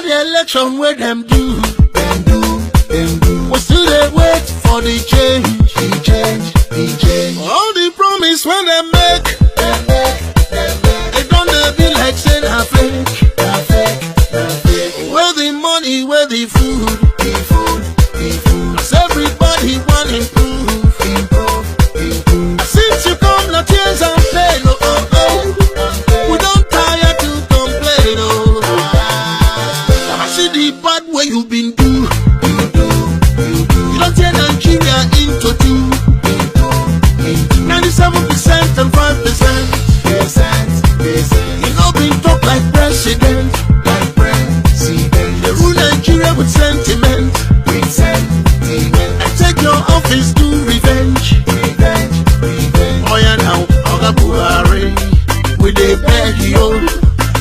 the election where them do. We still they wait for the change. All the promise when they make, they don't be like saying a fake. Where the money, where the food. Cause everybody want improve. Since you come, no tears and pain. We don't tire to complain. I see the bad way you've been do. You don't tear Nigeria into two. 97% and 5%. You know been talk like president. They rule Nigeria with sentiment. And take your office to revenge. Oh yeah now, Oga Buhari, we dey beg you.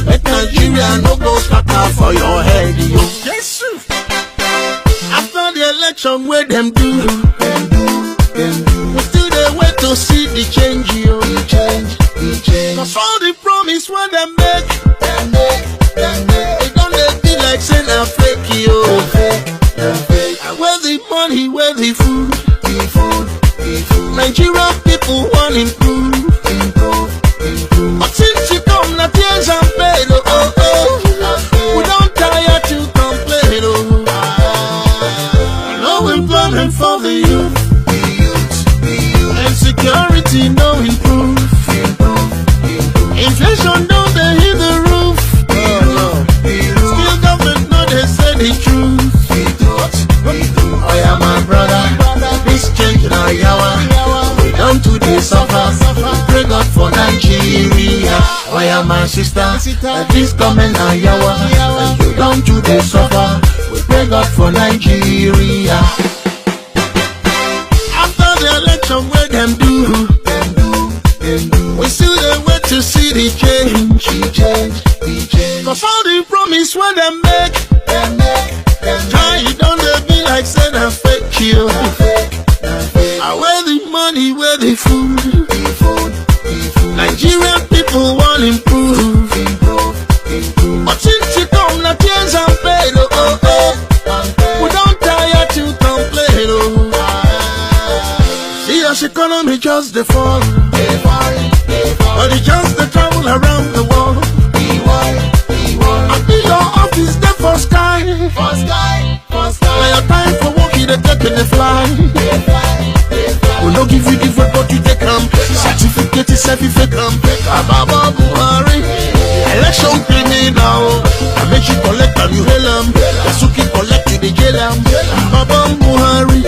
Let Nigeria no go scatter for your head, yo. Yes, after the election, where them do, we still dey wait to see the change, yo. Cause all the promise when they make, they don't be like saying a fake, yo. And where the money, where the food. Nigerian people want improve. But since you come, na tears and pain, we don't tire to complain, no employment for the youth. Insecurity no improve. Inflation don't they hit the roof. Still government no they say the truth. Oh yeah my brother, this change now yawa. We don't do this suffer. Pray God for Nigeria. Oh yeah my sister, this coming now yawa. You don't do this suffer. We pray God for Nigeria. After the election where them do, we still they wait to see the change. Cause all the promise when they make, you don't be like saying a fake you. Where the money, where the food. Nigerian people want improve. But since you come, na tears and pain, we don't tire to complain, See us economy just the fall. But it just the travel around the world. I be your office there for sky. Now your time for working the take and the fly. We don't give you different but you take them. Certificate is certificate. Baba Buhari, election criminal. I make you collect and you hail them. Yasuki collect you the jail them. Baba Buhari,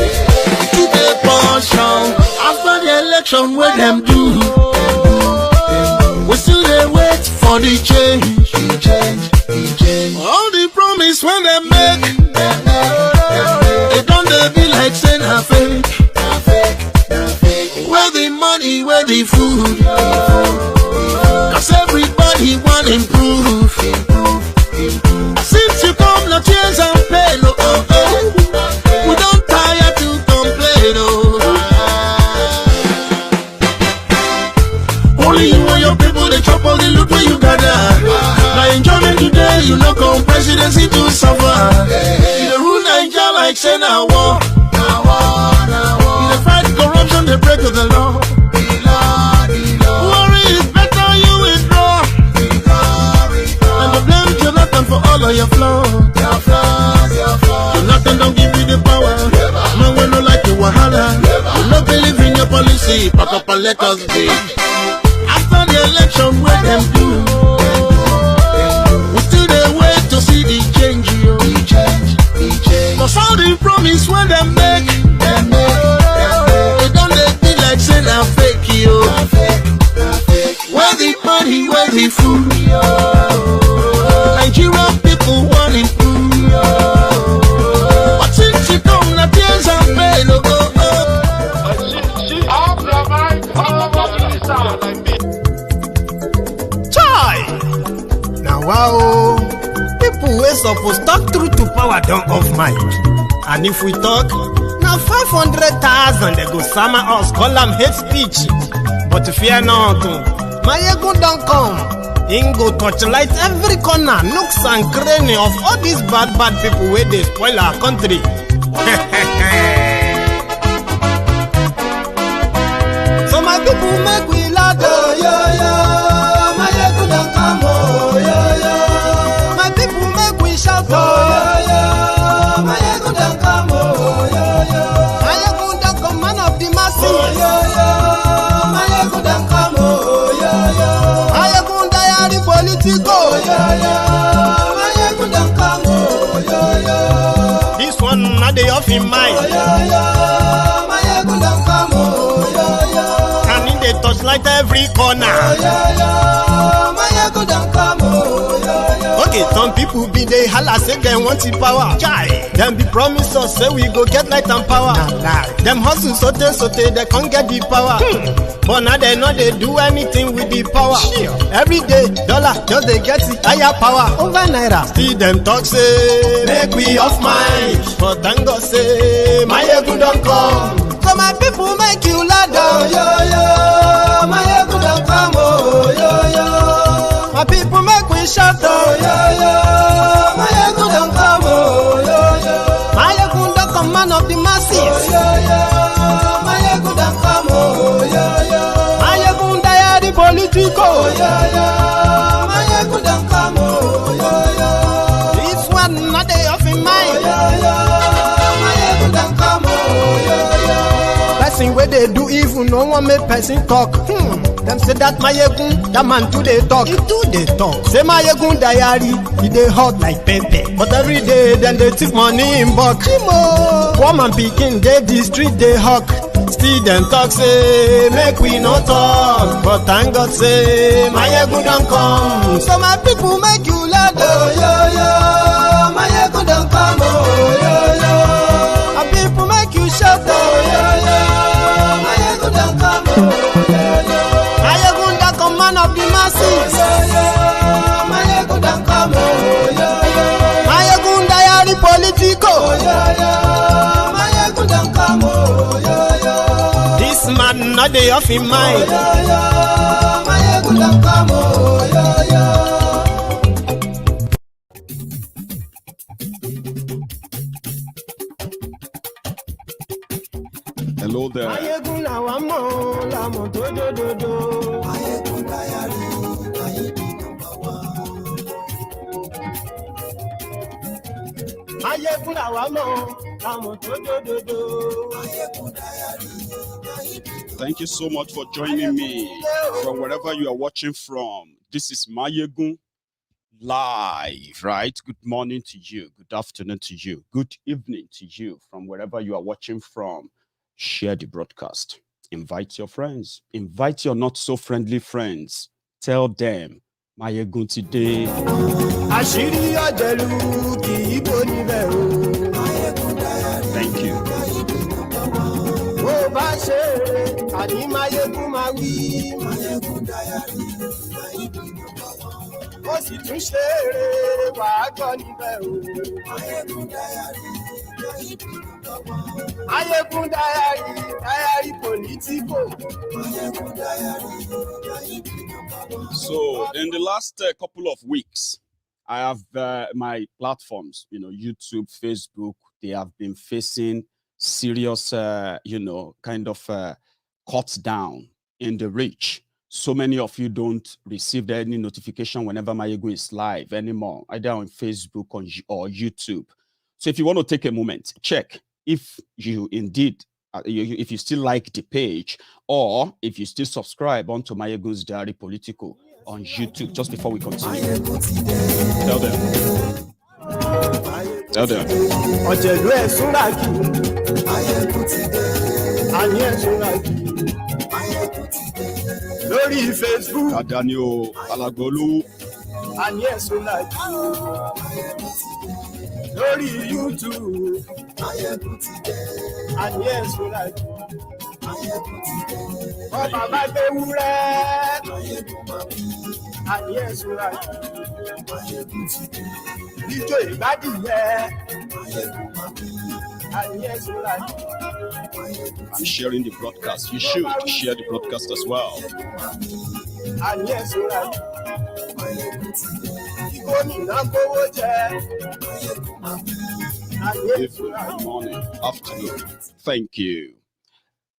you the partial. After the election where them do, we still they wait for the change. All the promise when they make, they don't be like saying a fake. Where the money, where the food. Cause everybody want improve. Since you come, no tears and pain, we don't tire to complain, Only you and your people, they chop all the loot where you gather. Now enjoyment today, you know come presidency to suffer. You rule Nigeria like say na war. You fight corruption, they break the law. Worry is better, you withdraw. And the blame Jonathan for all of your flaws. Jonathan don't give you the power. Man, we no like you wahala. You no believe in your policy, pack up and let us be. After the election, where them do, we still they wait to see the change, Cause all the promise when they make, they don't be like saying a fake, Where the money, where the food. Nigerian people want improve. But since you come, na tears and pain, Now wow, people wey suppose talk truth to power don't off mic. And if we talk, now 500,000 they go summer us, call them hate speech. But fear not, Maiyegun don't come. Him go torchlight every corner, nooks and cranny of all these bad people where they spoil our country. So my people make we laugh, oh yo yo. Maiyegun don come, oh yo yo. My people make we shout, oh yo yo. Maiyegun don come, oh yo yo. Maiyegun don come, man of the masses, oh yo yo. Maiyegun don come, oh yo yo. Maiyegun Diary Politico, oh yo yo. Maiyegun don come, oh yo yo. This one not the off in mind, oh yo yo. Maiyegun don come, oh yo yo. Can in the touchlight every corner, oh yo yo. Maiyegun don come, oh yo yo. Okay, some people be they holla say they want the power. Chai, them be promise us say we go get light and power. Them hustle sote they can't get the power. But now they know they do anything with the power. Every day, dollar just they get it higher power over naira. See them talk say make we off mind, but thank God say Maiyegun don come. So my people make you loud, oh yo yo. Maiyegun don come, oh yo yo. My people make we shout, oh yo yo. Maiyegun don come, oh yo yo. Maiyegun don come, man of the masses, oh yo yo. Maiyegun don come, oh yo yo. Maiyegun Diary Politico, oh yo yo. Maiyegun don come, oh yo yo. This one not dey off in mind, oh yo yo. Maiyegun don come, oh yo yo. Person where they do evil, no one make person talk. Them say that Maiyegun, that man too they talk. He too they talk. Say Maiyegun Diary, he they hot like pepper. But every day then they take money in bulk. Poor man picking, they the street they hawk. Still them talk say make we no talk. But thank God say Maiyegun don come. So my people make you loud, oh yo yo. Maiyegun don come, oh yo yo. My people make you shout, oh yo yo. Maiyegun don come, oh yo yo. Maiyegun don come, man of the masses, oh yo yo. Maiyegun don come, oh yo yo. Maiyegun Diary Politico, oh yo yo. Maiyegun don come, oh yo yo. This man not dey off in mind, oh yo yo. Maiyegun don come, oh yo yo. Hello there. Maiyegun làwa mọ̀, la mọ̀ tó dòdòdò. Maiyegun Diary, Maiyegun number one. Maiyegun làwa mọ̀, la mọ̀ tó dòdòdò. Maiyegun Diary, Maiyegun. Thank you so much for joining me from wherever you are watching from. This is Maiyegun live, right? Good morning to you. Good afternoon to you. Good evening to you from wherever you are watching from. Share the broadcast. Invite your friends. Invite your not so friendly friends. Tell them Maiyegun today. Àṣírí ọ̀jẹ̀lú kì í bò níbẹ̀ o. Maiyegun Diary. Thank you. Bó bá ṣe eré, àní Maiyegun máa wí. Maiyegun Diary, Maiyegun number one. Ó sì tún ṣe eré, wàá gbọ́ níbẹ̀ o. Maiyegun Diary, Maiyegun number one. Maiyegun Diary, Diary Politico. Maiyegun Diary, Maiyegun number one. So, in the last couple of weeks, I have my platforms, YouTube, Facebook, they have been facing serious, kind of cuts down in the reach. So many of you don't receive any notification whenever Maiyegun is live anymore, either on Facebook or YouTube. So if you want to take a moment, check if you indeed, if you still like the page, or if you still subscribe onto MaiyegunsDiary Politico on YouTube. Just before we continue, tell them. Tell them. Ọ̀jẹ̀lú ẹ̀ súnra kì. Àní ẹ̀ súnra kì. Lórí Facebook. Adani o Alagbolu. Àní ẹ̀ súnra kì. Lórí YouTube. Àní ẹ̀ súnra kì. Ọba bá gbé wúrẹ́. Àní ẹ̀ súnra kì. Ijó ìgbádìyẹ. Àní ẹ̀ súnra kì. I'm sharing the broadcast. You should share the broadcast as well. Àní ẹ̀ súnra kì. Morning, afternoon. Thank you.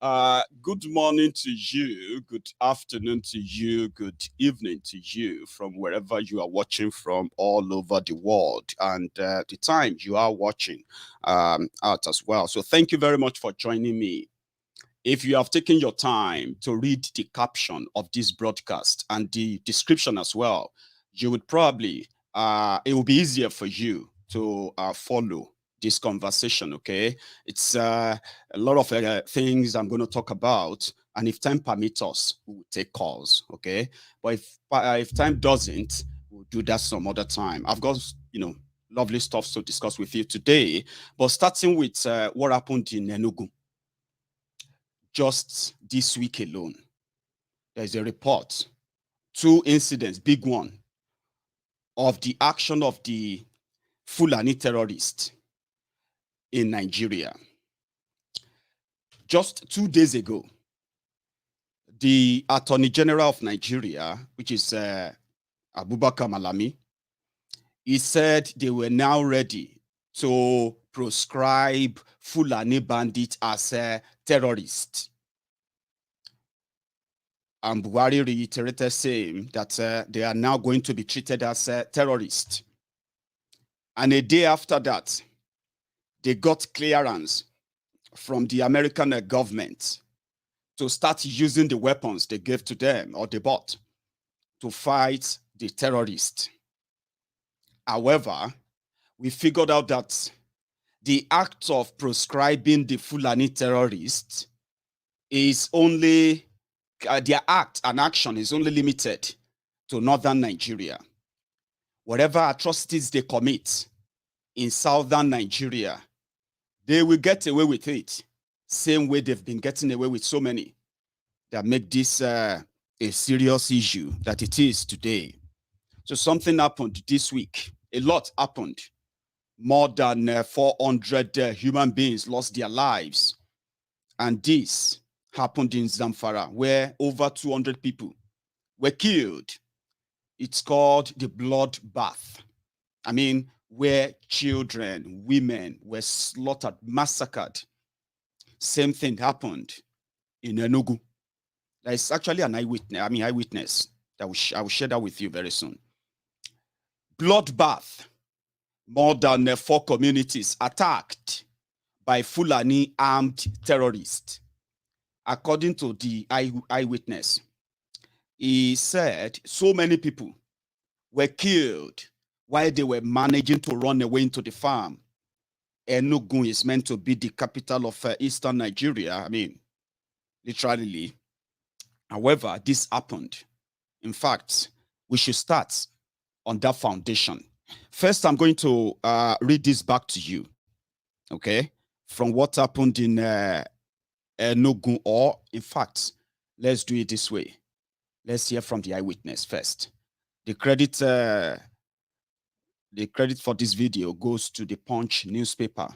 Good morning to you, good afternoon to you, good evening to you from wherever you are watching from all over the world, and the time you are watching out as well. So thank you very much for joining me. If you have taken your time to read the caption of this broadcast and the description as well, you would probably, it will be easier for you to follow this conversation, okay? It's a lot of things I'm going to talk about, and if time permits us, we'll take calls, okay? But if time doesn't, we'll do that some other time. I've got, lovely stuff to discuss with you today, but starting with what happened in Enugu. Just this week alone, there's a report, 2 incidents, big one, of the action of the Fulani terrorists in Nigeria. Just 2 days ago, the Attorney General of Nigeria, which is Abubakar Malami, he said they were now ready to proscribe Fulani bandits as terrorists. And Buhari reiterated saying that they are now going to be treated as terrorists. And a day after that, they got clearance from the American government to start using the weapons they gave to them or they bought to fight the terrorists. However, we figured out that the act of proscribing the Fulani terrorists is only, their act and action is only limited to northern Nigeria. Whatever atrocities they commit in southern Nigeria, they will get away with it, same way they've been getting away with so many that make this a serious issue that it is today. So something happened this week. A lot happened. More than 400 human beings lost their lives. And this happened in Zamfara, where over 200 people were killed. It's called the Bloodbath. I mean, where children, women were slaughtered, massacred. Same thing happened in Enugu. There is actually an eyewitness. I will share that with you very soon. Bloodbath. More than 4 communities attacked by Fulani armed terrorists. According to the eyewitness, he said so many people were killed while they were managing to run away into the farm. Enugu is meant to be the capital of eastern Nigeria. I mean, literally. However, this happened. In fact, we should start on that foundation. First, I'm going to read this back to you, okay, from what happened in Enugu, or in fact, let's do it this way. Let's hear from the eyewitness first. The credit for this video goes to the Punch newspaper,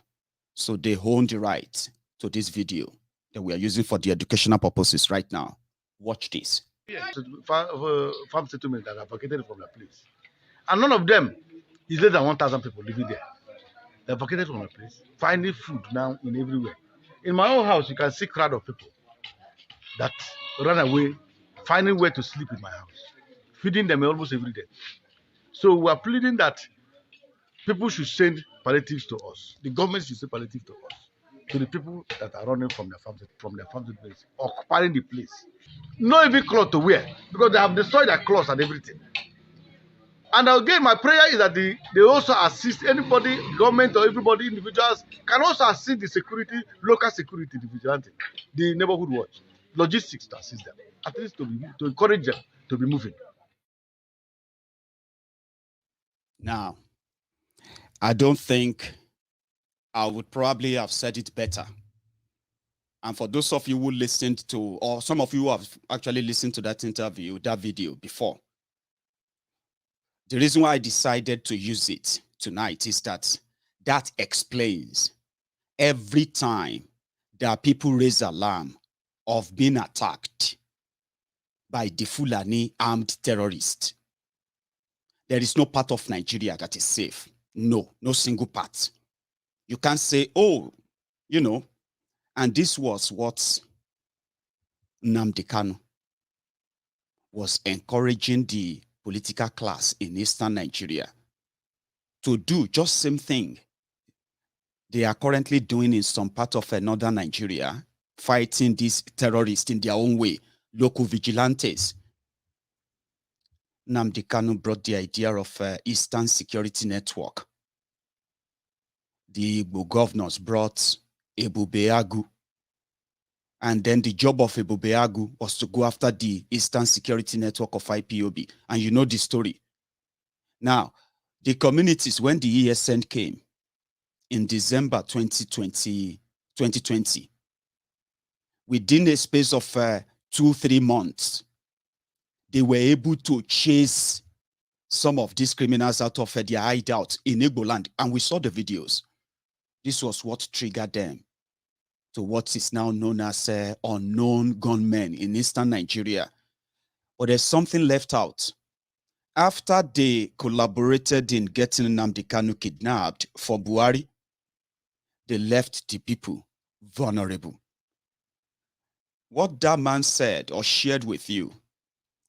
so they own the right to this video that we are using for the educational purposes right now. Watch this. Farm settlement that are vacated from the place, and none of them is less than 1,000 people living there. They're vacated from the place, finding food now in everywhere. In my own house, you can see a crowd of people that run away, finding where to sleep in my house, feeding them almost every day. So we are pleading that people should send palliatives to us. The government should send palliatives to us, to the people that are running from their farms place, occupying the place. Not even clothes to wear, because they have destroyed their clothes and everything. And again, my prayer is that they also assist anybody, government or everybody, individuals, can also assist the security, local security, the neighborhood watch, logistics to assist them, at least to encourage them to be moving. Now, I don't think I would probably have said it better. And for those of you who listened to, or some of you who have actually listened to that interview, that video before, the reason why I decided to use it tonight is that explains every time that people raise alarm of being attacked by the Fulani armed terrorists. There is no part of Nigeria that is safe. No single part. You can't say, oh, you know, and this was what Nnamdi Kanu was encouraging the political class in eastern Nigeria to do just same thing they are currently doing in some part of northern Nigeria, fighting these terrorists in their own way, local vigilantes. Nnamdi Kanu brought the idea of Eastern Security Network. The Igbo governors brought Ebubeagu. And then the job of Ebubeagu was to go after the Eastern Security Network of IPOB. And you know the story. Now, the communities, when the ESN came in December 2020, within a space of 2-3 months, they were able to chase some of these criminals out of their hideout in Igbo land. And we saw the videos. This was what triggered them to what is now known as unknown gunmen in eastern Nigeria. But there's something left out. After they collaborated in getting Nnamdi Kanu kidnapped for Buhari, they left the people vulnerable. What that man said or shared with you,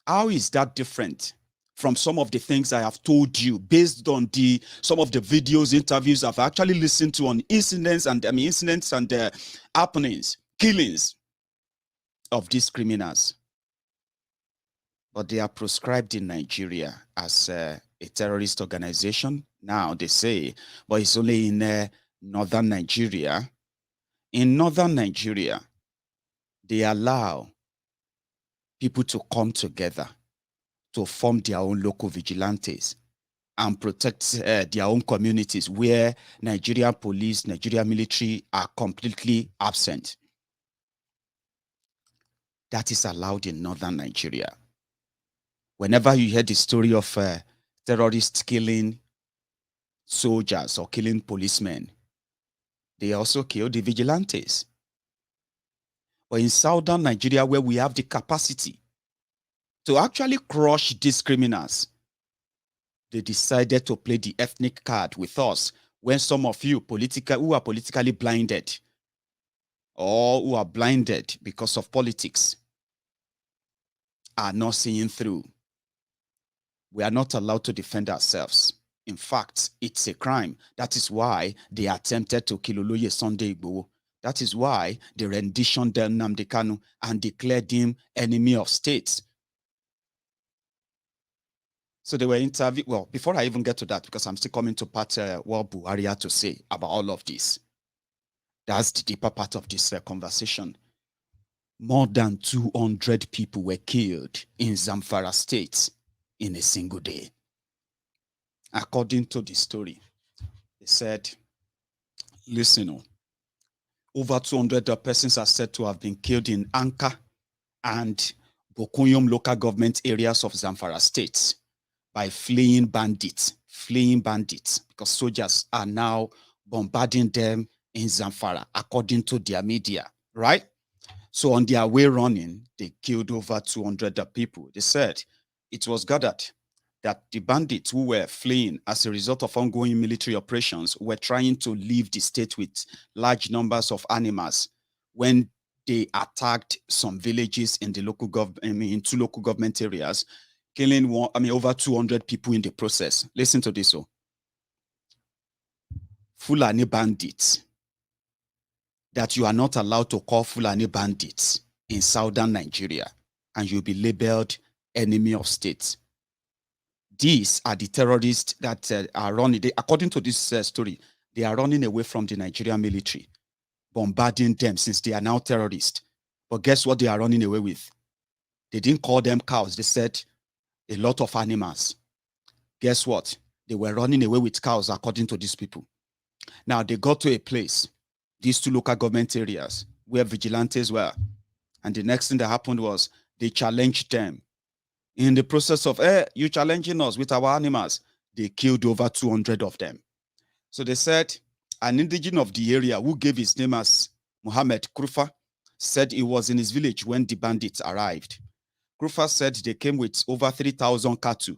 how is that different from some of the things I have told you based on some of the videos, interviews I've actually listened to on incidents and happenings, killings of these criminals? But they are proscribed in Nigeria as a terrorist organization. Now they say, but it's only in northern Nigeria. In northern Nigeria, they allow people to come together to form their own local vigilantes and protect their own communities where Nigerian police, Nigerian military are completely absent. That is allowed in northern Nigeria. Whenever you hear the story of terrorists killing soldiers or killing policemen, they also kill the vigilantes. But in southern Nigeria, where we have the capacity to actually crush these criminals, they decided to play the ethnic card with us when some of you who are politically blinded or who are blinded because of politics are not seeing through. We are not allowed to defend ourselves. In fact, it's a crime. That is why they attempted to kill Oloye Sunday Igboho. That is why they renditioned Nnamdi Kanu and declared him enemy of state. So they were interviewed. Well, before I even get to that, because I'm still coming to part what Buhari had to say about all of this. That's the deeper part of this conversation. More than 200 people were killed in Zamfara state in a single day. According to the story, they said, listen, over 200 persons are said to have been killed in Anka and Bokuyum local government areas of Zamfara state by fleeing bandits, because soldiers are now bombarding them in Zamfara, according to their media, right? So on their way running, they killed over 200 people. They said it was gathered that the bandits who were fleeing as a result of ongoing military operations were trying to leave the state with large numbers of animals when they attacked some villages in the local in 2 local government areas, killing over 200 people in the process. Listen to this. Fulani bandits that you are not allowed to call Fulani bandits in southern Nigeria, and you'll be labeled enemy of state. These are the terrorists that are running. According to this story, they are running away from the Nigerian military, bombarding them since they are now terrorists. But guess what they are running away with? They didn't call them cows. They said a lot of animals. Guess what? They were running away with cows, according to these people. Now, they got to a place, these 2 local government areas, where vigilantes were. And the next thing that happened was they challenged them. In the process of, you challenging us with our animals, they killed over 200 of them. So they said an indigene of the area who gave his name as Muhammad Krufa said he was in his village when the bandits arrived. Krufa said they came with over 3,000 cattle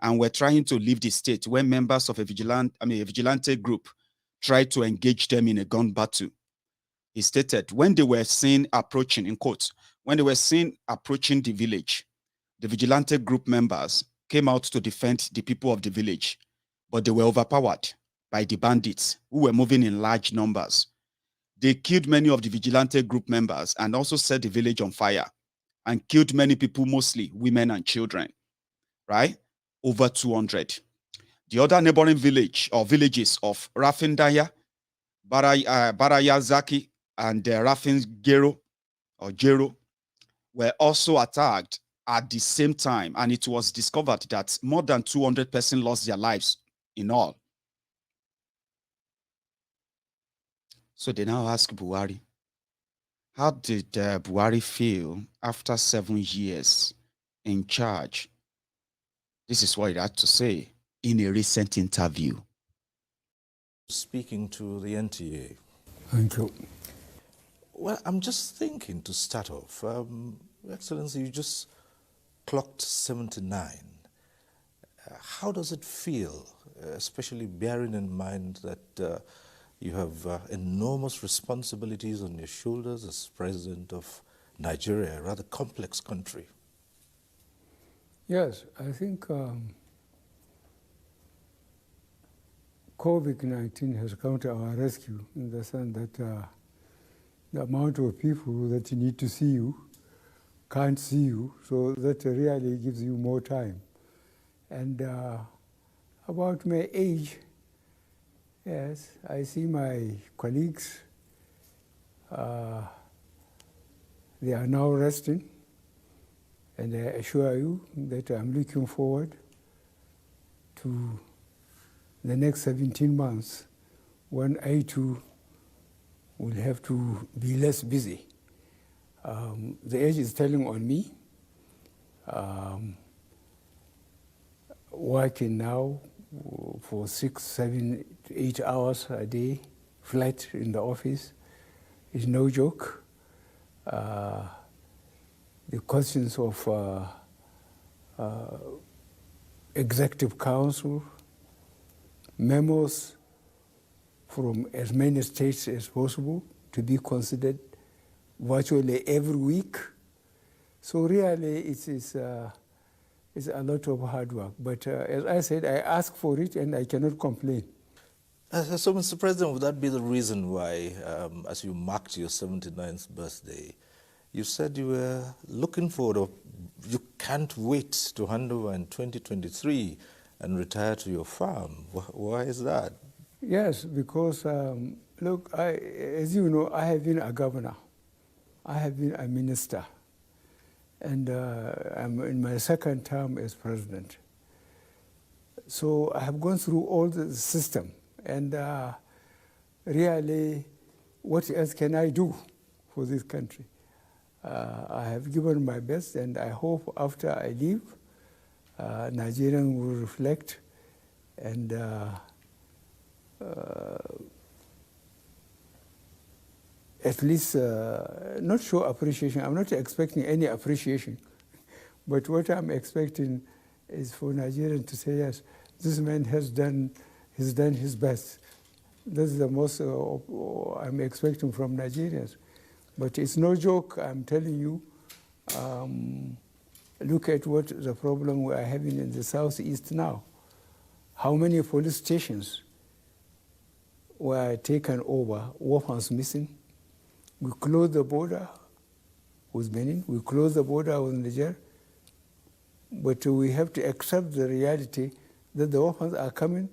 and were trying to leave the state when members of a vigilante group tried to engage them in a gun battle. He stated, when they were seen approaching, in quotes, when they were seen approaching the village, the vigilante group members came out to defend the people of the village, but they were overpowered by the bandits who were moving in large numbers. They killed many of the vigilante group members and also set the village on fire and killed many people, mostly women and children, right? Over 200. The other neighboring village or villages of Rafindaya, Barayazaki, and Rafingero or Jero were also attacked at the same time, and it was discovered that more than 200 persons lost their lives in all. So they now ask Buhari, how did Buhari feel after 7 years in charge? This is what he had to say in a recent interview. Speaking to the NTA. Thank you. Well, I'm just thinking to start off, Excellency, you just clocked 79. How does it feel, especially bearing in mind that you have enormous responsibilities on your shoulders as president of Nigeria, a rather complex country? Yes, I think COVID-19 has come to our rescue in the sense that the amount of people that need to see you can't see you, so that really gives you more time. And about my age, yes, I see my colleagues, they are now resting, and I assure you that I'm looking forward to the next 17 months when I too will have to be less busy. The age is telling on me. Working now for 6, 7, 8 hours a day, flat in the office, is no joke. The questions of executive council, memos from as many states as possible to be considered virtually every week. So really it is it's a lot of hard work. But as I said, I ask for it and I cannot complain. So, Mr. President, would that be the reason why, as you marked your 79th birthday, you said you were looking forward, you can't wait to hand over in 2023 and retire to your farm? Why is that? Yes, because, look, as you know, I have been a governor. I have been a minister. And I'm in my second term as president. So I have gone through all the system. And really, what else can I do for this country? I have given my best, and I hope after I leave, Nigerians will reflect and at least not show appreciation. I'm not expecting any appreciation, but what I'm expecting is for Nigerians to say, yes, this man has done his best. That's the most I'm expecting from Nigerians. But it's no joke, I'm telling you. Look at what the problem we are having in the southeast now. How many police stations were taken over, weapons missing? We closed the border with Benin, we closed the border with Niger, but we have to accept the reality that the weapons are coming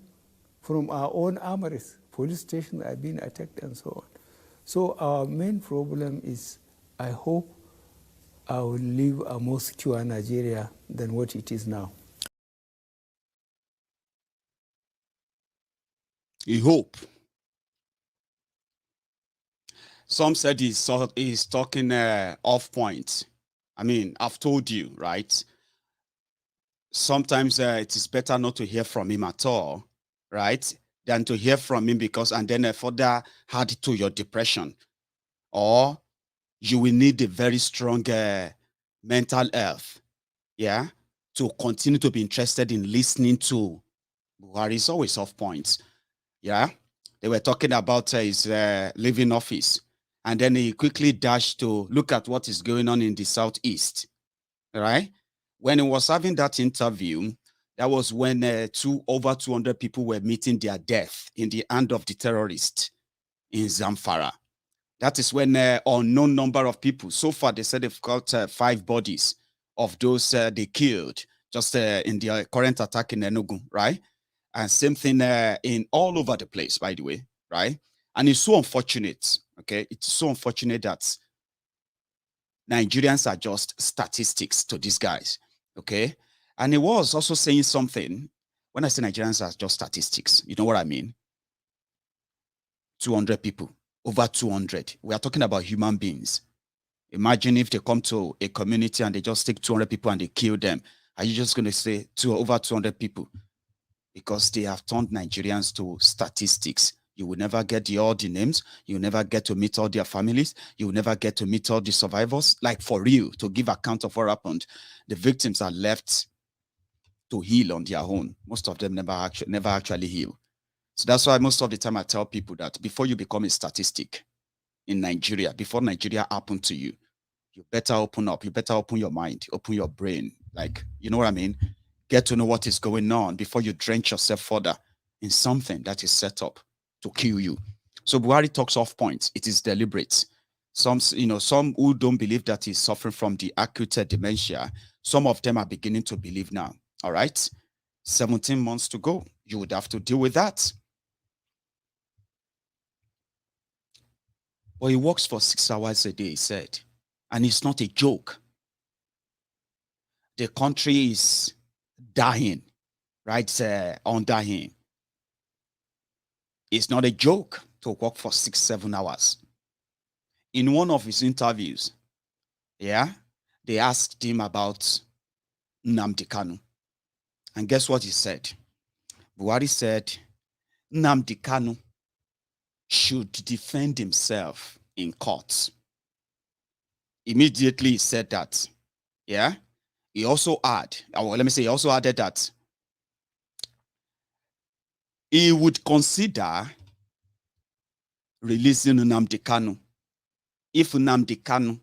from our own armories. Police stations are being attacked and so on. So our main problem is, I hope I will leave a more secure Nigeria than what it is now. You hope. Some said he's talking off point. I mean, I've told you, right? Sometimes it is better not to hear from him at all, right? Than to hear from him and then further add to your depression. Or you will need a very strong mental health, yeah? to continue to be interested in listening to Buhari is always off points. Yeah, they were talking about his leaving office, and then he quickly dashed to look at what is going on in the southeast. Right? When he was having that interview, that was when over 200 people were meeting their death in the hand of the terrorists in Zamfara. That is when unknown number of people. So far, they said they've got 5 bodies of those they killed just in the current attack in Enugu, right? And same thing in all over the place, by the way, right? And it's so unfortunate, okay? It's so unfortunate that Nigerians are just statistics to these guys, okay? And he was also saying something. When I say Nigerians are just statistics, you know what I mean? 200 people, over 200. We are talking about human beings. Imagine if they come to a community and they just take 200 people and they kill them. Are you just going to say over 200 people? Because they have turned Nigerians to statistics. You will never get all the names. You will never get to meet all their families. You will never get to meet all the survivors. Like for real, to give account of what happened. The victims are left to heal on their own. Most of them never actually heal. So that's why most of the time I tell people that before you become a statistic in Nigeria, before Nigeria happened to you, you better open up. You better open your mind, open your brain. Like, you know what I mean? Get to know what is going on before you drench yourself further in something that is set up to kill you. So Buhari talks off points. It is deliberate. Some who don't believe that he's suffering from the acute dementia, some of them are beginning to believe now. All right? 17 months to go. You would have to deal with that. But he works for 6 hours a day, he said. And it's not a joke. The country is dying, right, under him. It's not a joke to work for 6-7 hours. In one of his interviews, yeah, they asked him about Nnamdi Kanu. And guess what he said? Buhari said, Nnamdi Kanu should defend himself in court. Immediately he said that, yeah. He also added that he would consider releasing Nnamdi Kanu if Nnamdi Kanu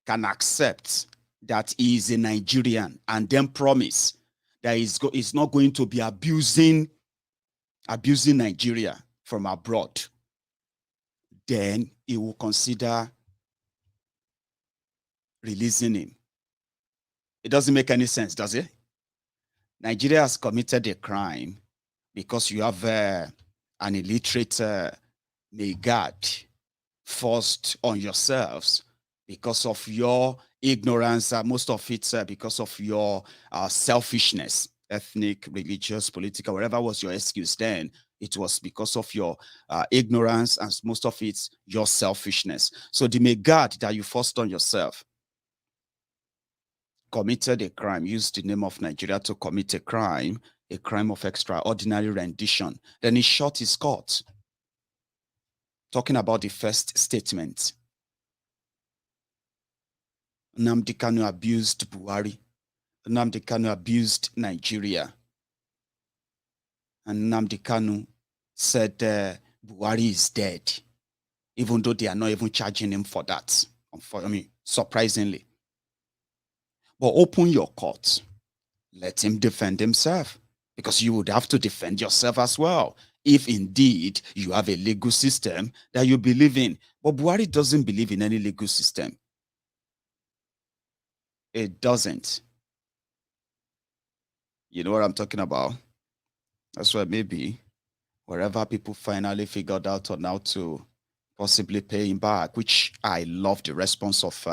can accept that he is a Nigerian and then promise that he's not going to be abusing Nigeria from abroad. Then he will consider releasing him. It doesn't make any sense, does it? Nigeria has committed a crime because you have an illiterate Maigad forced on yourselves because of your ignorance, most of it because of your selfishness, ethnic, religious, political, whatever was your excuse then. It was because of your ignorance and most of it's your selfishness. So the Maigad that you forced on yourself committed a crime, used the name of Nigeria to commit a crime of extraordinary rendition. Then he shot his court. Talking about the first statement. Nnamdi Kanu abused Buhari. Nnamdi Kanu abused Nigeria. And Nnamdi Kanu said Buhari is dead, even though they are not even charging him for that. Surprisingly. But open your court. Let him defend himself, because you would have to defend yourself as well, if indeed you have a legal system that you believe in. But Buhari doesn't believe in any legal system. It doesn't. You know what I'm talking about? That's why maybe wherever people finally figured out on how to possibly pay him back, which I love the response of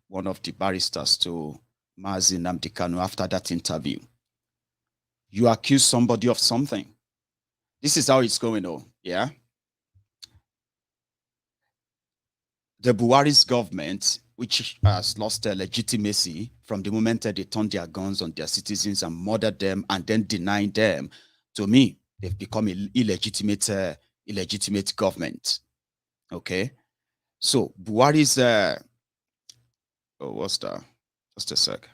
one of the barristers to Mazi Nnamdi Kanu after that interview. You accuse somebody of something. This is how it's going on, yeah? The Buhari's government, which has lost their legitimacy from the moment that they turned their guns on their citizens and murdered them and then denied them, to me, they've become an illegitimate government, okay? So Buhari's Oh, what's that? Just a sec.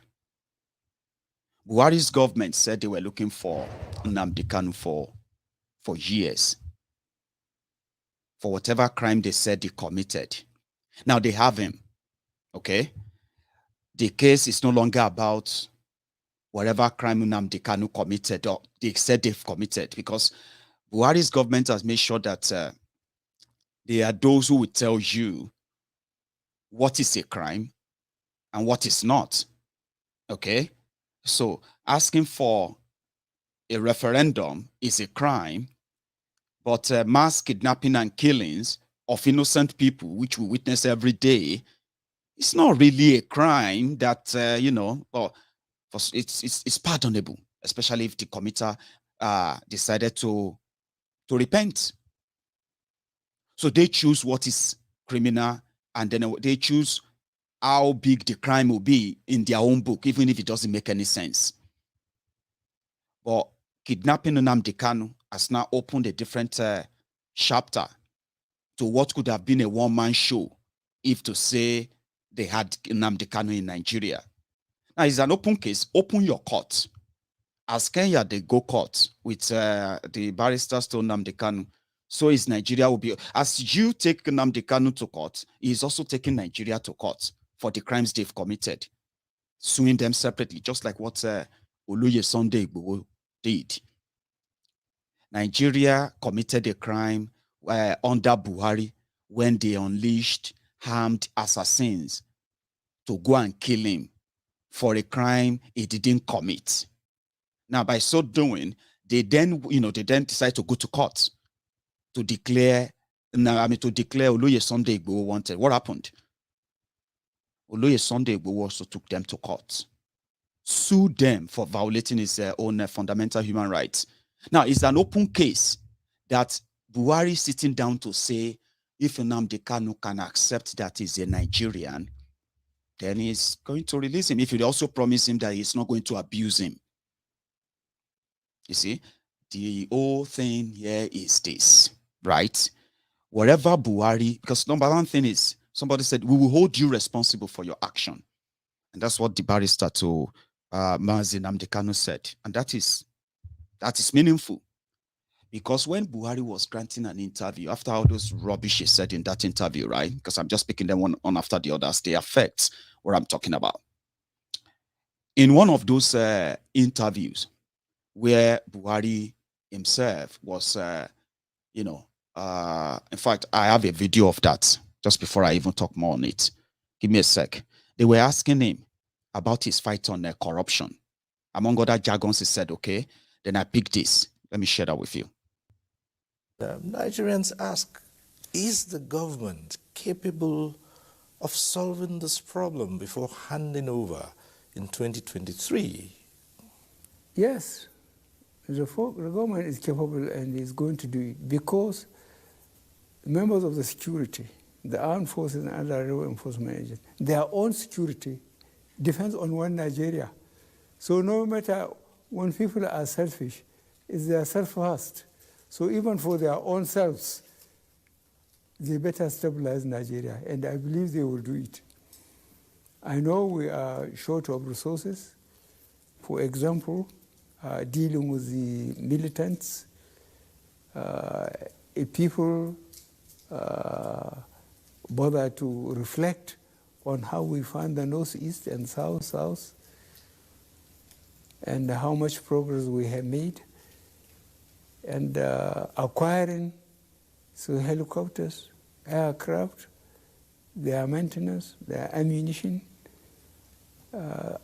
Buhari's government said they were looking for Nnamdi Kanu for years, for whatever crime they said he committed. Now they have him, okay? The case is no longer about whatever crime Nnamdi Kanu committed or they said they've committed, because Buhari's government has made sure that there are those who will tell you what is a crime and what is not, okay? So asking for a referendum is a crime, but mass kidnapping and killings of innocent people, which we witness every day, it's not really a crime that, well, it's pardonable, especially if the committer decided to repent. So they choose what is criminal, and then they choose how big the crime will be in their own book, even if it doesn't make any sense. But kidnapping Nnamdi Kanu has now opened a different chapter to what could have been a one-man show if to say they had Nnamdi Kanu in Nigeria. Now, it's an open case. Open your court. As Kenya, they go court with the barristers to Nnamdi Kanu. So is Nigeria will be. As you take Nnamdi Kanu to court, he is also taking Nigeria to court for the crimes they've committed, suing them separately, just like what Oluye Sunday Igboho did. Nigeria committed a crime under Buhari when they unleashed armed assassins to go and kill him for a crime he didn't commit. Now, by so doing, they then decide to go to court to declare Oluye Sunday Igboho wanted. What happened? Oluye Sunday Igboho also took them to court, sued them for violating his own fundamental human rights. Now, it's an open case that Buhari is sitting down to say, if Nnamdi Kanu can accept that he's a Nigerian, then he's going to release him. If you also promise him that he's not going to abuse him. You see, the whole thing here is this, right? Whatever Buhari, because number one thing is, somebody said, we will hold you responsible for your action. And that's what the barrister to Nnamdi Kanu said. And that is meaningful. Because when Buhari was granting an interview, after all those rubbish he said in that interview, right? Because I'm just picking them one after the others, they affect what I'm talking about. In one of those interviews where Buhari himself was, in fact, I have a video of that just before I even talk more on it. Give me a sec. They were asking him about his fight on corruption. Among other jargons, he said, okay, then I picked this. Let me share that with you. Nigerians ask, is the government capable of solving this problem before handing over in 2023? Yes, the government is capable and is going to do it because members of the security, the armed forces and other law enforcement agents, their own security depends on one Nigeria. So no matter when people are selfish, it's their self first. So even for their own selves, they better stabilize Nigeria, and I believe they will do it. I know we are short of resources. For example, dealing with the militants, if people bother to reflect on how we find the northeast and south, and how much progress we have made, and acquiring helicopters, aircraft, their maintenance, their ammunition,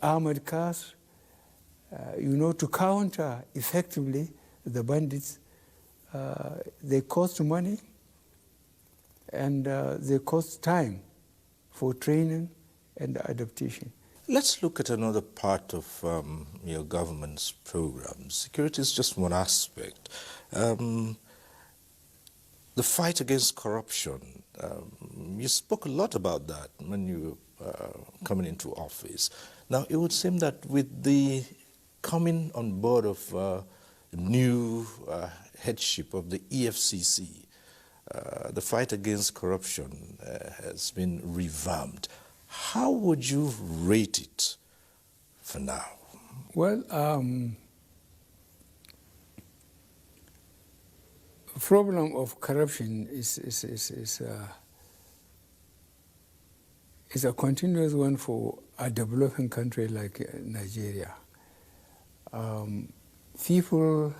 armored cars, to counter effectively the bandits. They cost money and they cost time for training and adaptation. Let's look at another part of your government's program. Security is just one aspect. The fight against corruption, you spoke a lot about that when you were coming into office. Now, it would seem that with the coming on board of new headship of the EFCC, the fight against corruption has been revamped. How would you rate it for now? Well, problem of corruption is a continuous one for a developing country like Nigeria. People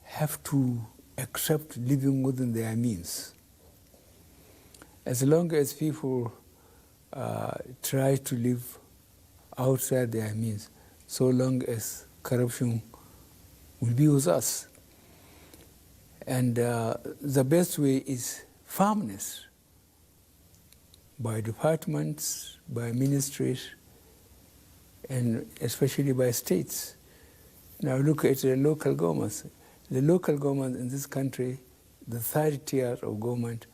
have to accept living within their means. As long as people try to live outside their means, so long as corruption will be with us. And the best way is firmness by departments, by ministries, and especially by states. Now look at the local governments. The local government in this country, the third tier of government,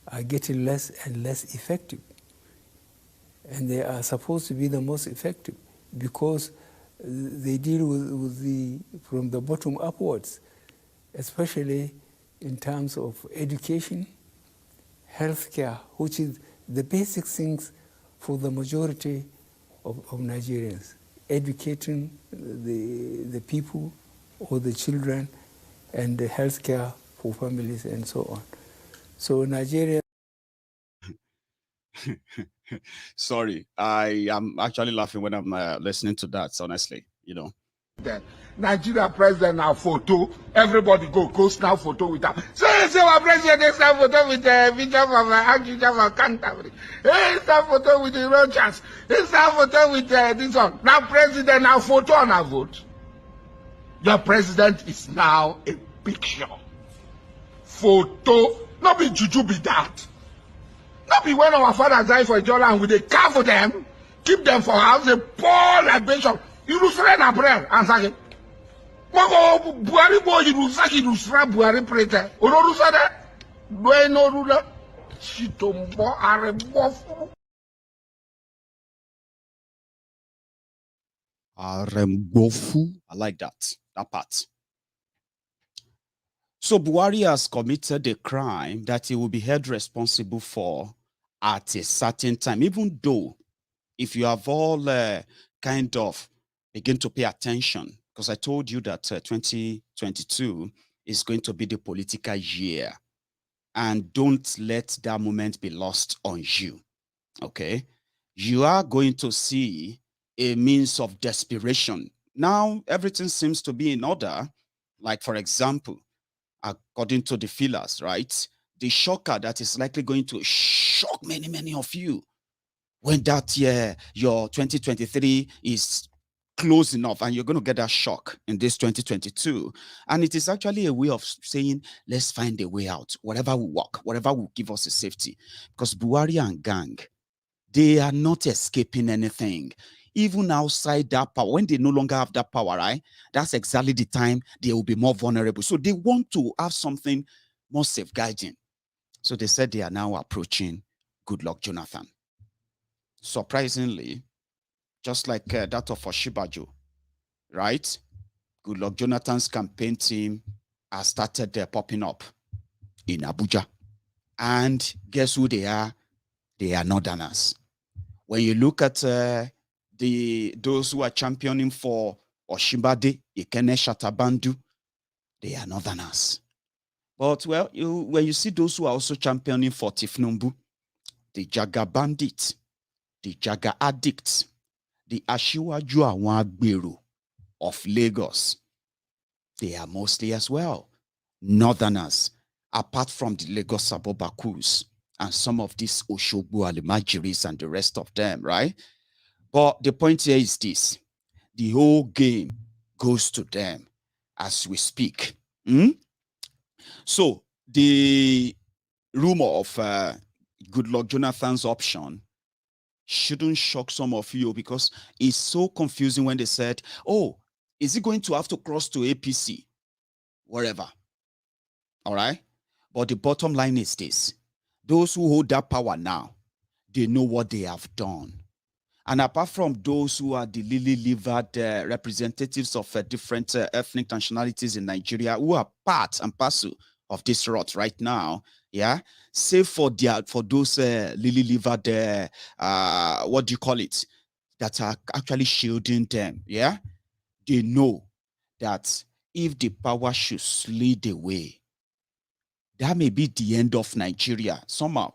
are getting less and less effective. And they are supposed to be the most effective because they deal with from the bottom upwards, especially in terms of education, healthcare, which is the basic things for the majority of Nigerians. Educating the people or the children, and the healthcare for families and so on. So Nigeria. Sorry, I am actually laughing when I'm listening to that, honestly, you know. Then Nigeria president now photo, everybody go snap photo with her. Say our president they snap photo with the Bishop of Archbishop of Canterbury. Hey, snap photo with the Rogers. Hey, snap photo with this one. Now president now photo on a vote. Your president is now a picture. Photo, not be juju be that. Not be when our fathers die for each other and we they care for them, keep them for house, they pour libation. Illustrate na prayer and say, "Moko Buhari boy illustrate Buhari prayer." Ororu sada, do no ruler. Shitombo arembofu. Arembofu. I like that part. So Buhari has committed a crime that he will be held responsible for at a certain time, even though if you have all kind of begin to pay attention, because I told you that 2022 is going to be the political year, and don't let that moment be lost on you, okay? You are going to see a means of desperation. Now, everything seems to be in order. Like, for example, according to the feelers, right? The shocker that is likely going to shock many of you when that year, your 2023 is close enough and you're going to get that shock in this 2022. And it is actually a way of saying, let's find a way out, whatever will work, whatever will give us a safety. Because Buhari and gang, they are not escaping anything. Even outside that power, when they no longer have that power, right? That's exactly the time they will be more vulnerable. So they want to have something more safeguarding. So they said they are now approaching Goodluck Jonathan. Surprisingly, just like that of Oshibajo, right? Goodluck Jonathan's campaign team has started popping up in Abuja. And guess who they are? They are Northerners. When you look at those who are championing for Oshibade, Ikene Shatabandu, they are Northerners. But well, when you see those who are also championing for Tifnumbu, the Jaga bandits, the Jaga addicts, the Ashiwaju Awagberu of Lagos, they are mostly as well Northerners, apart from the Lagos Abobakus and some of these Oshogbo Alimajiris and the rest of them, right? But the point here is this: the whole game goes to them as we speak. So the rumor of Goodluck Jonathan's option shouldn't shock some of you, because it's so confusing when they said, oh, is he going to have to cross to APC? Wherever. All right? But the bottom line is this: those who hold that power now, they know what they have done. And apart from those who are the lily-livered representatives of different ethnic nationalities in Nigeria, who are part and parcel of this rot right now, yeah, save for those lily livered what do you call it, that are actually shielding them, yeah, they know that if the power should slide away, that may be the end of Nigeria somehow.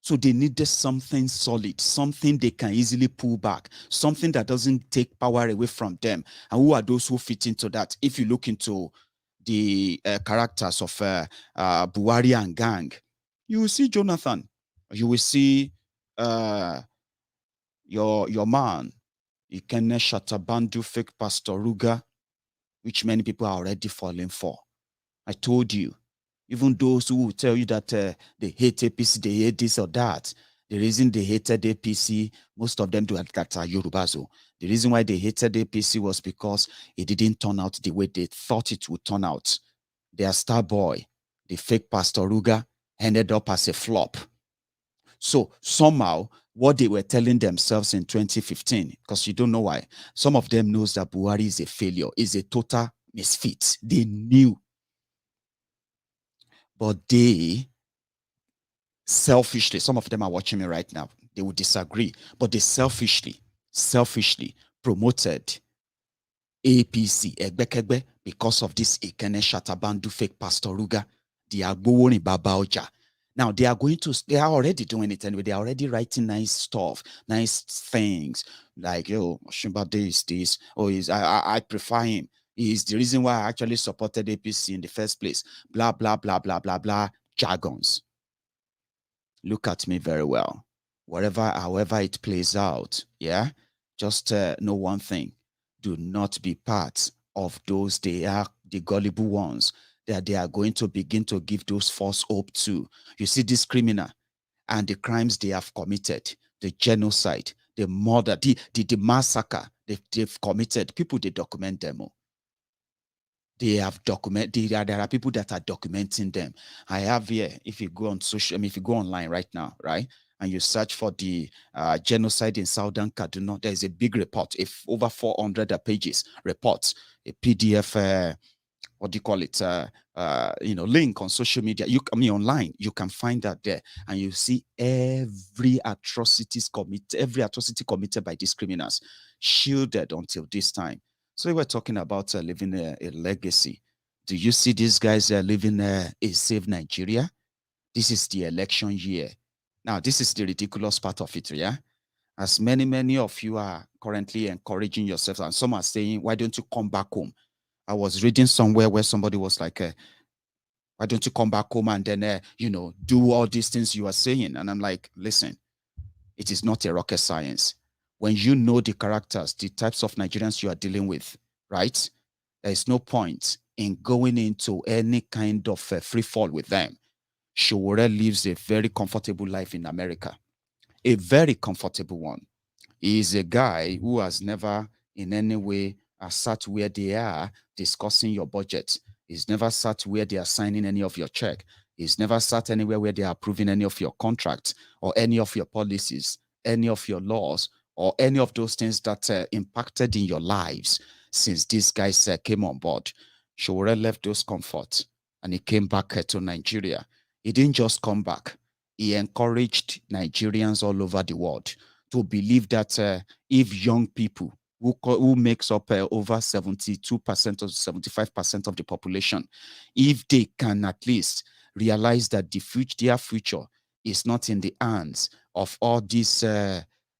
So they needed something solid, something they can easily pull back, something that doesn't take power away from them. And who are those who fit into that? If you look into the characters of Buhari and gang, you will see Jonathan. You will see your man, Ikene Shatabandu, fake Pastor Ruga, which many people are already falling for. I told you, even those who will tell you that they hate APC, they hate this or that. The reason they hated APC, most of them do that are Yorubazo. The reason why they hated APC was because it didn't turn out the way they thought it would turn out. Their star boy, the fake Pastor Ruga, ended up as a flop. So somehow, what they were telling themselves in 2015, because you don't know why, some of them knows that Buhari is a failure, is a total misfit. They knew. But they selfishly, some of them are watching me right now, they would disagree, but they selfishly promoted APC, Egbekegbe, because of this Ikene Shatabandu fake Pastor Ruga, the Agbowoni Baba Oja. Now they are already doing it anyway. They are already writing nice stuff, nice things, like, yo, Shimbade is this, or I prefer him. He is the reason why I actually supported APC in the first place. Blah, blah, blah, blah, blah, blah, jargons. Look at me very well. However it plays out, yeah? Just know one thing. Do not be part of those, they are the gullible ones that they are going to begin to give those false hope to. You see this criminal and the crimes they have committed, the genocide, the murder, the massacre they've committed, people, they document them. They have there are people that are documenting them. I have here, if you go on if you go online right now, right, and you search for the genocide in Southern Kaduna, there's a big report, over 400 pages report, a PDF, what do you call it, link on social media. Online, you can find that there, and you see every atrocity committed by these criminals, shielded until this time. So we're talking about living a legacy. Do you see these guys living a safe Nigeria? This is the election year. Now, this is the ridiculous part of it, yeah? As many of you are currently encouraging yourselves, and some are saying, why don't you come back home? I was reading somewhere where somebody was like, why don't you come back home and then, do all these things you are saying? And I'm like, listen, it is not a rocket science. When you know the characters, the types of Nigerians you are dealing with, right? There is no point in going into any kind of free fall with them. Showore lives a very comfortable life in America, a very comfortable one. He is a guy who has never in any way sat where they are discussing your budget. He's never sat where they are signing any of your check. He's never sat anywhere where they are approving any of your contracts or any of your policies, any of your laws, or any of those things that impacted in your lives since these guys came on board. Showore left those comforts and he came back to Nigeria. He didn't just come back. He encouraged Nigerians all over the world to believe that if young people who makes up over 72% or 75% of the population, if they can at least realize that their future is not in the hands of all these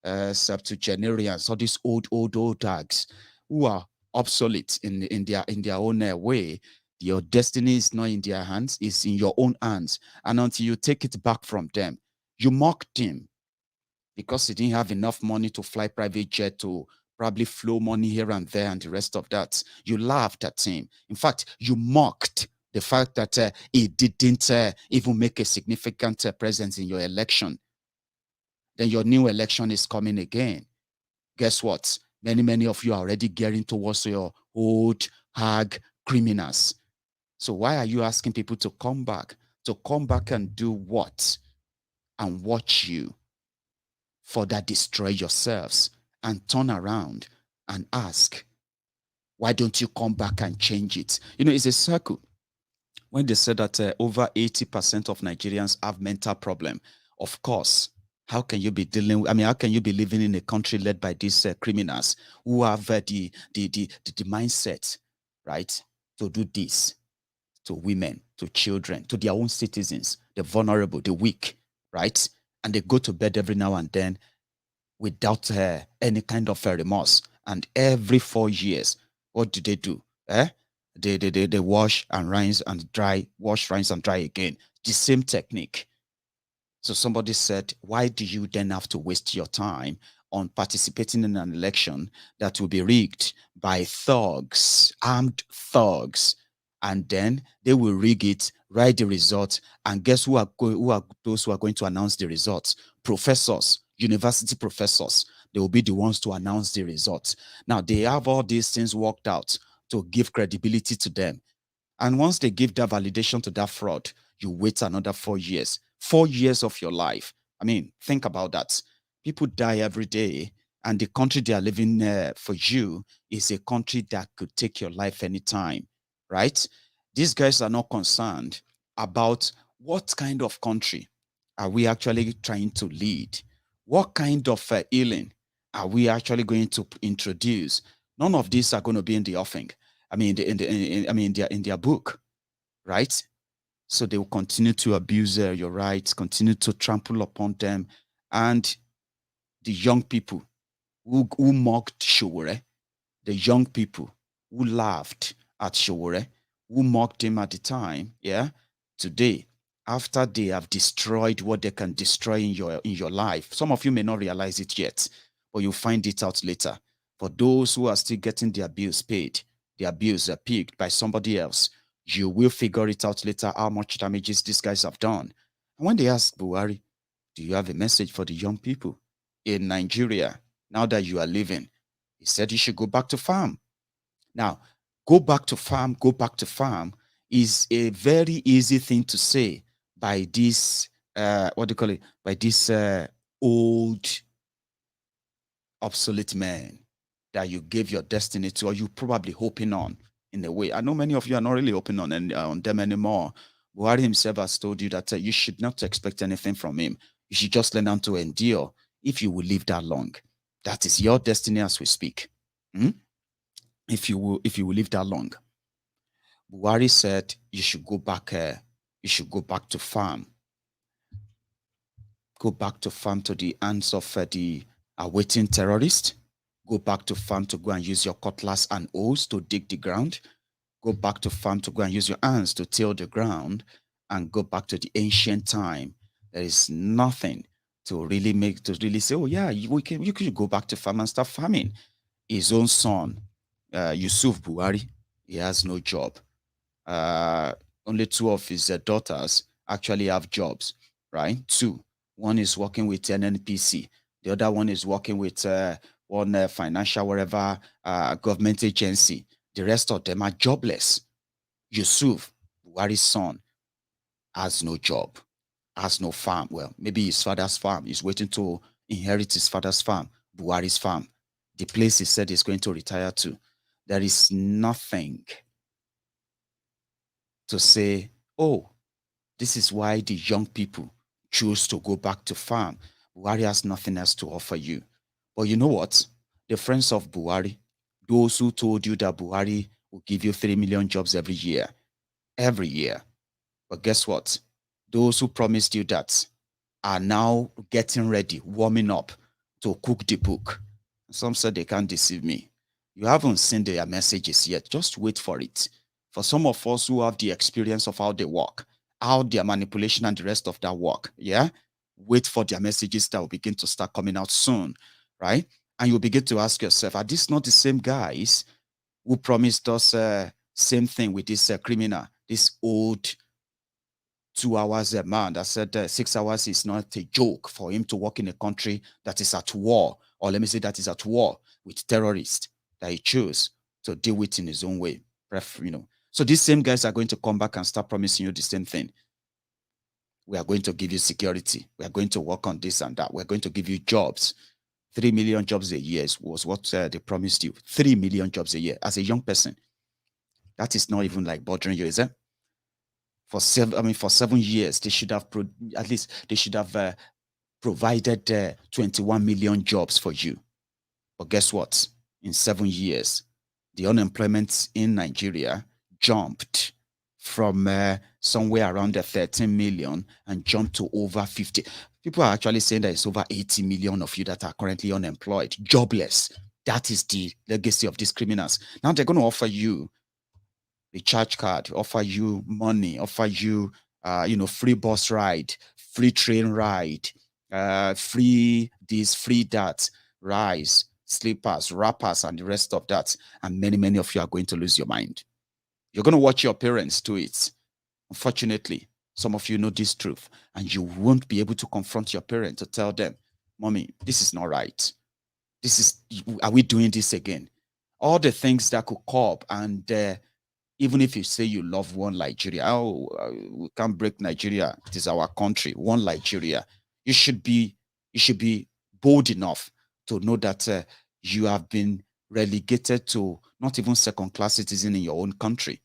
septuagenarians, all these old tags who are obsolete in their own way. Your destiny is not in their hands, it's in your own hands. And until you take it back from them, you mocked him because he didn't have enough money to fly private jet, to probably flow money here and there and the rest of that. You laughed at him. In fact, you mocked the fact that he didn't even make a significant presence in your election. Then your new election is coming again. Guess what? Many of you are already gearing towards your old hag criminals. So why are you asking people to come back? To come back and do what? And watch you further destroy yourselves and turn around and ask, why don't you come back and change it? It's a circle. when they said that over 80% of Nigerians have mental problem. Of course, how can you be dealing? I mean, how can you be living in a country led by these criminals who have the mindset, right, to do this to women, to children, to their own citizens, the vulnerable, the weak, right? And they go to bed every now and then without any kind of remorse. And every 4 years, what do? They wash and rinse and dry, wash, rinse and dry again. The same technique. So somebody said, why do you then have to waste your time on participating in an election that will be rigged by thugs, armed thugs, and then they will rig it, write the results, and guess who are those who are going to announce the results? Professors, university professors. They will be the ones to announce the results. Now they have all these things worked out to give credibility to them. And once they give that validation to that fraud, you wait another 4 years. 4 years of your life. I mean, think about that. People die every day, and the country they are living for you is a country that could take your life anytime, right? These guys are not concerned about what kind of country are we actually trying to lead? What kind of healing are we actually going to introduce? None of these are going to be in the offing. I mean, in their book, right? So they will continue to abuse your rights, continue to trample upon them, and the young people who mocked Showore, the young people who laughed at Showore, who mocked him at the time, yeah, today, after they have destroyed what they can destroy in your life, some of you may not realize it yet, but you'll find it out later. For those who are still getting their bills paid, their bills are picked by somebody else, you will figure it out later how much damages these guys have done. And when they ask Buhari, do you have a message for the young people in Nigeria now that you are leaving? He said you should go back to farm. Now, go back to farm is a very easy thing to say by this, what do you call it? By this old, obsolete man that you gave your destiny to, or you probably hoping on in a way. I know many of you are not really hoping on them anymore. Buhari himself has told you that you should not expect anything from him. You should just learn how to endure if you will live that long. That is your destiny as we speak. If you will live that long. Buhari said you should go back to farm. Go back to farm to the hands of the awaiting terrorist. Go back to farm to go and use your cutlass and hoes to dig the ground. Go back to farm to go and use your hands to till the ground, and go back to the ancient time. There is nothing to really say, oh yeah, you could go back to farm and start farming. His own son, Yusuf Buhari, he has no job. Only 2 of his daughters actually have jobs, right? 2. One is working with NNPC. The other one is working with one financial, whatever, government agency. The rest of them are jobless. Yusuf, Buhari's son, has no job, has no farm. Well, maybe his father's farm. He's waiting to inherit his father's farm, Buhari's farm. The place he said he's going to retire to. There is nothing to say, oh, this is why the young people choose to go back to farm. Buhari has nothing else to offer you. But you know what? The friends of Buhari, those who told you that Buhari will give you 3 million jobs every year. But guess what? Those who promised you that are now getting ready, warming up to cook the book. Some said they can't deceive me. You haven't seen their messages yet. Just wait for it. For some of us who have the experience of how they work, how their manipulation and the rest of that work, yeah? Wait for their messages that will begin to start coming out soon, right? And you'll begin to ask yourself, are these not the same guys who promised us same thing with this criminal, this old 2 hours a man that said 6 hours is not a joke for him to work in a country that is at war, or let me say that is at war with terrorists that he chose to deal with in his own way. So these same guys are going to come back and start promising you the same thing. We are going to give you security. We are going to work on this and that. We're going to give you jobs. 3 million jobs a year was what they promised you. 3 million jobs a year as a young person. That is not even like bothering you, is it? for 7 years, they should have at least they should have provided 21 million jobs for you. But guess what? In 7 years, the unemployment in Nigeria jumped from somewhere around the 13 million and jumped to over 50. People are actually saying that it's over 80 million of you that are currently unemployed, jobless. That is the legacy of these criminals. Now they're going to offer you the charge card, offer you money, offer you, free bus ride, free train ride, free this, free that, rice, slippers, wrappers, and the rest of that. And many, many of you are going to lose your mind. You're going to watch your parents do it. Unfortunately, some of you know this truth, and you won't be able to confront your parent to tell them, Mommy, this is not right. Are we doing this again? All the things that could curb, and even if you say you love one Nigeria, we can't break Nigeria. It is our country, one Nigeria. You should be bold enough to know that you have been relegated to not even second-class citizen in your own country.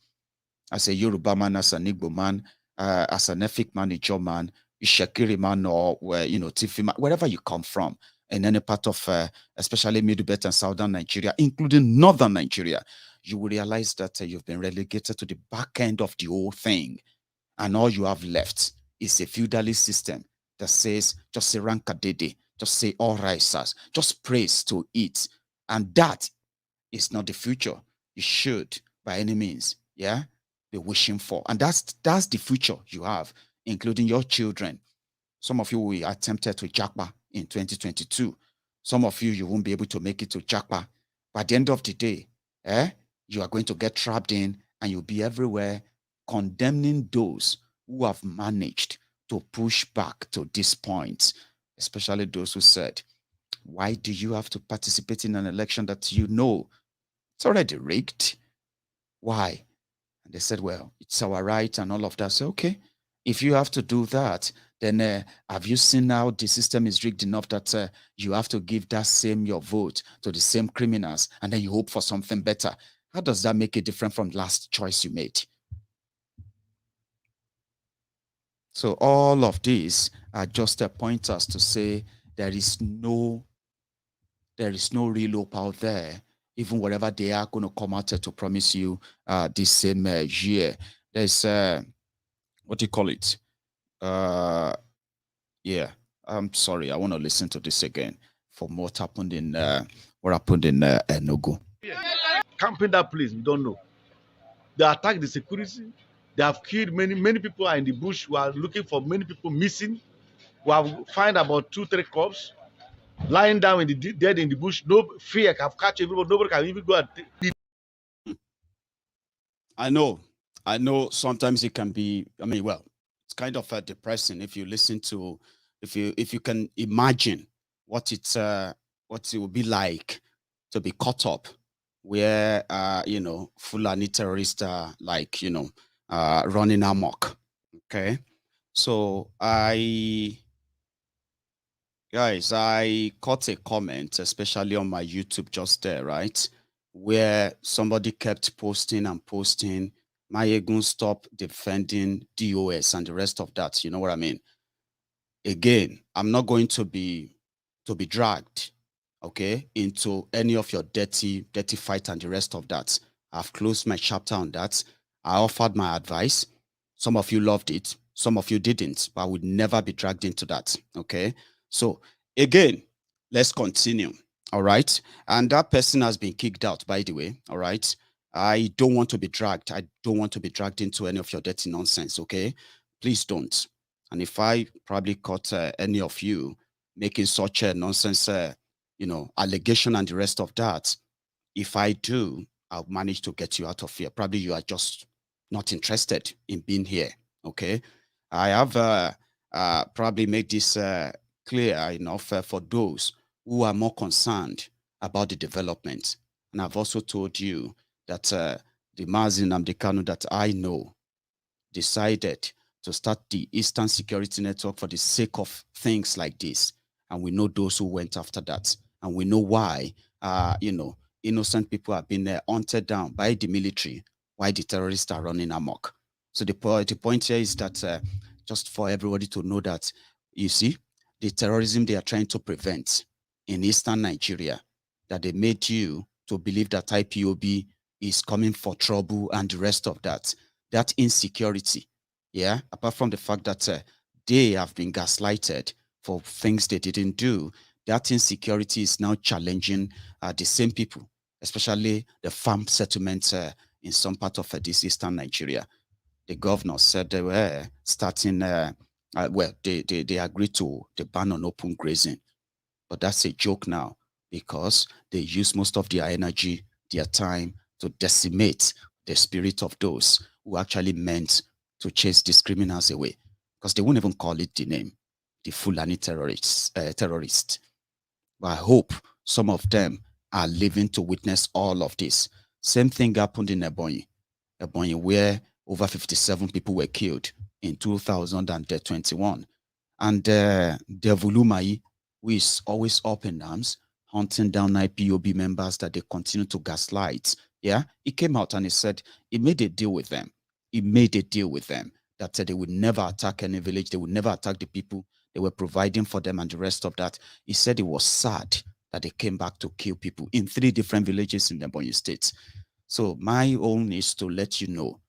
As a Yoruba man, as an Igbo man, as an ethnic man, a Ijaw man, Ishekiri man, or Tifi man, wherever you come from, in any part of, especially Middle Belt and Southern Nigeria, including Northern Nigeria, you will realize that you've been relegated to the back end of the whole thing. And all you have left is a feudalist system that says, just say Rankadede, just say all right, sirs, just praise to it. And that is not the future you should, by any means, be wishing for. And that's the future you have, including your children. Some of you will attempted to Jakpa in 2022. Some of you won't be able to make it to Jakpa. By the end of the day, you are going to get trapped in, and you'll be everywhere condemning those who have managed to push back to this point, especially those who said, why do you have to participate in an election that you know it's already rigged? Why? And they said, well, it's our right and all of that. So, okay, if you have to do that, then have you seen how the system is rigged enough that you have to give that same your vote to the same criminals, and then you hope for something better? How does that make it different from the last choice you made? So all of these are just pointers to say there is no real hope out there, even whatever they are going to come out to promise you this same year. There's what do you call it? Yeah, I'm sorry. I want to listen to this again for what happened in Enugu. Camping that place, we don't know. They attack the security. They have killed many people are in the bush. We are looking for many people missing. We have find about 2-3 corpses lying down in the dead in the bush. No fear can catch everybody. Nobody can even go and. I know. Sometimes it can be. I mean, well, it's kind of depressing if you listen to, if you can imagine what it will be like to be caught up where Fulani terrorists are like running amok. Okay, so I caught a comment, especially on my YouTube just there, right, where somebody kept posting, Maiyegun, stop defending DOS and the rest of that. You know what I mean? Again, I'm not going to be dragged, okay, into any of your dirty fight and the rest of that. I've closed my chapter on that. I offered my advice. Some of you loved it. Some of you didn't, but I would never be dragged into that, okay? So again, let's continue, all right? And that person has been kicked out, by the way, all right? I don't want to be dragged. I don't want to be dragged into any of your dirty nonsense, okay? Please don't. And if I probably caught any of you making such a nonsense, allegation and the rest of that, if I do, I'll manage to get you out of here. Probably you are just not interested in being here, okay? I have probably made this clear enough for those who are more concerned about the development. And I've also told you that the Nnamdi Kanu that I know decided to start the Eastern Security Network for the sake of things like this. And we know those who went after that. And we know why, innocent people have been hunted down by the military, why the terrorists are running amok. So the point here is that just for everybody to know that, you see, the terrorism they are trying to prevent in eastern Nigeria, that they made you to believe that IPOB is coming for trouble and the rest of that insecurity, yeah, apart from the fact that they have been gaslighted for things they didn't do, that insecurity is now challenging the same people, especially the farm settlements in some part of this eastern Nigeria. The governor said they were starting, well, they agreed to the ban on open grazing. But that's a joke now because they use most of their energy, their time to decimate the spirit of those who actually meant to chase these criminals away. Because they won't even call it the name, the Fulani terrorists. But I hope some of them are living to witness all of this. Same thing happened in Ebonyi, where over 57 people were killed in 2021. And Devulumai, who is always up in arms, hunting down IPOB members that they continue to gaslight. Yeah, he came out and he said he made a deal with them. He made a deal with them that they would never attack any village. They would never attack the people they were providing for them and the rest of that. He said it was sad that they came back to kill people in 3 different villages in the Ebonyi State. So my own is to let you know,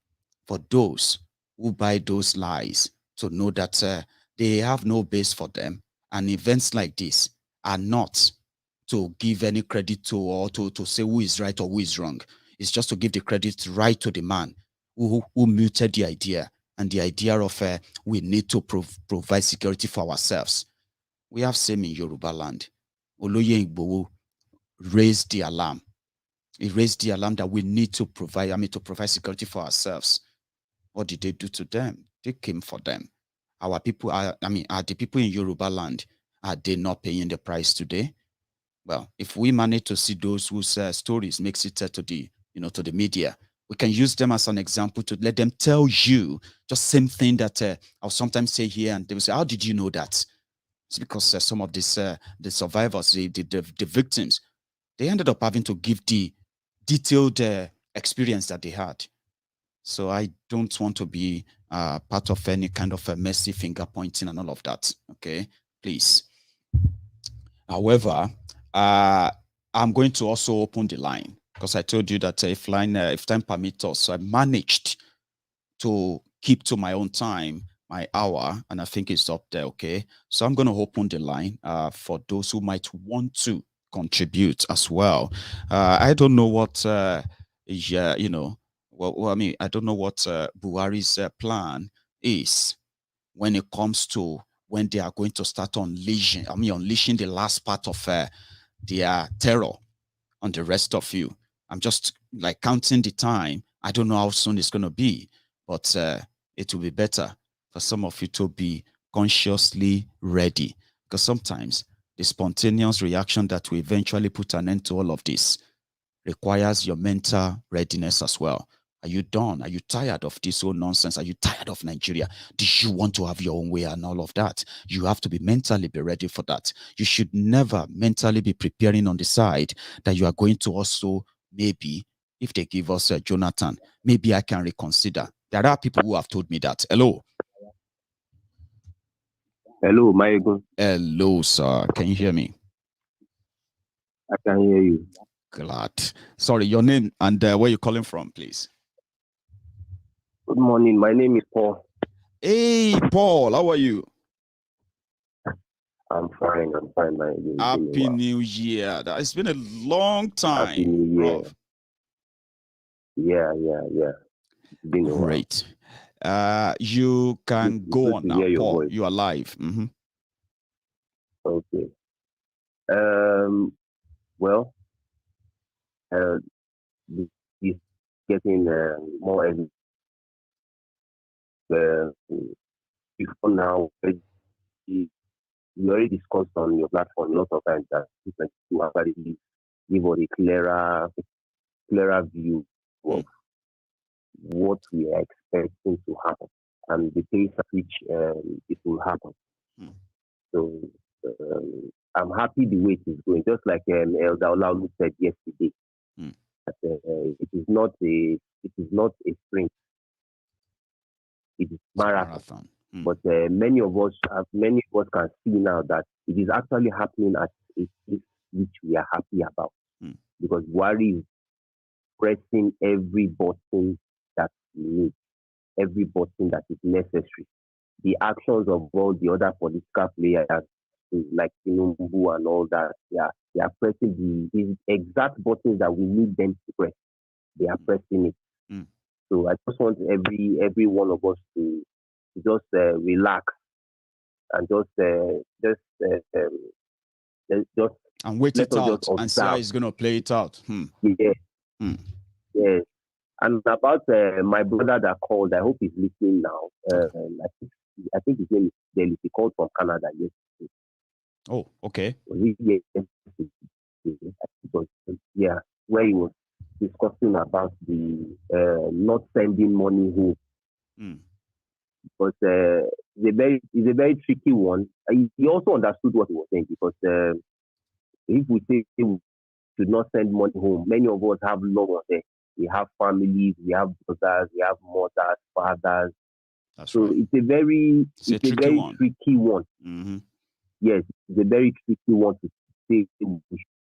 for those who buy those lies, to know that they have no base for them. And events like this are not to give any credit to or to say who is right or who is wrong. It's just to give the credit right to the man who muted the idea, and the idea of we need to provide security for ourselves. We have same in Yoruba land. Oloye Igboho raised the alarm. He raised the alarm that we need to provide, to provide security for ourselves. What did they do to them? They came for them. Our people are the people in Yoruba land, are they not paying the price today? Well, if we manage to see those whose stories makes it to the, to the media, we can use them as an example to let them tell you just same thing that I'll sometimes say here, and they will say, how did you know that? It's because some of these, the survivors, the victims, they ended up having to give the detailed experience that they had. So I don't want to be part of any kind of a messy finger pointing and all of that. Okay, please. However, I'm going to also open the line because I told you that if time permits us, I managed to keep to my own time, my hour, and I think it's up there. Okay, so I'm going to open the line for those who might want to contribute as well. I don't know what well, I don't know what Buhari's plan is when it comes to when they are going to start unleashing the last part of their terror on the rest of you. I'm just like counting the time. I don't know how soon it's going to be, but it will be better for some of you to be consciously ready, because sometimes the spontaneous reaction that will eventually put an end to all of this requires your mental readiness as well. Are you done? Are you tired of this whole nonsense? Are you tired of Nigeria? Do you want to have your own way and all of that? You have to be mentally ready for that. You should never mentally be preparing on the side that you are going to also, maybe, if they give us Jonathan, maybe I can reconsider. There are people who have told me that. Hello. Hello, Maiyegun. Hello, sir. Can you hear me? I can hear you. Glad. Sorry, your name and where you're calling from, please. Good morning. My name is Paul. Hey, Paul. How are you? I'm fine. Maiyegun. Happy New Year. It's been a long time. Happy New Year. Bro. Yeah. Been great. You can go on now, Paul. You are live. Mm-hmm. Okay. Well, this getting more evident. Before now, we already discussed on your platform lots of times that you actually give us a clearer view of what we are expecting to happen and the things at which it will happen. So I'm happy the way it is going. Just like Elder Olaolu said yesterday, that it is not a sprint. it is marathon. But Hmm. many of us can see now that it is actually happening at a pace which we are happy about, Hmm. because Buhari is pressing every button that we need, every button that is necessary. The actions of all the other political players, like Enugu and all that, they are pressing the exact buttons that we need them to press. They are pressing it. Hmm. So I just want every one of us to just relax and just And wait let it us just out and see how observe. he's going to play it out. Yeah, Hmm. yeah. And about my brother that called, I hope he's listening now. Okay. I think his name is Daly. He called from Canada yesterday. Oh, okay. Yeah, where he was discussing about the not sending money home. Hmm. Because it's a very tricky one. He also understood what he was saying, because if we say we should not send money home, many of us have loved ones there. We have families, we have brothers, we have mothers, fathers. That's So right. it's a very tricky one. tricky one. Mm-hmm. Yes, it's a very tricky one to say we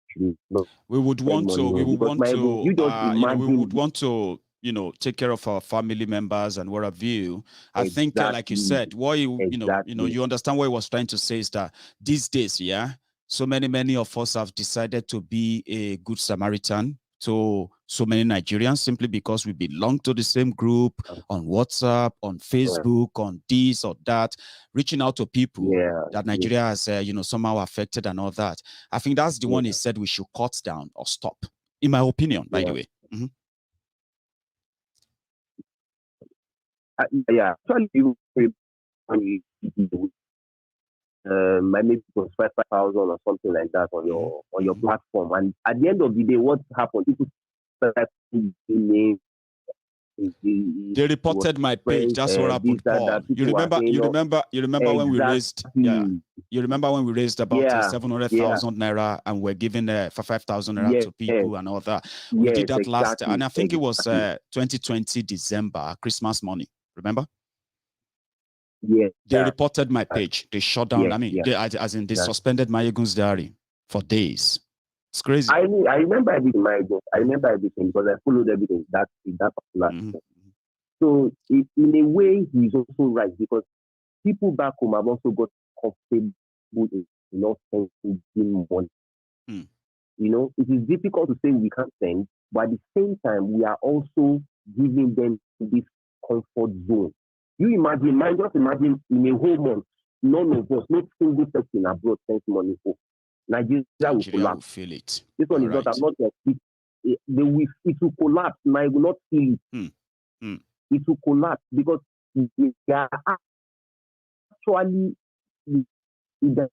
should not We would send want money to. We home. would Because want my to. you just We would imagine want to. Take care of our family members and what have you. I think, like you exactly, said, what exactly. you understand what he was trying to say is that these days, so many of us have decided to be a good Samaritan to so many Nigerians simply because we belong to the same group on WhatsApp, on Facebook, on this or that, reaching out to people that Nigeria has, somehow affected and all that. I think that's the one he said we should cut down or stop, in my opinion, by the way. Mm-hmm. Actually, maybe it was 5,000 or something like that on your platform, and at the end of the day, what happened? People started names. They reported my page. That's what happened, Paul. You remember when we raised, you remember when we raised about 700,000 naira and we're giving 5,000 naira to people and all that. We did that last, and I think it was 2020 December, Christmas money. Remember? Yeah. They reported my page. They shut down. They suspended MaiyegunsDiary for days. It's crazy. I remember everything, I remember everything because I followed everything that particular. So in a way, he's also right, because people back home have also got comfortable in not sending money. It is difficult to say we can't send, but at the same time, we are also giving them this comfort zone. You just imagine in a whole month, none of us, not single person abroad sends money home. Nigeria will collapse. Will feel it. This one is not. I'm not it will collapse. I will not feel it. It will collapse because they are actually the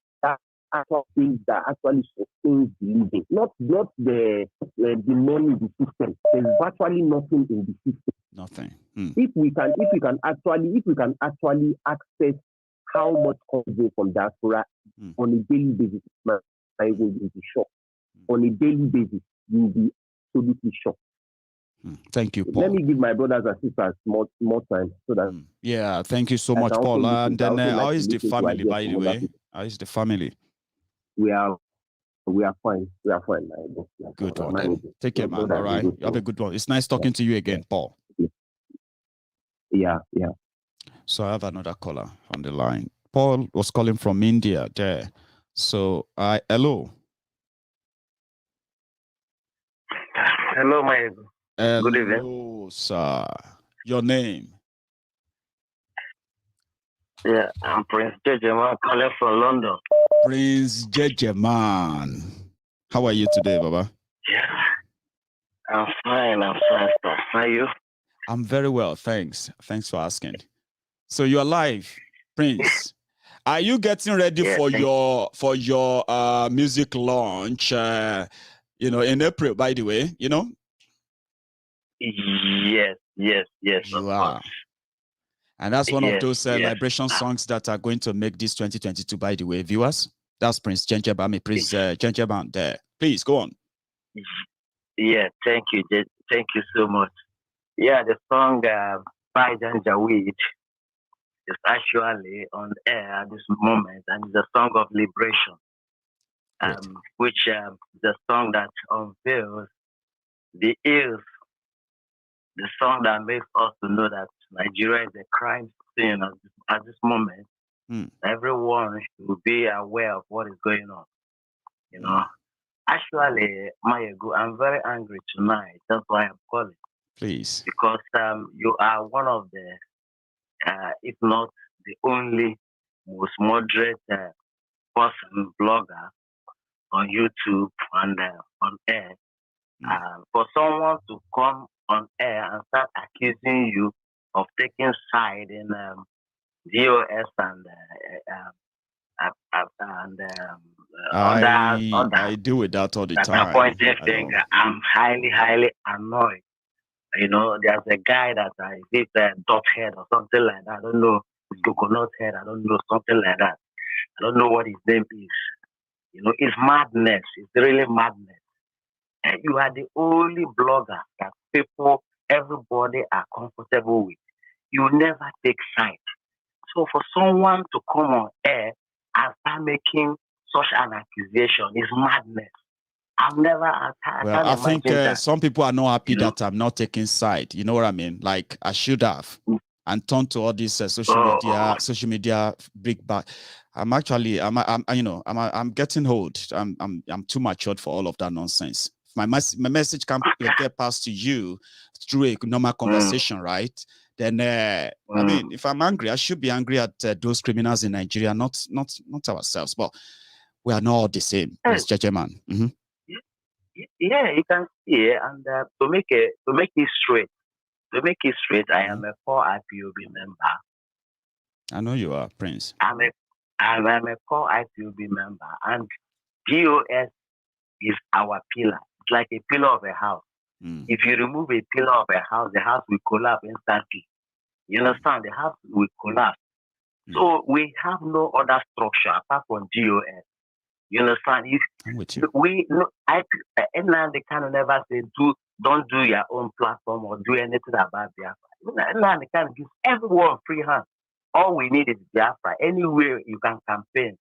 actual things that actually sustains the living, not the money, the system. There's virtually nothing in the system. Nothing. If we can actually access how much comes in from diaspora on a daily basis, I will be shocked. On a daily basis, you will be absolutely shocked. Thank you, Paul. Let me give my brothers and sisters more time so that. Thank you so much, Paul. And then how is the family, by the way? How is the family? We are fine. We are fine. Good one. Then. Take care, man. All right. You have a good one. It's nice talking to you again, Paul. Yeah. So I have another caller on the line. Paul was calling from India there. So hello. Hello, Maiyegun. Good evening. Hello, sir. Your name? Yeah, I'm Prince Jejeman calling from London. Prince Jejeman. How are you today, Baba? Yeah, I'm fine, sir. How are you? I'm very well, thanks. Thanks for asking. So you're alive, Prince. Are you getting ready for your music launch? In April, by the way, Yes. You are. And that's one of those liberation songs that are going to make this 2022, by the way, viewers. That's Prince Jejeman. Prince Jejeman there. Please, go on. Yeah, thank you. Thank you so much. Yeah, the song by Janjaweed. is actually on air at this moment, and it's a song of liberation, Great. which is a song that unveils the ills, the song that makes us to know that Nigeria is a crime scene at this moment. Everyone should be aware of what is going on. You know, actually, Maiyegun, I'm very angry tonight. That's why I'm calling. Please. Because you are one of the, if not the only, most moderate person, blogger on YouTube and on air. For someone to come on air and start accusing you of taking side in DOS and I do with that all the time. Pointing finger. I'm highly, highly annoyed. You know, there's a guy that I did dot head or something like that. I don't know, coconut head. I don't know, something like that. I don't know what his name is. You know, it's madness. It's really madness. And you are the only blogger that everybody are comfortable with. You never take side. So for someone to come on air and start making such an accusation is madness. I've never. I think some people are not happy that I'm not taking side. You know what I mean? Like I should have, and turn to all this social media big back. I'm getting old. I'm too matured for all of that nonsense. My message can get passed to you through a normal conversation, right? Then I mean, if I'm angry, I should be angry at those criminals in Nigeria, not ourselves. But we are not all the same, Mr. man. Yeah, you can see it, and to make it straight, I am a core IPOB member. I know you are, Prince. I'm a core IPOB member, and DOS is our pillar. It's like a pillar of a house. If you remove a pillar of a house, the house will collapse instantly. You understand? The house will collapse. So we have no other structure apart from DOS. You understand? I'm with you. Nnamdi Kanu never say don't do your own platform or do anything about Biafra. Nnamdi Kanu gives everyone free hand. All we need is Biafra. Anywhere you can campaign.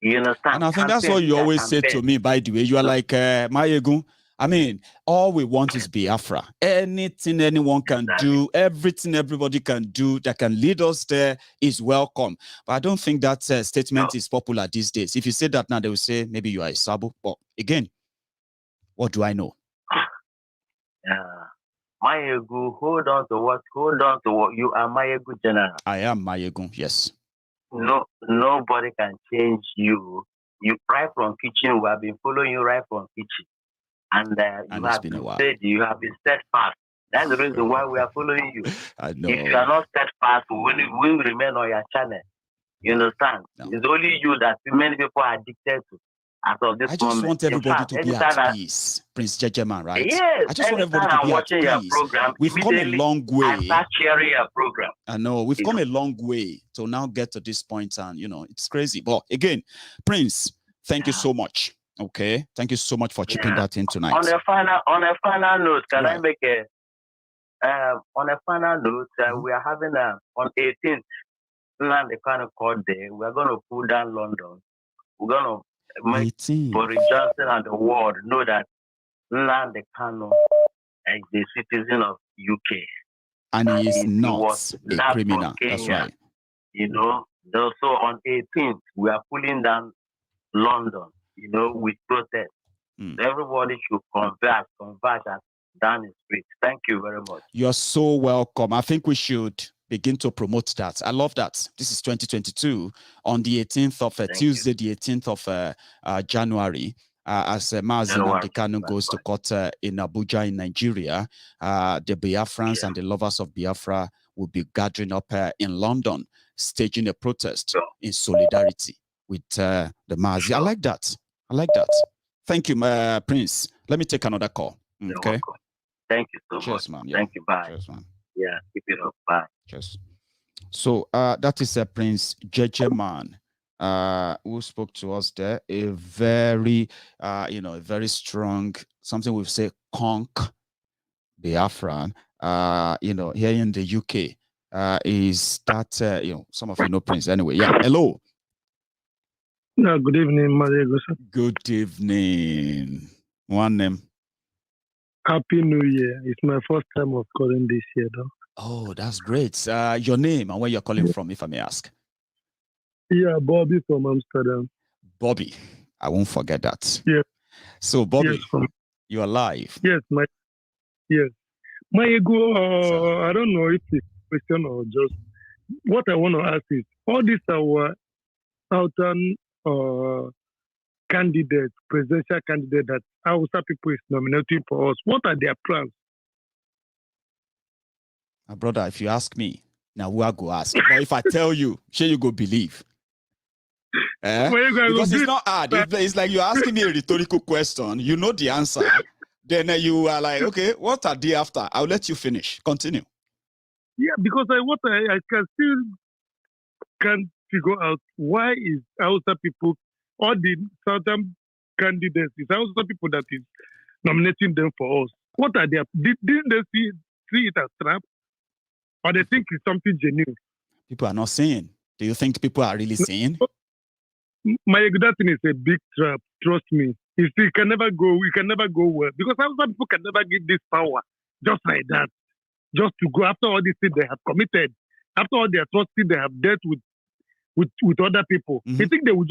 You understand? And I think that's what you always say to me, by the way. You are like, Maiyegun, I mean, all we want is Biafra. Anything anyone can do, everything everybody can do that can lead us there is welcome. But I don't think that statement is popular these days. If you say that now, they will say maybe you are a sabo. But again, what do I know? Maiyegun, hold on to what you are. Maiyegun General. I am Maiyegun, yes. No, nobody can change you. You right from kitchen. We have been following you right from kitchen. And you have been steady, you have been steadfast. That's the reason why we are following you. I know. If you are not steadfast, we will remain on your channel. You understand? No. It's only you that many people are addicted to. As of this I just want everybody to be at peace, Prince Jejeman, right? Yes, I just want everybody to be at peace. Program, we've come a long way. I start sharing your program. I know we've come a long way to now get to this point, and it's crazy. But again, Prince, thank you so much. Okay, thank you so much for chipping that in tonight. On a final note, can I make on a final note? We are having on 18th, Nnamdi Kanu court day. We are going to pull down London. We're going to make Boris Johnson and the world know that Nnamdi Kanu is the citizen of UK, and he is not a criminal. That's right. You know. So on 18th, we are pulling down London. With protest. Everybody should converge down the street. Thank you very much. You're so welcome. I think we should begin to promote that. I love that. This is 2022 on the 18th of Tuesday, the 18th of January. As Nnamdi Kanu goes to court in Abuja in Nigeria, the Biafrans and the lovers of Biafra will be gathering up in London, staging a protest in solidarity with the Mazi. I like that. Thank you, Prince. Let me take another call. Okay. Thank you so Cheers, much. Man. Thank you. Bye. Cheers, man. Yeah, keep it up. Bye. Cheers. So that is Prince Jejeman, who spoke to us there. A very, a very strong, something we say, conk Biafran. Here in the UK. is that some of you know Prince anyway. Yeah, hello. No, good evening, Maiyegun. Good evening. One name. Happy New Year. It's my first time of calling this year, though. Oh, that's great. Your name and where you're calling from, if I may ask. Yeah, Bobby from Amsterdam. Bobby, I won't forget that. Yeah. So, Bobby, yes, you're alive. Yes, Maiyegun, I don't know if it's a question or just what I want to ask is all these our southern candidates, presidential candidates that Hausa people is nominating for us. What are their plans? My brother, if you ask me, now who I go ask? But if I tell you, sure you go believe. Because it's not hard. It's like you're asking me a rhetorical question. You know the answer. Then you are like, okay, what are they after? I'll let you finish. Continue. Yeah, because I can still can't figure out why is Hausa people, all the southern candidates, is Hausa people that is nominating them for us. What are they? Didn't they see it as trap? Or they think it's something genuine? People are not saying. Do you think people are really saying? Maiyegun, that thing is a big trap. Trust me. It can never go. We can never go well because some people can never give this power just like that, just to go after all these things they have committed, after all the atrocities they have dealt with other people. Mm-hmm. They think they will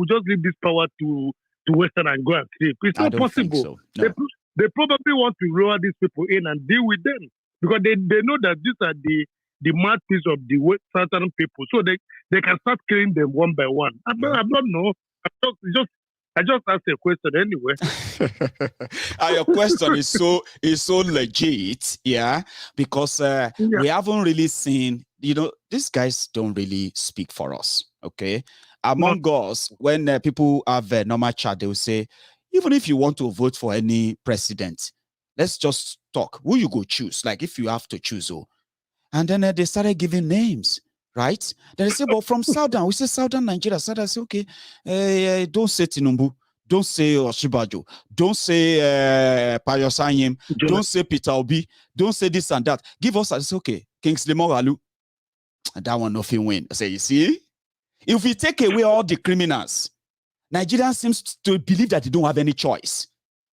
just leave this power to Western and go and sleep. It's not possible. So. No. They probably want to lure these people in and deal with them because they know that these are the mouthpiece of the Southern people, so they can start killing them one by one. I don't know. I just asked a question anyway. Your question is so legit, yeah, because we haven't really seen. These guys don't really speak for us. Okay, among us, when people have a normal chat, they will say, even if you want to vote for any president, let's just talk. Who you go choose? Like if you have to choose, and then they started giving names, right? Then they say, but from Southern, we say Southern Nigeria. Southern say, okay, don't say Tinubu, don't say Oshibajo, don't say Payosanyim, don't say Peter Obi, don't say this and that. Give us, I say, okay, Kingsley Moralu. And that one nothing win. I say, you see? If we take away all the criminals, Nigerians seems to believe that they don't have any choice.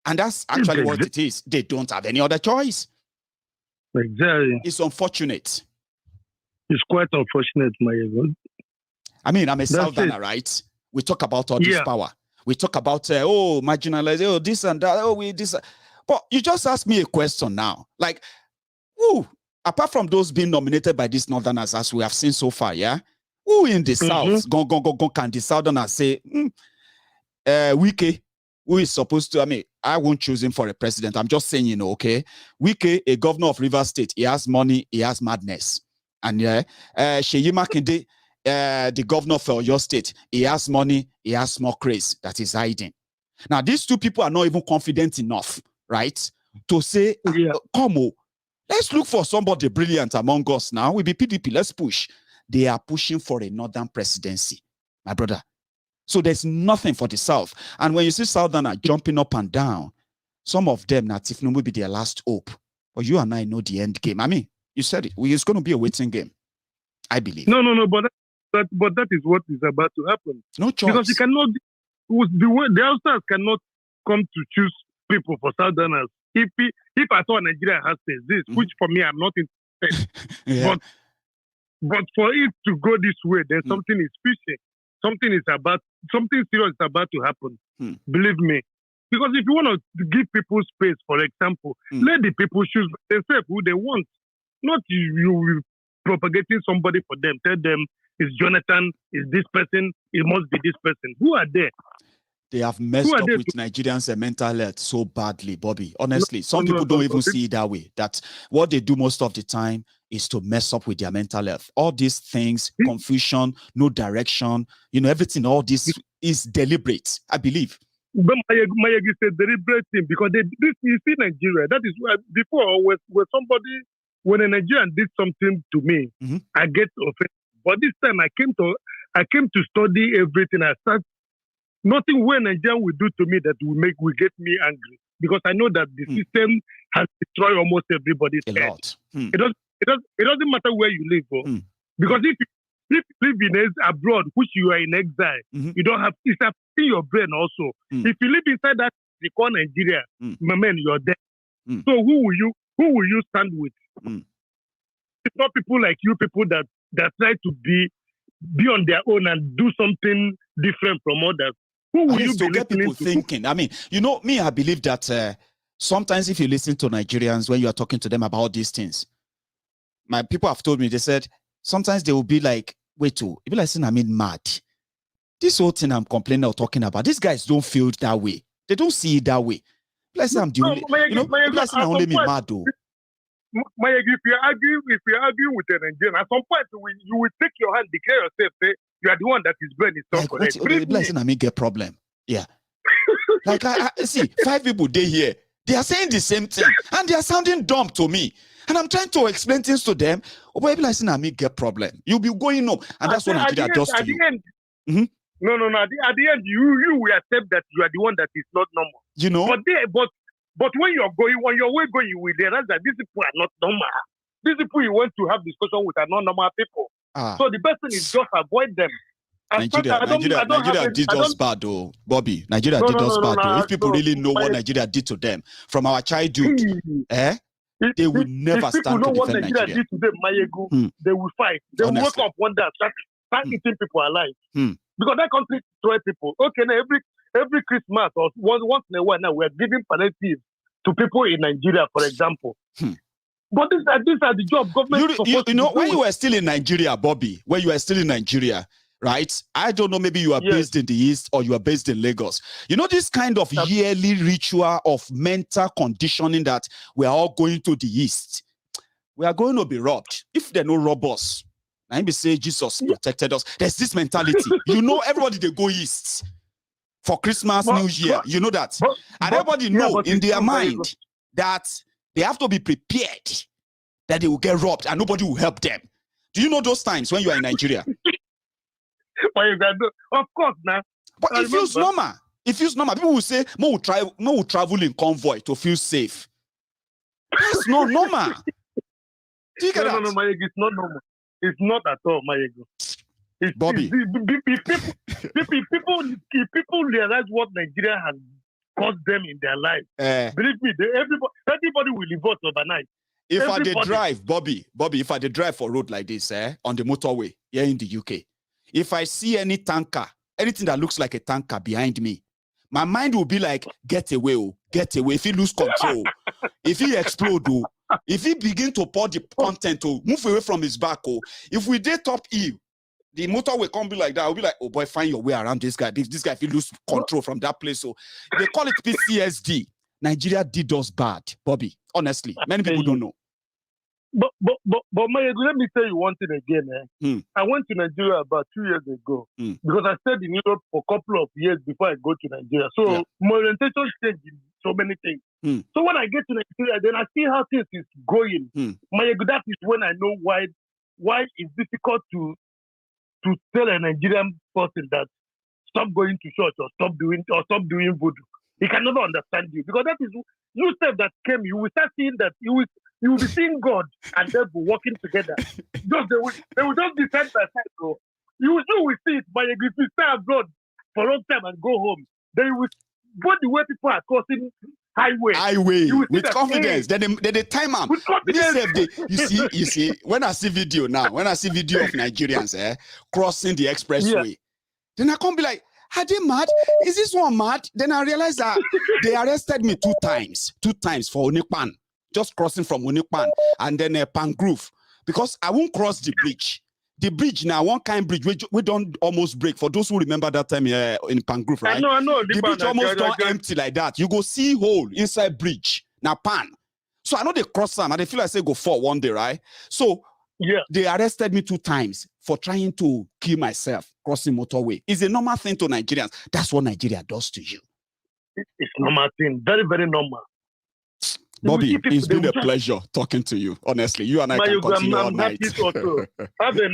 And that's actually what it is. They don't have any other choice. Exactly. It's unfortunate. It's quite unfortunate, Maiyegun. I mean, I'm a Southerner, right? We talk about all this power. We talk about, marginalized, this and that, this. But you just asked me a question now. Like, apart from those being nominated by these Northerners, as we have seen so far, yeah? Who in the South, can the Southerners say, Wike, who is supposed to, I won't choose him for a president. I'm just saying, okay? Wike, a governor of Rivers State, he has money, he has madness. And Seyi Makinde, the governor for your state, he has money, he has small craze that is hiding. Now, these two people are not even confident enough, right? To say, come on, let's look for somebody brilliant among us now. We be PDP, let's push. They are pushing for a northern presidency, my brother. So there's nothing for the South. And when you see Southerners jumping up and down, some of them, Natifnu, will be their last hope. But you and I know the end game. You said it. It's going to be a waiting game, I believe. No, but that is what is about to happen. No choice. Because you cannot, the outsiders cannot come to choose people for Southerners. If I thought Nigeria has this, which for me I'm not interested. But for it to go this way, then something is fishy. Something serious is about to happen. Believe me. Because if you want to give people space, for example, let the people choose themselves who they want. Not you propagating somebody for them. Tell them it's Jonathan, it's this person, it must be this person. Who are they? They have messed up with Nigerians' mental health so badly, Bobby. Honestly, some people don't even see it that way. That what they do most of the time is to mess up with their mental health. All these things, confusion, no direction, everything, all this is deliberate, I believe. But Maiyegun is a deliberate thing because you see Nigeria, that is why before when a Nigerian did something to me, I get offended. But this time I came to study everything. I start nothing when Nigerian will do to me that will get me angry. Because I know that the system has destroyed almost everybody's head. it doesn't matter where you live, because if you live in abroad, which you are in exile, you don't have, it's affecting your brain also. If you live inside that they call Nigeria, my man, you're dead. So who will you stand with? It's not people like you, people that try to be on their own and do something different from others. Who will you be get people thinking? I mean, me, I believe that sometimes if you listen to Nigerians when you are talking to them about these things, my people have told me, they said sometimes they will be like, wait, it'll be like saying, I mean, mad. This whole thing I'm complaining or talking about, these guys don't feel it that way. They don't see it that way. Like I'm doing, like I'm only me mad though. If you argue with a Nigerian, at some point you will take your hand, declare yourself, say you are the one that his brain is not correct. Like I mean, get problem. Yeah. Like I see 5 people they here, they are saying the same thing, and they are sounding dumb to me. And I'm trying to explain things to them. Or maybe like I mean, get problem. You'll be going no, and that's what Nigeria does to you. No. At the end, you will accept that you are the one that is not normal. But when you're way going, you will realize that these people are not normal. These people you want to have discussion with are not normal people. So the best thing is just avoid them. Nigeria did us bad though, Bobby. Nigeria did us bad though. If people really know what Nigeria did to them from our childhood, they will never stand to defend Nigeria. Did to them, Maiyegun, they will fight. They will wake up one day and start eating people alive. Because that country destroys people. Okay, now every Christmas or once in a while now we're giving palliatives to people in Nigeria, for example. But these are the job government. When you were still in Nigeria, Bobby, when you were still in Nigeria, right? I don't know, maybe you are based in the East or you are based in Lagos. You know, this kind of yearly ritual of mental conditioning that we are all going to the East. We are going to be robbed. If they no rob us, I be say Jesus protected us. There's this mentality. Everybody they go East for Christmas, New Year. You know that. And everybody know in their mind that they have to be prepared that they will get robbed and nobody will help them. Do you know those times when you are in Nigeria? Of course, now. But it feels normal. It feels normal. People will say, more will travel in convoy to feel safe. That's not normal. Do you get that? No, Maiyegun, it's not normal. It's not at all, Maiyegun. Bobby. If people realize what Nigeria has cost them in their life, believe me, everybody will revolt overnight. If I did drive, Bobby, if I did drive for road like this, on the motorway here in the UK, if I see any tanker, anything that looks like a tanker behind me, my mind will be like, get away, get away. If he lose control, if he explode, if he begin to pour the content, move away from his back, if we did top E, the motor will come be like that. I'll be like, oh boy, find your way around this guy. This guy, if you lose control from that place. So they call it PCSD. Nigeria did us bad, Bobby. Honestly, many people don't know. But Maiyegun, let me tell you one thing again. I went to Nigeria about 2 years ago because I stayed in Europe for a couple of years before I go to Nigeria. So my orientation changed in so many things. So when I get to Nigeria, then I see how things is going. Maiyegun, that is when I know why it's difficult to tell a Nigerian person that stop going to church or stop doing voodoo. He can never understand you because that is you said that came. You will start seeing that you will be seeing God and devil working together. They will just be side by side. So you will see it, but if you stay abroad for a long time and go home, then you will both the way people are crossing highway with confidence. Then they time up. You see, when I see video of Nigerians crossing the expressway, then I can't be like, are they mad? Is this one mad? Then I realize that they arrested me 2 times for Unikpan, just crossing from Unikpan and then Pangrove, because I won't cross the bridge. The bridge now, one kind bridge, we don't almost break. For those who remember that time in Pangrove, right? I know. The bridge almost don't empty like that. You go see hole inside bridge, now pan. So I know they cross some and they feel like say go fall one day, right? So they arrested me 2 times for trying to kill myself crossing motorway. It's a normal thing to Nigerians. That's what Nigeria does to you. It's normal thing, very, very normal. Bobby, it's been a pleasure talking to you. Honestly, you and I can continue all night. Have a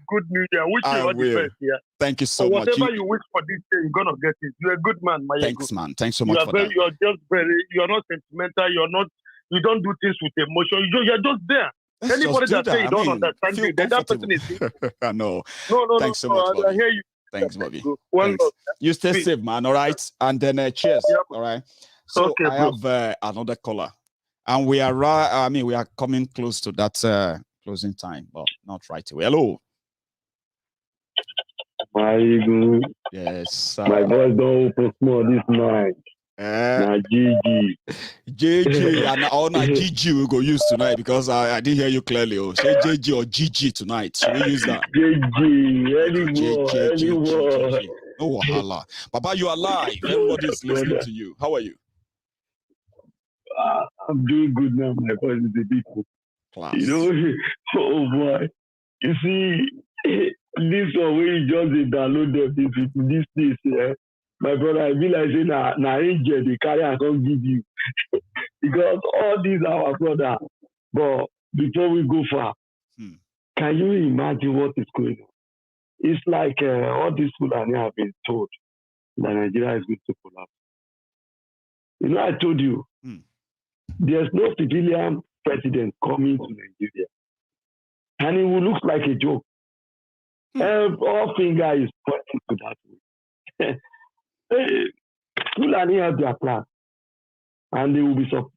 good New Year. Wish you all the best. Yeah. Thank you so much. Whatever you wish for this day, you're gonna get it. You're a good man, Maiyegun. Thanks, man. Thanks so much for that. You're not sentimental. You don't do things with emotion. You're just there. Anybody that say you don't understand feel you, then that person comfortable. is. I know. No. Thanks so much, I Bobby. hear you. Thanks, Bobby. One Thanks. love. You stay Peace. safe, man. All right. And then cheers. Yep. All right. So Okay, I bro. have another caller, and we are. we are coming close to that closing time, but not right away. Hello. Maiyegun. Yes. My voice don't open small this night. Na GG. JJ and all na GG we go use tonight because I didn't hear you clearly. Oh, say JJ or GG tonight. Should we use that? JG. Anymore. No wahala. Baba, you are live. Everybody is listening to you. How are you? I'm doing good now. My voice is a bit cool. Class. You know, oh boy. You see, this one where you just download this thing, my brother, I feel like saying na angel they carry and come give you. Because all these are our brother. But before we go far, can you imagine what is going on? It's like all these Fulani have been told that Nigeria is going to collapse. You know, I told you, there's no civilian president coming to Nigeria. And it will look like a joke. All finger is pointing to that way. Fulani have their plan. And they will be surprised.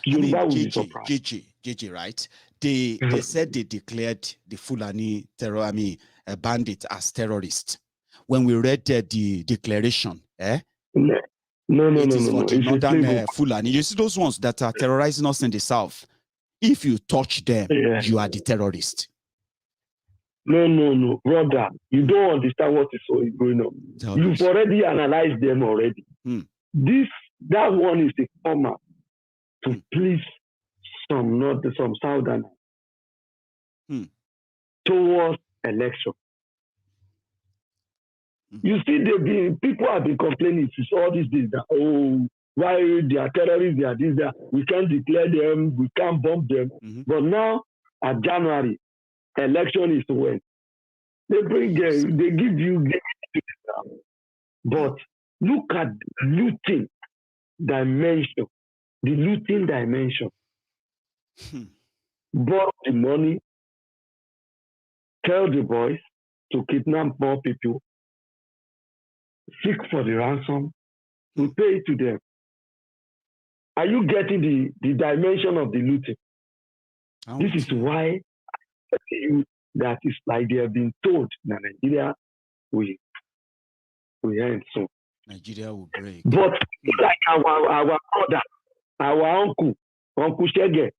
Yoruba will be surprised. JJ, right? They said they declared the Fulani bandit as terrorists. When we read the declaration, No. It is for the northern Fulani. You see those ones that are terrorizing us in the south. If you touch them, you are the terrorist. No, brother. You don't understand what is going on. You've already analyzed them already. That one is a format to please some southern towards election. You see, people have been complaining since all these days that why they are terrorists, they are this, that we can't declare them, we can't bomb them. But now at January, election is when they give you. But look at the looting dimension. The looting dimension. Borrow the money, tell the boys to kidnap more people, seek for the ransom, we pay it to them. Are you getting the dimension of the looting? This is why that is like they have been told that Nigeria will end soon. Nigeria will break. But like our brother, our uncle Shege,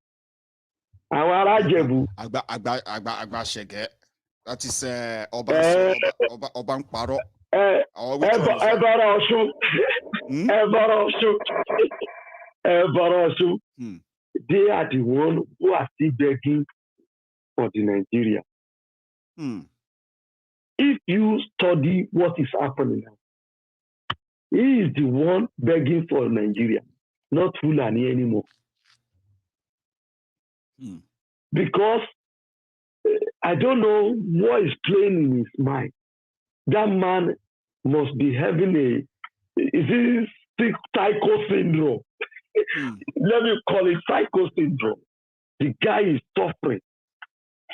our Rajebu. Agba Shege. That is Obankparo. They are the ones who are still begging for the Nigeria. If you study what is happening now, he is the one begging for Nigeria, not Fulani anymore. Because I don't know what is playing in his mind. That man must be having psycho syndrome. Let me call it psycho syndrome. The guy is suffering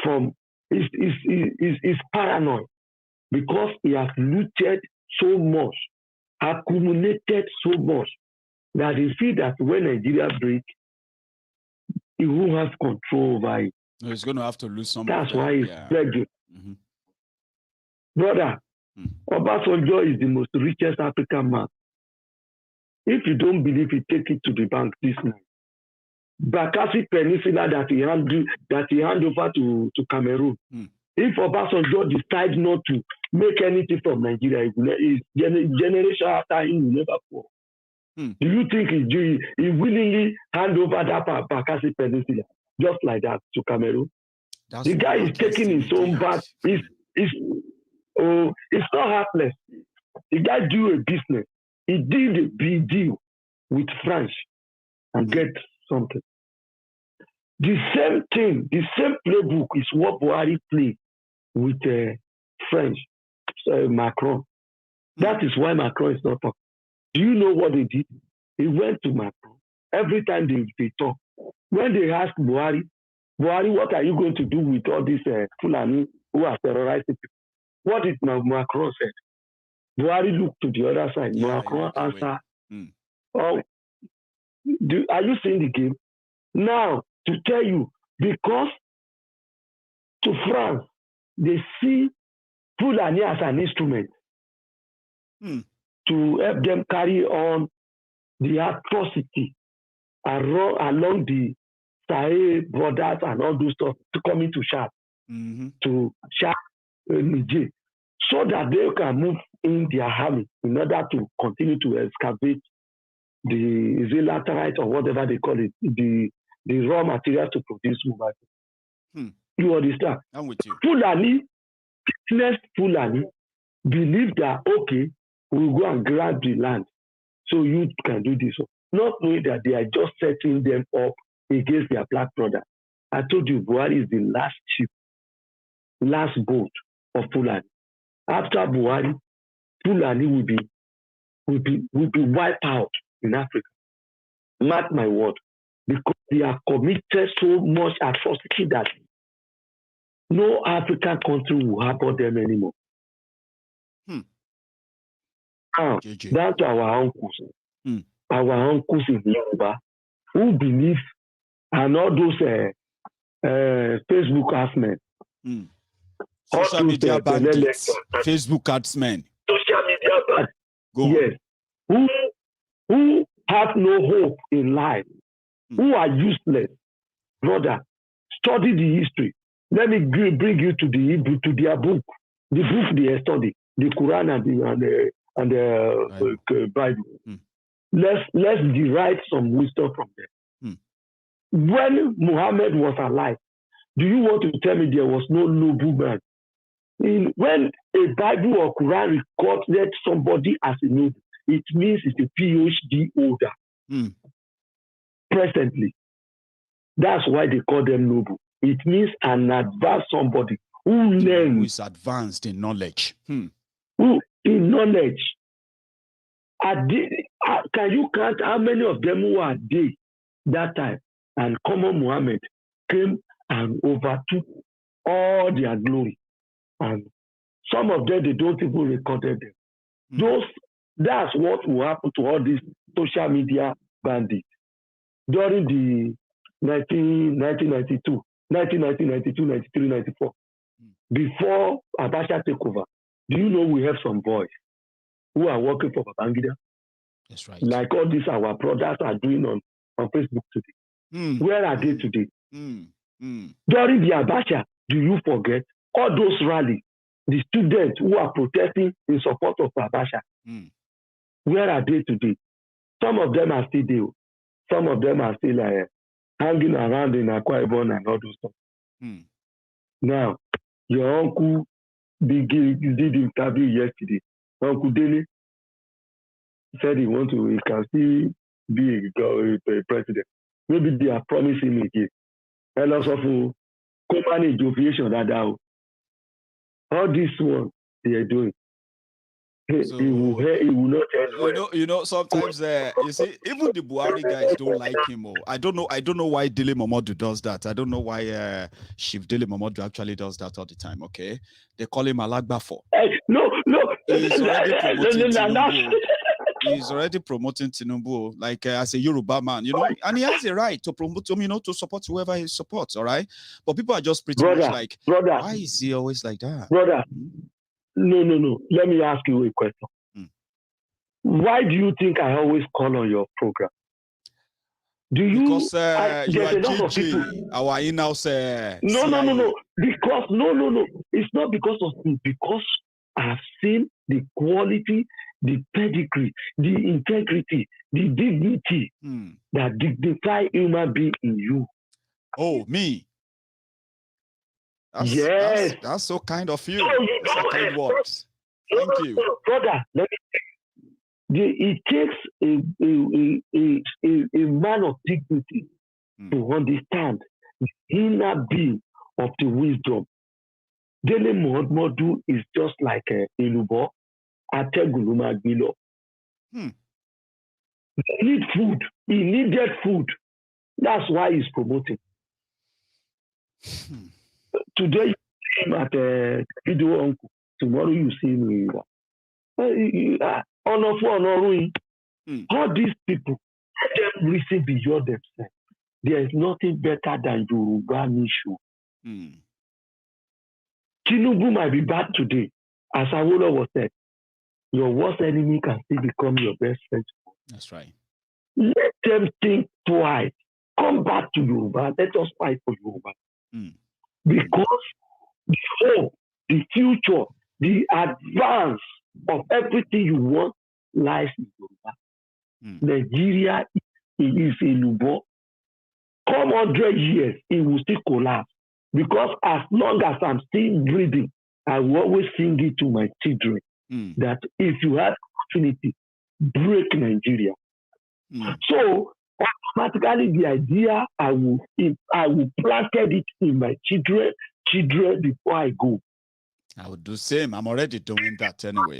from is paranoid because he has looted so much, accumulated so much that he feels that when Nigeria breaks, he won't have control over it. No, he's going to have to lose some. That's why he's begging. Brother, Obasanjo is the most richest African man. If you don't believe it, take it to the bank this night. Bakassi Peninsula that he hand over to Cameroon. If Obasanjo decides not to make anything from Nigeria, his generation after him will never fall. Do you think he willingly hand over that Bakassi Peninsula just like that to Cameroon? The guy is taking his own back. It's not heartless. The guy do a business. He did a big deal with France and get something. The same thing, the same playbook is what Buhari played with French, Macron. That is why Macron is not talking. Do you know what they did? He went to Macron. Every time they talk, when they ask Buhari, Buhari, what are you going to do with all these Fulani who are terrorizing people? What did Macron said? Buhari looked to the other side. Yeah, Macron answered, oh, are you seeing the game? Now, to tell you, because to France, they see Fulani as an instrument to help them carry on the atrocity along the Sahel borders and all those stuff to come into Chad, to Chad, Niger, so that they can move in their army in order to continue to excavate the laterite or whatever they call it, the raw materials to produce mobile. You understand? I'm with you. Fulani believe that, okay, we'll go and grab the land so you can do this. Not knowing that they are just setting them up against their black brother. I told you, Buhari is the last ship, last boat of Fulani. After Buhari, Fulani will be wiped out in Africa. Mark my word. Because they are committed so much atrocity that no African country will harbor them anymore. Now, down to our uncles. Our uncles in Yoruba who believe, and all those Facebook adsmen. Social media bandits. Facebook adsmen. Social media bandits. Yes. Who have no hope in life, who are useless. Brother, study the history. Let me bring you to their book. The book they study, the Quran and the Bible. Let's derive some wisdom from them. When Muhammad was alive, do you want to tell me there was no noble man? When a Bible or Quran recorded somebody as a noble, it means it's a PhD holder. Presently. That's why they call them noble. It means an advanced somebody who learns. Who is advanced in knowledge. Who in knowledge. Can you count how many of them who are there that time? And common Muhammad came and overtook all their glory. And some of them, they don't even record them. That's what will happen to all these social media bandits. During the 1992, 93, 94, before Abacha took over, do you know we have some boys who are working for Babangida? That's right. Like all these our brothers are doing on Facebook today. Where are they today? During the Abacha, do you forget all those rallies, the students who are protesting in support of Abacha? Where are they today? Some of them are still there. Some of them are still hanging around in Akwa Ibom and all those stuff. Now, your uncle did interview yesterday. Uncle Dele said he can still be a president. Maybe they are promising him again. And also for co-manage aviation all this one they are doing. So, he will not end you know, sometimes you see, even the Buhari guys don't like him. I don't know why Dele Momodu does that. I don't know why Chief Dele Momodu actually does that all the time. Okay, they call him Alagbafo. No. He's already promoting Tinubu. He's already promoting Tinubu like as a Yoruba man, you know, and he has a right to promote him, you know, to support whoever he supports. All right, but people are just pretty much like, why is he always like that, brother? No. Let me ask you a question. Why do you think I always call on your program? Because you are JJ, our in-house. No. Because no. It's not because of me. Because I've seen the quality, the pedigree, the integrity, the dignity that dignify human being in you. Oh, me. Yes. That's so kind of you. That's how kind works. Thank you. Brother, let me it takes a man of dignity to understand the inner being of the wisdom. Dele Momodu is just like a Enugu, Ateguluma Gbilo. He need food. He needed food. That's why he's promoting. Today you see him at a video uncle. Tomorrow you see him. Honor for honoring. All these people, let them reason beyond themselves. There is nothing better than Yoruba issue. Tinubu might be bad today. As Awolowo said, your worst enemy can still become your best friend. That's right. Let them think twice. Come back to Yoruba. Let us fight for Yoruba. Because the hope, the future, the advance of everything you want lies in Yoruba. Nigeria is a Lubo. Come 100 years, it will still collapse. Because as long as I'm still breathing, I will always sing it to my children that if you have opportunity, break Nigeria. So automatically the idea I will planted it in my children before I go. I would do same. I'm already doing that anyway.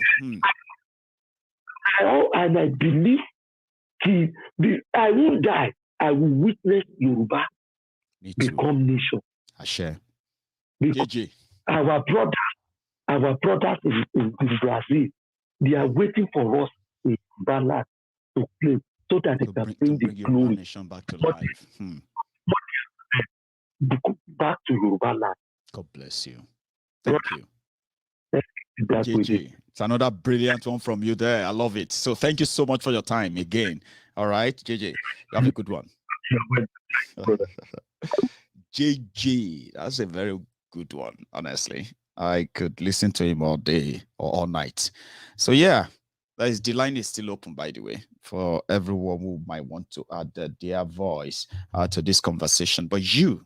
And I believe I won't die. I will witness Yoruba become nation. I share. JJ. Our brothers in Brazil, they are waiting for us in Balad to play so that they can bring the glory nation back to life. Back to Yoruba land. God bless you. Thank you. JJ, it's another brilliant one from you there. I love it. So thank you so much for your time again. All right, JJ, you have a good one. JJ, that's a very good one, honestly. I could listen to him all day or all night. So yeah, the line is still open, by the way, for everyone who might want to add their voice to this conversation. But you,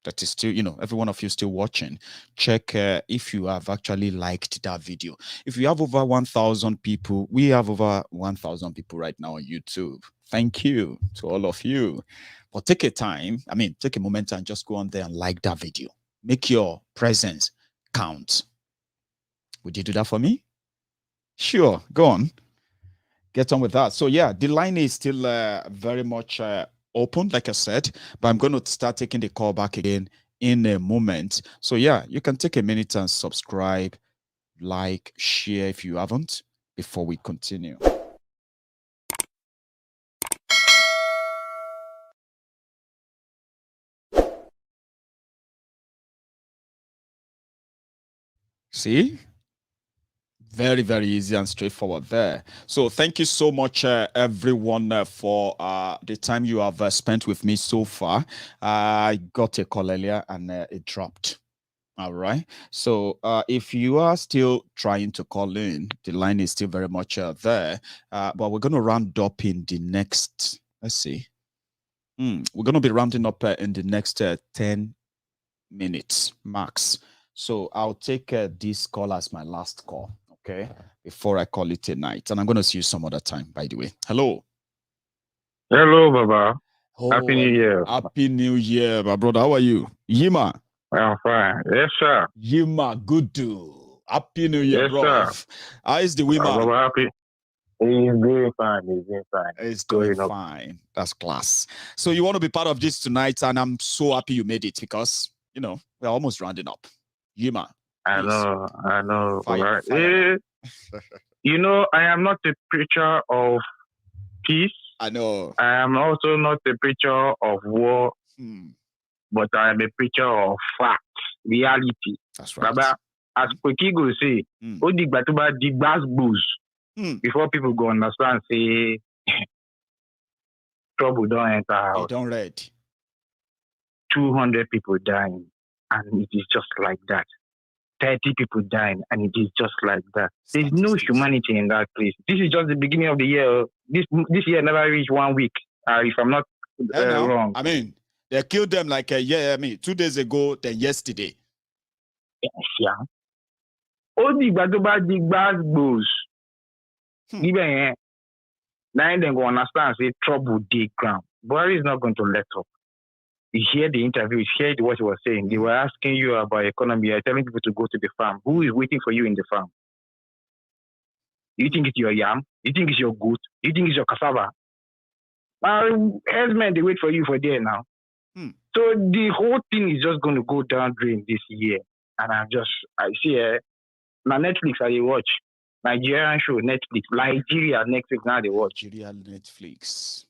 that is still, every one of you still watching, check if you have actually liked that video. If you have over 1,000 people, we have over 1,000 people right now on YouTube. Thank you to all of you. But take a moment and just go on there and like that video. Make your presence count. Would you do that for me? Sure, go on. Get on with that. So yeah, the line is still very much open, like I said, but I'm going to start taking the call back again in a moment. So yeah, you can take a minute and subscribe, like, share if you haven't, before we continue. See? Very, very easy and straightforward there. So thank you so much, everyone, for the time you have spent with me so far. I got a call earlier and it dropped. All right. So if you are still trying to call in, the line is still very much there. But we're going to round up in the next, let's see. We're going to be rounding up in the next 10 minutes max. So I'll take this call as my last call, okay, before I call it a night. And I'm going to see you some other time, by the way. Hello. Hello, Baba. Oh, Happy New Year. Happy New Year, my brother. How are you? Yima. I'm fine. Yes, sir. Yima, good do. Happy New Year, yes, bro. Sir. How is the Yima? Baba, happy. He's doing fine. He's doing fine. It's doing fine. That's class. So you want to be part of this tonight, and I'm so happy you made it because, we're almost rounding up. Yima. I know. Fire. I am not a preacher of peace. I know. I am also not a preacher of war, but I am a preacher of fact, reality. That's right. Baba, as Politico say, before people go understand, say, trouble don't enter house. Don't read. 200 people dying, and it is just like that. 30 people dying, and it is just like that. There's no humanity in that place. This is just the beginning of the year. This year never reached 1 week, if I'm not wrong. I mean, they killed them 2 days ago than yesterday. Yes, yeah. All the bad boos. Even now they go understand, say trouble dig ground. Buhari is not going to let up. You hear the interview, you hear what he was saying. They were asking you about economy, you're telling people to go to the farm. Who is waiting for you in the farm? You think it's your yam? You think it's your goat? You think it's your cassava? Herdsmen, they wait for you for there now. So the whole thing is just going to go down drain this year. And I see now Netflix I watch. Nigerian show, Netflix. Nigeria, Netflix, now they watch. Nigeria, Netflix.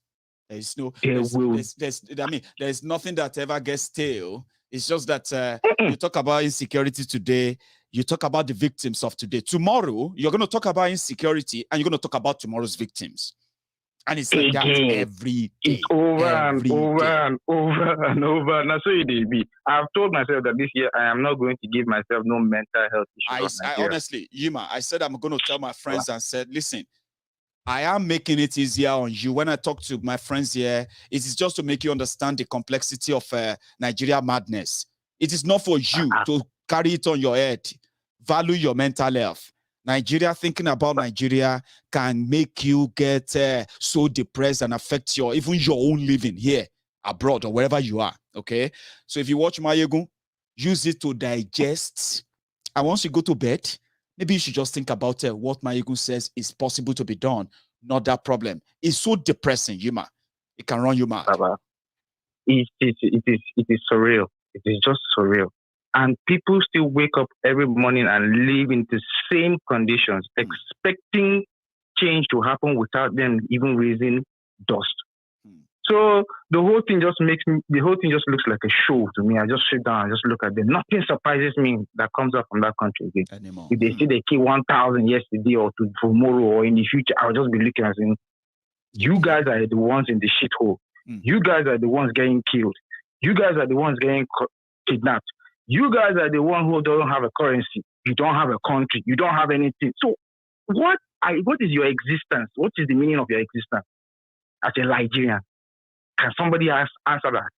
There's nothing that ever gets stale. It's just that you talk about insecurity today, you talk about the victims of today. Tomorrow, you're going to talk about insecurity and you're going to talk about tomorrow's victims. And it's like that every day. It's over and over and over and over. And so it be. I've told myself that this year I am not going to give myself no mental health issues. I honestly, Yuma, I said I'm going to tell my friends and said, listen, I am making it easier on you. When I talk to my friends here, it is just to make you understand the complexity of Nigeria madness. It is not for you to carry it on your head. Value your mental health. Nigeria, thinking about Nigeria can make you get so depressed and affect even your own living here, abroad, or wherever you are, okay? So if you watch Maiyegun, use it to digest. And once you go to bed, maybe you should just think about what Maiyegun says is possible to be done, not that problem. It's so depressing, Yuma. It can run you mad. It is surreal. It is just surreal. And people still wake up every morning and live in the same conditions, expecting change to happen without them even raising dust. So the whole thing just looks like a show to me. I just sit down and just look at them. Nothing surprises me that comes up from that country again. Anymore. If they see they kill 1,000 yesterday or tomorrow or in the future, I'll just be looking and saying, you guys are the ones in the shithole. You guys are the ones getting killed. You guys are the ones getting kidnapped. You guys are the one who don't have a currency. You don't have a country. You don't have anything. So what is your existence? What is the meaning of your existence as a Nigerian? Can somebody answer that?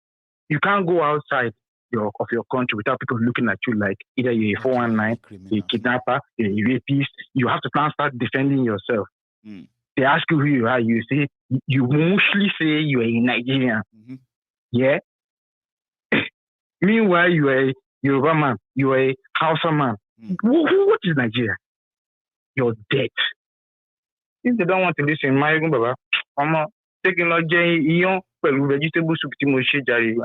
You can't go outside of your country without people looking at you like either you're a 419, you're a kidnapper, you're a rapist. You have to start defending yourself. They ask you who you are. You mostly say you are a Nigerian. Yeah? Meanwhile, you are a Yoruba man, you are a Hausa man. What is Nigeria? You're dead. If they don't want to listen, Maiyegun Baba, I'm taking vegetable soup.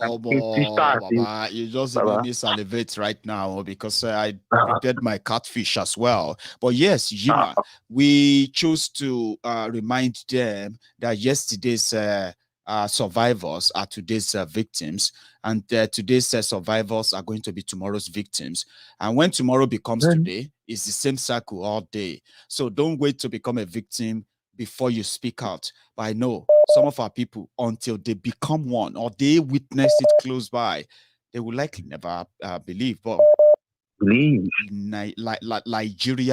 Baba, you just made me salivate right now because I prepared my catfish as well. But yes, Yima, we chose to remind them that yesterday's survivors are today's victims, and today's survivors are going to be tomorrow's victims. And when tomorrow becomes today, it's the same cycle all day. So don't wait to become a victim before you speak out. But I know some of our people, until they become one or they witness it close by, they will likely never believe. But Nigeria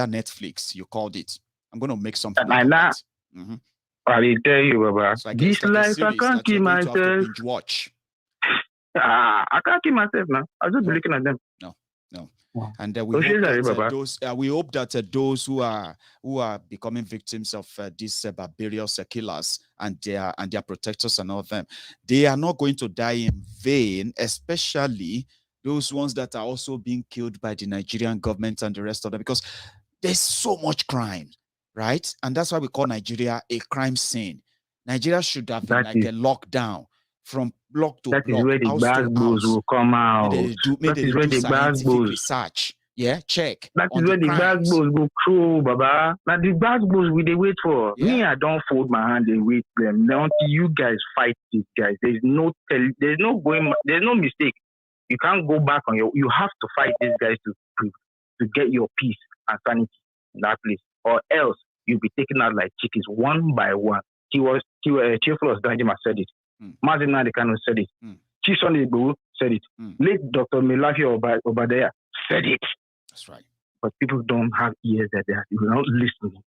Netflix, you called it. I'm going to make something like that. I will tell you about this life. I can't keep myself. Watch. I can't keep myself now. I'll just be looking at them. No. And we hope that those who are becoming victims of these barbarous killers and their protectors and all of them, they are not going to die in vain, especially those ones that are also being killed by the Nigerian government and the rest of them, because there's so much crime. Right? And that's why we call Nigeria a crime scene. Nigeria should have been like a lockdown from block to block. That is where the bad bulls will come out. That is where the bad bulls research. Yeah, check. That is where the bad bulls go through, Baba. Now the bad bulls we they wait for. Yeah. Me, I don't fold my hand and wait them. Now until you guys fight these guys, there's no mistake. You can't go back on you have to fight these guys to get your peace and sanity in that place. Or else you'll be taken out like chickens one by one. Chieflos Danjima said it. Nnamdi Kanu said it. Chief Sunday Igboho said it. Late Dr. Milafi Obadaya said it. That's right. But people don't have ears that they are not listening.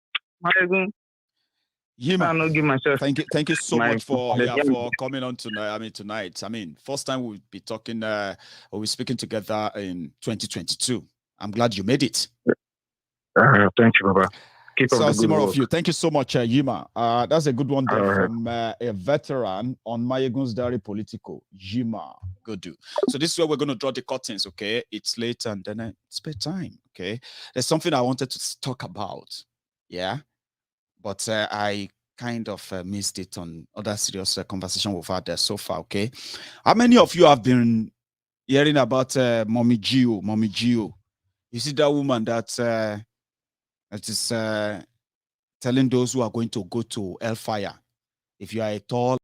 Thank you so much for coming on tonight. I mean, first time we'll be talking we'll be speaking together in 2022. I'm glad you made it. Thank you, Baba. So I'll see more of you. Thank you so much, Yima. That's a good one there from a veteran on MaiyegunsDiary Politico, Yima. Good do. So this is where we're going to draw the curtains, okay? It's late and then it's bedtime, okay? There's something I wanted to talk about, yeah? But I kind of missed it on other serious conversation we've had there so far. Okay, how many of you have been hearing about Mommy Gio? Mommy Gio, you see that woman that that is telling those who are going to go to hellfire, if you are at all.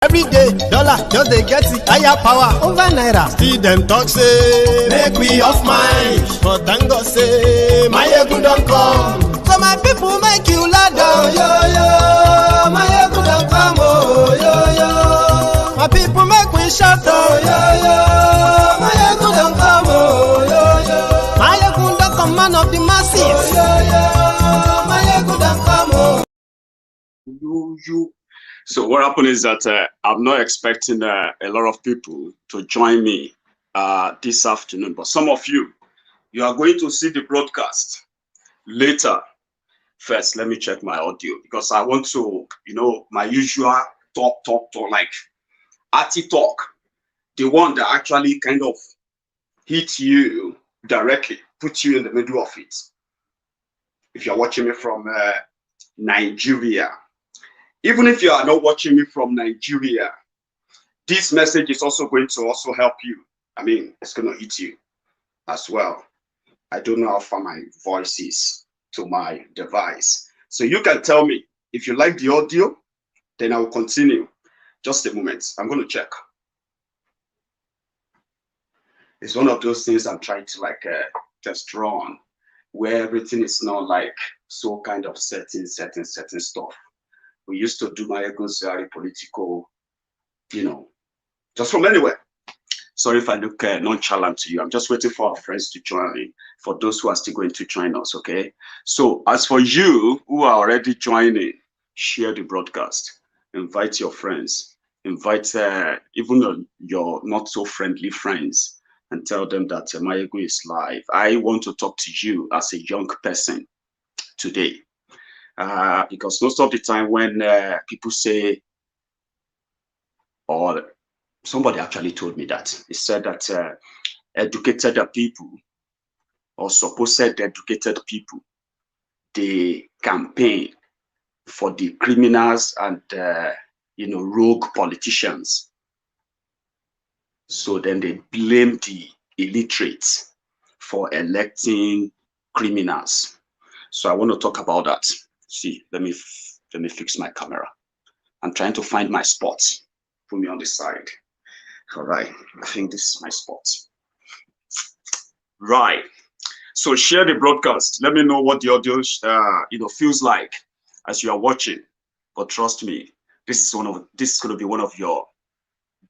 Every day, dollar just dey get it higher power over naira. Still dem talk say make we off mind, but thank God say Maiyegun don come. So my people make you loud down, yo yo. Maiyegun don come, oh yo yo. My people make we shout, oh yo yo. Maiyegun don come, oh yo yo. Maiyegun don come, man of the masses, oh yo yo. Maiyegun don come, oh. You. So what happened is that I'm not expecting a lot of people to join me this afternoon, but some of you are going to see the broadcast later. First, let me check my audio because I want to, my usual talk, like arty talk, the one that actually kind of hit you directly, put you in the middle of it. If you're watching me from Nigeria, even if you are not watching me from Nigeria, this message is also going to help you. I mean, it's going to hit you as well. I don't know how far my voice is to my device. So you can tell me if you like the audio, then I will continue. Just a moment. I'm going to check. It's one of those things I'm trying to test run, where everything is not like so kind of certain stuff. We used to do MaiyegunsDiary, Politico, just from anywhere. Sorry if I look nonchalant to you. I'm just waiting for our friends to join, for those who are still going to join us, okay? So as for you who are already joining, share the broadcast. Invite your friends. Invite even your not so friendly friends and tell them that Maiyegun is live. I want to talk to you as a young person today. Because most of the time when people say, or somebody actually told me that, he said that educated people, or supposed educated people, they campaign for the criminals and rogue politicians. So then they blame the illiterates for electing criminals. So I want to talk about that. See, let me fix my camera. I'm trying to find my spot. Put me on the side. All right, I think this is my spot. Right. So share the broadcast. Let me know what the audio feels like as you are watching. But trust me, this is going to be one of your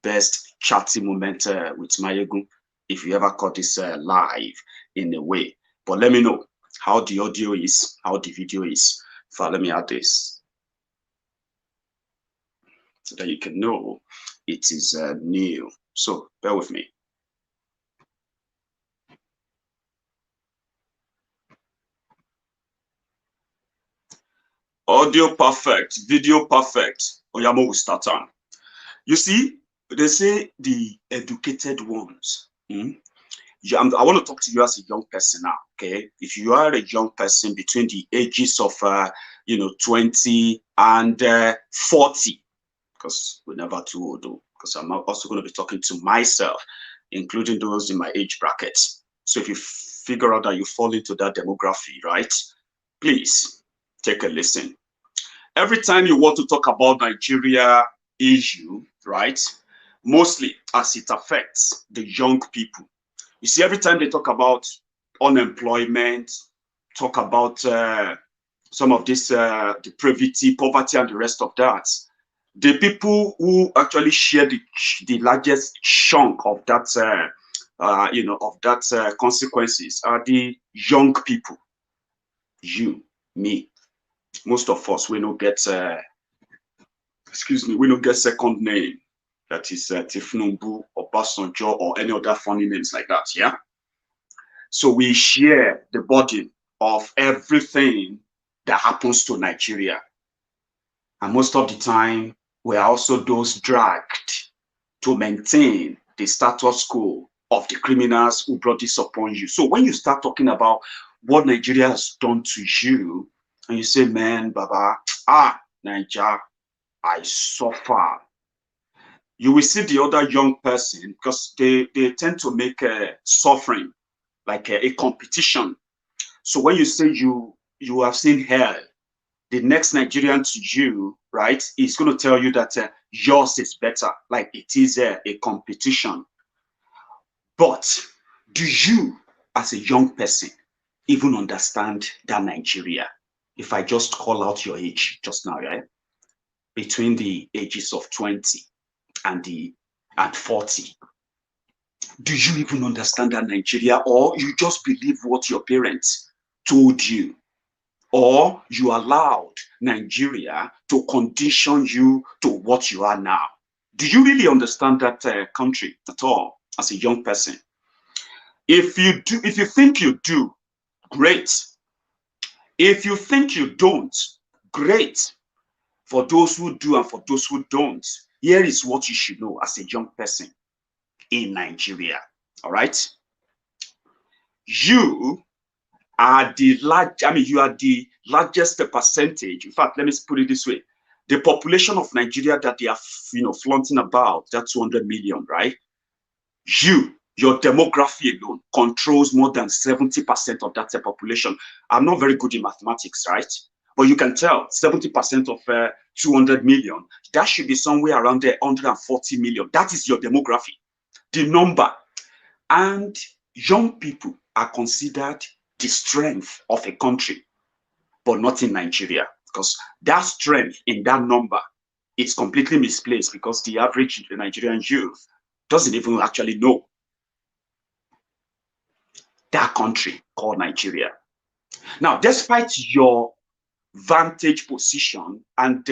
best chatting moments with Maiyegun if you ever caught this live in a way. But let me know how the audio is, how the video is. So let me add this so that you can know it is new. So bear with me. Audio perfect, video perfect. Oyamo will start on. You see, they say the educated ones. I want to talk to you as a young person now, okay? If you are a young person between the ages of 20 and 40, because we're never too old, because I'm also going to be talking to myself, including those in my age bracket. So if you figure out that you fall into that demography, right, please take a listen. Every time you want to talk about Nigeria issue, right, mostly as it affects the young people. You see, every time they talk about unemployment, talk about some of this depravity, poverty, and the rest of that, the people who actually share the largest chunk of that, consequences are the young people. You, me, most of us, we don't get, we don't get second name. That is Tifnumbu or Basanjo or any other funny names like that, yeah? So we share the burden of everything that happens to Nigeria. And most of the time, we are also those dragged to maintain the status quo of the criminals who brought this upon you. So when you start talking about what Nigeria has done to you, and you say, man, Baba, Nigeria, I suffer. You will see the other young person, because they tend to make suffering like a competition. So when you say you have seen hell, the next Nigerian to you, right, is going to tell you that yours is better, like it is a competition. But do you, as a young person, even understand that Nigeria? If I just call out your age just now, right? Between the ages of 20 and 40. Do you even understand that Nigeria, or you just believe what your parents told you? Or you allowed Nigeria to condition you to what you are now? Do you really understand that country at all as a young person? If you do, if you think you do, great. If you think you don't, great. For those who do and for those who don't, here is what you should know as a young person in Nigeria. All right? You are the largest percentage. In fact, let me put it this way. The population of Nigeria that they are, flaunting about, that 200 million, right? Your demography alone controls more than 70% of that population. I'm not very good in mathematics, right? But you can tell 70% of 200 million, that should be somewhere around there, 140 million. That is your demography, the number. And young people are considered the strength of a country, but not in Nigeria, because that strength in that number is completely misplaced, because the average Nigerian youth doesn't even actually know that country called Nigeria. Now, despite your vantage position and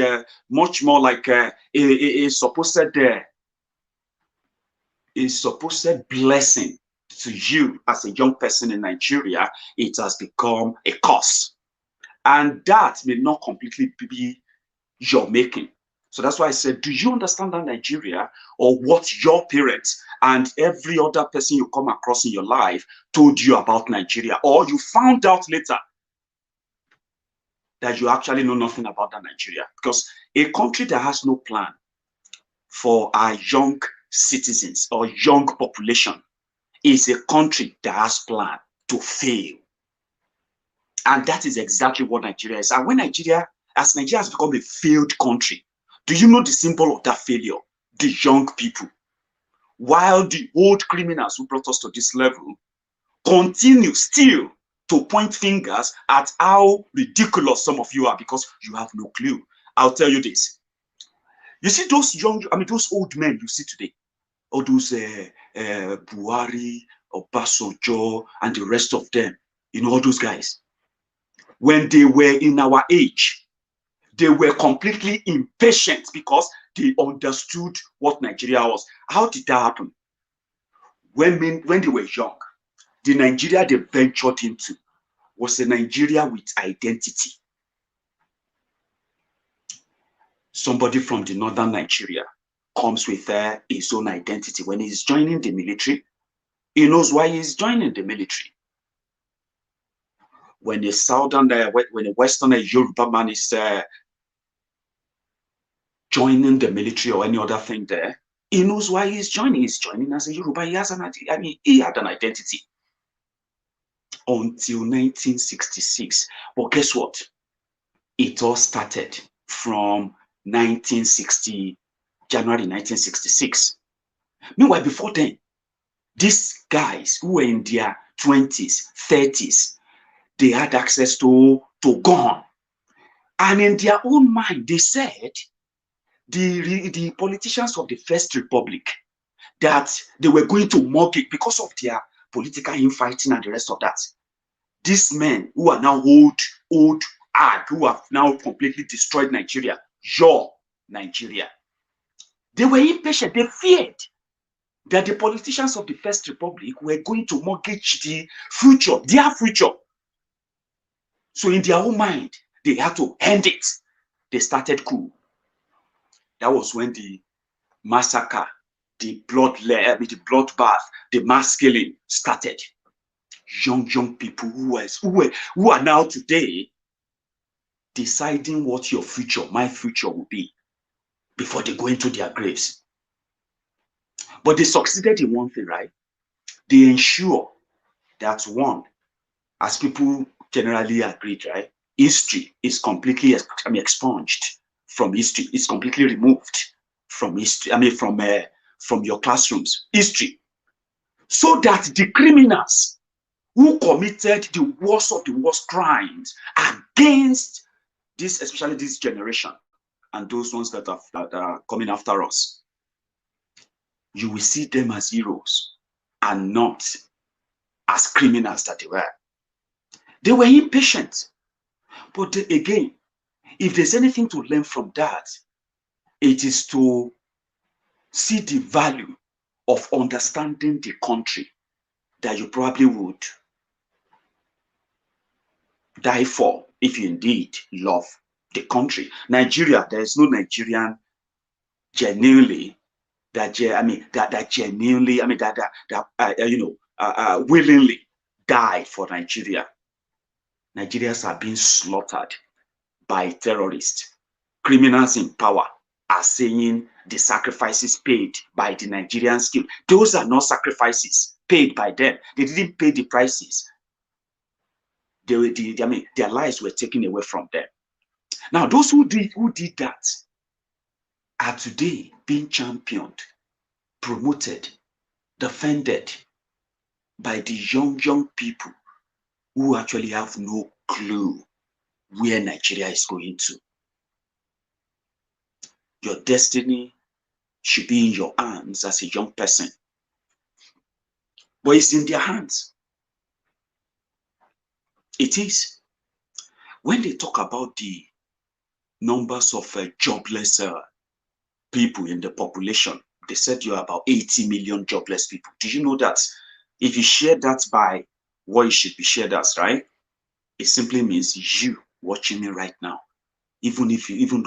much more like a supposed blessing to you as a young person in Nigeria, it has become a curse. And that may not completely be your making. So that's why I said, do you understand that Nigeria, or what your parents and every other person you come across in your life told you about Nigeria, or you found out later that you actually know nothing about that Nigeria? Because a country that has no plan for our young citizens or young population is a country that has plan to fail. And that is exactly what Nigeria is. And when Nigeria has become a failed country, do you know the symbol of that failure? The young people. While the old criminals who brought us to this level continue still to point fingers at how ridiculous some of you are, because you have no clue. I'll tell you this. You see those those old men you see today, all those Buhari, Obasanjo, and the rest of them, all those guys, when they were in our age, they were completely impatient because they understood what Nigeria was. How did that happen? When they were young, the Nigeria they ventured into was a Nigeria with identity. Somebody from the northern Nigeria comes with his own identity. When he's joining the military, he knows why he's joining the military. When the western Yoruba man is joining the military or any other thing there, he knows why he's joining. He's joining as a Yoruba. He has he had an identity until 1966. But guess what? It all started from January 1966. Meanwhile, before then, these guys who were in their 20s, 30s, they had access to gun. And in their own mind, they said, the politicians of the First Republic, that they were going to mock it because of their political infighting and the rest of that. These men who are now old who have now completely destroyed Nigeria, your Nigeria, they were impatient. They feared that the politicians of the First Republic were going to mortgage the future, their future. So in their own mind, they had to end it. They started coup. That was when the massacre, the bloodbath, the mass killing started. Young people who are now today deciding what your future, my future will be before they go into their graves. But they succeeded in one thing, right? They ensure that one, as people generally agreed, right? History is completely expunged from history. It's completely removed from history. From your classrooms. History. So that the criminals who committed the worst of the worst crimes against this, especially this generation, and those ones that are coming after us, you will see them as heroes and not as criminals that they were. They were impatient. But again, if there's anything to learn from that, it is to see the value of understanding the country that you probably would die for if you indeed love the country. Nigeria, there is no Nigerian genuinely willingly die for Nigeria. Nigerians are being slaughtered by terrorists. Criminals in power are saying the sacrifices paid by the Nigerian skill. Those are not sacrifices paid by them. They didn't pay the prices. Their lives were taken away from them. Now, those who did that are today being championed, promoted, defended by the young people who actually have no clue where Nigeria is going to. Your destiny should be in your hands as a young person, but it's in their hands. It is. When they talk about the numbers of jobless people in the population, they said you are about 80 million jobless people. Do you know that if you share that by what it should be shared as, right? It simply means you watching me right now, even though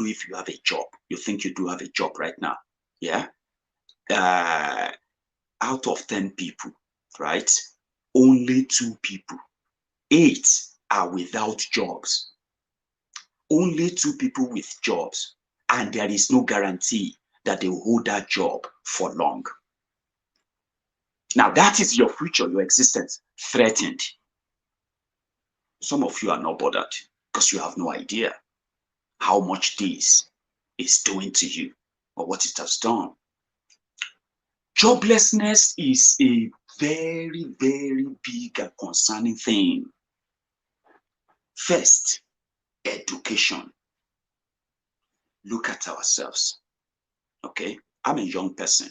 if you have a job, you think you do have a job right now, yeah? Out of 10 people, right? Only 2 people, 8 are without jobs. Only 2 people with jobs, and there is no guarantee that they will hold that job for long. Now that is your future, your existence threatened. Some of you are not bothered because you have no idea how much this is doing to you or what it has done. Joblessness is a very, very big and concerning thing. First, education. Look at ourselves. Okay, I'm a young person,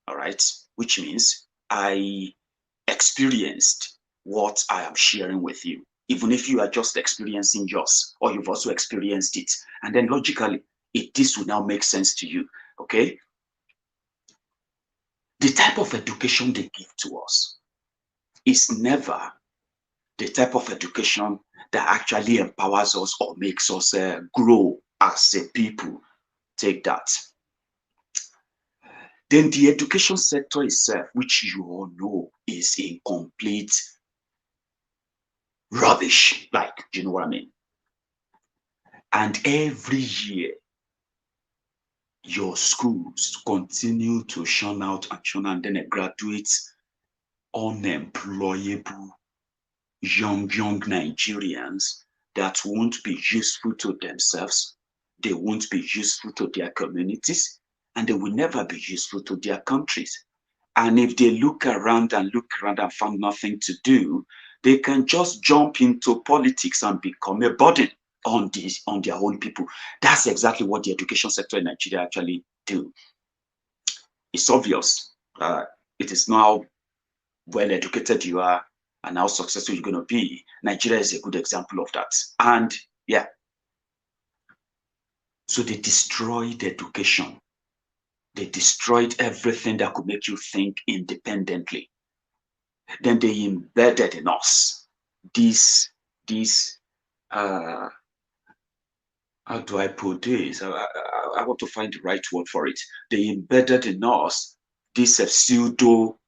all right, which means I experienced what I am sharing with you, even if you are just experiencing yours or you've also experienced it. And then logically, this will now make sense to you, okay? The type of education they give to us is never the type of education that actually empowers us or makes us grow as a people. Take that. Then the education sector itself, which you all know is in complete rubbish, like, do you know what I mean? And every year, your schools continue to churn out and then graduate unemployable young Nigerians that won't be useful to themselves, they won't be useful to their communities, and they will never be useful to their countries. And if they look around and found nothing to do, they can just jump into politics and become a burden on their own people. That's exactly what the education sector in Nigeria actually do. It's obvious. It is now well educated you are and how successful you're going to be. Nigeria is a good example of that. And yeah, so they destroyed education. They destroyed everything that could make you think independently. Then they embedded in us this how do I put this? I want to find the right word for it. They embedded in us this pseudo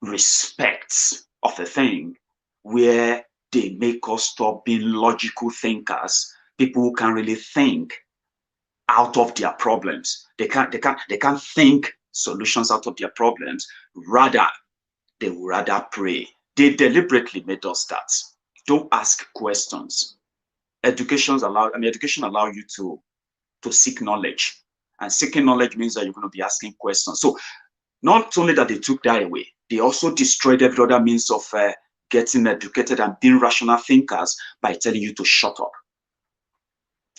respect of a thing where they make us stop being logical thinkers, people who can really think out of their problems. They can't think solutions out of their problems. Rather, they would rather pray. They deliberately made us that. Don't ask questions. Education allows you to seek knowledge. And seeking knowledge means that you're going to be asking questions. So not only that they took that away, they also destroyed every other means of getting educated and being rational thinkers by telling you to shut up.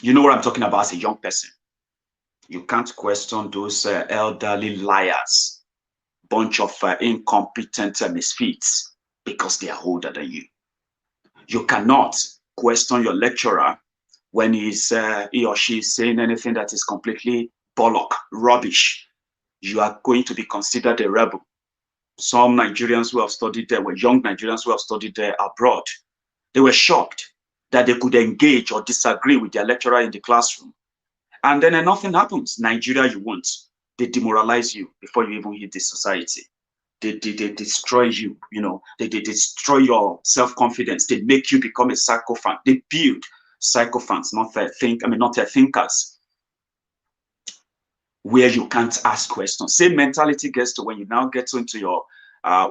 You know what I'm talking about as a young person. You can't question those elderly liars, bunch of incompetent misfits because they are older than you. You cannot question your lecturer when he or she is saying anything that is completely bollock, rubbish. You are going to be considered a rebel. Some Nigerians who have studied there, were young Nigerians who have studied there abroad. They were shocked that they could engage or disagree with their lecturer in the classroom. And then nothing happens. Nigeria, you won't. They demoralize you before you even hit this society. They destroy you, you know. They destroy your self-confidence. They make you become a sycophant. They build sycophants, not thinkers, where you can't ask questions. Same mentality gets to when you now get into your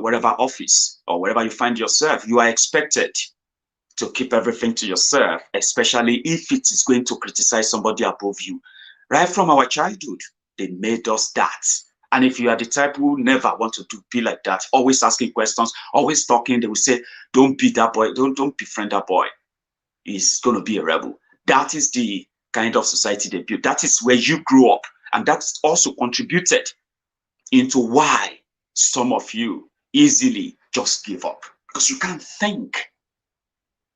wherever office or wherever you find yourself. You are expected to keep everything to yourself, especially if it is going to criticize somebody above you. Right from our childhood, they made us that. And if you are the type who never want to be like that, always asking questions, always talking, they will say, don't be that boy, don't befriend that boy. He's going to be a rebel. That is the kind of society they built. That is where you grew up. And that's also contributed into why some of you easily just give up. Because you can't think.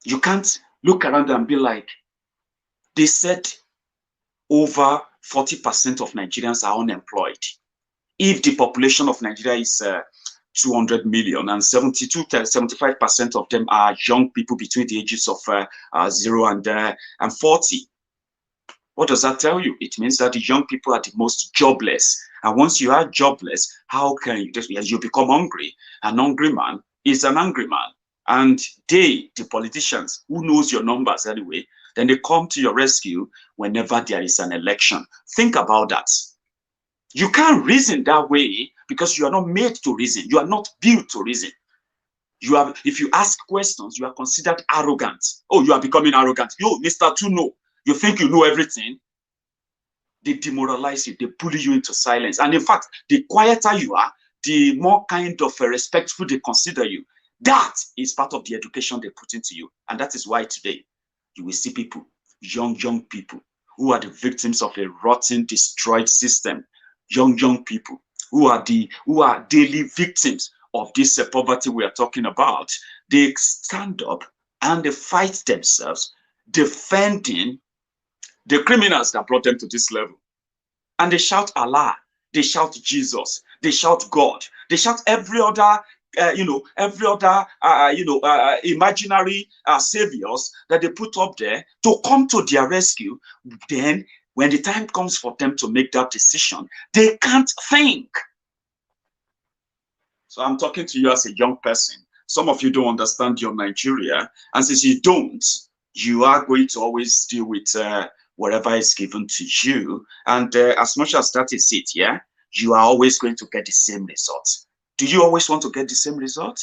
You can't look around and be like, they said over 40% of Nigerians are unemployed. If the population of Nigeria is 200 million and 75% of them are young people between the ages of 0 and 40. What does that tell you? It means that the young people are the most jobless. And once you are jobless, how can you become hungry? An hungry man is an angry man. And they, the politicians, who knows your numbers anyway, then they come to your rescue whenever there is an election. Think about that. You can't reason that way because you are not made to reason. You are not built to reason. If you ask questions, you are considered arrogant. Oh, you are becoming arrogant. Yo, Mr. Tuno, you think you know everything? They demoralize you. They bully you into silence. And in fact, the quieter you are, the more kind of respectful they consider you. That is part of the education they put into you. And that is why today you will see people, young people, who are the victims of a rotten, destroyed system. Young people who are daily victims of this poverty we are talking about. They stand up and they fight themselves, defending the criminals that brought them to this level. And they shout Allah, they shout Jesus, they shout God, they shout every other imaginary saviors that they put up there to come to their rescue. Then when the time comes for them to make that decision, they can't think. So I'm talking to you as a young person. Some of you don't understand your Nigeria. And since you don't, you are going to always deal with whatever is given to you. And as much as that is it, yeah, you are always going to get the same result. Do you always want to get the same result?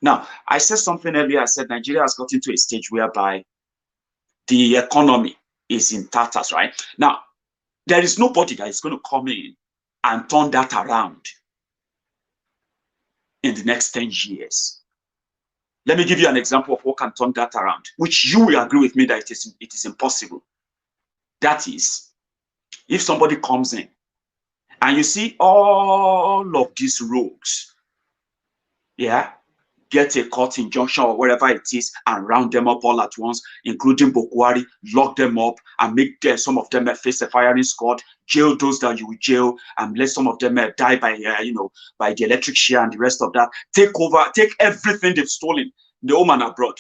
Now, I said something earlier. I said Nigeria has gotten to a stage whereby the economy is in tatters, right? Now, there is nobody that is going to come in and turn that around in the next 10 years. Let me give you an example of what can turn that around, which you will agree with me that it is impossible. That is, if somebody comes in and you see all of these rogues, yeah, get a court injunction or wherever it is and round them up all at once, including Buhari, lock them up and make some of them face a firing squad, jail those that you will jail, and let some of them die by, by the electric chair and the rest of that. Take over, take everything they've stolen, the home and abroad,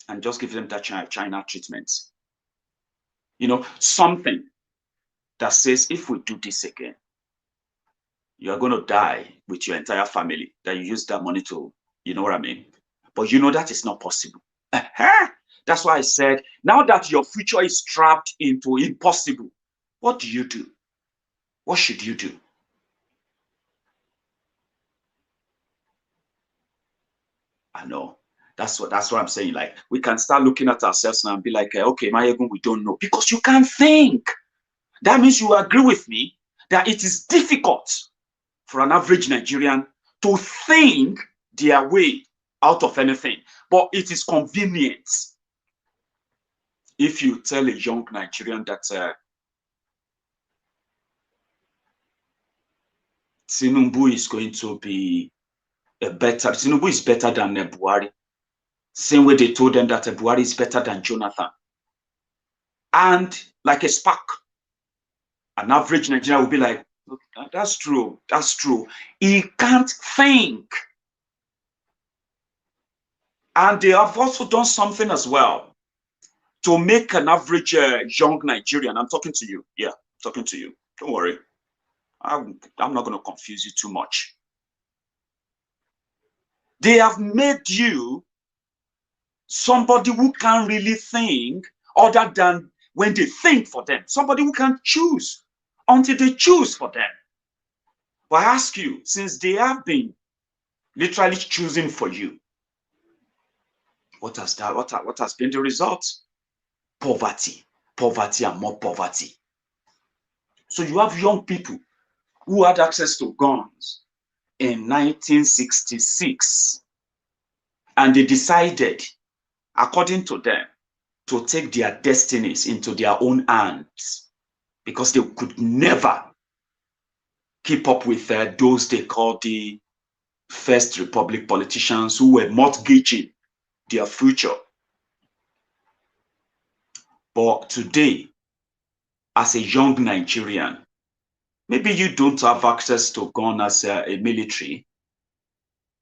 and just give them that China treatment. Something that says, if we do this again, you are going to die with your entire family, that you use that money to, you know what I mean? But that is not possible. That's why I said, now that your future is trapped into impossible, what do you do? What should you do? I know. That's what I'm saying. Like, we can start looking at ourselves now and be like, okay, Maiyegun, we don't know. Because you can't think. That means you agree with me that it is difficult for an average Nigerian to think their way out of anything. But it is convenient if you tell a young Nigerian that Tinubu is going to be Tinubu is better than Buhari. Same way they told them that Buhari is better than Jonathan. And like a spark, an average Nigerian will be like, that's true, that's true. He can't think. And they have also done something as well to make an average young Nigerian. I'm talking to you. Yeah, I'm talking to you. Don't worry. I'm not going to confuse you too much. They have made you somebody who can't really think other than when they think for them. Somebody who can choose until they choose for them. But I ask you, since they have been literally choosing for you, what has been the result? Poverty, poverty, and more poverty. So you have young people who had access to guns in 1966, and they decided, according to them, to take their destinies into their own hands because they could never keep up with those they call the First Republic politicians who were mortgaging their future. But today, as a young Nigerian, maybe you don't have access to gun as a military.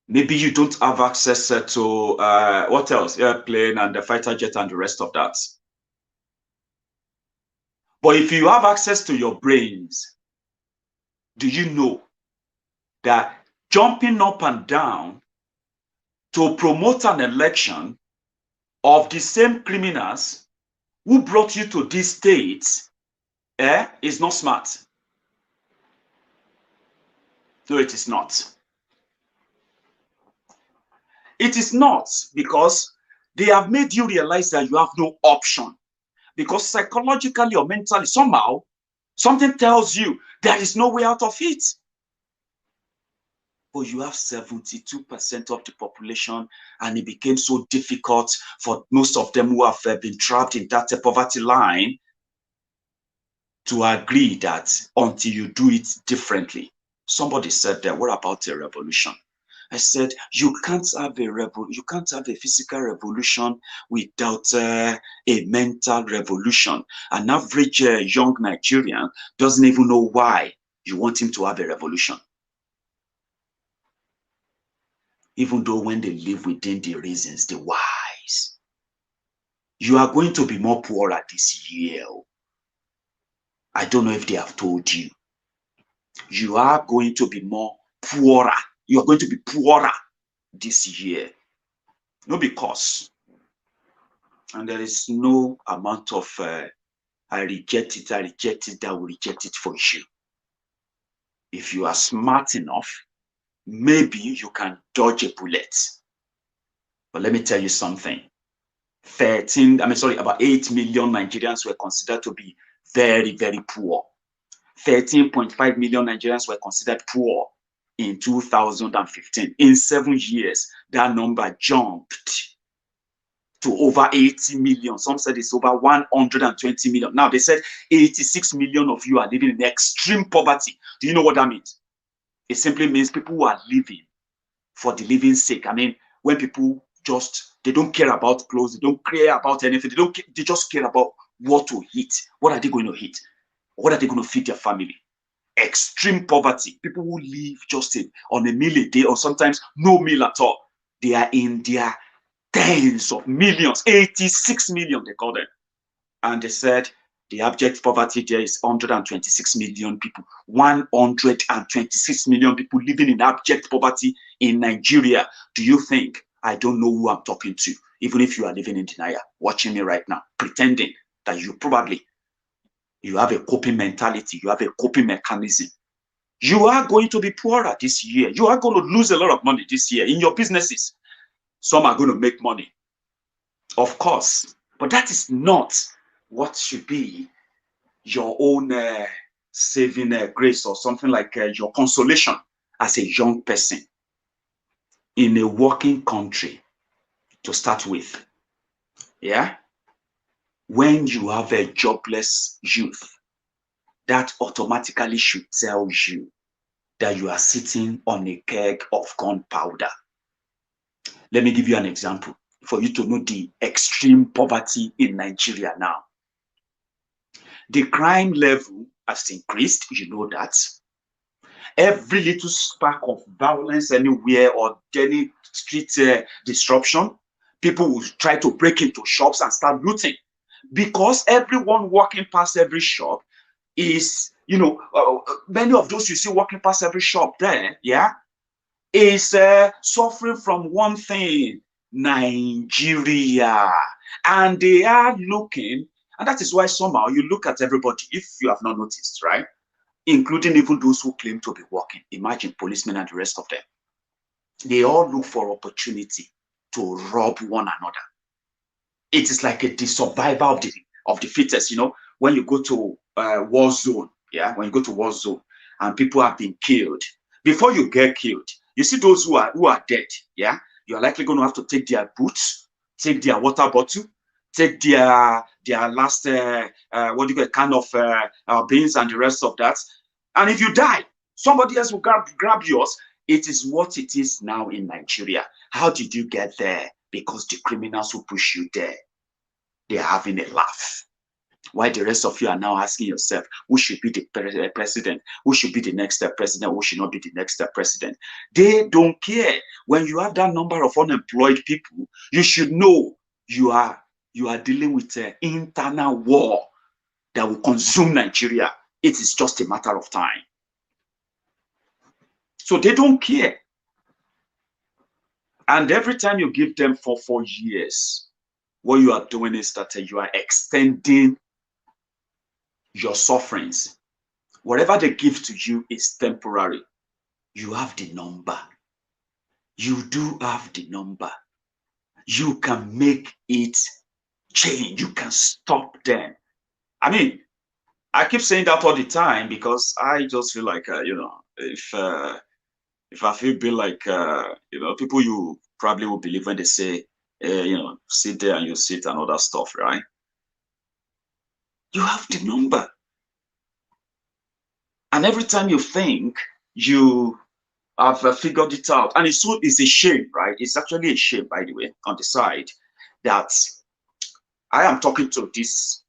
Maybe you don't have access to, what else? Airplane and the fighter jet and the rest of that. But if you have access to your brains, do you know that jumping up and down to promote an election of the same criminals who brought you to this state is not smart? No, it is not. It is not, because they have made you realize that you have no option. Because psychologically or mentally, somehow, something tells you there is no way out of it. But you have 72% of the population, and it became so difficult for most of them who have been trapped in that poverty line to agree that until you do it differently. Somebody said that, what about a revolution? I said, you can't have a physical revolution without a mental revolution. An average young Nigerian doesn't even know why you want him to have a revolution. Even though when they live within the reasons, the whys, you are going to be more poorer this year. I don't know if they have told you. You are going to be more poorer. You are going to be poorer this year. No, because, and there is no amount of I reject it that will reject it for you. If you are smart enough, maybe you can dodge a bullet. But let me tell you something. About 8 million Nigerians were considered to be very, very poor. 13.5 million Nigerians were considered poor in 2015. In 7 years, that number jumped to over 80 million. Some said it's over 120 million. Now, they said 86 million of you are living in extreme poverty. Do you know what that means? It simply means people who are living for the living's sake. I mean, when people they don't care about clothes, they don't care about anything. They just care about what to eat. What are they going to eat? What are they going to feed their family? Extreme poverty. People who live just on a meal a day or sometimes no meal at all. They are in their tens of millions, 86 million they call them. And they said the abject poverty there is 126 million people. 126 million people living in abject poverty in Nigeria. Do you think I don't know who I'm talking to? Even if you are living in denial, watching me right now, pretending that you have a coping mentality, you have a coping mechanism. You are going to be poorer this year. You are going to lose a lot of money this year in your businesses. Some are going to make money, of course, but that is not what should be your own saving grace or something like your consolation as a young person in a working country to start with. Yeah? When you have a jobless youth, that automatically should tell you that you are sitting on a keg of gunpowder. Let me give you an example for you to know the extreme poverty in Nigeria now. The crime level has increased, you know that. Every little spark of violence anywhere or any street disruption, people will try to break into shops and start looting. Because everyone walking past every shop is, many of those you see walking past every shop there, yeah, is suffering from one thing, Nigeria. And they are looking, and that is why somehow you look at everybody, if you have not noticed, right? Including even those who claim to be working. Imagine policemen and the rest of them. They all look for opportunity to rob one another. It is like the survival of the fittest, when you go to war zone, yeah, when you go to war zone and people have been killed, before you get killed, you see those who are dead, yeah, you're likely going to have to take their boots, take their water bottle, take their last kind of beans and the rest of that. And if you die, somebody else will grab yours. It is what it is now in Nigeria. How did you get there? Because the criminals who push you there, they are having a laugh. Why the rest of you are now asking yourself, who should be the president? Who should be the next president? Who should not be the next president? They don't care. When you have that number of unemployed people, you should know you are dealing with an internal war that will consume Nigeria. It is just a matter of time. So they don't care. And every time you give them for 4 years, what you are doing is that you are extending your sufferings. Whatever they give to you is temporary. You have the number. You do have the number. You can make it change. You can stop them. I mean, I keep saying that all the time because I just feel like, if I feel be like, people you probably will believe when they say, sit there and you sit and all that stuff, right? You have the number. And every time you think you have figured it out, and it's a shame, right? It's actually a shame, by the way, on the side, that I am talking to these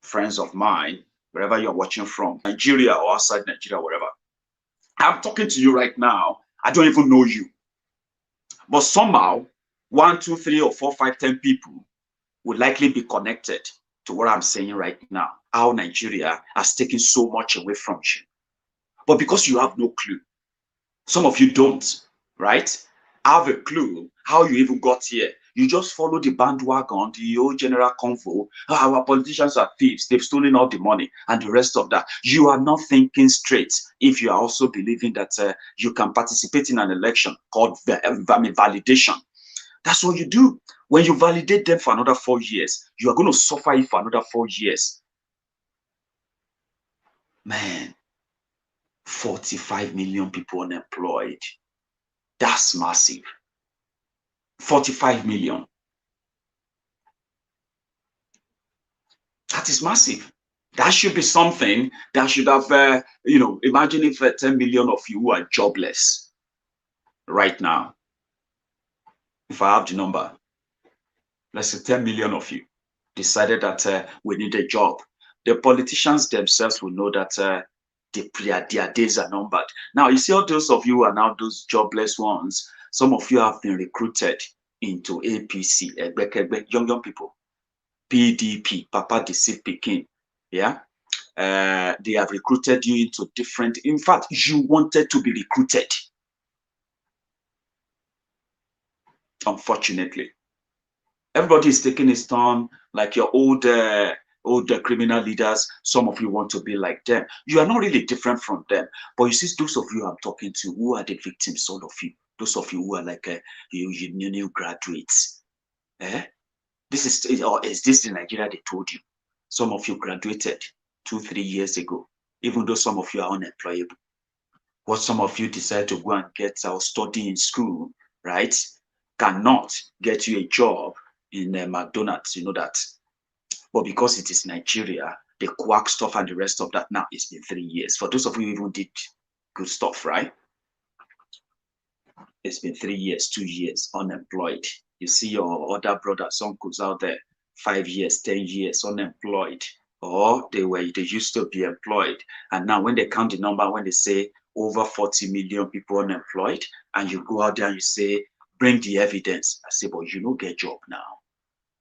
friends of mine, wherever you're watching from, Nigeria or outside Nigeria, wherever. I'm talking to you right now. I don't even know you. But somehow, 1, 2, 3, or 4, 5, 10 people would likely be connected to what I'm saying right now. How Nigeria has taken so much away from you. But because you have no clue, some of you don't, right? Have a clue how you even got here. You just follow the bandwagon, the old general convo. Our politicians are thieves. They've stolen all the money and the rest of that. You are not thinking straight if you are also believing that you can participate in an election called validation. That's what you do. When you validate them for another 4 years, you are going to suffer it for another 4 years. Man, 45 million people unemployed. That's massive. 45 million. That is massive. That should be something that should have, imagine if 10 million of you are jobless right now. If I have the number, let's say 10 million of you decided that we need a job. The politicians themselves will know that their days are numbered. Now, you see all those of you who are now those jobless ones, some of you have been recruited into APC, young people, PDP, Papa Deceive Peking, yeah? They have recruited you into different, in fact, you wanted to be recruited. Unfortunately. Everybody is taking his turn, like your older criminal leaders. Some of you want to be like them. You are not really different from them. But you see, those of you I'm talking to, who are the victims, all of you. Those of you who are like you new graduates. Is this the Nigeria they told you? Some of you graduated 2-3 years ago, even though some of you are unemployable. What some of you decide to go and get or study in school, right, cannot get you a job in McDonald's, you know that. But because it is Nigeria, the quack stuff and the rest of that, now it's been 3 years. For those of you who even did good stuff, right? It's been 3 years, 2 years, unemployed. You see your other brothers, uncles out there, 5 years, 10 years, unemployed. Or they used to be employed. And now when they count the number, when they say over 40 million people unemployed, and you go out there and you say, bring the evidence. I say, but you don't get job now.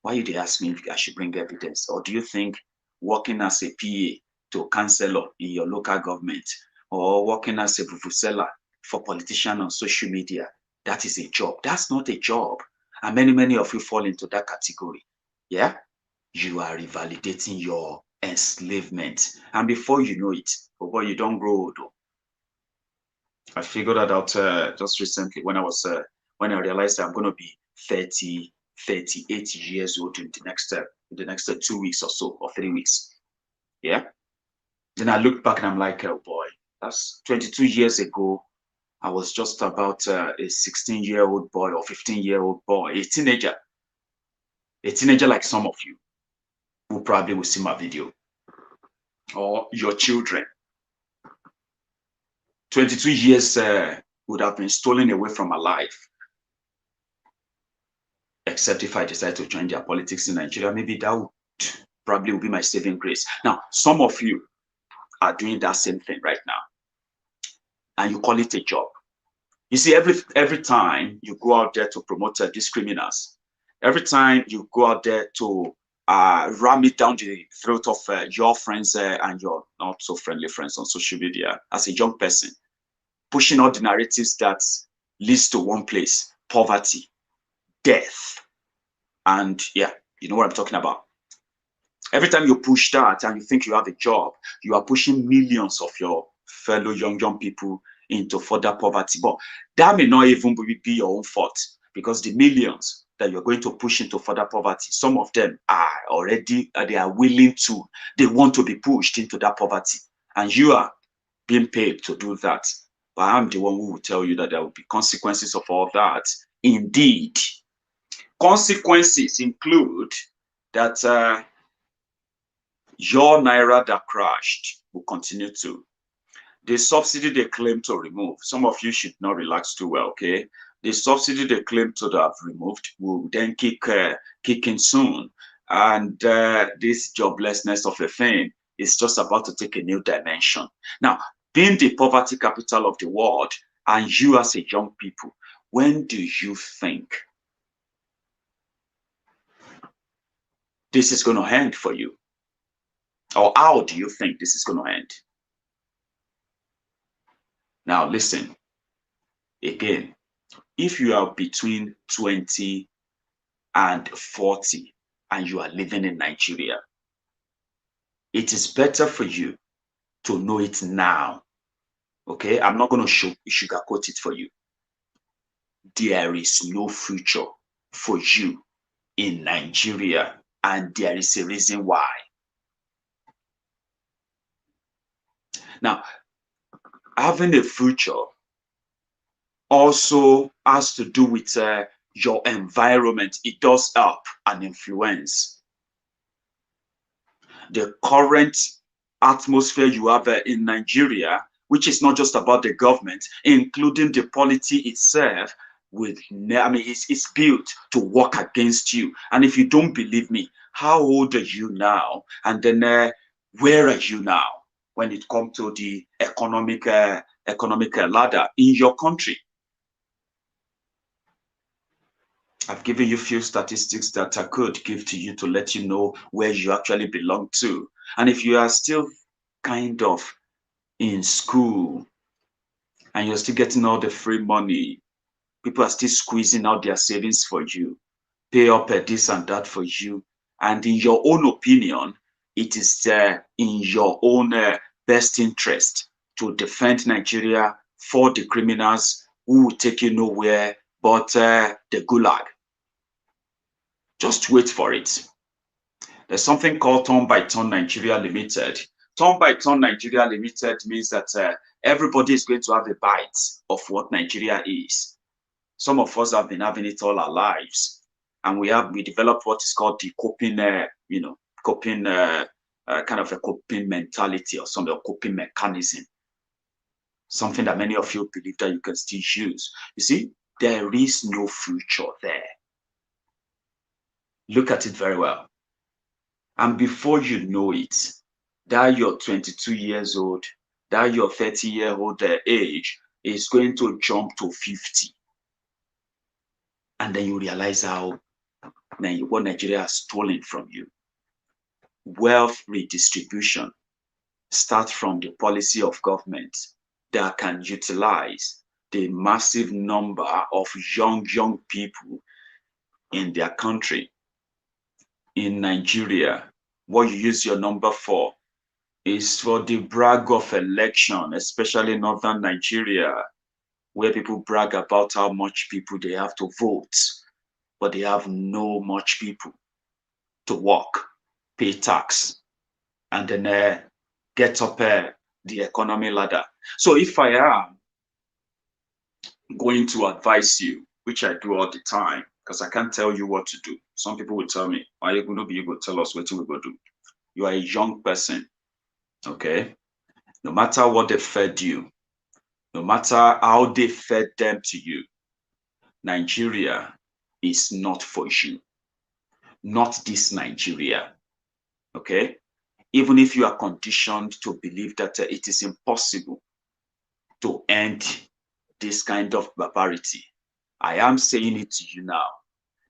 Why you they ask me if I should bring evidence? Or do you think working as a PA to a councillor in your local government, or working as a vuvuzela for politicians on social media, that is a job? That's not a job. And many of you fall into that category. Yeah? You are revalidating your enslavement. And before you know it, oh boy, you don't grow old. I figured that out just recently when I realized that I'm going to be 38 years old in the next 2 weeks or so, or 3 weeks. Yeah. Then I looked back and I'm like, oh boy, that's 22 years ago. I was just about a 16-year-old boy or 15-year-old boy, a teenager like some of you who probably will see my video, or your children. 22 years would have been stolen away from my life. Except if I decide to join their politics in Nigeria, maybe that would probably will be my saving grace. Now, some of you are doing that same thing right now, and you call it a job. You see, every time you go out there to promote these criminals, every time you go out there to ram it down the throat of your friends and your not so friendly friends on social media, as a young person, pushing all the narratives that leads to one place: poverty, death, and yeah, you know what I'm talking about. Every time you push that and you think you have a job, you are pushing millions of your fellow young people into further poverty. But that may not even be your own fault, because the millions that you're going to push into further poverty, some of them are already, they are willing to, they want to be pushed into that poverty. And you are being paid to do that. But I'm the one who will tell you that there will be consequences of all that. Indeed, consequences include that your Naira that crashed will continue to. The subsidy they claim to remove, some of you should not relax too well, okay? The subsidy they claim to have removed will then kick in soon. And this joblessness of a thing is just about to take a new dimension. Now, being the poverty capital of the world, and you as a young people, when do you think this is going to end for you? Or how do you think this is going to end? Now, listen, again, if you are between 20 and 40 and you are living in Nigeria, it is better for you to know it now. Okay, I'm not going to sugarcoat it for you. There is no future for you in Nigeria, and there is a reason why. Now, having a future also has to do with your environment. It does help and influence. The current atmosphere you have in Nigeria, which is not just about the government, including the polity itself, it's built to work against you. And if you don't believe me, how old are you now? And then where are you now when it comes to the economic ladder in your country? I've given you a few statistics that I could give to you to let you know where you actually belong to. And if you are still kind of in school and you're still getting all the free money, people are still squeezing out their savings for you, pay up this and that for you. And in your own opinion, it is in your own best interest to defend Nigeria for the criminals who will take you nowhere but the gulag. Just wait for it. There's something called Turn by Turn Nigeria Limited. Turn by Turn Nigeria Limited means that everybody is going to have a bite of what Nigeria is. Some of us have been having it all our lives, and we developed what is called the coping, kind of a coping mentality or some coping mechanism. Something that many of you believe that you can still use. You see, there is no future there. Look at it very well. And before you know it, that your 22 years old, that your 30-year-old age is going to jump to 50. And then you realize what Nigeria has stolen from you. Wealth redistribution starts from the policy of government that can utilize the massive number of young people in their country. In Nigeria, what you use your number for is for the brag of election, especially in northern Nigeria, where people brag about how much people they have to vote, but they have no much people to work, pay tax, and then get up the economy ladder. So if I am going to advise you, which I do all the time, because I can't tell you what to do. Some people will tell me, are you going to be able to tell us what we will do? You are a young person, okay? No matter what they fed you, no matter how they fed them to you, Nigeria is not for you. Not this Nigeria, okay? Even if you are conditioned to believe that it is impossible to end this kind of barbarity, I am saying it to you now,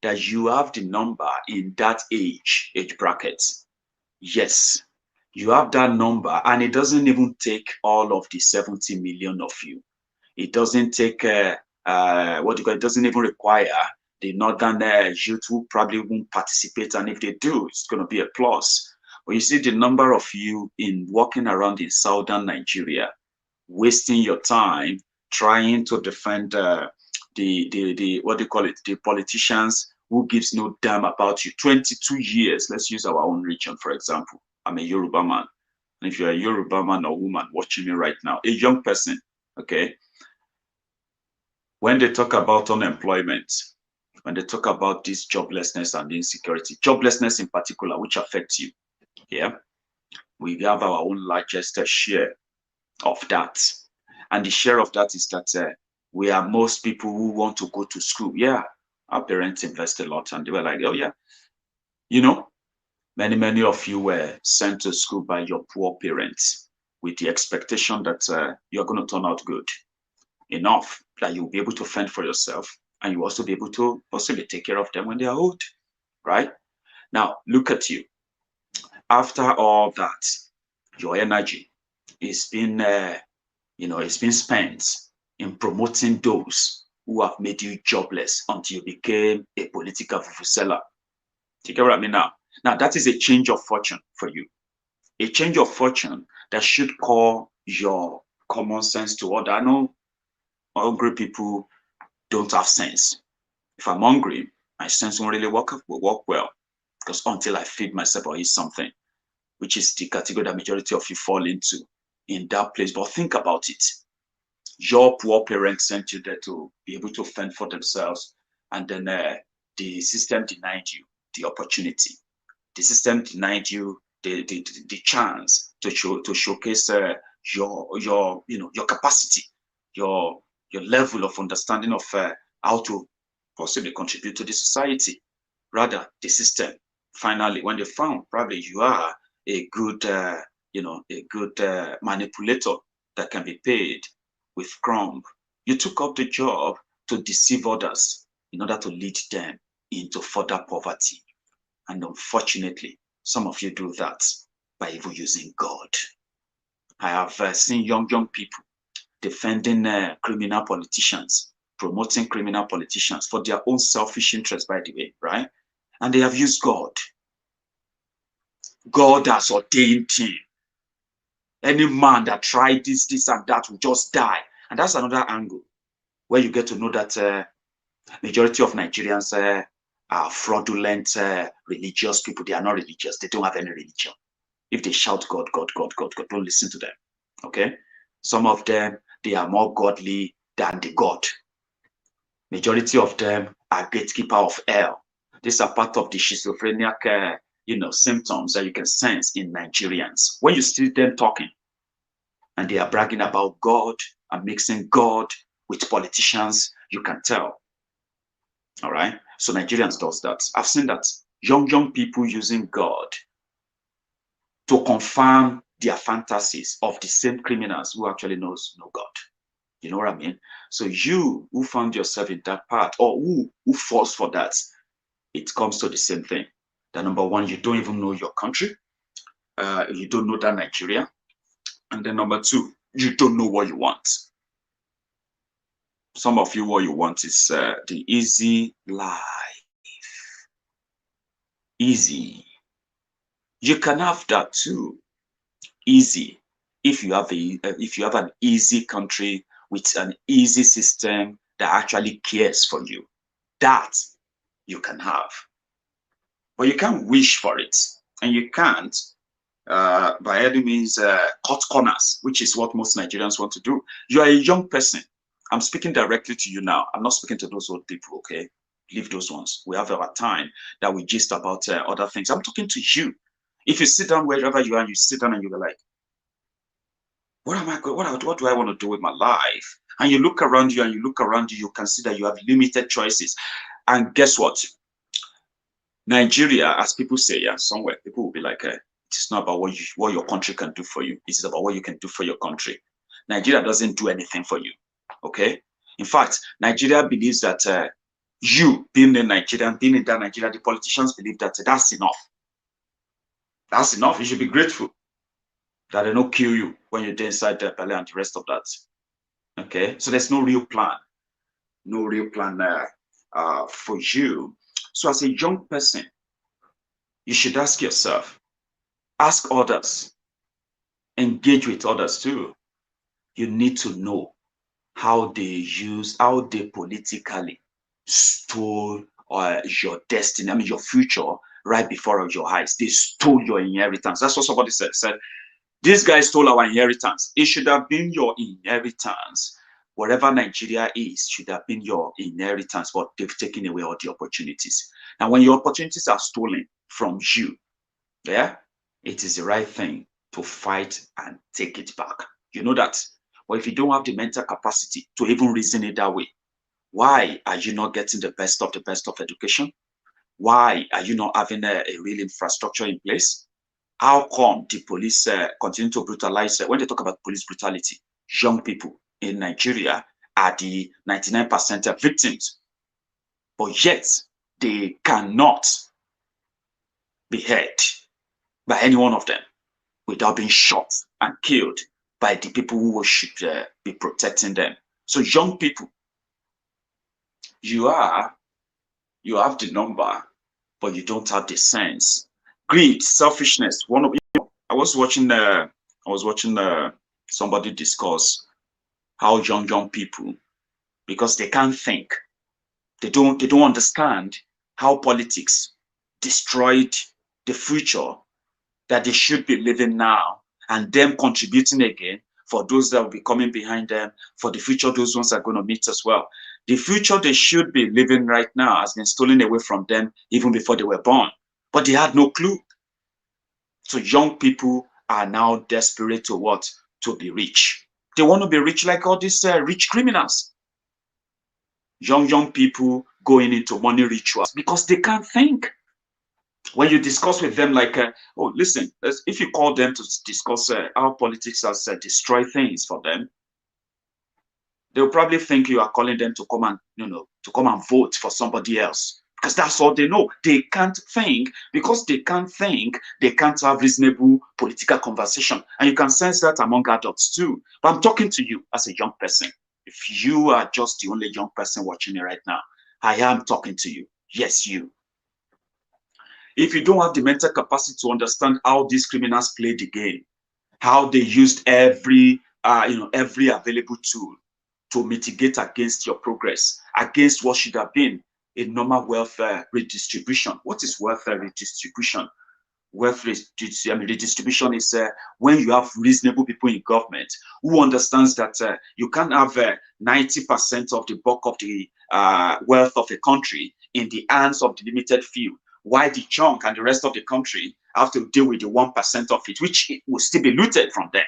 that you have the number in that age bracket. Yes, you have that number, and it doesn't even take all of the 70 million of you. It doesn't take, it doesn't even require the northern youth who probably won't participate, and if they do, it's going to be a plus. But you see the number of you in walking around in southern Nigeria, wasting your time trying to defend the politicians who gives no damn about you. 22 years, let's use our own region, for example. I'm a Yoruba man. And if you're a Yoruba man or woman watching me right now, a young person, okay, when they talk about unemployment, when they talk about this joblessness and insecurity, joblessness in particular, which affects you, yeah, we have our own largest share of that. And the share of that is that we are most people who want to go to school. Yeah, our parents invest a lot, and they were like, oh yeah, you know, many of you were sent to school by your poor parents with the expectation that you're going to turn out good enough that you'll be able to fend for yourself, and you also be able to possibly take care of them when they are old, right? Now, look at you. After all that, your energy is being, it's been spent in promoting those who have made you jobless until you became a political vuvuzela. Do you get what I mean now? Now, that is a change of fortune for you. A change of fortune that should call your common sense to order. I know hungry people don't have sense. If I'm hungry, my sense won't really work well, because until I feed myself or eat something, which is the category that majority of you fall into, in that place. But think about it. Your poor parents sent you there to be able to fend for themselves, and then the system denied you the opportunity. The system denied you the chance to showcase your capacity, your level of understanding of how to possibly contribute to the society. Rather, the system finally, when they found probably you are a good manipulator that can be paid with crumb, you took up the job to deceive others in order to lead them into further poverty. And unfortunately, some of you do that by even using God. I have seen young people defending criminal politicians, promoting criminal politicians for their own selfish interests, by the way, right? And they have used God. God has ordained him. Any man that tried this, and that will just die. And that's another angle where you get to know that majority of Nigerians are fraudulent religious people. They are not religious. They don't have any religion. If they shout God, God, God, God, God, don't listen to them. Okay? Some of them, they are more godly than the God. Majority of them are gatekeeper of hell. These are part of the schizophrenic symptoms that you can sense in Nigerians. When you see them talking and they are bragging about God and mixing God with politicians, you can tell. All right? So Nigerians does that. I've seen that. Young people using God to confirm their fantasies of the same criminals who actually knows no God. You know what I mean? So you who found yourself in that part, or who falls for that, it comes to the same thing. That number one, you don't even know your country. You don't know that Nigeria. And then number two, you don't know what you want. Some of you, what you want is the easy life. Easy. You can have that too. Easy. If you have an easy country with an easy system that actually cares for you, that you can have. But you can't wish for it, and you can't by any means cut corners, which is what most Nigerians want to do. You are a young person. I'm speaking directly to you now. I'm not speaking to those old people, okay? Leave those ones. We have our time that we gist about other things. I'm talking to you. If you sit down wherever you are, and you sit down and you're like, what do I want to do with my life? And you look around you, you can see that you have limited choices. And guess what? Nigeria, as people say, somewhere, people will be like, it's not about what your country can do for you. It's about what you can do for your country. Nigeria doesn't do anything for you, okay? In fact, Nigeria believes that you, being a Nigerian, being in that Nigeria, the politicians believe that that's enough. That's enough. You should be grateful that they don't kill you when you're inside the belly and the rest of that. Okay? So there's no real plan. No real plan for you. So as a young person, you should ask yourself, ask others, engage with others too. You need to know how they politically stole your destiny, I mean your future, right before your eyes. They stole your inheritance. That's what somebody said. This guy stole our inheritance. It should have been your inheritance. Wherever Nigeria is, should have been your inheritance, but they've taken away all the opportunities. And when your opportunities are stolen from you, it is the right thing to fight and take it back. You know that. But if you don't have the mental capacity to even reason it that way, why are you not getting the best of education? Why are you not having a real infrastructure in place? How come the police continue to brutalize? When they talk about police brutality, young people in Nigeria are the 99% victims. But yet, they cannot be hurt by any one of them without being shot and killed by the people who should be protecting them. So young people, you have the number, but you don't have the sense. Greed, selfishness. I was watching somebody discuss how young people, because they can't think, they don't understand how politics destroyed the future that they should be living now, and them contributing again for those that will be coming behind them. For the future, those ones are going to meet as well. The future they should be living right now has been stolen away from them even before they were born. But they had no clue. So young people are now desperate to what? To be rich. They want to be rich like all these rich criminals. Young people going into money rituals because they can't think. When you discuss with them like, oh, listen, if you call them to discuss how politics has destroyed things for them, they'll probably think you are calling them to come and, to come and vote for somebody else. Because that's all they know. They can't think. Because they can't think, they can't have reasonable political conversation. And you can sense that among adults too. But I'm talking to you as a young person. If you are just the only young person watching me right now, I am talking to you. Yes, you. If you don't have the mental capacity to understand how these criminals play the game, how they used every available tool to mitigate against your progress, against what should have been a normal welfare redistribution. What is welfare redistribution? Welfare redistribution is when you have reasonable people in government who understands that you can't have 90% of the bulk of the wealth of a country in the hands of the limited few, while the chunk and the rest of the country have to deal with the 1% of it, which will still be looted from them.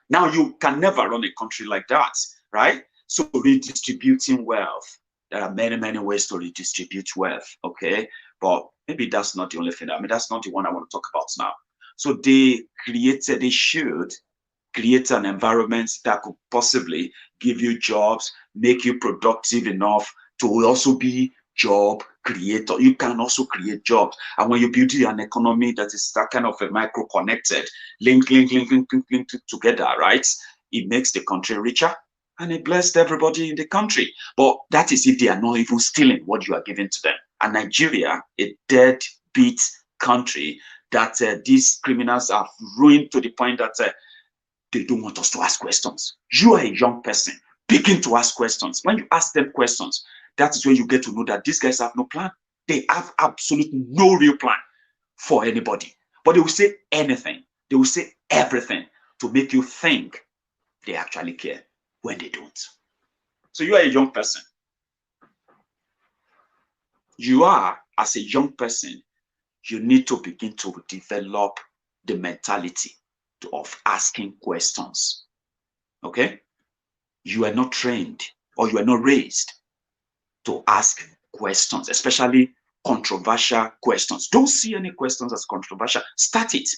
Now, you can never run a country like that, right? So redistributing wealth, there are many, many ways to redistribute wealth, okay? But maybe that's not the only thing. I mean, that's not the one I want to talk about now. So they should create an environment that could possibly give you jobs, make you productive enough to also be job creator. You can also create jobs. And when you build an economy that is that kind of a micro connected, link together, right? It makes the country richer and it blessed everybody in the country. But that is if they are not even stealing what you are giving to them. And Nigeria, a deadbeat country that these criminals have ruined to the point that they don't want us to ask questions. You are a young person, begin to ask questions. When you ask them questions, that is when you get to know that these guys have no plan. They have absolutely no real plan for anybody. But they will say anything. They will say everything to make you think they actually care when they don't. So you are a young person. You are, as a young person, you need to begin to develop the mentality of asking questions. Okay? You are not trained or you are not raised to ask questions, especially controversial questions. Don't see any questions as controversial. Start it.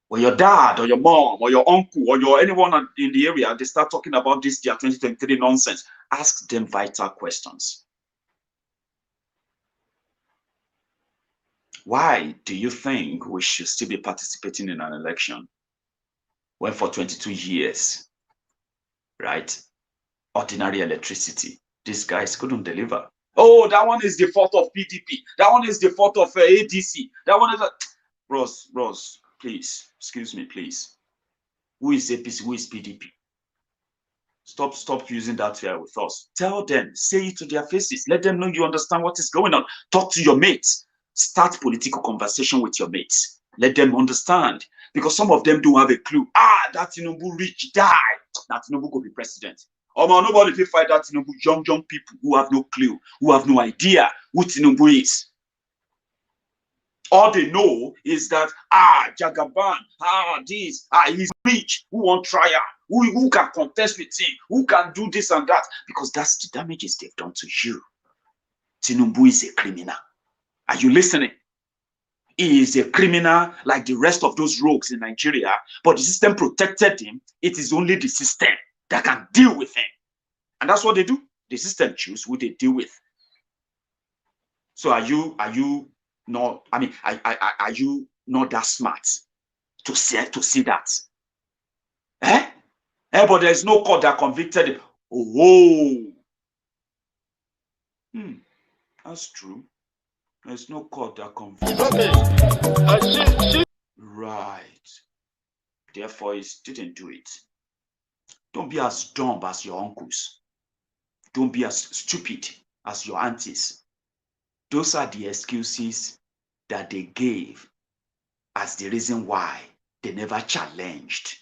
When your dad or your mom or your uncle or anyone in the area, they start talking about this year 2023 nonsense, ask them vital questions. Why do you think we should still be participating in an election when for 22 years, right, ordinary electricity, these guys couldn't deliver? Oh, that one is the fault of PDP. That one is the fault of ADC. That one is Ross, please, excuse me, please. Who is APC? Who is PDP? Stop using that here with us. Tell them, say it to their faces. Let them know you understand what is going on. Talk to your mates. Start political conversation with your mates. Let them understand. Because some of them don't have a clue. That Tinubu rich die. That Tinubu could be president. Nobody will fight that Tinubu. Young people who have no clue, who have no idea who Tinubu is. All they know is that, Jagaban, he's rich, who won't try who can contest with him, who can do this and that, because that's the damages they've done to you. Tinubu is a criminal. Are you listening? He is a criminal like the rest of those rogues in Nigeria, but the system protected him. It is only the system that can deal with him. And that's what they do. The system choose who they deal with. So are you not, are you not that smart to see that? But there's no court that convicted him. That's true. There's no court that convicted him. Right. Therefore, he didn't do it. Don't be as dumb as your uncles. Don't be as stupid as your aunties. Those are the excuses that they gave as the reason why They never challenged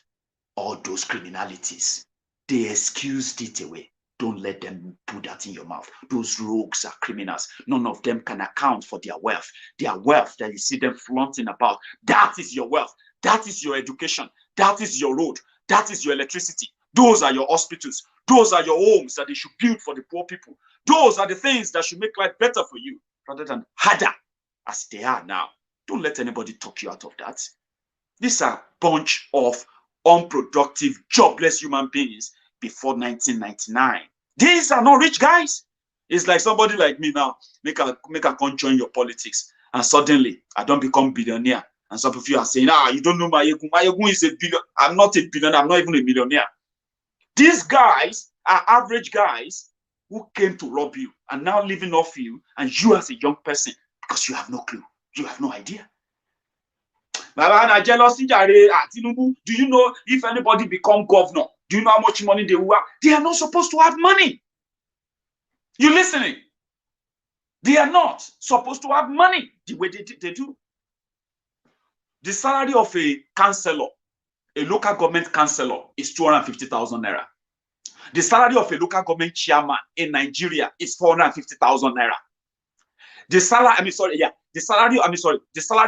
all those criminalities. They excused it away. Don't let them put that in your mouth. Those rogues are criminals. None of them can account for their wealth. Their wealth that you see them flaunting about, that is your wealth. That is your education. That is your road. That is your electricity. Those are your hospitals. Those are your homes that they should build for the poor people. Those are the things that should make life better for you rather than harder as they are now. Don't let anybody talk you out of that. These are a bunch of unproductive, jobless human beings before 1999. These are not rich guys. It's like somebody like me now, make a come join your politics, and suddenly I don't become billionaire. And some of you are saying, you don't know Maiyegun. Maiyegun is a billion. I'm not a billionaire. I'm not even a millionaire. These guys are average guys who came to rob you and now living off you, and you as a young person, because you have no clue. You have no idea. Jealousy, do you know if anybody become governor? Do you know how much money they will have? They are not supposed to have money. You listening? They are not supposed to have money the way they do. The salary of a councillor, a local government councillor, is 250,000 naira. The salary of a local government chairman in Nigeria is 450,000 naira. The salary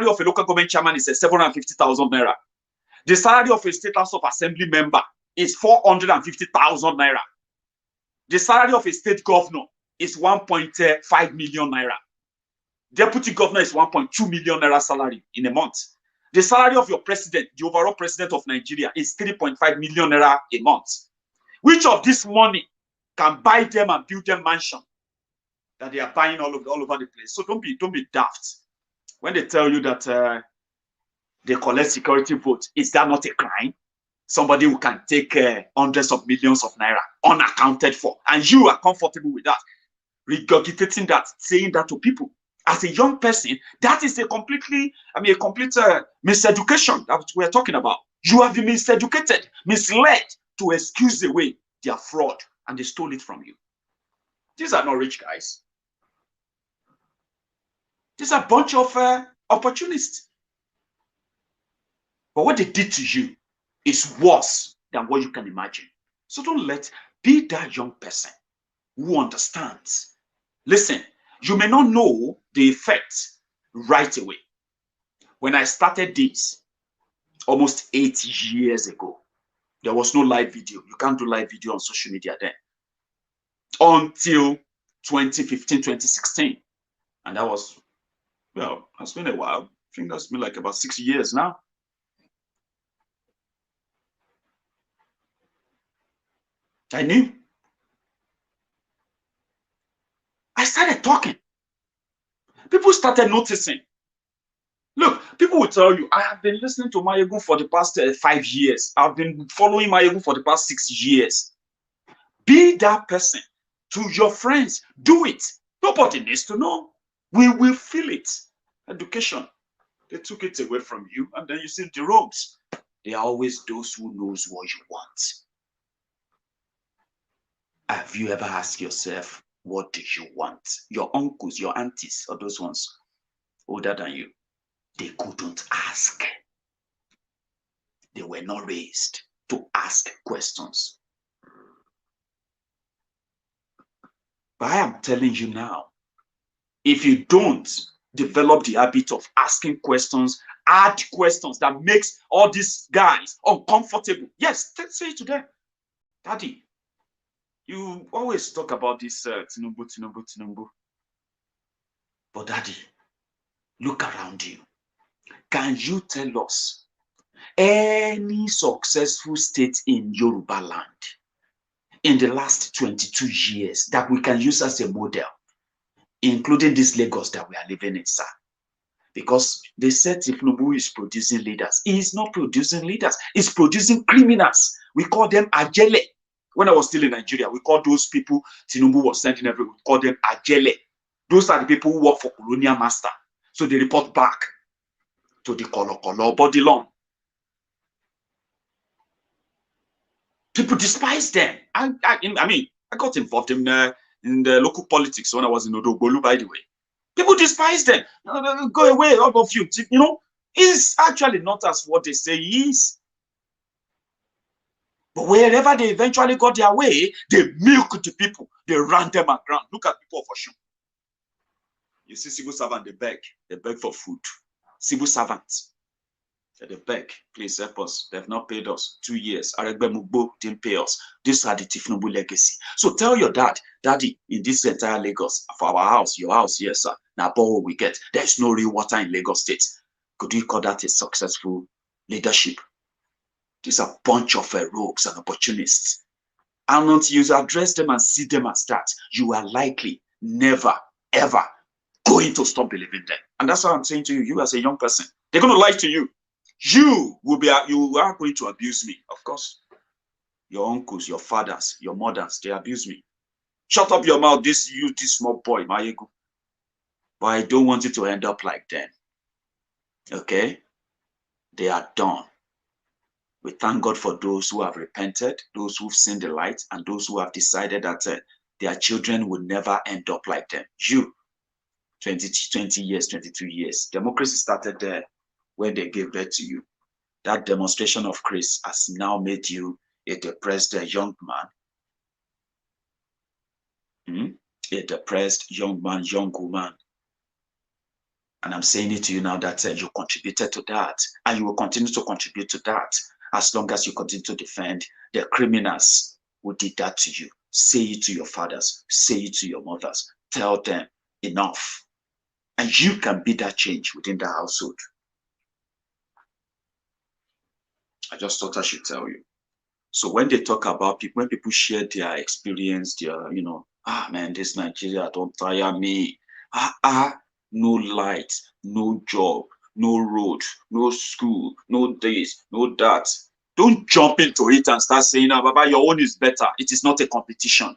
of a local government chairman is 750,000 naira. The salary of a state house of assembly member is 450,000 naira. The salary of a state governor is 1.5 million naira. Deputy governor is 1.2 million naira salary in a month. The salary of your president, the overall president of Nigeria, is 3.5 million naira a month. Which of this money can buy them and build them mansion that they are buying all over the place? So don't be daft when they tell you that they collect security votes. Is that not a crime? Somebody who can take hundreds of millions of naira unaccounted for, and you are comfortable with that, regurgitating that, saying that to people. As a young person, that is a complete miseducation that we're talking about. You have been miseducated, misled to excuse away their fraud, and they stole it from you. These are not rich guys. These are a bunch of opportunists. But what they did to you is worse than what you can imagine. So be that young person who understands. Listen, you may not know the effect right away. When I started this almost 8 years ago, there was no live video. You can't do live video on social media then. Until 2015, 2016. And that was, well, that's been a while. I think that's been like about 6 years now. I knew. I started talking. People started noticing. Look, people will tell you, I have been listening to Maiyegun for the past 5 years. I've been following Maiyegun for the past 6 years. Be that person to your friends. Do it. Nobody needs to know. We will feel it. Education. They took it away from you, and then you see the rogues. They are always those who knows what you want. Have you ever asked yourself, what do you want? Your uncles, your aunties, or those ones older than you, they couldn't ask. They were not raised to ask questions. But I am telling you now, if you don't develop the habit of asking questions, hard questions that makes all these guys uncomfortable. Yes, say it to them. Daddy, you always talk about this Tinubu. But Daddy, look around you. Can you tell us any successful state in Yoruba land in the last 22 years that we can use as a model, including this Lagos that we are living in, sir? Because they said Tinubu is producing leaders. He is not producing leaders. He's producing criminals. We call them Ajele. When I was still in Nigeria, we called those people Tinubu was sending everywhere. We called them Ajele. Those are the people who work for colonial master. So they report back to the color body long. People despise them. I got involved in the local politics when I was in Odogolu, by the way. People despise them. Go away, all of you. You know, He's actually not as what they say he is. But wherever they eventually got their way, they milk the people. They ran them aground. Look at people of Oshun. You see civil servants, they beg for food. Civil servants, they beg, please help us. They've not paid us 2 years. Aregbe Mugbo didn't pay us. These are the Tifnubu legacy. So tell your daddy, in this entire Lagos, for our house, your house, yes, sir. Now, what we get? There's no real water in Lagos State. Could you call that a successful leadership? These are a bunch of rogues and opportunists. And until you address them and see them as that, you are likely never, ever going to stop believing them. And that's what I'm saying to you. You as a young person, they're going to lie to you. You are going to abuse me. Of course, your uncles, your fathers, your mothers, they abuse me. Shut up your mouth, this small boy, Maiyegun. But I don't want you to end up like them. Okay? They are done. We thank God for those who have repented, those who've seen the light, and those who have decided that their children will never end up like them. You, 20 years, 23 years. Democracy started there when they gave birth to you. That demonstration of grace has now made you a depressed young man. A depressed young man, young woman. And I'm saying it to you now that you contributed to that. And you will continue to contribute to that as long as you continue to defend the criminals who did that to you. Say it to your fathers. Say it to your mothers. Tell them enough. And you can be that change within the household. I just thought I should tell you. So when they talk about people, when people share their experience, their, man, this Nigeria don't tire me. No light, no job, no road, no school, no this, no that. Don't jump into it and start saying, Baba, your own is better. It is not a competition.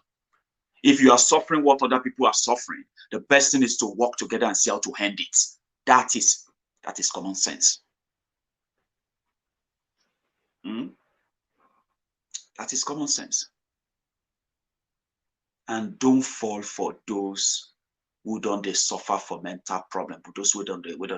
If you are suffering what other people are suffering, the best thing is to work together and see how to end it. That is common sense. That is common sense. And don't fall for those who don't they suffer for mental problem, but those who don't they mad,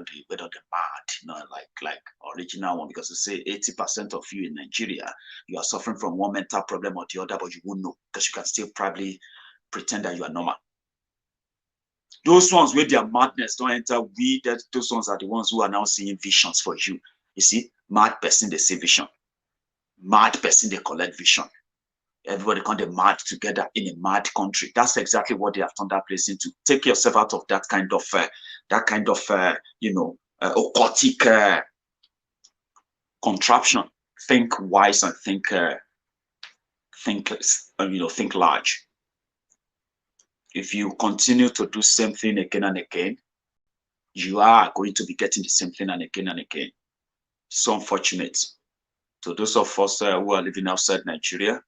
like original one, because they say 80% of you in Nigeria, you are suffering from one mental problem or the other, but you won't know because you can still probably pretend that you are normal. Those ones where their madness don't enter, those ones are the ones who are now seeing visions for you. You see, mad person, they see vision. Mad person, they collect vision. Everybody can be mad together in a mad country. That's exactly what they have turned that place into. Take yourself out of that kind of occultic contraption. Think wise and think large. If you continue to do same thing again and again, you are going to be getting the same thing and again and again. So unfortunate. To those of us who are living outside Nigeria,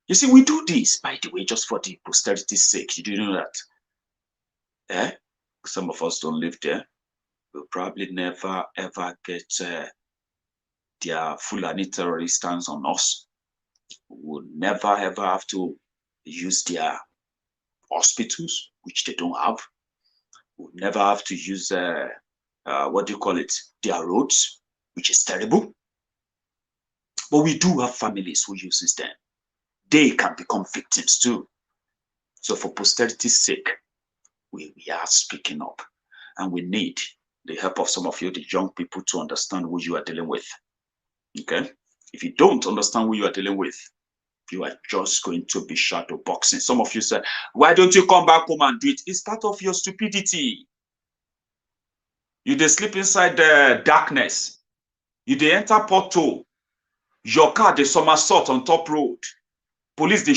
you see, we do this, by the way, just for the posterity's sake. You do know that? Some of us don't live there. We'll probably never, ever get their Fulani terrorist hands on us. We'll never, ever have to use their hospitals, which they don't have. We'll never have to use, their roads, which is terrible. But we do have families who uses them. They can become victims too. So for posterity's sake, we are speaking up, and we need the help of some of you, the young people, to understand who you are dealing with. Okay? If you don't understand who you are dealing with, you are just going to be shadow boxing. Some of you said, why don't you come back home and do it? It's part of your stupidity. You dey sleep inside the darkness. You dey enter pothole. Your car dey somersault on top road. Police dey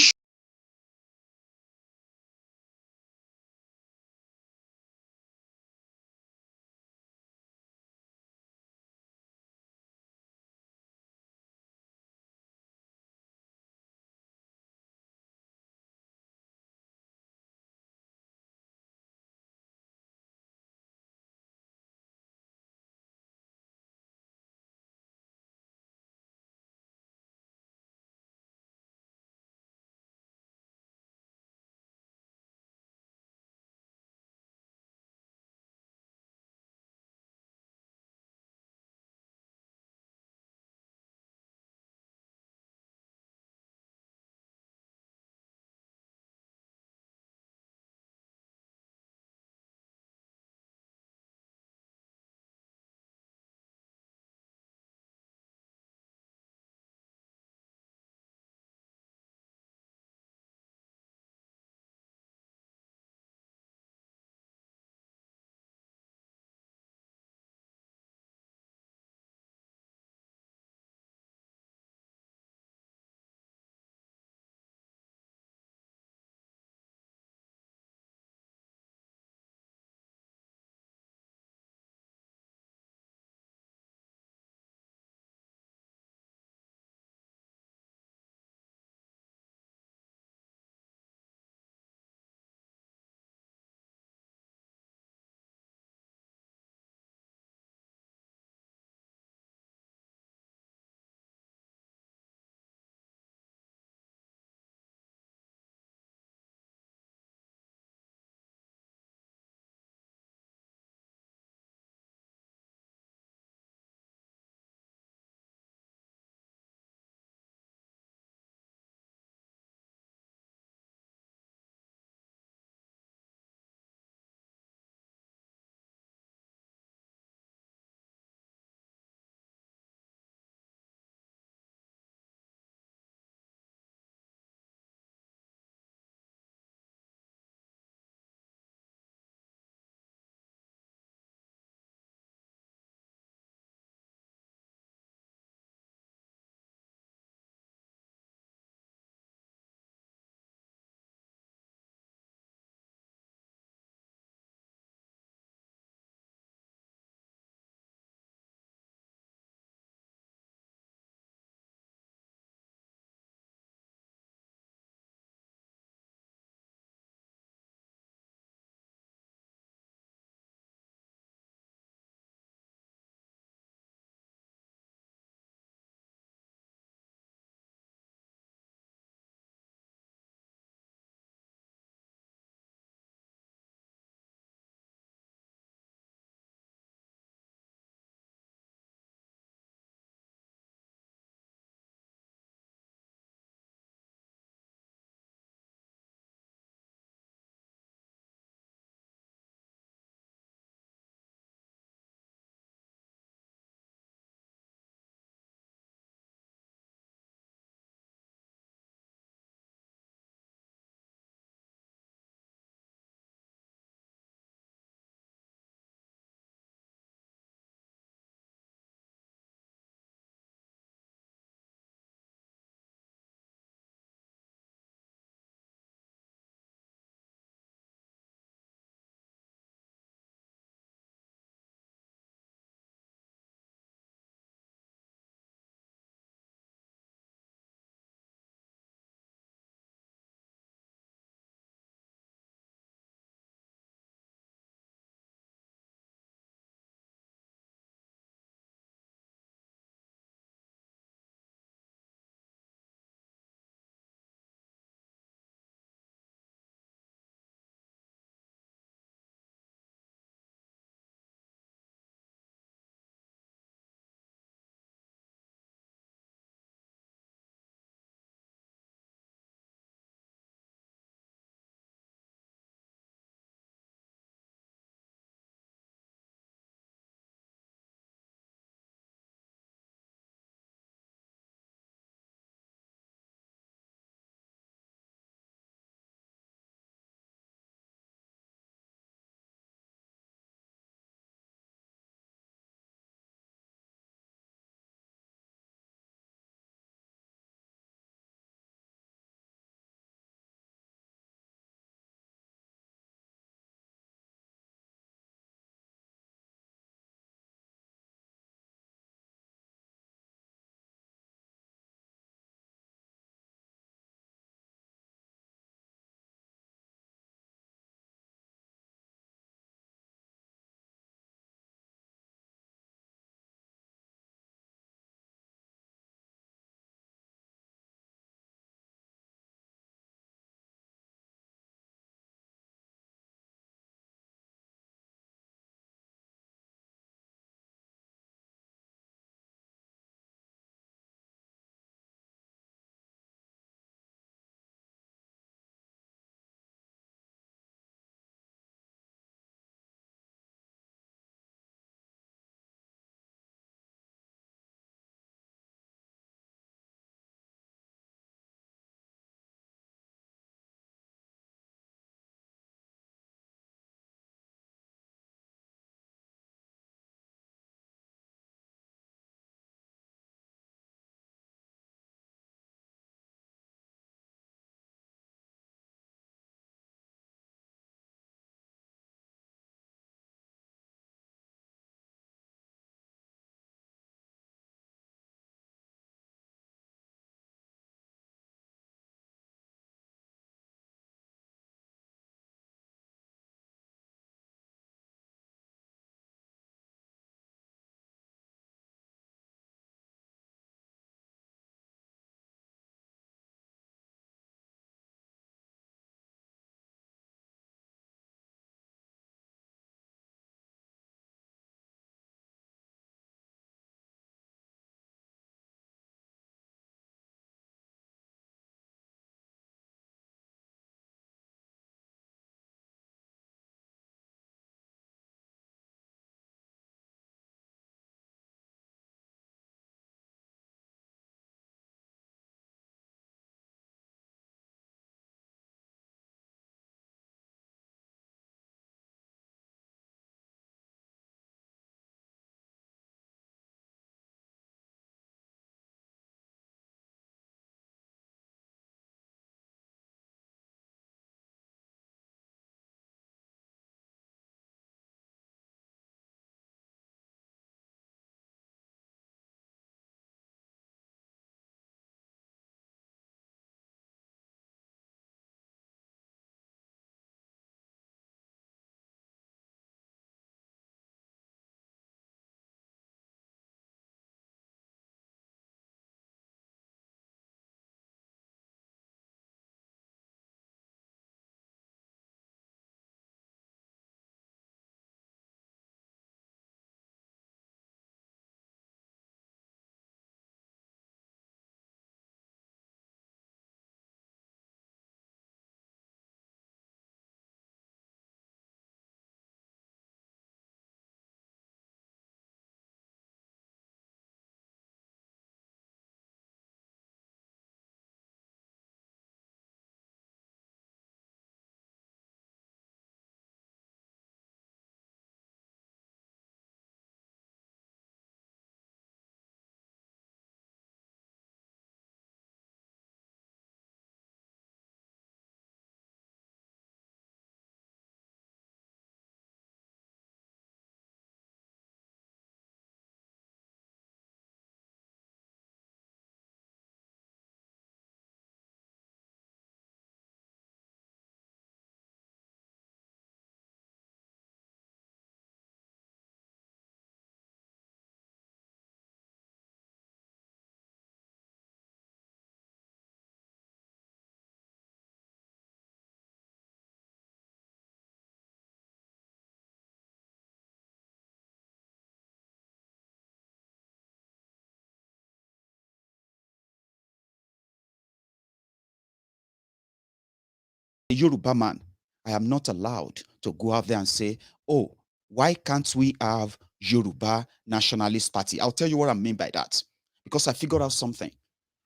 Yoruba man, I am not allowed to go out there and say, oh, why can't we have Yoruba Nationalist Party? I'll tell you what I mean by that. Because I figured out something.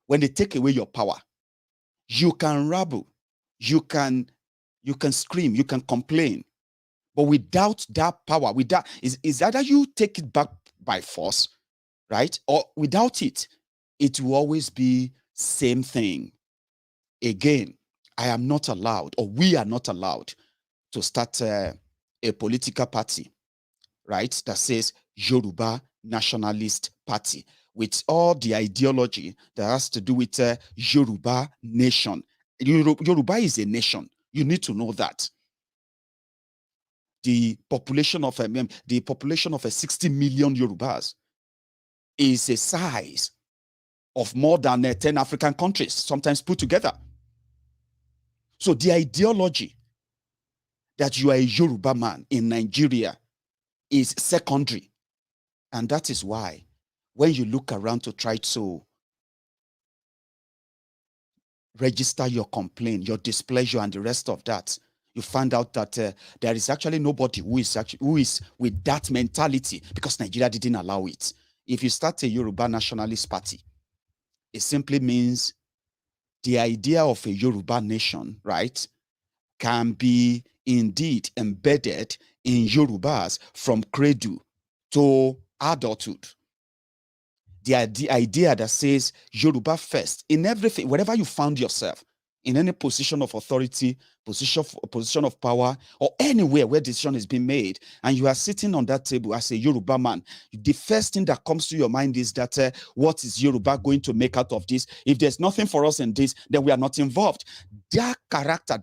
When they take away your power, you can rabble, you can scream, you can complain. But without that power, without is either you take it back by force, right? Or without it, it will always be same thing. Again, I am not allowed, or we are not allowed to start a political party, right? That says Yoruba Nationalist Party with all the ideology that has to do with Yoruba nation. Yoruba is a nation. You need to know that. The population of a 60 million Yorubas is a size of more than 10 African countries, sometimes put together. So the ideology that you are a Yoruba man in Nigeria is secondary. And that is why when you look around to try to register your complaint, your displeasure, and the rest of that, you find out that there is actually nobody who is with that mentality, because Nigeria didn't allow it. If you start a Yoruba Nationalist Party, it simply means the idea of a Yoruba nation, right, can be indeed embedded in Yorubas from cradle to adulthood. The idea that says Yoruba first in everything, wherever you found yourself, in any position of authority, position of power, or anywhere where decision is being made, and you are sitting on that table as a Yoruba man, the first thing that comes to your mind is that what is Yoruba going to make out of this? If there's nothing for us in this, then we are not involved. That character,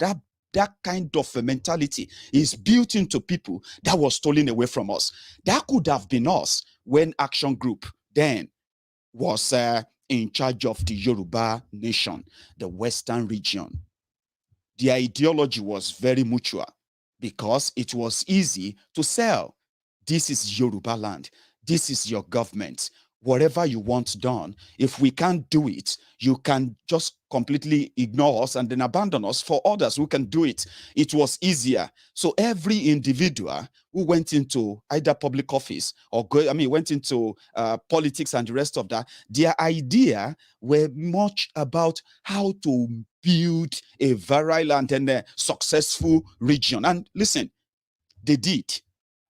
that kind of a mentality is built into people that was stolen away from us. That could have been us when Action Group then was in charge of the Yoruba nation, the Western region. The ideology was very mutual because it was easy to sell. This is Yoruba land. This is your government. Whatever you want done, if we can't do it, you can just completely ignore us and then abandon us for others who can do it. It was easier. So every individual who went into either public office or went into politics and the rest of that, their idea were much about how to build a virile and then a successful region. And listen, they did.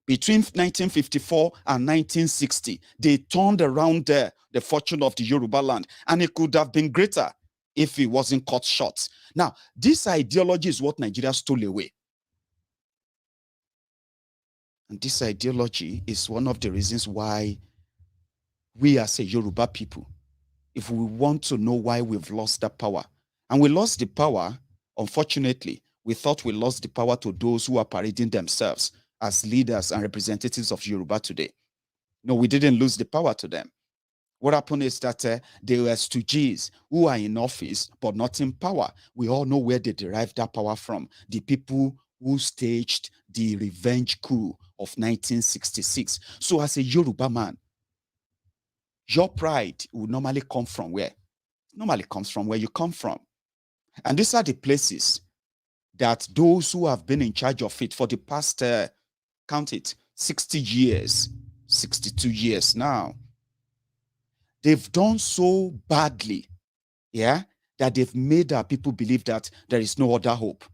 Between 1954 and 1960, they turned around the fortune of the Yoruba land, and it could have been greater if it wasn't cut short. Now, this ideology is what Nigeria stole away. And this ideology is one of the reasons why we as a Yoruba people, if we want to know why we've lost that power, and we lost the power, unfortunately, we thought we lost the power to those who are parading themselves as leaders and representatives of Yoruba today. No, we didn't lose the power to them. What happened is that they were stooges who are in office but not in power. We all know where they derived that power from. The people who staged the revenge coup of 1966. So as a Yoruba man, your pride will normally come from where? It normally comes from where you come from. And these are the places that those who have been in charge of it for the past count it, 60 years, 62 years now, they've done so badly, yeah, that they've made our people believe that there is no other hope.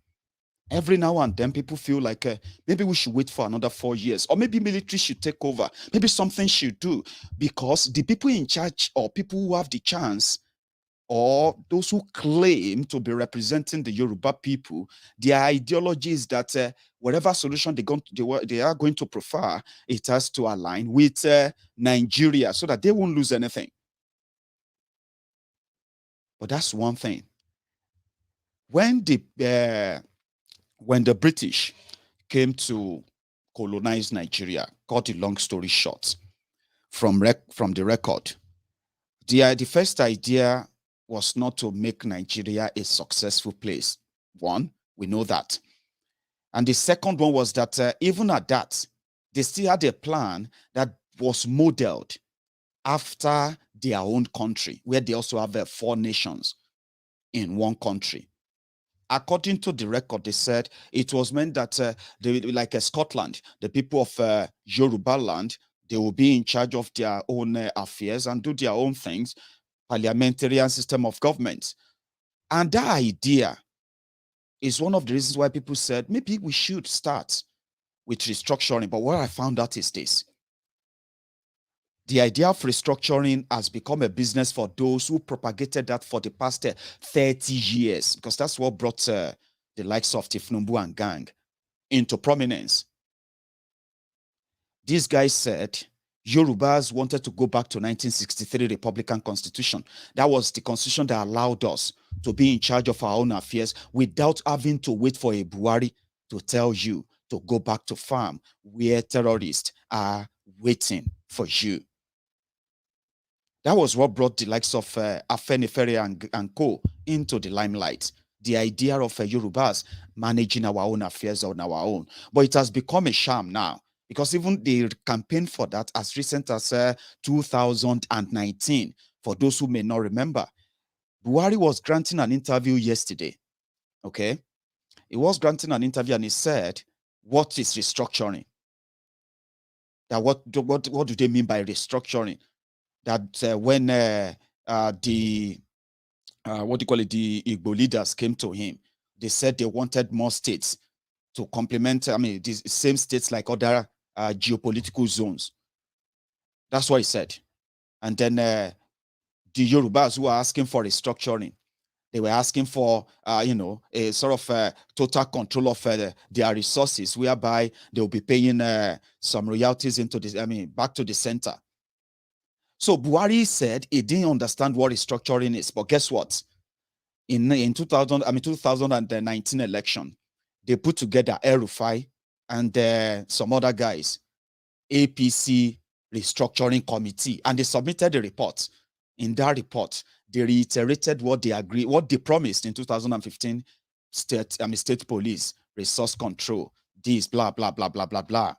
Every now and then, people feel like maybe we should wait for another 4 years, or maybe military should take over, maybe something should do, because the people in charge or people who have the chance, or those who claim to be representing the Yoruba people, their ideology is that whatever solution they are going to prefer, it has to align with Nigeria so that they won't lose anything. But that's one thing. When the British came to colonize Nigeria, cut the long story short, from the record, the first idea was not to make Nigeria a successful place. One, we know that. And the second one was that even at that, they still had a plan that was modeled after their own country, where they also have 4 nations in one country. according to the record, they said it was meant that like Scotland, the people of Yoruba land, they will be in charge of their own affairs and do their own things, parliamentarian system of government. And that idea is one of the reasons why people said maybe we should start with restructuring. But what I found out is this. The idea of restructuring has become a business for those who propagated that for the past 30 years, because that's what brought the likes of Tifnumbu and gang into prominence. These guys said Yorubas wanted to go back to 1963 Republican Constitution. That was the constitution that allowed us to be in charge of our own affairs without having to wait for a Buhari to tell you to go back to farm where terrorists are waiting for you. That was what brought the likes of Afenifere and co into the limelight. The idea of Yorubas managing our own affairs on our own. But it has become a sham now, because even the campaign for that as recent as 2019, for those who may not remember, Buhari was granting an interview yesterday, okay? He was granting an interview and he said, what is restructuring? That what do they mean by restructuring? That when the Igbo leaders came to him, they said they wanted more states to complement, these same states like other geopolitical zones. That's what he said. And then the Yorubas who are asking for restructuring, they were asking for, a sort of total control of their resources, whereby they will be paying some royalties into this, back to the center. So Buhari said he didn't understand what restructuring is, but guess what? In 2019 election, they put together El-Rufai and some other guys, APC restructuring committee, and they submitted a report. In that report, they reiterated what they agreed, what they promised in 2015, state police, resource control, this, blah, blah, blah, blah, blah, blah.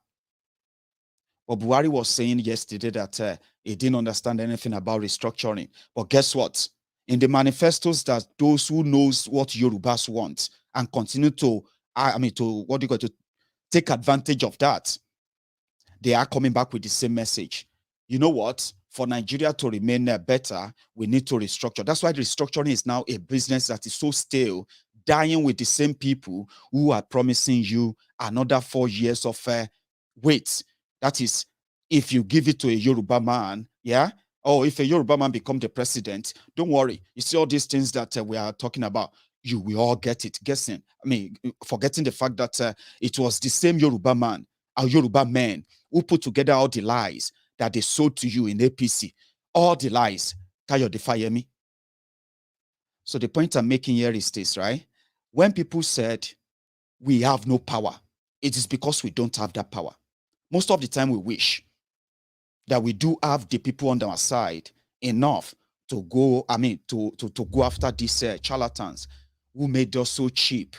But Buhari was saying yesterday that he didn't understand anything about restructuring. But guess what? In the manifestos that those who knows what Yorubas want and continue to, to take advantage of that, they are coming back with the same message. You know what? For Nigeria to remain better, we need to restructure. That's why restructuring is now a business that is so stale, dying with the same people who are promising you another 4 years of wait. That is, if you give it to a Yoruba man, yeah, or if a Yoruba man become the president, don't worry. You see all these things that we are talking about, you will all get it. Guessing, forgetting the fact that it was the same Yoruba man, a Yoruba man, who put together all the lies that they sold to you in APC. All the lies. Tayo Defayemi. So the point I'm making here is this, right? When people said we have no power, it is because we don't have that power. Most of the time we wish that we do have the people on our side enough to go, to go after these charlatans who made us so cheap,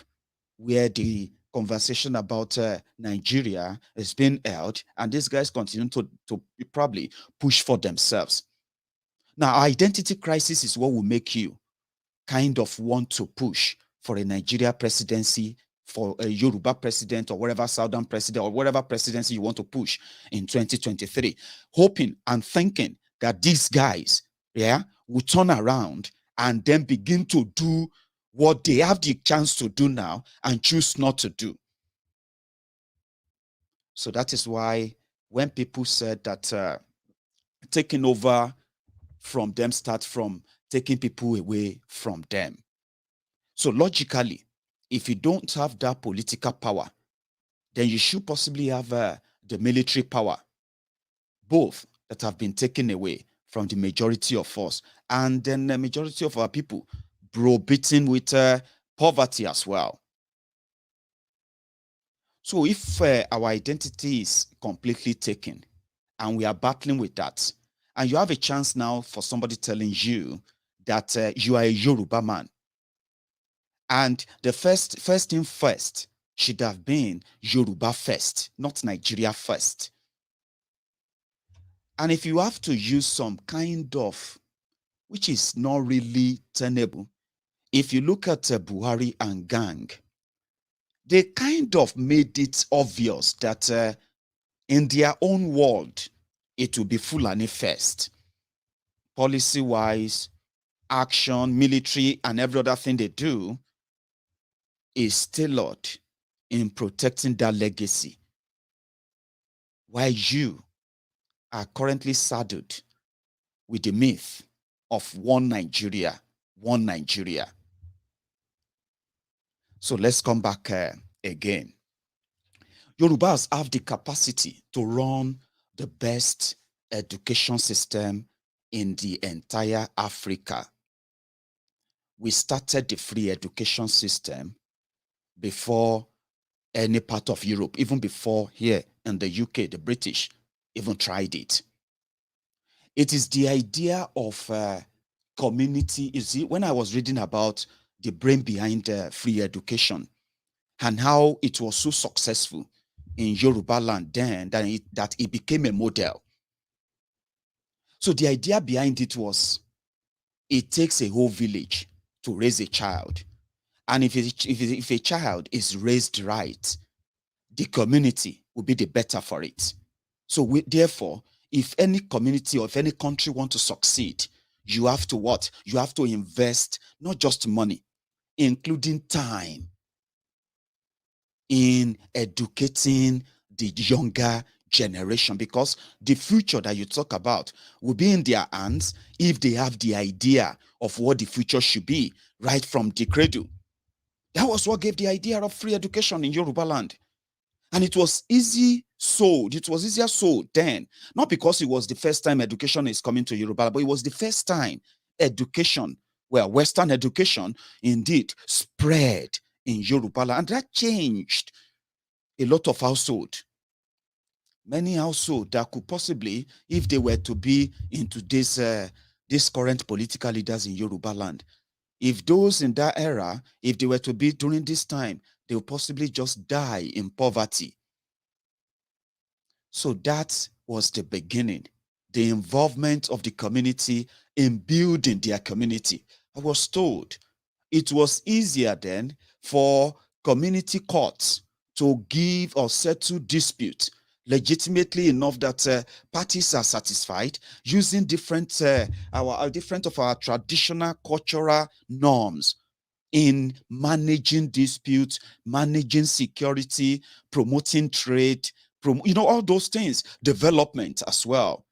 where the conversation about Nigeria is being held, and these guys continue to probably push for themselves. Now, identity crisis is what will make you kind of want to push for a Nigeria presidency, for a Yoruba president, or whatever Southern president, or whatever presidency you want to push in 2023, hoping and thinking that these guys, will turn around and then begin to do what they have the chance to do now and choose not to do. So that is why when people said that taking over from them starts from taking people away from them. So logically, if you don't have that political power, then you should possibly have the military power, both that have been taken away from the majority of us, and then the majority of our people browbeaten with poverty as well. So if our identity is completely taken and we are battling with that, and you have a chance now for somebody telling you that you are a Yoruba man, and the first thing first should have been Yoruba first, not Nigeria first. And if you have to use some kind of, which is not really tenable, if you look at Buhari and gang, they kind of made it obvious that in their own world, it will be Fulani first. Policy-wise, action, military, and every other thing they do is tailored in protecting that legacy. While you are currently saddled with the myth of one Nigeria, one Nigeria. So let's come back again. Yorubas have the capacity to run the best education system in the entire Africa. We started the free education system before any part of Europe, even before here in the UK, the British even tried it. It is the idea of community. You see, when I was reading about the brain behind free education and how it was so successful in Yoruba land then that it became a model. So the idea behind it was it takes a whole village to raise a child. And if a child is raised right, the community will be the better for it. So therefore, if any community or if any country want to succeed, you have to what? You have to invest not just money, including time in educating the younger generation, because the future that you talk about will be in their hands if they have the idea of what the future should be right from the cradle. That was what gave the idea of free education in Yoruba land. And it was easy sold. It was easier sold then, not because it was the first time education is coming to Yoruba, but it was the first time education, well, Western education indeed spread in Yoruba land. And that changed a lot of households. Many households that could possibly, if they were to be into this current political leaders in Yoruba land, if those in that era, if they were to be during this time, they will possibly just die in poverty. So that was the beginning, the involvement of the community in building their community. I was told it was easier then for community courts to give or settle disputes legitimately enough that parties are satisfied using different of our traditional cultural norms in managing disputes, managing security, promoting trade, all those things, development as well.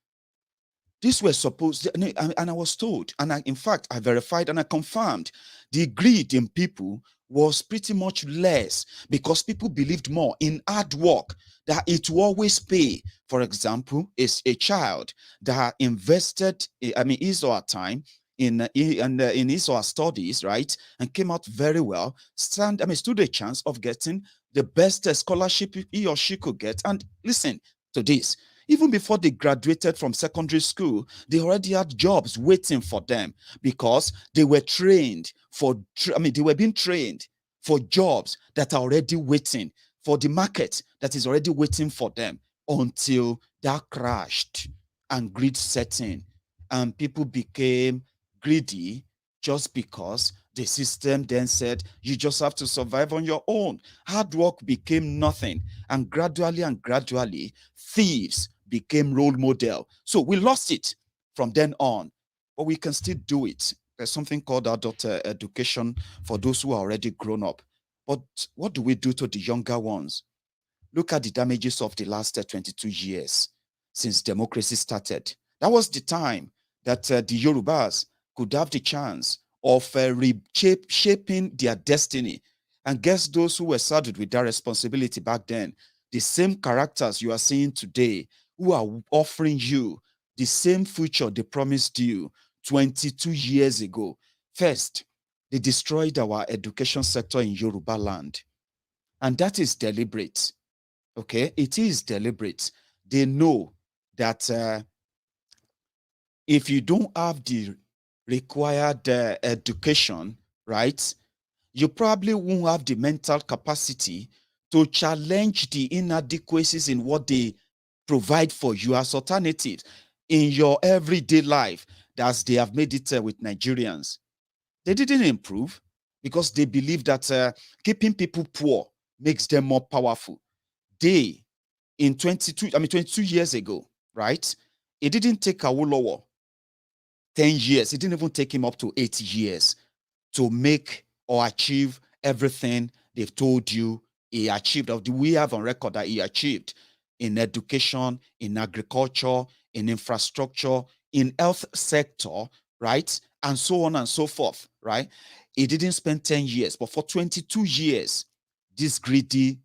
These were supposed, and I was told, and in fact, I verified and I confirmed the greed in people was pretty much less because people believed more in hard work, that it will always pay. For example, is a child that invested, his or her time in his or her studies, right, and came out very well, stood a chance of getting the best scholarship he or she could get. And listen to this. Even before they graduated from secondary school, they already had jobs waiting for them because they were trained they were being trained for jobs that are already waiting, for the market that is already waiting for them, until that crashed and greed set in. And people became greedy just because the system then said, you just have to survive on your own. Hard work became nothing. And gradually, thieves became role model. So we lost it from then on, but we can still do it. There's something called adult education for those who are already grown up. But what do we do to the younger ones? Look at the damages of the last 22 years since democracy started. That was the time that the Yorubas could have the chance of shaping their destiny. And guess those who were saddled with that responsibility back then, the same characters you are seeing today, who are offering you the same future they promised you 22 years ago. First, they destroyed our education sector in Yoruba land. And that is deliberate. Okay, it is deliberate. They know that if you don't have the required education, right, you probably won't have the mental capacity to challenge the inadequacies in what they provide for you as alternatives in your everyday life, as they have made it with Nigerians. They didn't improve. because they believe that keeping people poor makes them more powerful. In 22 years ago, right? It didn't take Awolowo 10 years. It didn't even take him up to 8 years to make or achieve everything they've told you he achieved, or we have on record that he achieved in education, in agriculture, in infrastructure, in health sector, right? And so on and so forth, right? He didn't spend 10 years, but for 22 years, these greedy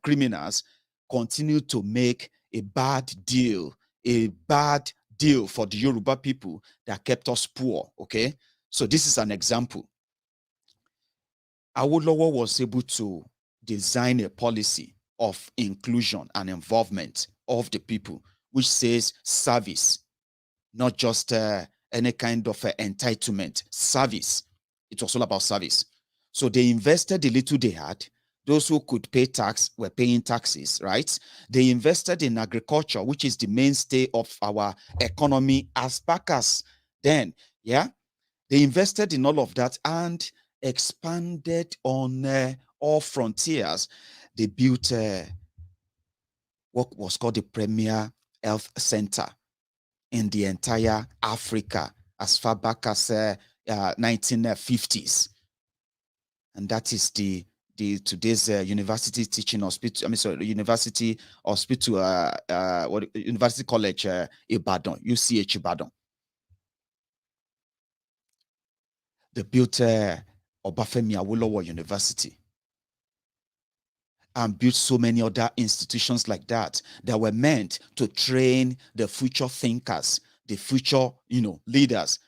criminals continue to make a bad deal for the Yoruba people that kept us poor, okay? So this is an example. Awolowo was able to design a policy of inclusion and involvement of the people, which says service, not just any kind of entitlement. Service. It was all about service. So they invested the little they had. Those who could pay tax were paying taxes, right? They invested in agriculture, which is the mainstay of our economy as Packers. Then, yeah, they invested in all of that and expanded on all frontiers. They built what was called the Premier Health Center in the entire Africa as far back as 1950s. And that is the today's university teaching hospital, University Hospital, University College Ibadan, UCH Ibadan. They built Obafemi Awolowo University and built so many other institutions like that were meant to train the future thinkers, the future, leaders,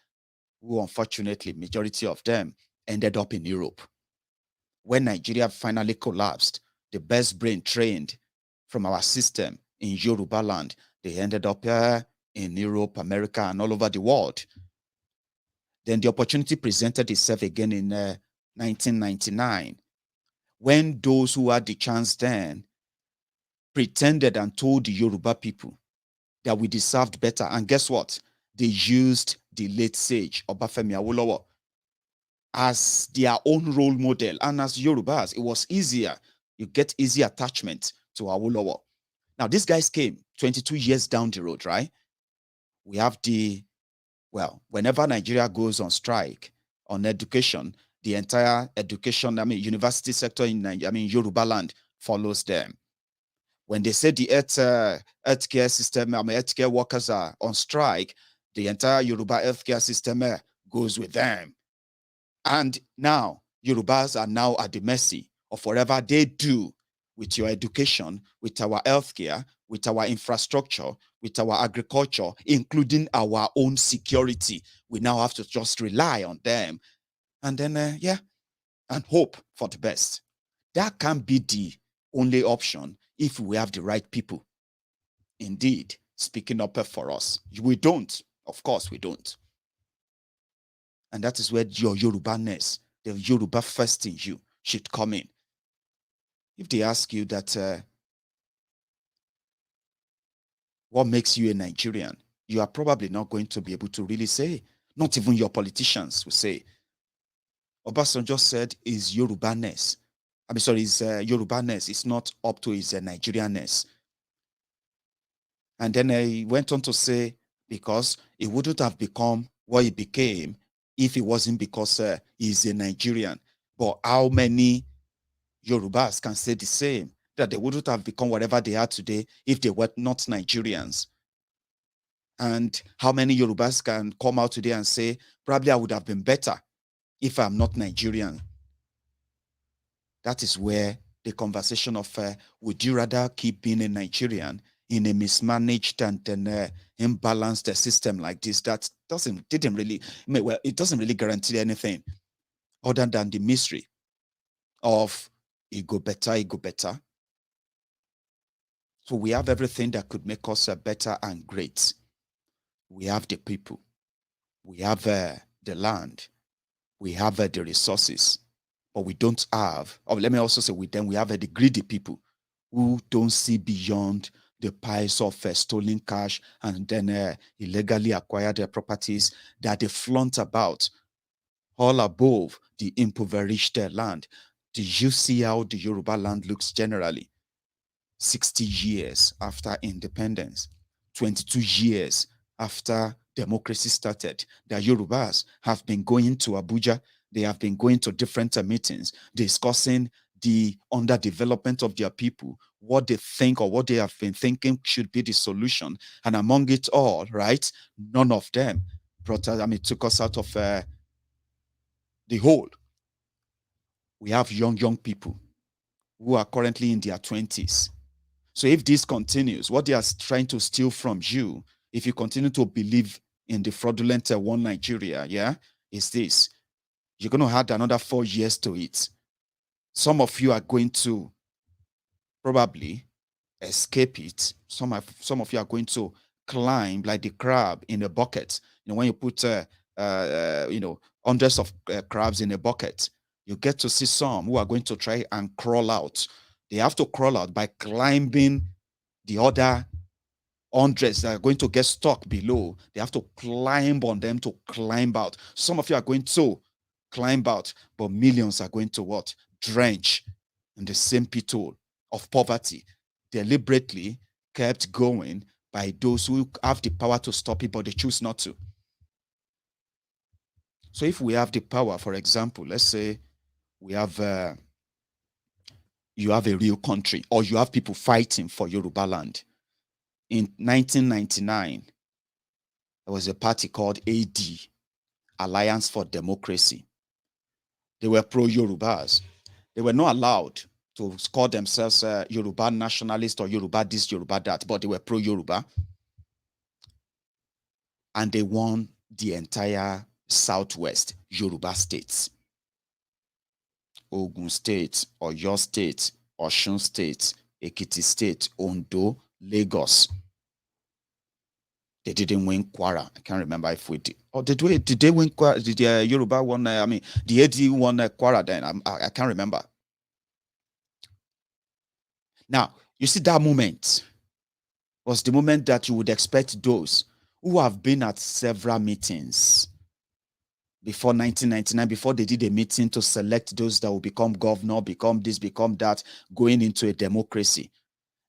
who unfortunately, majority of them ended up in Europe. When Nigeria finally collapsed, the best brain trained from our system in Yoruba land, they ended up in Europe, America, and all over the world. Then the opportunity presented itself again in 1999, when those who had the chance then pretended and told the Yoruba people that we deserved better. And guess what? They used the late sage, Obafemi Awolowo, as their own role model. And as Yorubas, it was easier. You get easy attachment to Awolowo. Now, these guys came 22 years down the road, right? We have whenever Nigeria goes on strike on education, the entire education, university sector in Yoruba land follows them. When they say the healthcare system, healthcare workers are on strike, the entire Yoruba healthcare system goes with them. And now, Yorubas are now at the mercy of whatever they do with your education, with our healthcare, with our infrastructure, with our agriculture, including our own security. We now have to just rely on them. And then, and hope for the best. That can be the only option if we have the right people, indeed, speaking up for us. We don't. Of course, we don't. And that is where your Yoruba-ness, the Yoruba first in you, should come in. If they ask you that, what makes you a Nigerian, you are probably not going to be able to really say. Not even your politicians will say. Obasanjo said his Yoruba-ness, his Yoruba-ness is not up to his Nigerian-ness. And then he went on to say, because he wouldn't have become what he became if it wasn't because he's a Nigerian. But how many Yorubas can say the same, that they wouldn't have become whatever they are today if they were not Nigerians? And how many Yorubas can come out today and say, probably I would have been better if I'm not Nigerian? That is where the conversation of would you rather keep being a Nigerian in a mismanaged and imbalanced system like this that it doesn't really guarantee anything other than the mystery of ego better. So we have everything that could make us better and great. We have the people, we have the land, we have the resources, but we don't have, or let me also say we have the greedy people who don't see beyond the piles of stolen cash and then illegally acquired properties that they flaunt about all above the impoverished land. Do you see how the Yoruba land looks generally? 60 years after independence, 22 years after democracy started, the Yorubas have been going to Abuja. They have been going to different meetings discussing the underdevelopment of their people, what they think or what they have been thinking should be the solution. And among it all, right, none of them brought us, took us out of the hole. We have young people who are currently in their 20s. So if this continues, what they are trying to steal from you, if you continue to believe in the fraudulent one Nigeria, yeah, is this. You're going to add another 4 years to it. Some of you are going to probably escape it. Some of you are going to climb like the crab in a bucket. When you put, hundreds of crabs in a bucket, you get to see some who are going to try and crawl out. They have to crawl out by climbing the other hundreds that are going to get stuck below. They have to climb on them to climb out. Some of you are going to climb out, but millions are going to what? Drench in the same pit hole of poverty, deliberately kept going by those who have the power to stop it, but they choose not to. So if we have the power, for example, let's say we have you have a real country, or you have people fighting for Yoruba land. In 1999, there was a party called AD, Alliance for Democracy. They were pro-Yorubas. They were not allowed to call themselves Yoruba nationalist or Yoruba this, Yoruba that, but they were pro-Yoruba. And they won the entire Southwest Yoruba states. Ogun State, Oyo State, Osun State, Ekiti State, Ondo, Lagos. They didn't win Kwara. I can't remember if we did. Or did they win Kwara? Did the Yoruba won? The AD won Kwara then. I can't remember. Now, you see, that moment was the moment that you would expect those who have been at several meetings before 1999, before they did a meeting to select those that will become governor, become this, become that, going into a democracy.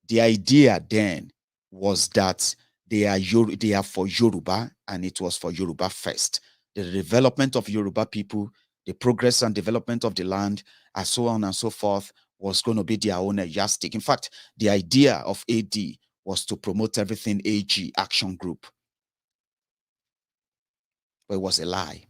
The idea then was that they are for Yoruba, and it was for Yoruba first. The development of Yoruba people, the progress and development of the land, and so on and so forth, was going to be their own yardstick. In fact, the idea of AD was to promote everything AG, Action Group. But it was a lie.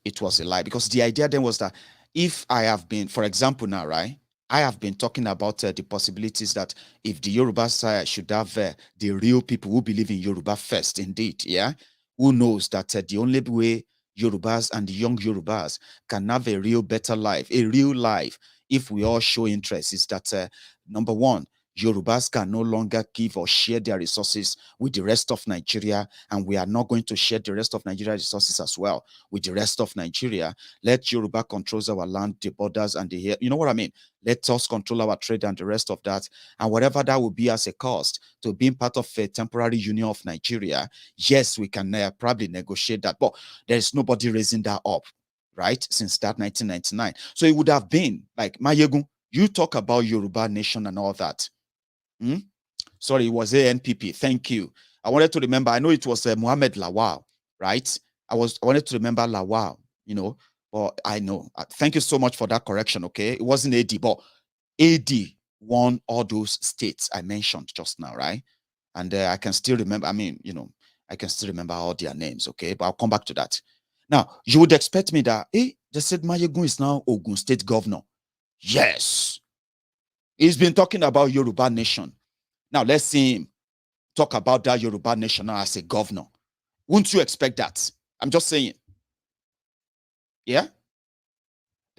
It was a lie, because the idea then was that if I have been, for example now, right, I have been talking about the possibilities that if the Yoruba side should have the real people who believe in Yoruba first, indeed, yeah, who knows that the only way Yorubas and the young Yorubas can have a real better life, a real life, if we all show interest, is that, number one, Yorubas can no longer give or share their resources with the rest of Nigeria, and we are not going to share the rest of Nigeria's resources as well with the rest of Nigeria. Let Yoruba control our land, the borders, and the, you know what I mean? Let us control our trade and the rest of that, and whatever that will be as a cost to being part of a temporary union of Nigeria. Yes, we can probably negotiate that, but there is nobody raising that up, right? Since that 1999. So it would have been like, Maiyegun, you talk about Yoruba nation and all that. Sorry, it was ANPP. Thank you. I wanted to remember. I know it was Mohammed Lawal, right? I wanted to remember Lawal, but I know. Thank you so much for that correction, okay? It wasn't AD, but AD won all those states I mentioned just now, right? And I can still remember, I can still remember all their names, okay? But I'll come back to that. Now, you would expect me that, they said Maiyegun is now Ogun State governor. Yes. He's been talking about Yoruba nation. Now, let's see him talk about that Yoruba nation now as a governor. Wouldn't you expect that? I'm just saying. Yeah?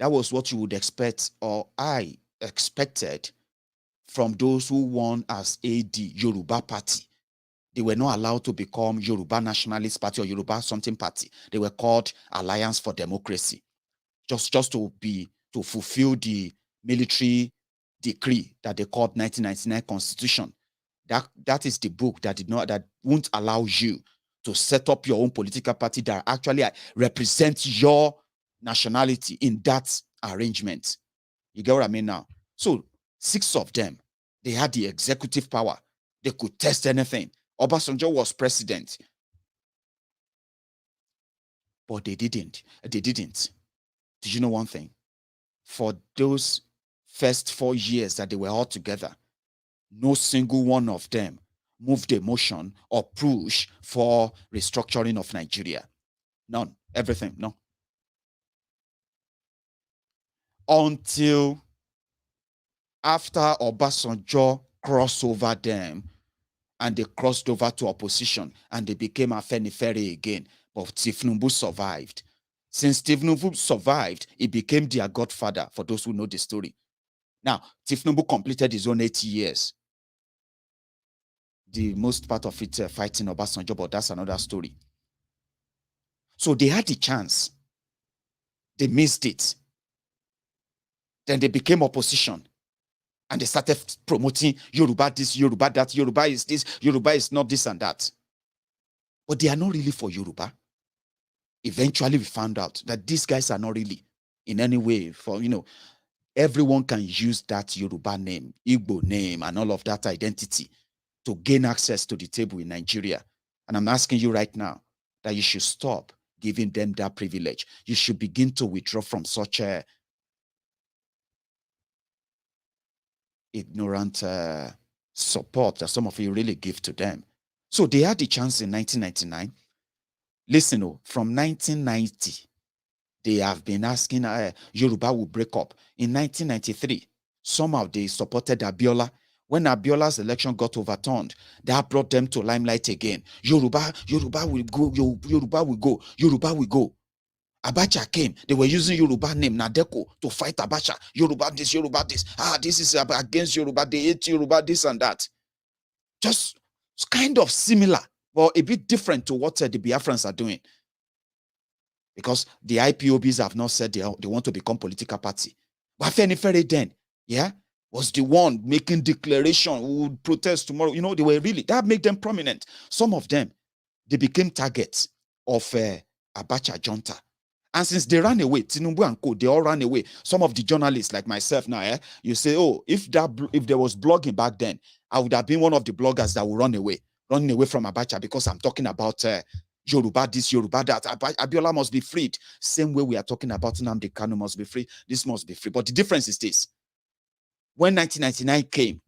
That was what you would expect, or I expected, from those who won as AD, Yoruba Party. They were not allowed to become Yoruba Nationalist Party or Yoruba something party. They were called Alliance for Democracy. Just to fulfill the military decree that they called 1999 Constitution. That is the book that won't allow you to set up your own political party that actually represents your nationality in that arrangement. You get what I mean now? So 6 of them, they had the executive power. They could test anything. Obasanjo was president. But they didn't. Did you know one thing? For those first 4 years that they were all together, no single one of them moved a motion or push for restructuring of Nigeria. None. Everything. No. Until after Obasanjo crossed over them and they crossed over to opposition and they became Afenifere again. But Tifnumbu survived. Since Tifnumbu survived, he became their godfather, for those who know the story. Now, Tifnumbu completed his own 80 years. The most part of it fighting Obasanjo, but that's another story. So they had the chance. They missed it. Then they became opposition. And they started promoting Yoruba this, Yoruba that, Yoruba is this, Yoruba is not this and that. But they are not really for Yoruba. Eventually we found out that these guys are not really in any way for, everyone can use that Yoruba name, Igbo name, and all of that identity to gain access to the table in Nigeria. And I'm asking you right now that you should stop giving them that privilege. You should begin to withdraw from such a ignorant support that some of you really give to them. So they had the chance in 1999. Listen, from 1990, they have been asking Yoruba will break up. In 1993, somehow they supported Abiola. When Abiola's election got overturned, that brought them to limelight again. Yoruba will go, Yoruba will go, Yoruba will go. Abacha came. They were using Yoruba name, Nadeko, to fight Abacha. Yoruba this, Yoruba this. This is against Yoruba. They hate Yoruba, this and that. Just kind of similar, but a bit different to what the Biafrans are doing. Because the IPOBs have not said they want to become political party. But Afenifere then, was the one making declaration, who would protest tomorrow. They were really, that made them prominent. Some of them, they became targets of Abacha junta. And since they ran away, Tinubu and Co, they all ran away. Some of the journalists like myself now, you say, if there was blogging back then, I would have been one of the bloggers that would running away from Abacha because I'm talking about Yoruba this, Yoruba that. Abiola must be freed. Same way we are talking about Nnamdi Kanu must be free. This must be free. But the difference is this. When 1999 came,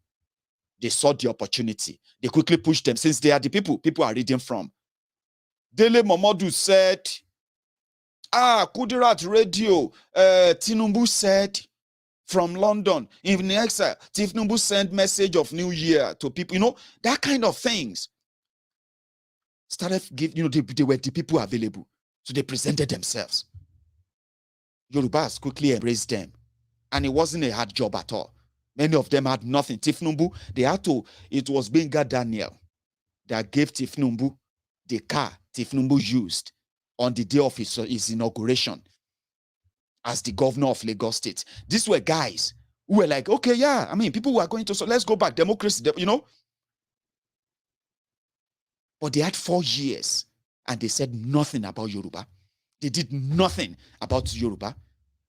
they saw the opportunity. They quickly pushed them. Since they are the people are reading from. Dele Momodu said, Kudirat Radio, Tinubu said from London, in exile, Tinubu sent message of New Year to people, that kind of things. Started giving, they were the people available. So they presented themselves. Yorubas quickly embraced them. And it wasn't a hard job at all. Many of them had nothing. Tifnumbu, it was Benga Daniel that gave Tifnumbu the car Tifnumbu used on the day of his inauguration as the governor of Lagos State. These were guys who were like, okay, people were going to, so let's go back, democracy, But they had 4 years and they said nothing about Yoruba. They did nothing about Yoruba.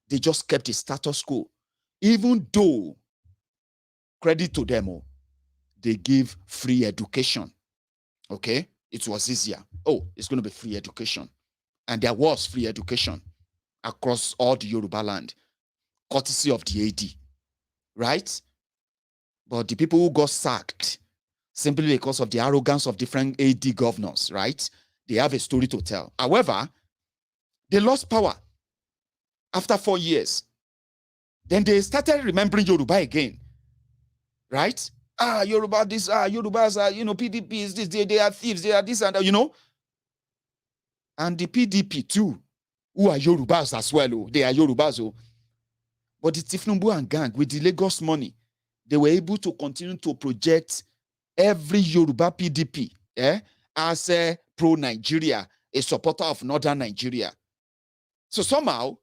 They just kept the status quo. Even though, credit to them, they give free education. Okay? It was easier. It's going to be free education. And there was free education across all the Yoruba land, courtesy of the AD, right? But the people who got sacked, simply because of the arrogance of different AD governors, right? They have a story to tell. However, they lost power after 4 years. Then they started remembering Yoruba again, right? Yoruba this, Yorubas are, PDP is this, they are thieves, they are this and that, And the PDP too, who are Yorubas as well, they are Yorubas. But the Tifnumbu and gang, with the Lagos money, they were able to continue to project every Yoruba PDP as a pro-Nigeria, a supporter of Northern Nigeria. So somehow,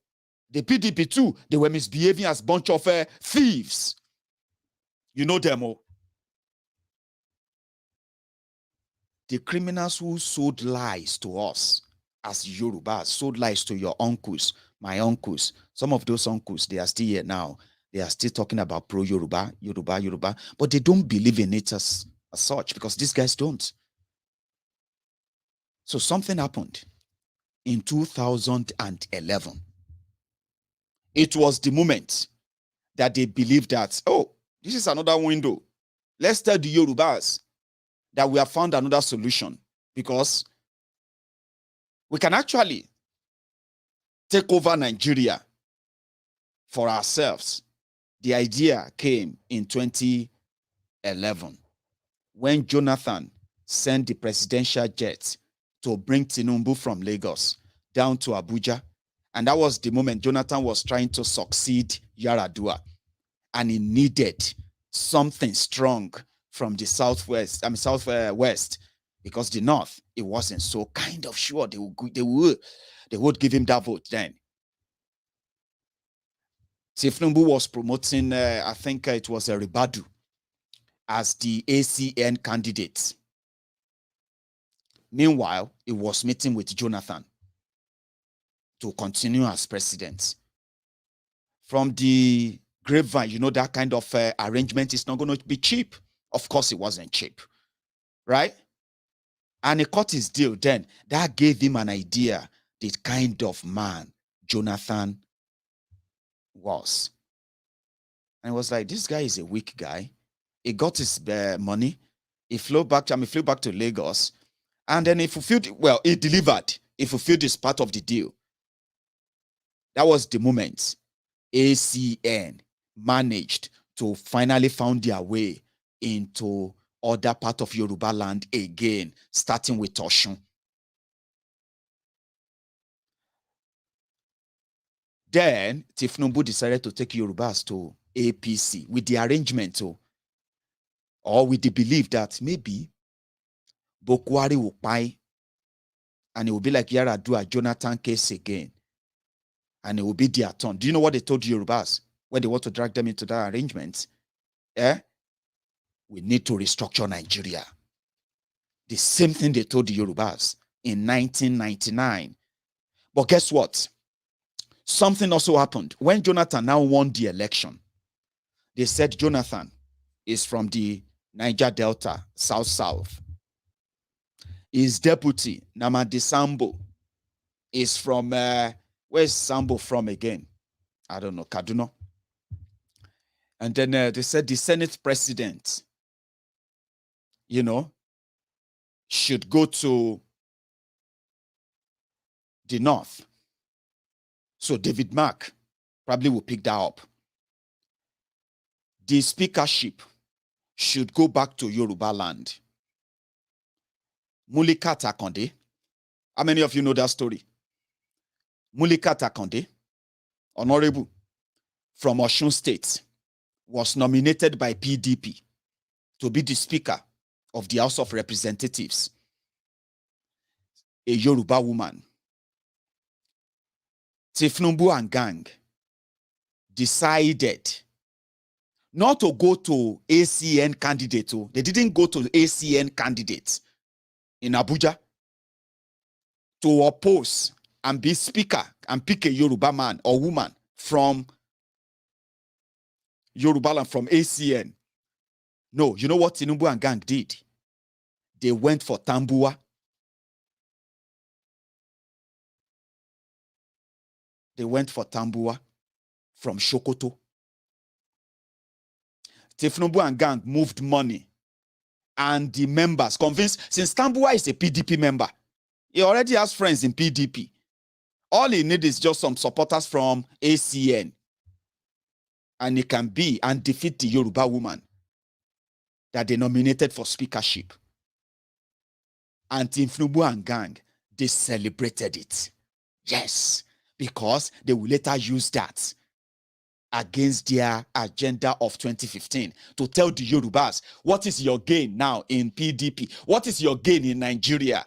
the PDP too, they were misbehaving as a bunch of thieves. You know them all. the criminals who sold lies to us as Yorubas, sold lies to your uncles, my uncles. Some of those uncles, they are still here now. They are still talking about pro-Yoruba, Yoruba, but they don't believe in it as such because these guys don't. So something happened in 2011. It was the moment that they believed that, oh, this is another window. Let's tell the Yorubas that we have found another solution because we can actually take over Nigeria for ourselves. The idea came in 2011 when Jonathan sent the presidential jet to bring Tinubu from Lagos down to Abuja. And that was the moment Jonathan was trying to succeed Yaradua. And he needed something strong from the southwest, southwest, because the north, it wasn't so kind of sure they would give him that vote then. Tinubu was promoting, I think it was a Ribadu as the ACN candidate. Meanwhile, he was meeting with Jonathan to continue as president. From the grapevine, you know, that kind of arrangement is not going to be cheap. Of course, it wasn't cheap, right? And he cut his deal then. That gave him an idea the kind of man Jonathan was. And he was like, this guy is a weak guy. He got his money. He flew back to Lagos. And then he fulfilled, well, he delivered. He fulfilled this part of the deal. That was the moment ACN managed to finally find their way into other part of Yoruba land again, starting with Osun. Then Tinubu decided to take Yorubas to APC with the arrangement or with the belief that maybe Buhari will buy and it will be like Yaradua, Jonathan case again. And it will be their turn. Do you know what they told Yorubas when they want to drag them into that arrangement? We need to restructure Nigeria. The same thing they told the Yorubas in 1999. But guess what? Something also happened. When Jonathan now won the election, they said Jonathan is from the Niger Delta, South. His deputy, Nnamdi Sambo, is from, where's Sambo from again? I don't know, Kaduna. And then they said the Senate president, you know, should go to the north. So David Mark probably will pick that up. The speakership should go back to Yoruba land. Mulika Takonde. How many of you know that story? Mulika Takonde, honorable from Osun State, was nominated by PDP to be the Speaker of the House of Representatives, a Yoruba woman. Tinubu and gang decided not to go to ACN candidate. They didn't go to ACN candidates in Abuja to oppose and be speaker and pick a Yoruba man or woman from Yoruba land, from ACN. No, you know what Tinubu and gang did? They went for Tambua. They went for Tambua from Sokoto. Tinubu and gang moved money. And the members convinced, since Tambua is a PDP member, he already has friends in PDP. All he needs is just some supporters from ACN. And he can be and defeat the Yoruba woman that they nominated for speakership. And Tinubu and gang, they celebrated it. Yes, because they will later use that against their agenda of 2015 to tell the Yorubas, what is your gain now in PDP? What is your gain in Nigeria?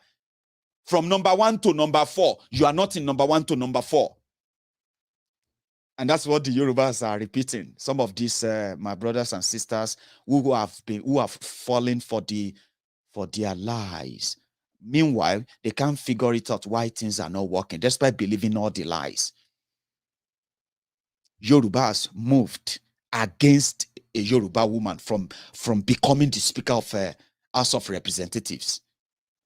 From number 1 to number 4, you are not in number 1 to number 4. And that's what the Yorubas are repeating. Some of these, my brothers and sisters who have fallen for the for their lies. Meanwhile, they can't figure it out why things are not working, despite believing all the lies. Yorubas moved against a Yoruba woman from becoming the Speaker of House of Representatives.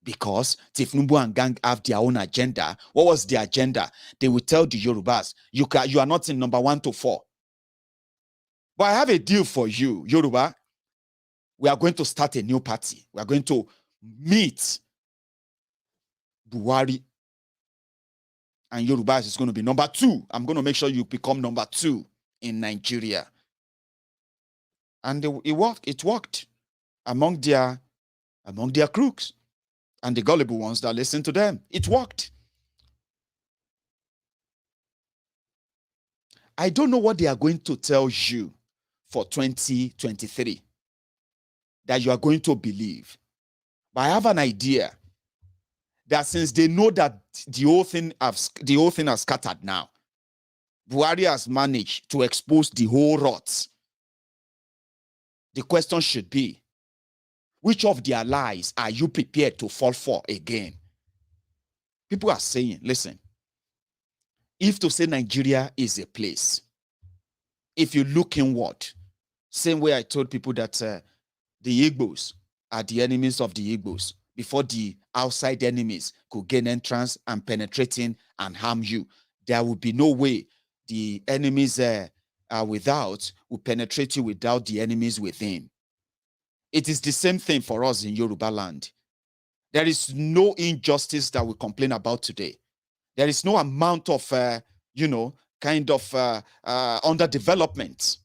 Because Tifnumbu and gang have their own agenda. What was the agenda? They will tell the Yorubas, you are not in number 1 to 4. But I have a deal for you, Yoruba. We are going to start a new party. We are going to meet Buhari. And Yorubas is going to be number 2. I'm going to make sure you become number 2 in Nigeria. And it worked. It worked among their crooks and the gullible ones that listen to them. It worked. I don't know what they are going to tell you for 2023 that you are going to believe. But I have an idea that since they know that the whole thing has scattered now, Buhari has managed to expose the whole rot. The question should be, which of their lies are you prepared to fall for again? People are saying, listen, if to say Nigeria is a place, if you look inward, same way I told people that the Igbos are the enemies of the Igbos before the outside enemies could gain entrance and penetrating and harm you. There would be no way the enemies without will penetrate you without the enemies within. It is the same thing for us in Yoruba land. There is no injustice that we complain about today. There is no amount of, underdevelopment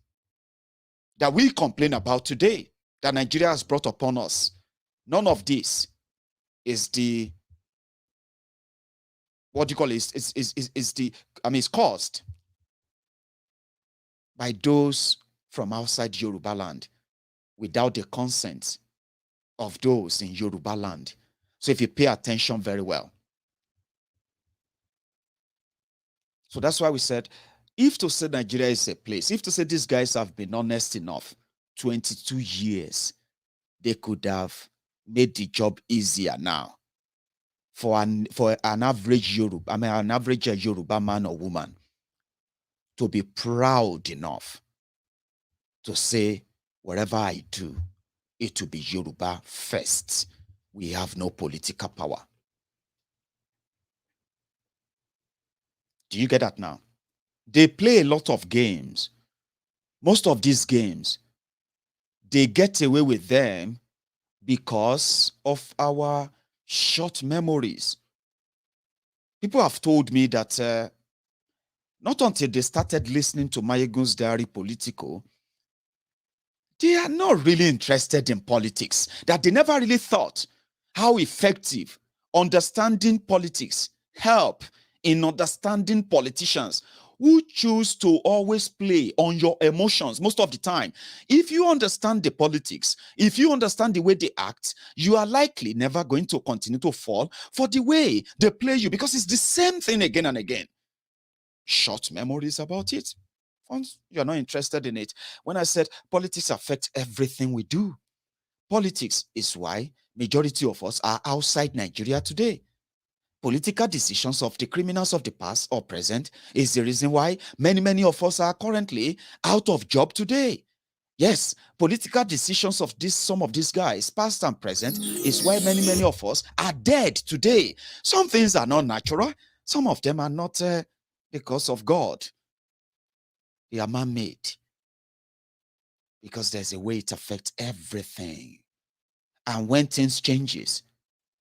that we complain about today that Nigeria has brought upon us. None of this is the, it's caused by those from outside Yoruba land without the consent of those in Yoruba land. So if you pay attention very well. So that's why we said, if to say Nigeria is a place, if to say these guys have been honest enough, 22 years, they could have made the job easier now for an average Yoruba man or woman to be proud enough to say, whatever I do, it will be Yoruba first. We have no political power. Do you get that now? They play a lot of games. Most of these games, they get away with them because of our short memories. People have told me that not until they started listening to MaiyegunsDiary Politico, they are not really interested in politics, that they never really thought how effective understanding politics help in understanding politicians who choose to always play on your emotions most of the time. If you understand the politics, if you understand the way they act, you are likely never going to continue to fall for the way they play you, because it's the same thing again and again. Short memories about it. Once you're not interested in it. When I said politics affect everything we do, politics is why majority of us are outside Nigeria today. Political decisions of the criminals of the past or present is the reason why many of us are currently out of job today. Yes, political decisions of some of these guys, past and present, is why many of us are dead today. Some things are not natural. Some of them are not because of God. They are man-made. Because there's a way it affects everything. And when things changes,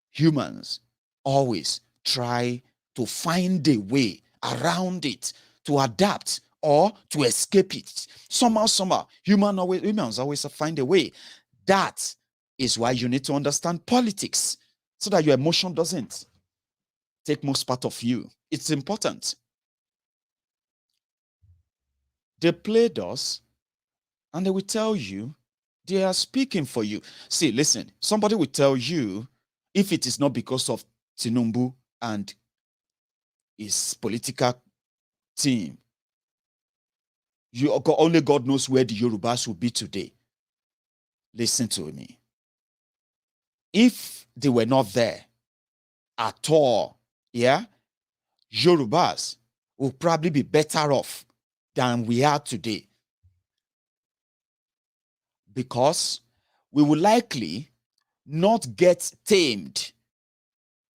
humans always try to find a way around it, to adapt or to escape it. Somehow, humans always find a way. That is why you need to understand politics, so that your emotion doesn't take most part of you. It's important. They played us, and they will tell you they are speaking for you. See, listen, somebody will tell you, if it is not because of Tinubu and his political team, only God knows where the Yorubas will be today. Listen to me. if they were not there at all, yeah, Yorubas will probably be better off than we are today. Because we will likely not get tamed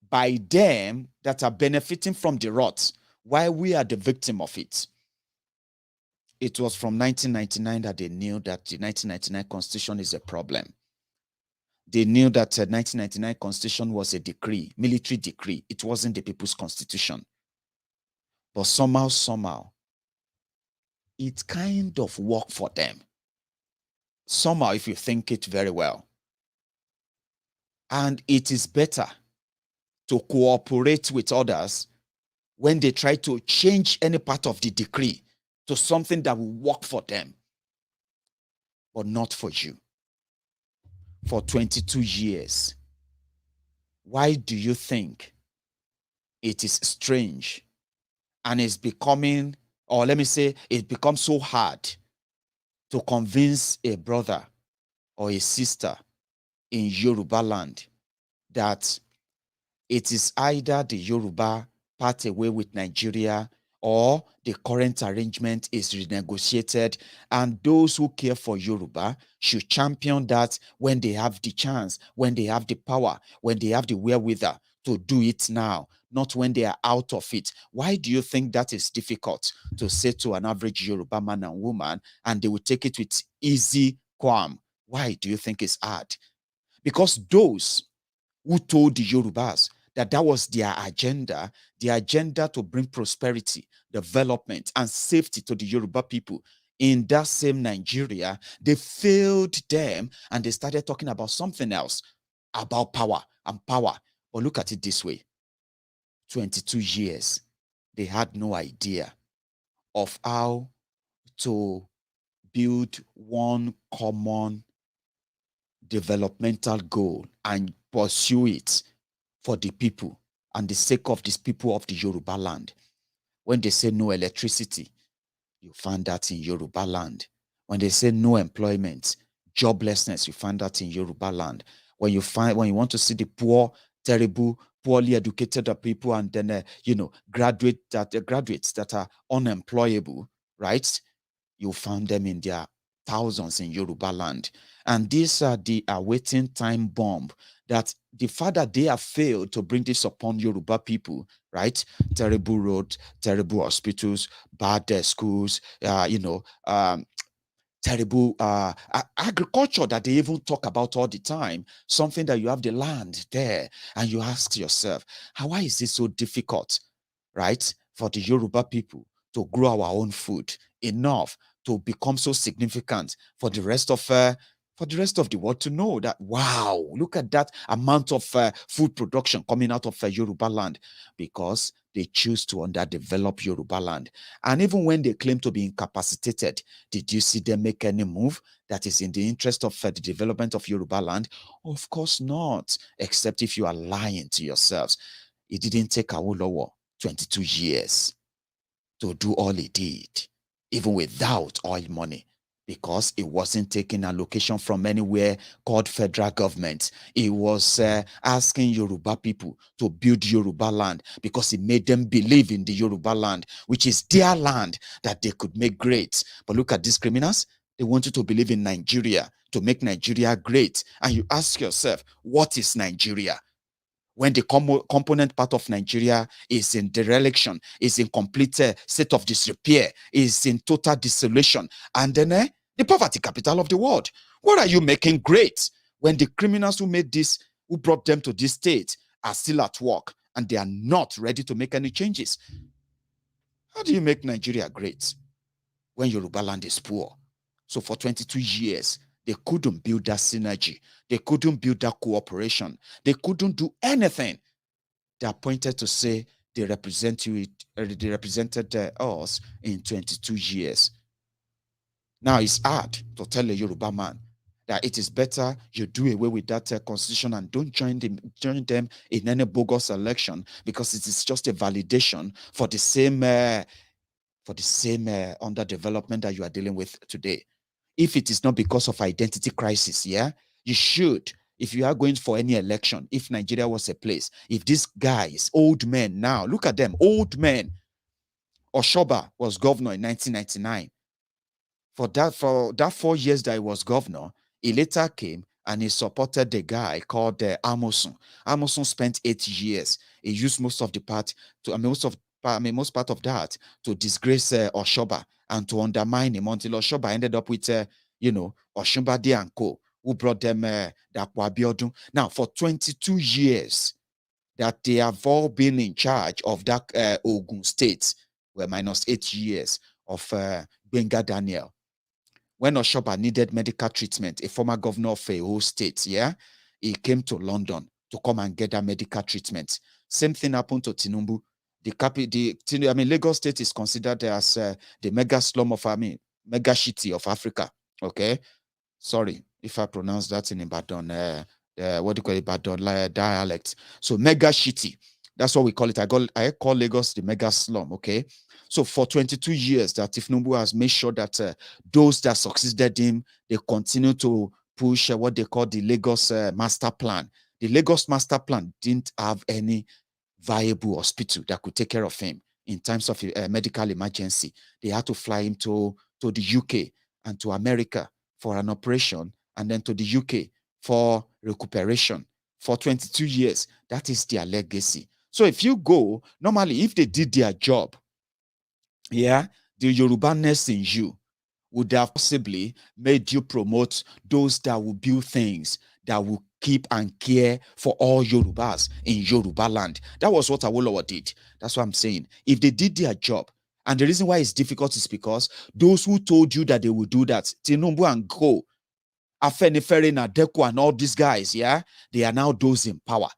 by them that are benefiting from the rot while we are the victim of it. It was from 1999 that they knew that the 1999 Constitution is a problem. They knew that the 1999 Constitution was a decree, military decree. It wasn't the people's constitution. But somehow, it kind of worked for them. Somehow, if you think it very well. And it is better to cooperate with others when they try to change any part of the decree to something that will work for them, but not for you. For 22 years, why do you think it is strange and it's becoming, or let me say, it becomes so hard to convince a brother or a sister in Yoruba land that it is either the Yoruba part away with Nigeria or the current arrangement is renegotiated, and those who care for Yoruba should champion that when they have the chance, when they have the power, when they have the wherewithal to do it now, not when they are out of it. Why do you think that is difficult to say to an average Yoruba man and woman, and they will take it with easy qualm? Why do you think it's hard? Because those who told the Yorubas that was their agenda, the agenda to bring prosperity, development, and safety to the Yoruba people in that same Nigeria, they failed them and they started talking about something else, about power and power. But look at it this way. 22 years, they had no idea of how to build one common developmental goal and pursue it for the people and the sake of these people of the Yoruba land. When they say no electricity, you find that in Yoruba land. When they say no employment, joblessness, you find that in Yoruba land. When you want to see the poor, terrible, poorly educated people, and then graduates that are unemployable, right? You find them in their thousands in Yoruba land. And these are the awaiting time bomb that the fact that they have failed to bring this upon Yoruba people, right? Terrible roads, terrible hospitals, bad schools, terrible agriculture that they even talk about all the time, something that you have the land there, and you ask yourself, why is this so difficult, right, for the Yoruba people to grow our own food enough to become so significant for the rest of the world to know that, wow, look at that amount of food production coming out of Yoruba land? Because they choose to underdevelop Yoruba land. And even when they claim to be incapacitated, did you see them make any move that is in the interest of the development of Yoruba land? Of course not, except if you are lying to yourselves. It didn't take Awolowo 22 years to do all he did, even without oil money, because it wasn't taking allocation from anywhere called federal government. It was asking Yoruba people to build Yoruba land because it made them believe in the Yoruba land, which is their land that they could make great. But look at these criminals. They want you to believe in Nigeria, to make Nigeria great. And you ask yourself, what is Nigeria? When the component part of Nigeria is in dereliction, is in complete state of disrepair, is in total desolation, and then the poverty capital of the world. What are you making great when the criminals who made this, who brought them to this state, are still at work and they are not ready to make any changes? How do you make Nigeria great when Yoruba land is poor? So for 22 years, they couldn't build that synergy. They couldn't build that cooperation. They couldn't do anything. They are pointed to say they represented us in 22 years. Now it's hard to tell a Yoruba man that it is better you do away with that constitution and don't join them in any bogus election, because it is just a validation for the same underdevelopment that you are dealing with today. If it is not because of identity crisis, yeah, you should if you are going for any election, if Nigeria was a place, if these guys, old men now, look at them, old men. Oshoba was governor in 1999. For that 4 years that he was governor, he later came and he supported the guy called Amosun. Amosun spent 8 years. He used most of the part to, most part of that to disgrace Oshoba and to undermine him until Oshoba ended up with, Oshumbade and Co., who brought them Dapo Abiodun. Now, for 22 years that they have all been in charge of that Ogun state, were minus 8 years of Benga Daniel. When Oshoba needed medical treatment, a former governor of a whole state, he came to London to come and get that medical treatment. Same thing happened to Tinubu. Lagos State is considered as the mega slum of, mega city of Africa. Okay, sorry if I pronounce that in Ibadan, what do you call it, Ibadan dialect. So mega city, that's what we call it. I call Lagos the mega slum. Okay. So for 22 years that Tinubu has made sure that those that succeeded him, they continue to push what they call the Lagos master plan. The Lagos master plan didn't have any viable hospital that could take care of him in times of medical emergency. They had to fly him to the UK and to America for an operation, and then to the UK for recuperation. For 22 years, that is their legacy. So if you go, normally, if they did their job, the Yorubaness in you would have possibly made you promote those that will build things that will keep and care for all Yorubas in Yoruba land. That was what Awolowo did. That's what I'm saying. If they did their job, and the reason why it's difficult is because those who told you that they would do that, Tinubu and Co., Afenifere, Nadeko, and all these guys, they are now those in power.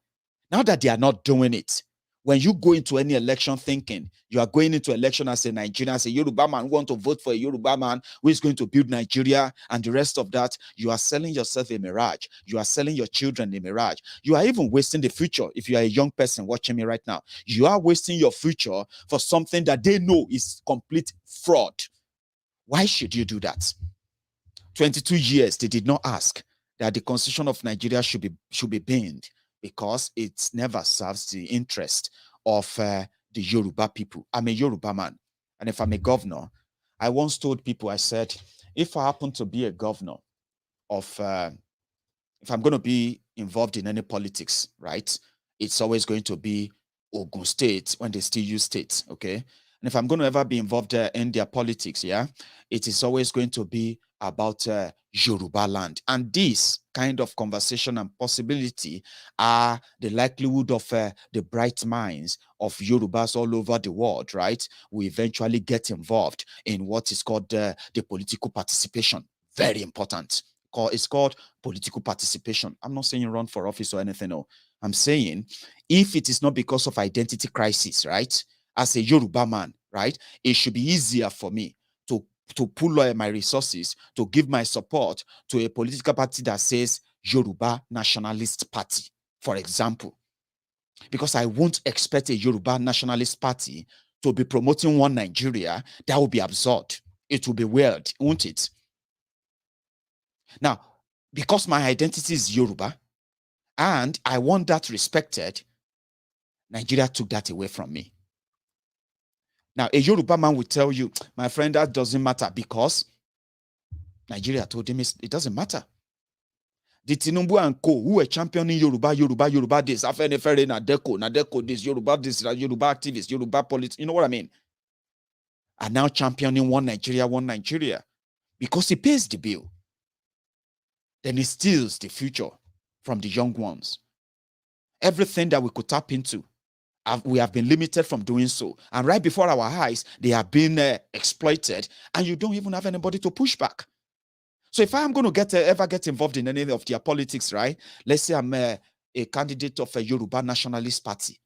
Now that they are not doing it, when you go into any election thinking you are going into election as a Nigerian, as a Yoruba man, want to vote for a Yoruba man who is going to build Nigeria and the rest of that, you are selling yourself a mirage. You are selling your children a mirage. You are even wasting the future. If you are a young person watching me right now, you are wasting your future for something that they know is complete fraud. Why should you do that? 22 years, they did not ask that the constitution of Nigeria should be banned, because it never serves the interest of the Yoruba people. I'm a Yoruba man, and if I'm a governor, I once told people, I said, if I happen to be a governor of, if I'm going to be involved in any politics, right, it's always going to be Ogun State, when they still use states, okay? And if I'm going to ever be involved in their politics, it is always going to be about Yoruba land. And this kind of conversation and possibility are the likelihood of the bright minds of Yorubas all over the world, right? We eventually get involved in what is called the political participation. Very important. It's called political participation. I'm not saying run for office or anything. No, I'm saying if it is not because of identity crisis, right? As a Yoruba man, right? It should be easier for me to pool my resources, to give my support to a political party that says Yoruba Nationalist Party, for example. Because I won't expect a Yoruba Nationalist Party to be promoting one Nigeria. That would be absurd. It will be weird, won't it? Now, because my identity is Yoruba, and I want that respected, Nigeria took that away from me. Now, a Yoruba man will tell you, my friend, that doesn't matter, because Nigeria told him it doesn't matter. The Tinubu and Co., who were championing Yoruba this, Afenifere, Nadeko this, Yoruba activists, Yoruba politics, you know what I mean? Are now championing one Nigeria, because it pays the bill. Then it steals the future from the young ones. Everything that we could tap into, we have been limited from doing so. And right before our eyes, they have been exploited, and you don't even have anybody to push back. So if I'm going to ever get involved in any of their politics, right? Let's say I'm a candidate of a Yoruba Nationalist Party.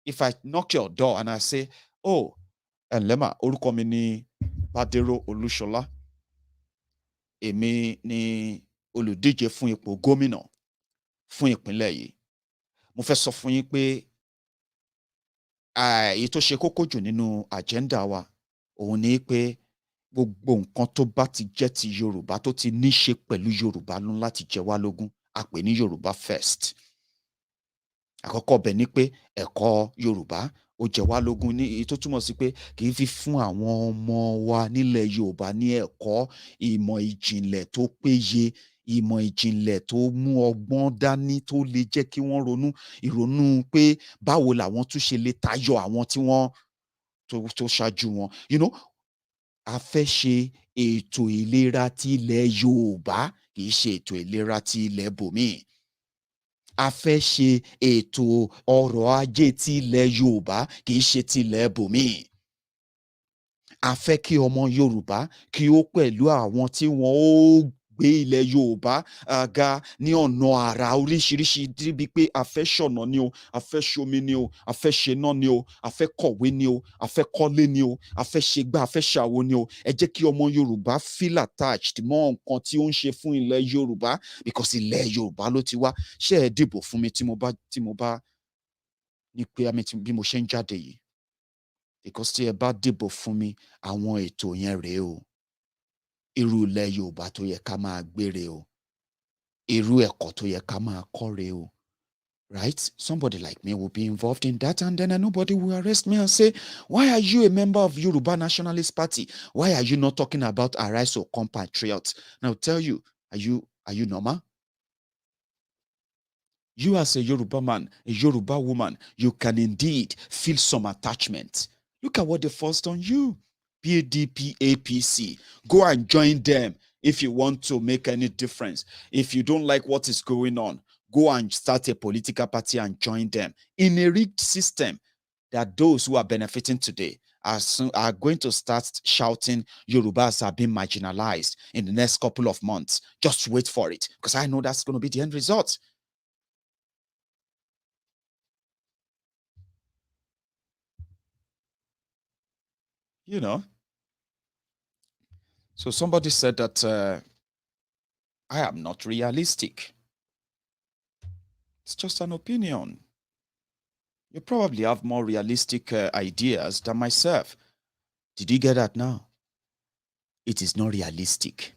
If I knock your door and I say, oh, Lema, orúkọ mi ni Badero Olúṣọlá, èmi ni olùdíje fún ipò gómìnà fún ìpínlẹ̀ yìí. Mo fẹ́ sọ fún yín pé èyí tó ṣe kókó jù nínú agenda wa òun ni pé gbogbo nǹkan tó bá ti jẹ́ ti Yorùbá tó ti ní ṣe pẹ̀lú Yorùbá ló láti jẹ wá lógún. a pè ní Yorùbá first. Àkọ́kọ́ bẹ̀ ni pé ẹ̀kọ́ Yorùbá ó jẹ wá lógún, ní tó túmọ̀ sí pé kì í fi fún àwọn ọmọ wa nílẹ̀ Yorùbá ní ẹ̀kọ́ ìmọ̀ ìjìnlẹ̀ tó péye, ìmọ̀ ìjìnlẹ̀ tó mú ọgbọ́n dání tó lè jẹ́ kí wọ́n ronú ìrònú pé báwo làwọn tún ṣe lè tayọ àwọn tí wọ́n tó ṣáájú wọn. A fẹ́ ṣe ètò ìlera ti ilẹ̀ Yorùbá, kì í ṣe ètò ìlera ti ilẹ̀ bòmíì. A fẹ́ ṣe ètò ọrọ̀ ajé ti ilẹ̀ Yorùbá, kì í ṣe ti ilẹ̀ bòmíì. A fẹ́ kí ọmọ Yorùbá kí ó pẹ̀lú àwọn tí wọ́n ó gbé ilẹ̀ Yorùbá ga ní ọ̀nà àrà oríṣiríṣi, débi pé a fẹ́ ṣọ̀nà ni o, a fẹ́ ṣomi ni o, a fẹ́ ṣe iná ni o, a fẹ́ kọ̀wé ni o, a fẹ́ kọ́lé ni o, a fẹ́ ṣe gbá, a fẹ́ ṣàwo ni o. Ẹ jẹ́ kí ọmọ Yorùbá feel attached mọ́ nǹkan tí ó ń ṣe fún ilẹ̀ Yorùbá, because ilẹ̀ Yorùbá ló ti wá. Ṣé ẹ dìbò fún mi tí mo bá ní pé bí mo ṣe ń jáde yìí? Because tí ẹ bá dìbò fún mi, àwọn ètò yẹn rèé o. Irú ilẹ̀ Yorùbá tó yẹ ká máa gbére o. Irú ẹ̀kọ́ tó yẹ ká máa kọ́ rèé o. Right? Somebody like me will be involved in that, and then nobody will arrest me and say, why are you a member of Yoruba Nationalist Party? Why are you not talking about Arise or compatriots? And I'll tell you, are you normal? You as a Yoruba man, a Yoruba woman, you can indeed feel some attachment. Look at what they forced on you. PDP, APC. Go and join them if you want to make any difference. If you don't like what is going on, go and start a political party and join them. In a rigged system, that those who are benefiting today are going to start shouting Yorubas are being marginalized in the next couple of months. Just wait for it, because I know that's going to be the end result. So somebody said that I am not realistic. It's just an opinion. You probably have more realistic ideas than myself. Did you get that now? It is not realistic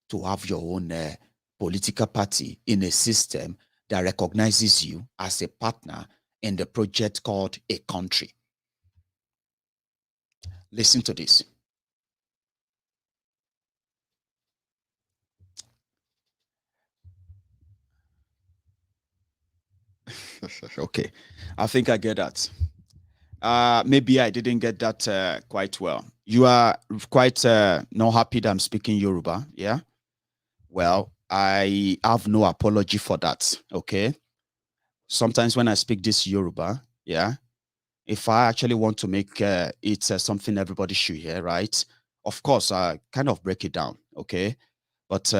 to have your own political party in a system that recognizes you as a partner in the project called a country. Listen to this. Okay, I think I get that. Maybe I didn't get that quite well. You are quite not happy that I'm speaking Yoruba, yeah? Well, I have no apology for that, okay? Sometimes when I speak this Yoruba, yeah, if I actually want to make it something everybody should hear, right? Of course, I kind of break it down, okay? But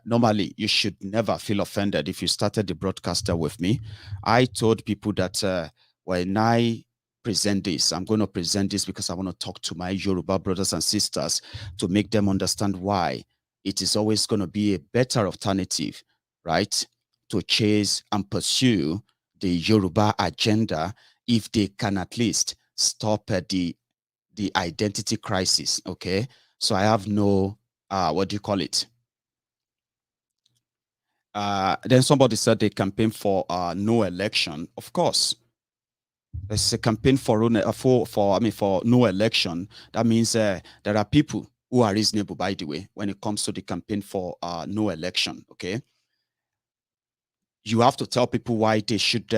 normally, you should never feel offended if you started the broadcaster with me. I told people that when I present this, I'm going to present this because I want to talk to my Yoruba brothers and sisters to make them understand why it is always going to be a better alternative, right, to chase and pursue the Yoruba agenda if they can at least stop the identity crisis, okay? So I have no, what do you call it? Then somebody said they campaign for no election. Of course, there's a campaign for no election. That means there are people who are reasonable, by the way, when it comes to the campaign for no election. Okay, you have to tell people why they should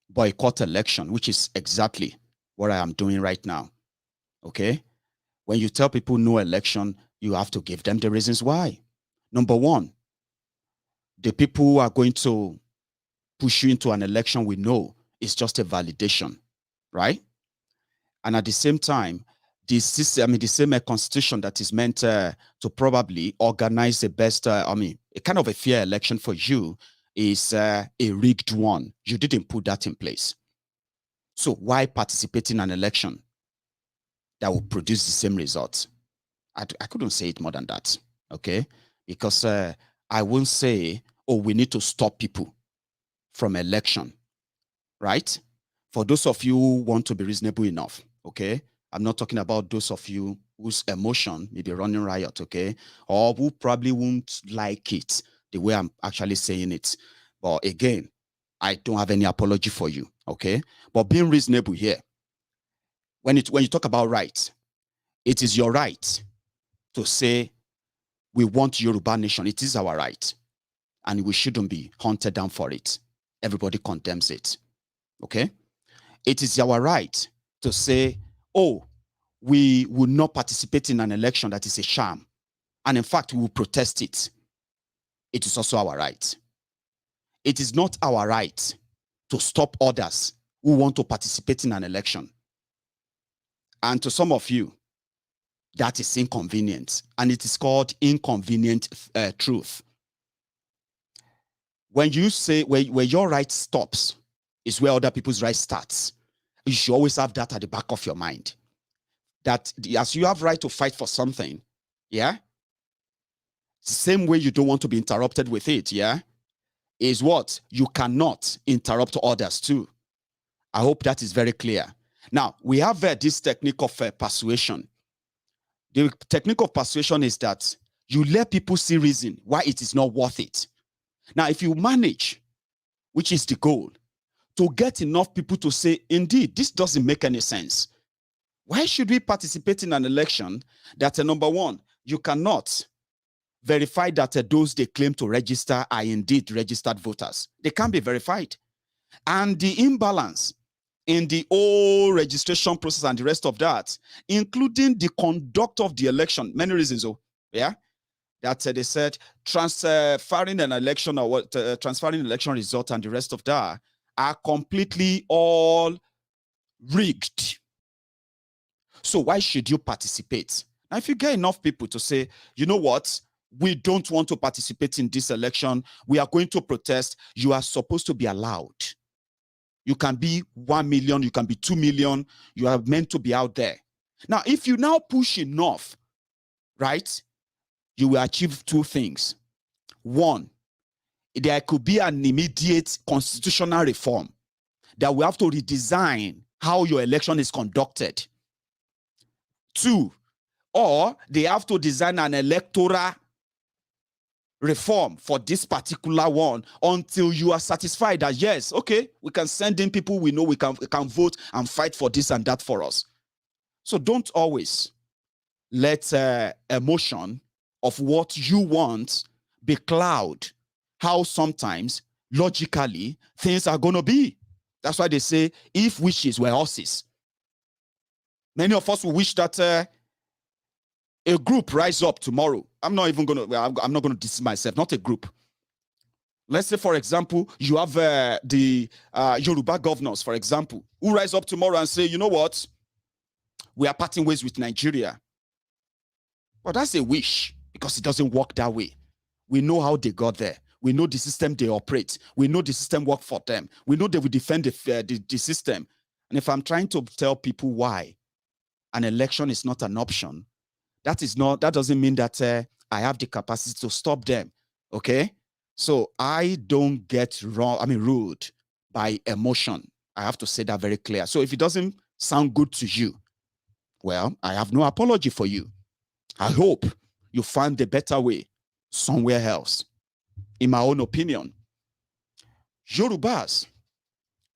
boycott election, which is exactly what I am doing right now. Okay, when you tell people no election, you have to give them the reasons why. Number one, the people who are going to push you into an election we know is just a validation, right? And at the same time, the system, the same constitution that is meant to probably organize the best, a kind of a fair election for you is a rigged one. You didn't put that in place. So why participate in an election that will produce the same results? I couldn't say it more than that, okay? Because I won't say, oh, we need to stop people from election, right? For those of you who want to be reasonable enough, okay? I'm not talking about those of you whose emotion may be running riot, okay? Or who probably won't like it the way I'm actually saying it. But again, I don't have any apology for you, okay? But being reasonable here, when you talk about rights, it is your right to say we want Yoruba nation. It is our right, and we shouldn't be hunted down for it. Everybody condemns it, okay? It is our right to say, oh, we will not participate in an election that is a sham, and in fact, we will protest it. It is also our right. It is not our right to stop others who want to participate in an election. And to some of you, that is inconvenient, and it is called inconvenient truth. When you say where your right stops is where other people's right starts. You should always have that at the back of your mind. That as you have right to fight for something, yeah, same way you don't want to be interrupted with it, yeah, is what you cannot interrupt others too. I hope that is very clear. Now, we have this technique of persuasion. The technique of persuasion is that you let people see reason why it is not worth it. Now, if you manage, which is the goal, to get enough people to say, indeed, this doesn't make any sense. Why should we participate in an election that, number one, you cannot verify that those they claim to register are indeed registered voters? They can't be verified. And the imbalance in the whole registration process and the rest of that, including the conduct of the election, many reasons, yeah, that they said transferring an election or what, transferring election result and the rest of that are completely all rigged. So why should you participate? Now, if you get enough people to say, you know what, we don't want to participate in this election, we are going to protest, you are supposed to be allowed. You can be 1 million, you can be 2 million, you are meant to be out there. Now, if you now push enough, right, you will achieve two things. One, there could be an immediate constitutional reform that we have to redesign how your election is conducted. Two, or they have to design an electoral reform for this particular one until you are satisfied that, yes, okay, we can send in people we know we can vote and fight for this and that for us. So don't always let emotion of what you want becloud how sometimes logically things are going to be. That's why they say if wishes were horses. Many of us will wish that a group rise up tomorrow. I'm not going to diss myself, not a group. Let's say, for example, you have the Yoruba governors, for example, who rise up tomorrow and say, you know what, we are parting ways with Nigeria. Well, that's a wish, because it doesn't work that way. We know how they got there. We know the system they operate. We know the system works for them. We know they will defend the system. And if I'm trying to tell people why an election is not an option, that doesn't mean that I have the capacity to stop them. Okay? So I don't get ruled by emotion. I have to say that very clear. So if it doesn't sound good to you, well, I have no apology for you. I hope you find a better way somewhere else. In my own opinion, Yorubas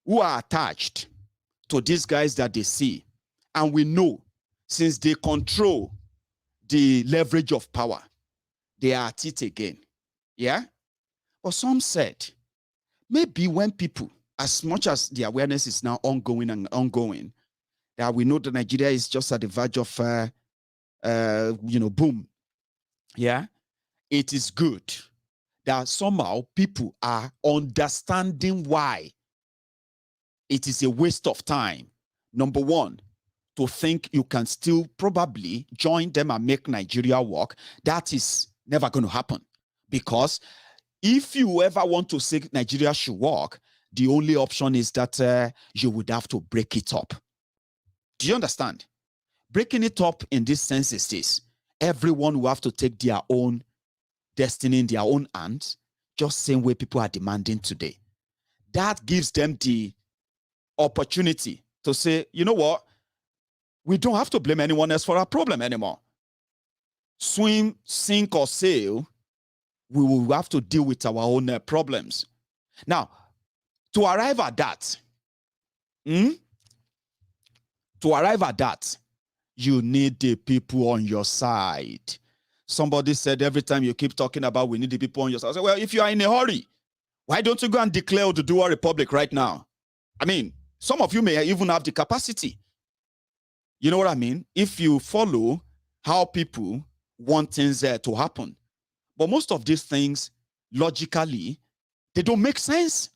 who are attached to these guys that they see, and we know since they control the leverage of power, they are at it again. Yeah? But some said, maybe when people, as much as the awareness is now ongoing, that we know that Nigeria is just at the verge of, boom. Yeah? It is good that somehow people are understanding why it is a waste of time. Number one, to think you can still probably join them and make Nigeria work. That is never going to happen. Because if you ever want to say Nigeria should work, the only option is that you would have to break it up. Do you understand? Breaking it up in this sense is this. Everyone will have to take their own destiny in their own hands, just same way people are demanding today. That gives them the opportunity to say, you know what? We don't have to blame anyone else for our problem anymore. Swim, sink, or sail, we will have to deal with our own problems. Now, to arrive at that, you need the people on your side. Somebody said every time you keep talking about we need the people on your side. I said, well, if you are in a hurry, why don't you go and declare the Dual Republic right now? I mean, some of you may even have the capacity. You know what I mean? If you follow how people want things to happen. But most of these things, logically, they don't make sense.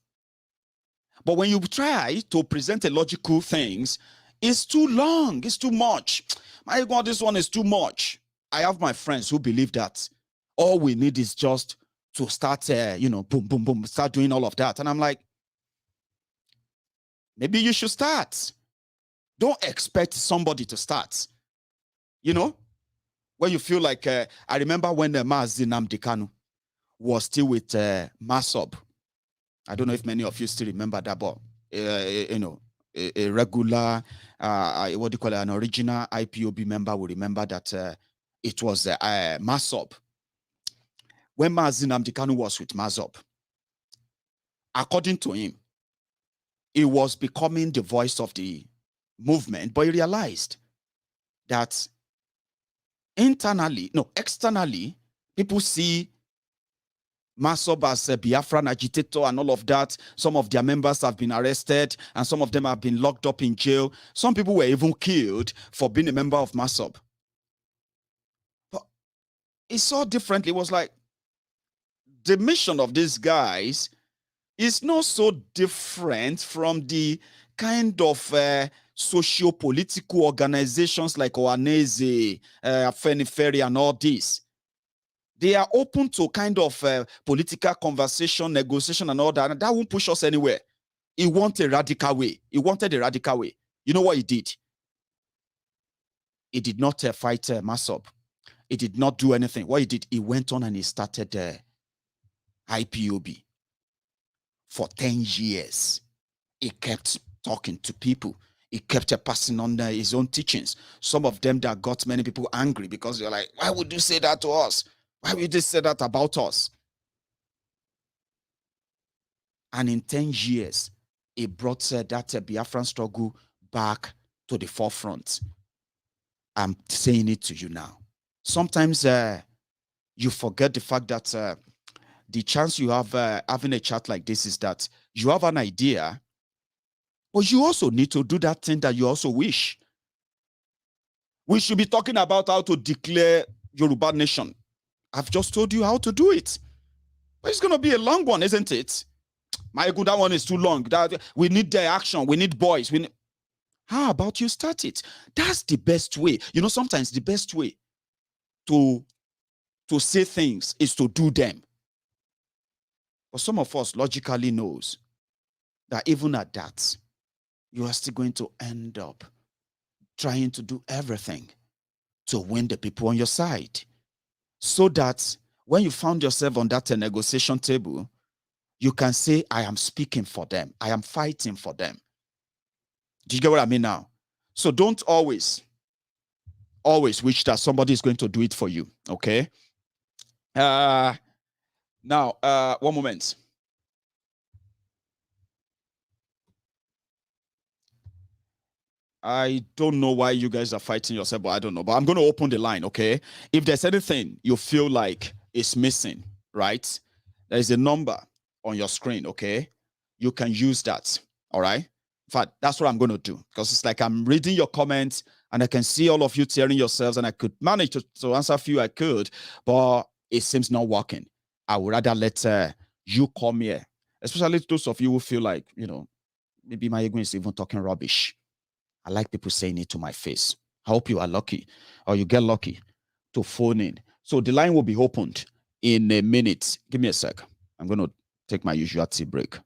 But when you try to present a logical things, it's too long, it's too much. My God, this one is too much. I have my friends who believe that all we need is just to start, boom, boom, boom, start doing all of that. And I'm like, maybe you should start. Don't expect somebody to start. You know, when you feel like, I remember when Nnamdi Kanu was still with MASOB. I don't know if many of you still remember that, but, a regular, what do you call it, an original IPOB member will remember that it was MASOB. When Nnamdi Kanu was with MASOB, according to him, he was becoming the voice of the movement, but he realized that externally, people see MASOB as a Biafran agitator and all of that. Some of their members have been arrested and some of them have been locked up in jail. Some people were even killed for being a member of MASOB. But it saw differently. It was like the mission of these guys is not so different from the kind of socio-political organizations like Oanese, Afenifere, and all this. They are open to kind of political conversation, negotiation, and all that. And that won't push us anywhere. He wanted a radical way. He wanted a radical way. You know what he did? He did not fight MASOB. He did not do anything. What he did, he went on and he started IPOB. For 10 years, he kept talking to people. He kept passing on his own teachings. Some of them that got many people angry because they're like, why would you say that to us? Why would you say that about us? And in 10 years, he brought that Biafran struggle back to the forefront. I'm saying it to you now. Sometimes you forget the fact that the chance you have having a chat like this is that you have an idea, but you also need to do that thing that you also wish. We should be talking about how to declare Yoruba nation. I've just told you how to do it. But it's going to be a long one, isn't it? Maiyegun, that one is too long. We need the action. We need boys. How about you start it? That's the best way. You know, sometimes the best way to say things is to do them. But some of us logically knows that even at that, you are still going to end up trying to do everything to win the people on your side. So that when you found yourself on that negotiation table, you can say, I am speaking for them. I am fighting for them. Do you get what I mean now? So don't always wish that somebody is going to do it for you, okay? Now, one moment. I don't know why you guys are fighting yourself, but I don't know. But I'm going to open the line, okay? If there's anything you feel like is missing, right? There's a number on your screen, okay? You can use that, all right? In fact, that's what I'm going to do. Because it's like I'm reading your comments, and I can see all of you tearing yourselves, and I could manage to answer a few I could, but it seems not working. I would rather let you come here, especially those of you who feel like, you know, maybe Maiyegun is even talking rubbish. I like people saying it to my face. I hope you are lucky or you get lucky to phone in. So the line will be opened in a minute. Give me a sec. I'm going to take my usual tea break.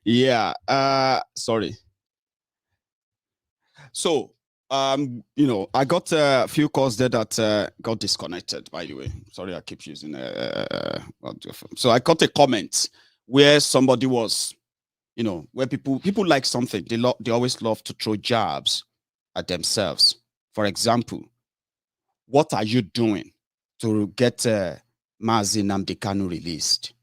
Yeah. Sorry. So, you know, I got a few calls there that got disconnected, by the way. Sorry, I keep using so I got a comment where somebody was, you know, where people like something, they always love to throw jabs at themselves. For example, what are you doing to get Nnamdi Kanu released?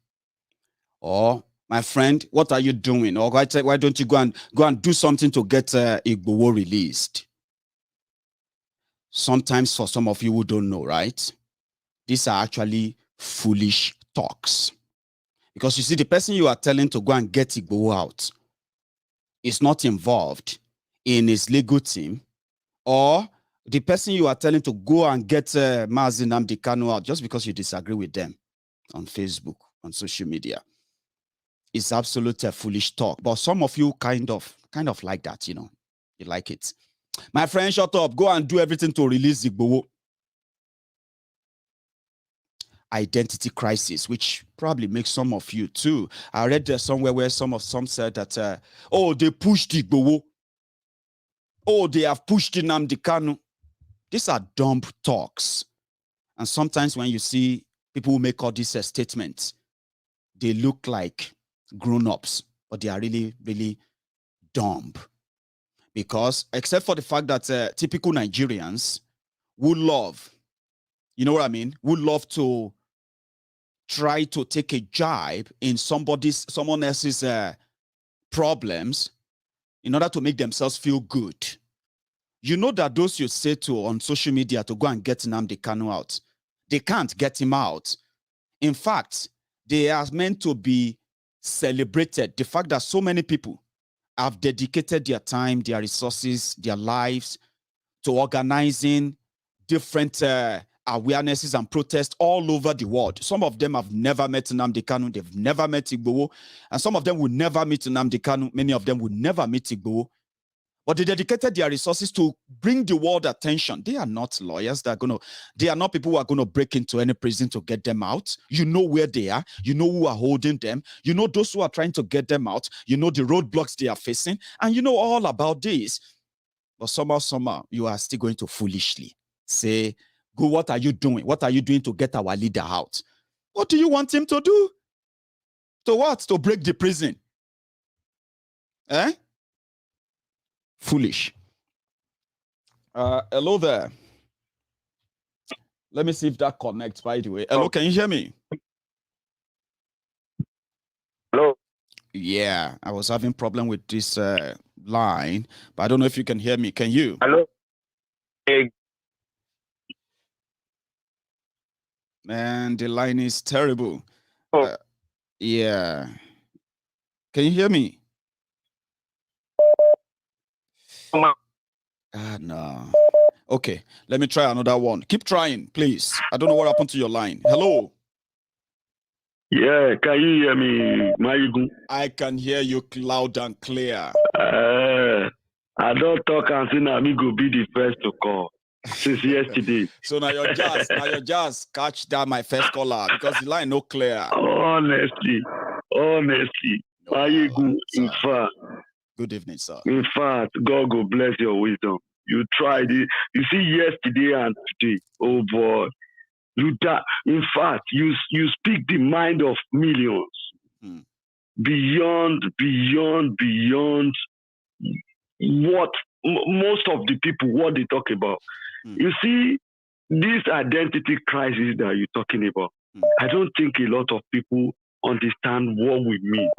Or, my friend, what are you doing? Or why don't you go and do something to get Igboho released? Sometimes for some of you who don't know, right? These are actually foolish talks. Because you see, the person you are telling to go and get Igboho out is not involved in his legal team, or the person you are telling to go and get Nnamdi Kanu out just because you disagree with them on Facebook, on social media. It's absolute foolish talk. But some of you kind of like that, you know. You like it. My friend, shut up. Go and do everything to release Igboho. Identity crisis, which probably makes some of you too. I read there somewhere where some said that, oh, they pushed Igboho. Oh, they have pushed Nnamdi Kanu. These are dumb talks. And sometimes when you see people who make all these statements, they look like grown-ups, but they are really, really dumb. Because except for the fact that typical Nigerians would love, you know what I mean, would love to try to take a jibe in someone else's problems in order to make themselves feel good. You know that those you say to on social media to go and get Nnamdi Kanu out, they can't get him out. In fact, they are meant to be celebrated. The fact that so many people have dedicated their time, their resources, their lives to organizing different awarenesses and protests all over the world. Some of them have never met Nnamdi Kanu, they've never met Igboho, and some of them will never meet Nnamdi Kanu, many of them will never meet Igboho. But they dedicated their resources to bring the world attention. They are not lawyers. They are not people who are going to break into any prison to get them out. You know where they are. You know who are holding them. You know those who are trying to get them out. You know the roadblocks they are facing. And you know all about this. But somehow, you are still going to foolishly say, go, what are you doing? What are you doing to get our leader out? What do you want him to do? To what? To break the prison? Eh? Foolish. Hello there. Let me see if that connects, by the way. Hello, can you hear me? Hello. Yeah, I was having problem with this line, but I don't know if you can hear me. Can you? Hello. Hey. Man, the line is terrible. Yeah. Can you hear me? No. Okay, let me try another one. Keep trying, please. I don't know what happened to your line. Hello. Yeah, can you hear me, Maiyegun? I can hear you loud and clear. I don't talk and say now me go be the first to call since yesterday. So now you're just catch that my first caller because the line no clear. Honestly, Maiyegun, in fact. Good evening, sir. In fact, God go bless your wisdom. You tried it. You see, yesterday and today, oh boy. In fact, you speak the mind of millions. Beyond what most of the people, what they talk about. You see, this identity crisis that you're talking about, I don't think a lot of people understand what we mean.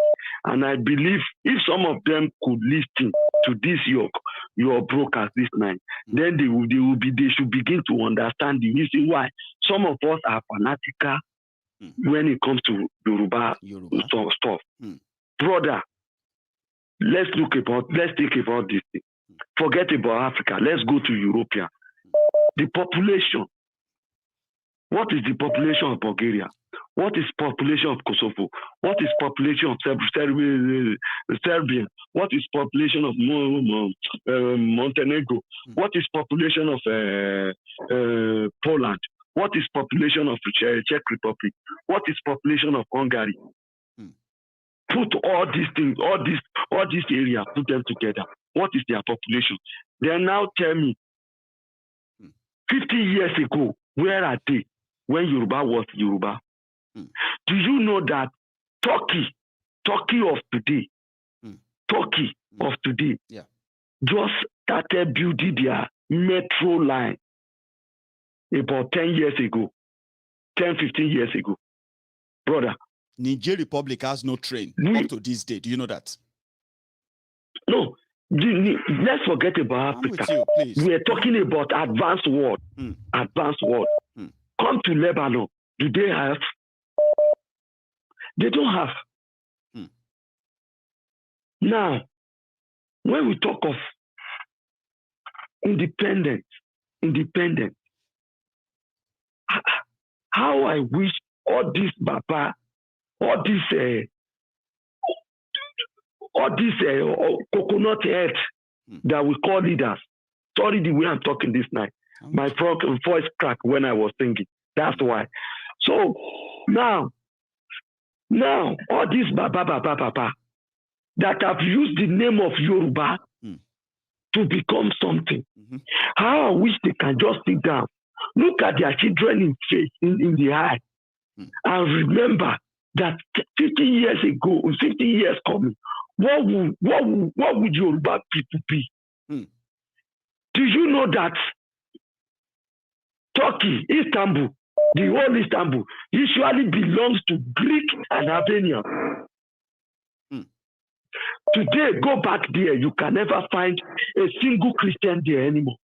And I believe if some of them could listen to this your broadcast this night, then they should begin to understand the reason why some of us are fanatical when it comes to Yoruba. Stuff. Brother, let's think about this thing. Forget about Africa. Let's go to European. The population. What is the population of Bulgaria? What is population of Kosovo? What is population of Serbia? What is population of Montenegro? What is population of Poland? What is population of Czech Republic? What is population of Hungary? put all these things, all these areas, put them together. What is their population? Then now tell me, 50 years ago, where are they when Yoruba was Yoruba? Do you know that Turkey of today, just started building their metro line about 10 years ago, 10, 15 years ago. Brother. Niger Republic has no train up to this day. Do you know that? No. Let's forget about Africa. We are talking about advanced world. Advanced world. Come to Lebanon. Do they have? They don't have. Now, when we talk of independence, how I wish all this Baba, all this coconut head that we call leaders. Sorry the way I'm talking this night. My voice cracked when I was singing. That's why. So now all these Baba that have used the name of Yoruba to become something. How I wish they can just sit down, look at their children in the eye, and remember that 50 years ago, 50 years coming, what would Yoruba people be? Do you know that Turkey, Istanbul, the whole Istanbul, usually belongs to Greek and Albanian? Today, go back there, you can never find a single Christian there anymore.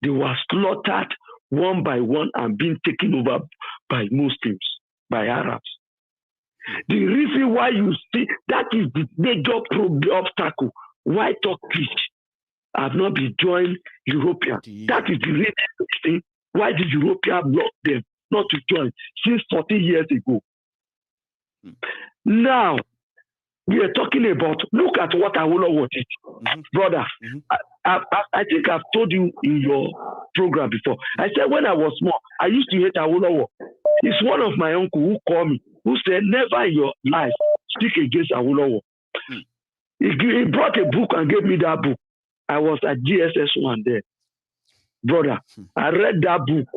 They were slaughtered one by one and being taken over by Muslims, by Arabs. The reason why you see that is the major obstacle why Turkish have not been joined European. That is the reason why the European blocked them not to join since 40 years ago. Now, we are talking about, look at what Awolowo did. Brother, I think I've told you in your program before. I said when I was small, I used to hate Awolowo. It's one of my uncle who called me, who said, never in your life speak against Awolowo. He brought a book and gave me that book. I was at GSS 1 there. Brother, I read that book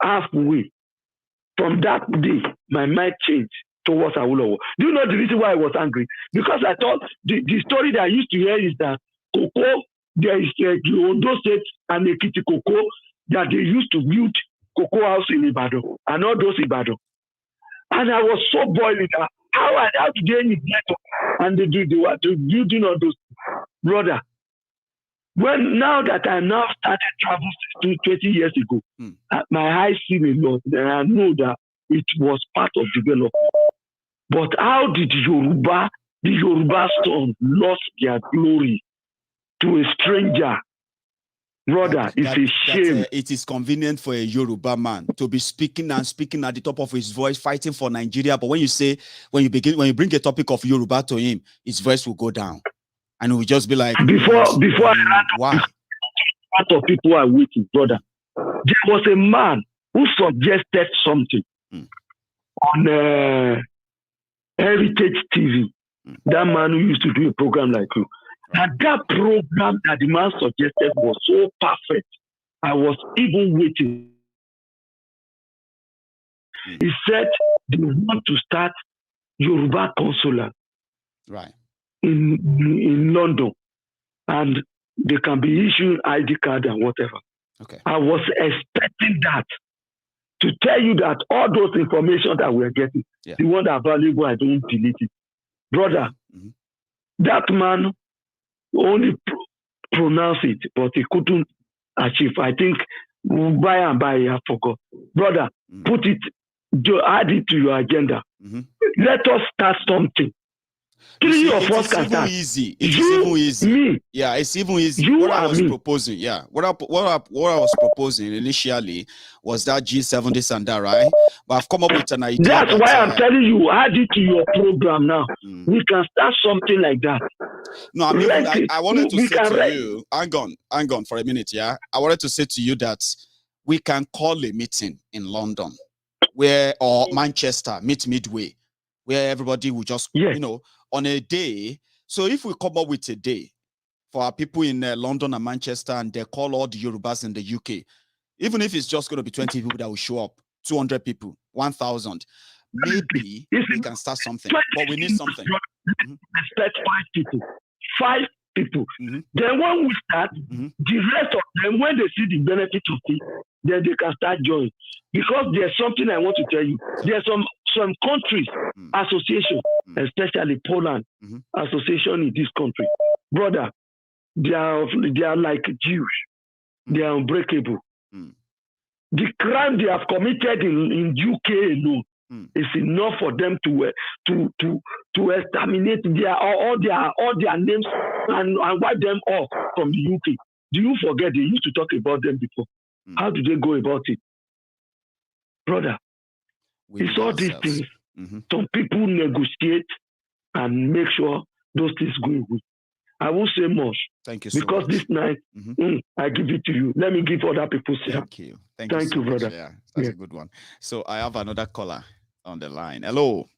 halfway. From that day, my mind changed towards Awolowo. Do you know the reason why I was angry? Because I thought the story that I used to hear is that cocoa, there is the Ondo State and Ekiti cocoa that they used to build cocoa house in Ibadan and all those Ibadan. And I was so boiling that how did they neglect and they were building all those. Brother, now that I now started traveling 20 years ago, my eyes see a lot, and I know that it was part of development. But how did the Yoruba son lost their glory to a stranger? Brother, it's a shame. It is convenient for a Yoruba man to be speaking at the top of his voice, fighting for Nigeria. But when you bring a topic of Yoruba to him, his voice will go down. And it will just be like, before I why? Part of people are waiting, brother. There was a man who suggested something on Heritage TV. That man who used to do a program like you. And that program that the man suggested was so perfect. I was even waiting. He said they want to start Yoruba consular. Right. In London, and they can be issuing ID card and whatever. Okay. I was expecting that to tell you that all those information that we're getting, the one that are valuable, I don't delete it. Brother, that man only pronounced it, but he couldn't achieve. I think by and by I forgot. Brother, put it, add it to your agenda. Let us start something. It's even easy. It's even easy. Me. Yeah, it's even easy. You what I and was me. proposing, what I was proposing initially was that G7 this and that, right? But I've come up with an idea. That's why I'm telling you, add it to your program now. We can start something like that. No, I mean, I wanted to say to you, hang on for a minute, yeah? I wanted to say to you that we can call a meeting in London or Manchester, meet midway. where everybody will just, you know, on a day. So if we come up with a day for our people in London and Manchester, and they call all the Yorubas in the UK, even if it's just going to be 20 people that will show up, 200 people, 1,000, maybe we can start something. But we need something. Expect 5 people. 5 people. Then when we start, the rest of them, when they see the benefit of it, then they can start joining. Because there's something I want to tell you. There's some countries, association, especially Poland, association in this country. Brother, they are like Jews. They are unbreakable. The crime they have committed in UK alone is enough for them to exterminate all their names and wipe them off from the UK. Do you forget they used to talk about them before? How do they go about it? Brother, it's all these things. Some people negotiate and make sure those things go away. I won't say much. Thank you so because much. This night, I give it to you. Let me give other people. Thank you. Thank you, so brother. Much. Yeah, that's a good one. So I have another caller on the line. Hello.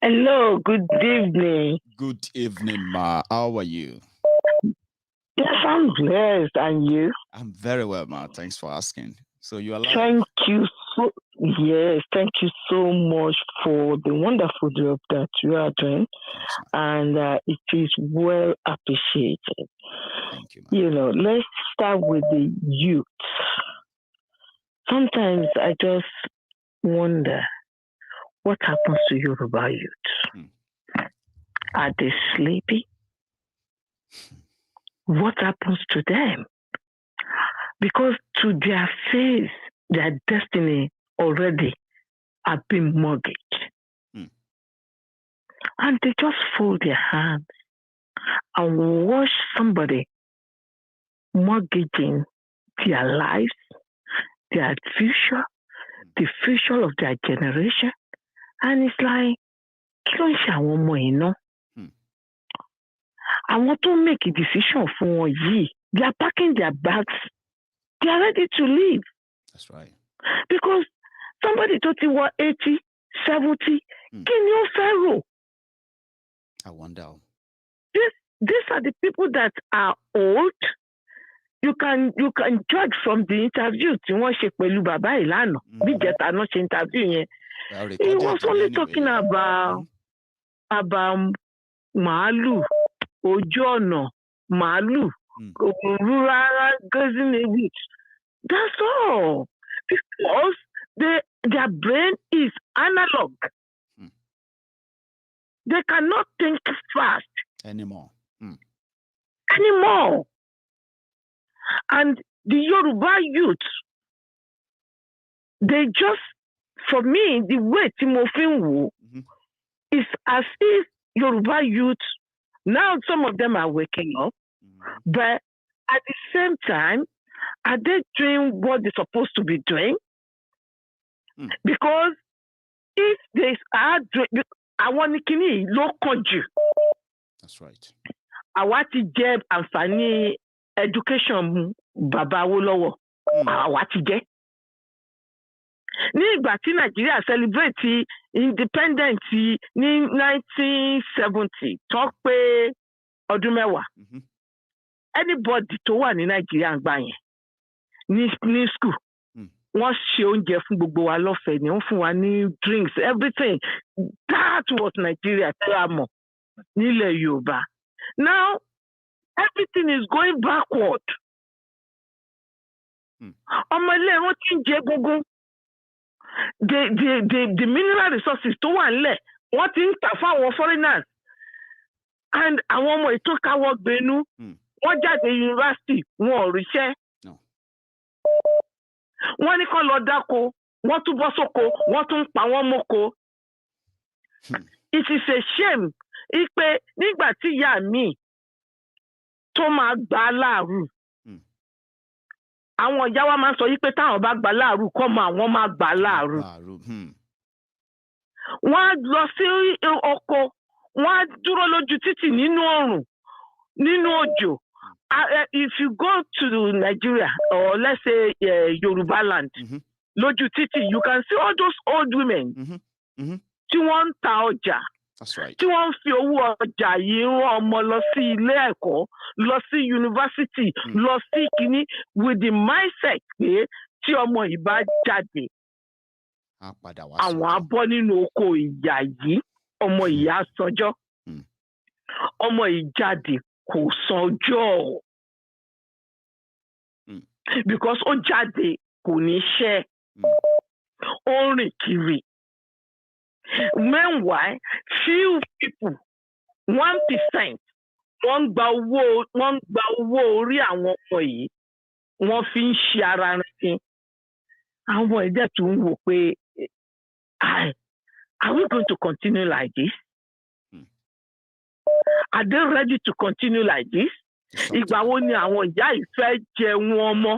Hello. Good evening. Good evening, Ma. How are you? Yes, I'm blessed. And you? I'm very well, Ma. Thanks for asking. So you are live. Thank you so much for the wonderful job that you are doing. And it is well appreciated. Thank you, You know, let's start with the youth. Sometimes I just wonder what happens to Yoruba youth. Are they sleepy? What happens to them? Because to their face, their destiny already have been mortgaged. And they just fold their hands and watch somebody mortgaging their lives, their future, the future of their generation. And it's like, kí ló ń ṣe àwọn ọmọ yìí ná? Àwọn tó make a decision fún wọn yìí, they are packing their bags. They are ready to leave. That's right. Because somebody told you what 80, 70, kí ni ó fẹ́ rò? I wonder. These are the people that are old. You can judge from the interview tí wọ́n ṣe pẹ̀lú bàbá ìlànà. Bí ìjẹta náà ṣe interview yẹn. He was only talking about màálù, ojú ọ̀nà, màálù, rural grazing areas. That's all. Because their brain is analog. They cannot think fast anymore. And the Yoruba youth, they just, for me, the way Timofin is as if Yoruba youth, now some of them are waking up, but at the same time, are they doing what they're supposed to be doing? Because if they are doing, I want to low country. That's right. I want to get àǹfààní education Baba Awólọ́wọ̀. I want to get. Ní ìgbà tí Nàìjíríà celebrate independence ní 1970 tó pé ọdún mẹ́wàá. Anybody tó wà ní Nàìjíríà ń gbà yẹn ní school. Wọ́n ṣe oúnjẹ fún gbogbo wa lọ́fẹ̀ẹ́ ni wọ́n fún wa ní drinks, everything. That was Nigeria tí a mọ̀ nílẹ̀ Yorùbá. Now, everything is going backward. Ọmọ ilé wọn ti ń jẹ gógó. The mineral resources tó wà nílẹ̀ wọ́n ti ń tà fáwọn foreigners. And àwọn ọmọ ètò káwọ́ gbénú. Wọ́n jáde university wọn ò ríṣẹ́. Wọ́n ní kán lọ dáko, wọ́n tún bọ́ sóko, wọ́n tún pa wọ́n mọ́ko. It is a shame pé nígbà tí ìyá mi tó máa gbà láàrú. Àwọn ìyá wa máa ń sọ pé táwọn bá gbà láàrú kọ́ mọ àwọn máa gbà láàrú. Wọ́n á lọ sí oko, wọ́n á dúró lójú títì nínú oòrùn, nínú òjò. If you go to Nigeria or let's say Yoruba land, lójú títì, you can see all those old women tí wọ́n ń ta ọjà. That's right. Tí wọ́n ń fi owó ọjà yìí rán ọmọ lọ sí ilé ẹ̀kọ́, lọ sí yunifásítì, lọ sí kínní with the mindset pé tí ọmọ yìí bá jáde, àwọn á bọ́ nínú oko ìyà yìí, ọmọ yìí á sanjọ́. Ọmọ yìí jáde kò sanjọ́. Because ó jáde kò ní ṣẹ́. Ó rìn kiri. Meanwhile, few people, 1%, wọ́n gba owó orí àwọn ọmọ yìí, wọ́n fi ń ṣe ara rẹ̀. Àwọn ẹ̀dẹ̀ tó ń wò pé, are we going to continue like this? Are they ready to continue like this? Ìgbà wo ni àwọn ìyá yìí fẹ́ jẹun ọmọ?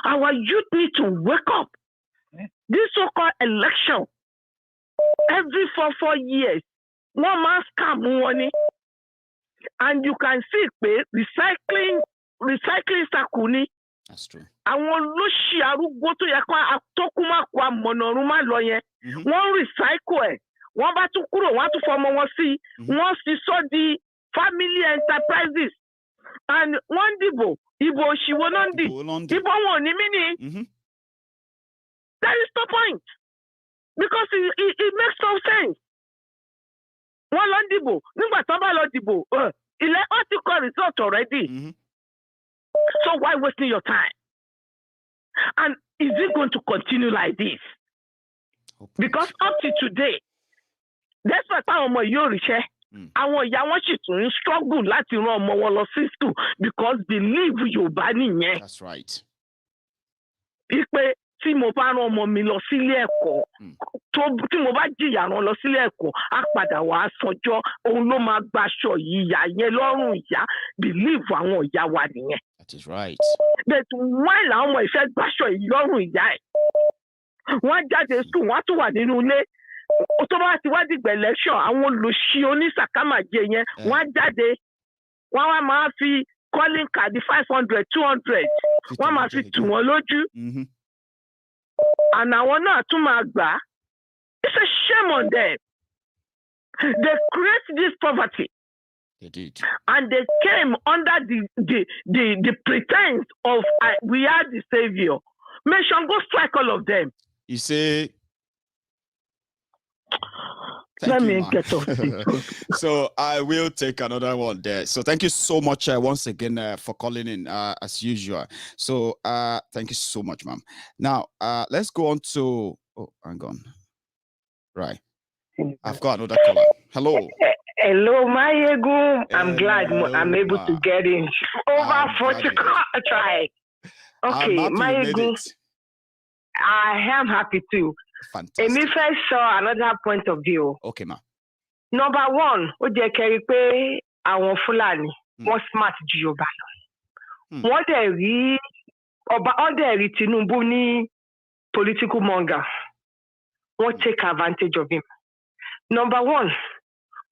Our youth need to wake up. This so-called election, every 4 years, one man scam money, and you can see pé recycling sakuni. That's true. Àwọn olóṣì arúgbó tó yẹ kó àtọkùnmá kó àmọ̀nàrúnmá lọ yẹn, wọ́n recycle ẹ̀, wọ́n bá tún kúrò, wọ́n á tún fọmọ wọn sí, wọ́n sì sọ di family enterprises, and wọ́n dìbò. Ibo òṣìwò náà ń dì. Ibo wọn ò ní mí ni. That is the point. Because it makes no sense. Wọ́n lọ dìbò. Nígbà tó bá lọ dìbò, ilẹ̀ ó ti kọ result already. So why wasting your time? And is it going to continue like this? Because up to today, that's why àwọn ọmọ yóò ríṣẹ́. Àwọn ìyá wọn sì tún ń struggle láti rán ọmọ wọn lọ sí school because believe Yorùbá nìyẹn. That's right. Ipe tí mo bá rán ọmọ mi lọ sílé ẹ̀kọ́, tí mo bá jìyà rán lọ sílé ẹ̀kọ́, á padà wá sọjọ́, òun ló máa gbaṣọ ìyà yẹn lọ́rùn ìyá. Believe àwọn ìyá wa nìyẹn. That is right. But why làwọn ọmọ ìfẹ́ gbaṣọ ìlọ́rùn ìyá ẹ̀? Wọ́n jáde school, wọ́n á tún wà nínú ilé. Tó bá ti wá dìgbà election, àwọn olùṣí onísàkámàjẹ yẹn, wọ́n á jáde, wọ́n wá máa fi calling card 500, 200, wọ́n máa fi tù wọ́n lójú. And àwọn náà tún máa gbà. It's a shame on them. They create this poverty. They did. And they came under the pretense of we are the savior. May Shango strike all of them. You say. Let me get off this. So I will take another one there. So thank you so much once again for calling in as usual. So thank you so much, ma'am. Now let's go on to hang on. Right. I've got another caller. Hello. Hello, Maiyegun. I'm glad I'm able to get in. Over 40 try. Okay, Maiyegun. I am happy too. Fantastic. Èmi fẹ́ sọ another point of view. Okay, ma. Number one, ó jẹ́ kẹ́rí pé àwọn Fulani wọ́n smart ju Yorùbá lọ. Wọ́n dẹ̀ rí Tinubu ní political monger. Wọ́n take advantage of him. Number one,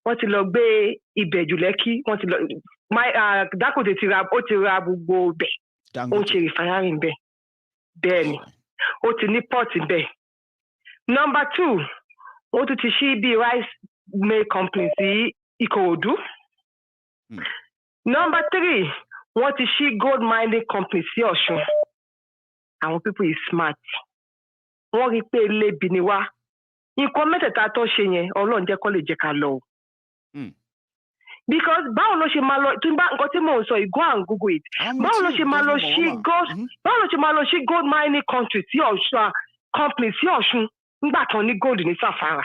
wọ́n ti lọ gbé Ìbẹ̀jú Lẹ́kì, wọ́n ti lọ Dangote ti ra gbogbo bẹ̀. Ó ṣe refinery ń bẹ̀. Bẹ́ẹ̀ ni, ó ti ní port ń bẹ̀. Number two, wọ́n tún ti ṣí bí rice mill company sí Ìkòròdú. Number three, wọ́n ti ṣí gold mining company sí Ọ̀ṣun. Àwọn people is smart. Wọ́n rí pé elébi ni wá. Nǹkan mẹ́tẹ̀ẹ̀ta tó ṣe yẹn, Ọlọ́run jẹ́ kó lè jẹ́ ká lọ. Because báwo ló ṣe máa lọ nǹkan tí mò ń sọ, go and Google it. Báwo ló ṣe máa lọ ṣí gold mining country sí Ọ̀ṣun company sí Ọ̀ṣun nígbà kan ní gold ní Zamfara.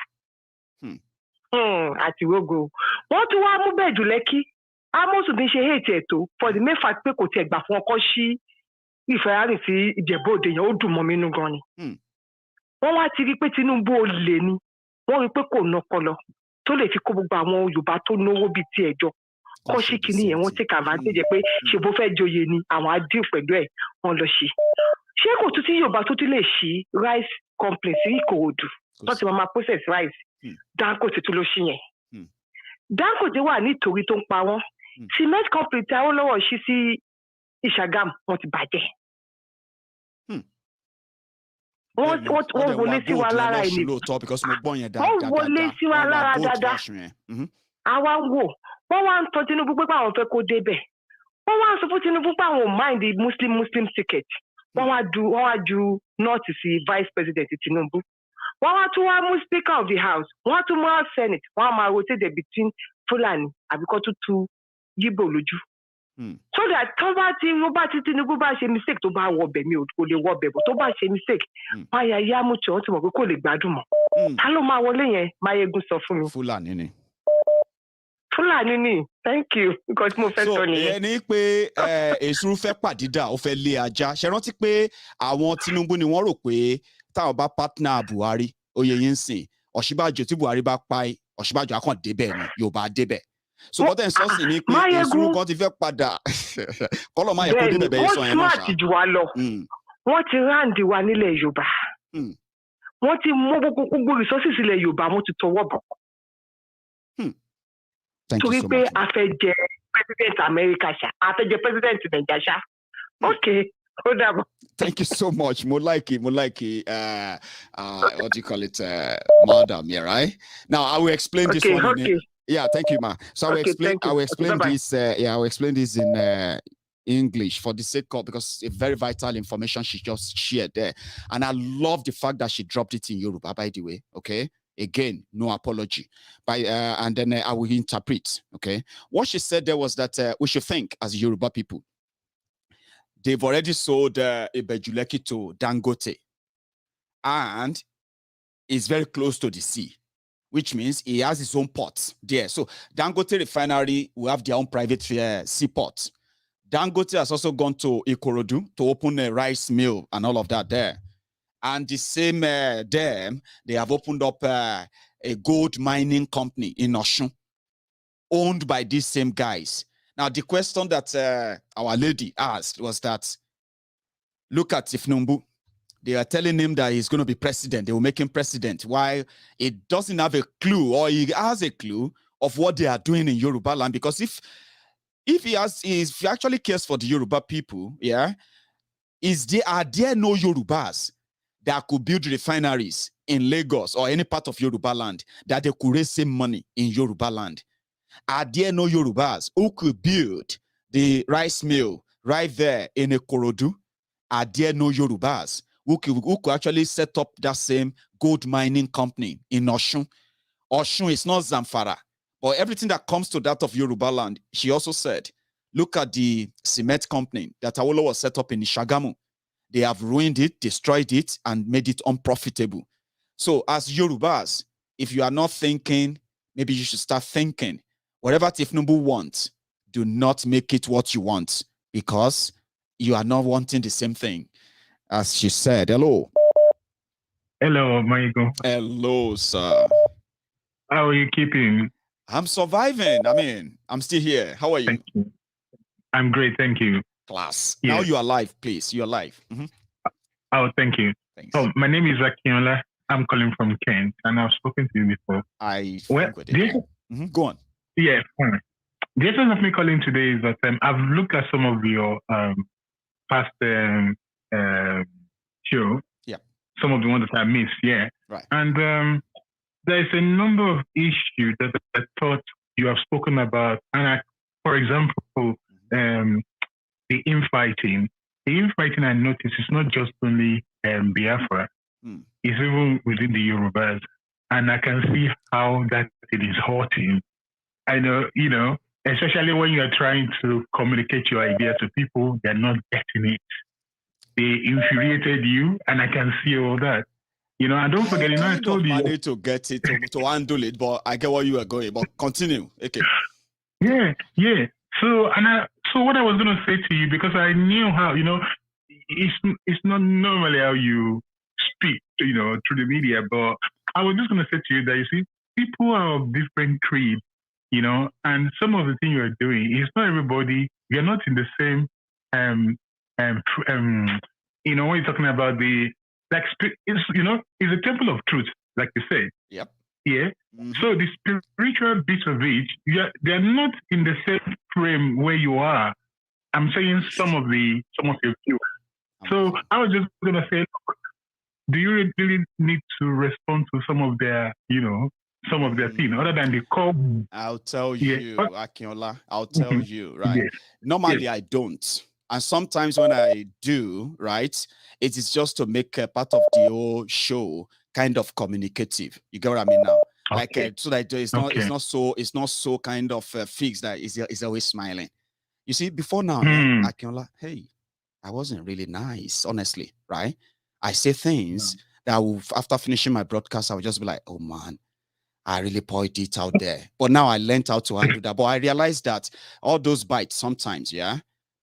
Àti rogo. Wọ́n tún wá mú Ìbẹ̀jú Lẹ́kì. Amos bí ṣe hate ètò for the main fact pé kò tiẹ̀ gbà fún ọkọ sí ìfẹ́ràn sí Ìjẹ̀bú Òde yẹn, ó dùn mọ́ mi nínú gan ni. Wọ́n wá ti rí pé Tinubu olè ni. Wọ́n rí pé kò nọpọlọ tó lè fi kó gbogbo àwọn Yorùbá tó náwó bíi ti ẹ̀jọ́. Kọ́ sí kìíní yẹn wọ́n take advantage pé ṣe bó fẹ́ joyè ni àwọn á dín pẹ̀lú ẹ̀ wọ́n lọ ṣe. Ṣé kò tún tí Yorùbá tó tún lè ṣí rice company sí Ìkòròdú tó ti máa process rice? Dangote tó ló ṣí yẹn. Dangote wà nítorí tó ń pa wọ́n. Cement company tí Awólọ́wọ̀ ṣí sí Ìṣàgámù wọ́n ti bàjẹ́. Wọ́n wọlé sí wa lára ẹni. Wọ́n wọlé sí wa lára dáadáa. Àwa ń wò, wọ́n wá ń tọ́ Tinubu pé àwọn fẹ́ kó débẹ̀. Wọ́n wá ń sọ fún Tinubu pé àwọn ò mind the Muslim ticket. Wọ́n wá ju North sí Vice President Tinubu. Wọ́n wá tún wá mú Speaker of the House. Wọ́n wá tún mú House Senate. Wọ́n á máa rotate between Fulani àbíkọ́ tún tu Yíbò lójú. So that tó bá ti Tinubu bá ṣe mistake tó bá wọbẹ̀ mi ò lè wọbẹ̀ bọ̀ tó bá ṣe mistake wọ́n á yá mú tí wọ́n ti mọ̀ pé kò lè gbádùn mọ́. Ta ló máa wọlé yẹn? Maiyegun sọ fún mi. Fulani ni. Fulani ni, thank you because mo fẹ́ sọ nìyẹn. So ẹni pé èsúrú fẹ́ pàdídà ó fẹ́ lé ajá ṣe rántí pé àwọn Tinubu ni wọ́n rò pé táwọn bá partner Buhari oyè yín sìn Ọ̀ṣínbàjò tí Buhari bá pa Ọ̀ṣínbàjò akàn débẹ̀ ni Yorùbá débẹ̀. So bọ́tẹ̀ ń sọ sí ni pé èsúrú kan ti fẹ́ padà kọ́lọ̀ máa yẹ kó débẹ̀ bẹ́ẹ̀ sọ yẹn náà ṣá. Wọ́n smart jù wá lọ. Wọ́n ti ráǹdì wa nílẹ̀ Yorùbá. Wọ́n ti mú gbogbo resources ilẹ̀ Yorùbá wọ́n ti tọwọ́ bọ̀. Torí pé a fẹ́ jẹ president America ṣá, a fẹ́ jẹ president Nàìjíríà ṣá. Okay, hold on. Thank you so much. More like it. What do you call it? Madam, yeah, right? Now I will explain this one. Okay. Yeah, thank you, ma. So I will explain. I will explain this. I will explain this in English for the sake of because it's very vital information she just shared there, and I love the fact that she dropped it in Yoruba. By the way, okay. Again, no apology. And then I will interpret. Okay, what she said there was that we should think as Yoruba people. They've already sold Ibejuleki to Dangote, and it's very close to the sea, which means he has his own ports there. So Dangote refinery will have their own private seaport. Dangote has also gone to Ikorodu to open a rice mill and all of that there. And the same dam, they have opened up a gold mining company in Osun, owned by these same guys. Now, the question that our lady asked was that, look at Nnamdi. They are telling him that he's going to be president. They will make him president. Why? He doesn't have a clue, or he has a clue of what they are doing in Yoruba land. Because if he actually cares for the Yoruba people, yeah, are there no Yorubas that could build refineries in Lagos or any part of Yoruba land that they could raise same money in Yoruba land? Are there no Yorubas who could build the rice mill right there in Ikorodu? Are there no Yorubas who could actually set up that same gold mining company in Osun? Osun is not Zamfara, but everything that comes to that of Yoruba land, she also said, look at the cement company that Awolowo was set up in Ishagamu. They have ruined it, destroyed it, and made it unprofitable. So as Yorubas, if you are not thinking, maybe you should start thinking. Whatever Tifnubu wants, do not make it what you want, because you are not wanting the same thing. As she said, hello. Hello, Maiyegun. Hello, sir. How are you keeping? I'm surviving. I mean, I'm still here. How are you? Thank you. I'm great, thank you. Class. Yeah. Now you are live, please. You are live. Oh, thank you. Thanks. Oh, my name is Akinola. I'm calling from Kent, and I've spoken to you before. Go on. Yeah, fine. The essence of me calling today is that I've looked at some of your past show. Yeah. Some of the ones that I missed, yeah. Right. And there's a number of issues that I thought you have spoken about. And for example, the infighting. The infighting I noticed is not just only Biafra. It's even within the Yorubas. And I can see how that it is hurting. I know, especially when you are trying to communicate your idea to people, they're not getting it. They infuriated you, and I can see all that. And don't forget, I told you. I need to get it, to handle it, but I get where you are going. But continue. Okay. Yeah. So what I was going to say to you, because I knew how, it's not normally how you speak, through the media, but I was just going to say to you that, you see, people are of different creeds, and some of the things you're doing, it's not everybody, you're not in the same, when you're talking about it's a temple of truth, like you say. Yep. Yeah. So the spiritual bit of it, they're not in the same frame where you are. I'm saying some of your viewers. So I was just gonna say, do you really need to respond to some of their, some of their things other than the call? I'll tell you, Akinola. I'll tell you, right? Yes. Normally, I don't. And sometimes when I do, right, it is just to make a part of the whole show kind of communicative. You get what I mean now? Like so that it's not so kind of fixed that is always smiling. You see, before now, Akinola, hey, I wasn't really nice, honestly, right? I say things that will, after finishing my broadcast, I would just be like, oh man, I really poured it out there. But now I learned how to handle that. But I realized that all those bites sometimes, they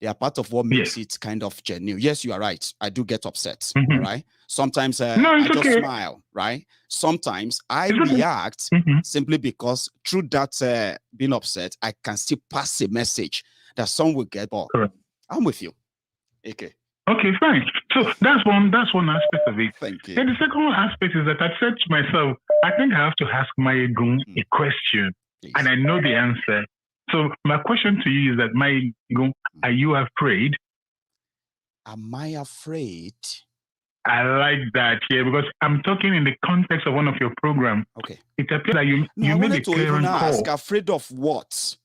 are part of what makes it kind of genuine. Yes, you are right. I do get upset, all right? Sometimes I just smile, right? Sometimes I react simply because through that being upset, I can still pass a message that some will get. But I'm with you. Okay. Okay, fine. So that's one aspect of it. Thank you. And the second aspect is that I said to myself, I think I have to ask Maiyegun a question, and I know the answer. So my question to you is that, Maiyegun, are you afraid? Am I afraid? I like that, because I'm talking in the context of one of your programs. Okay. It appears that you made a clearing call. Afraid of what?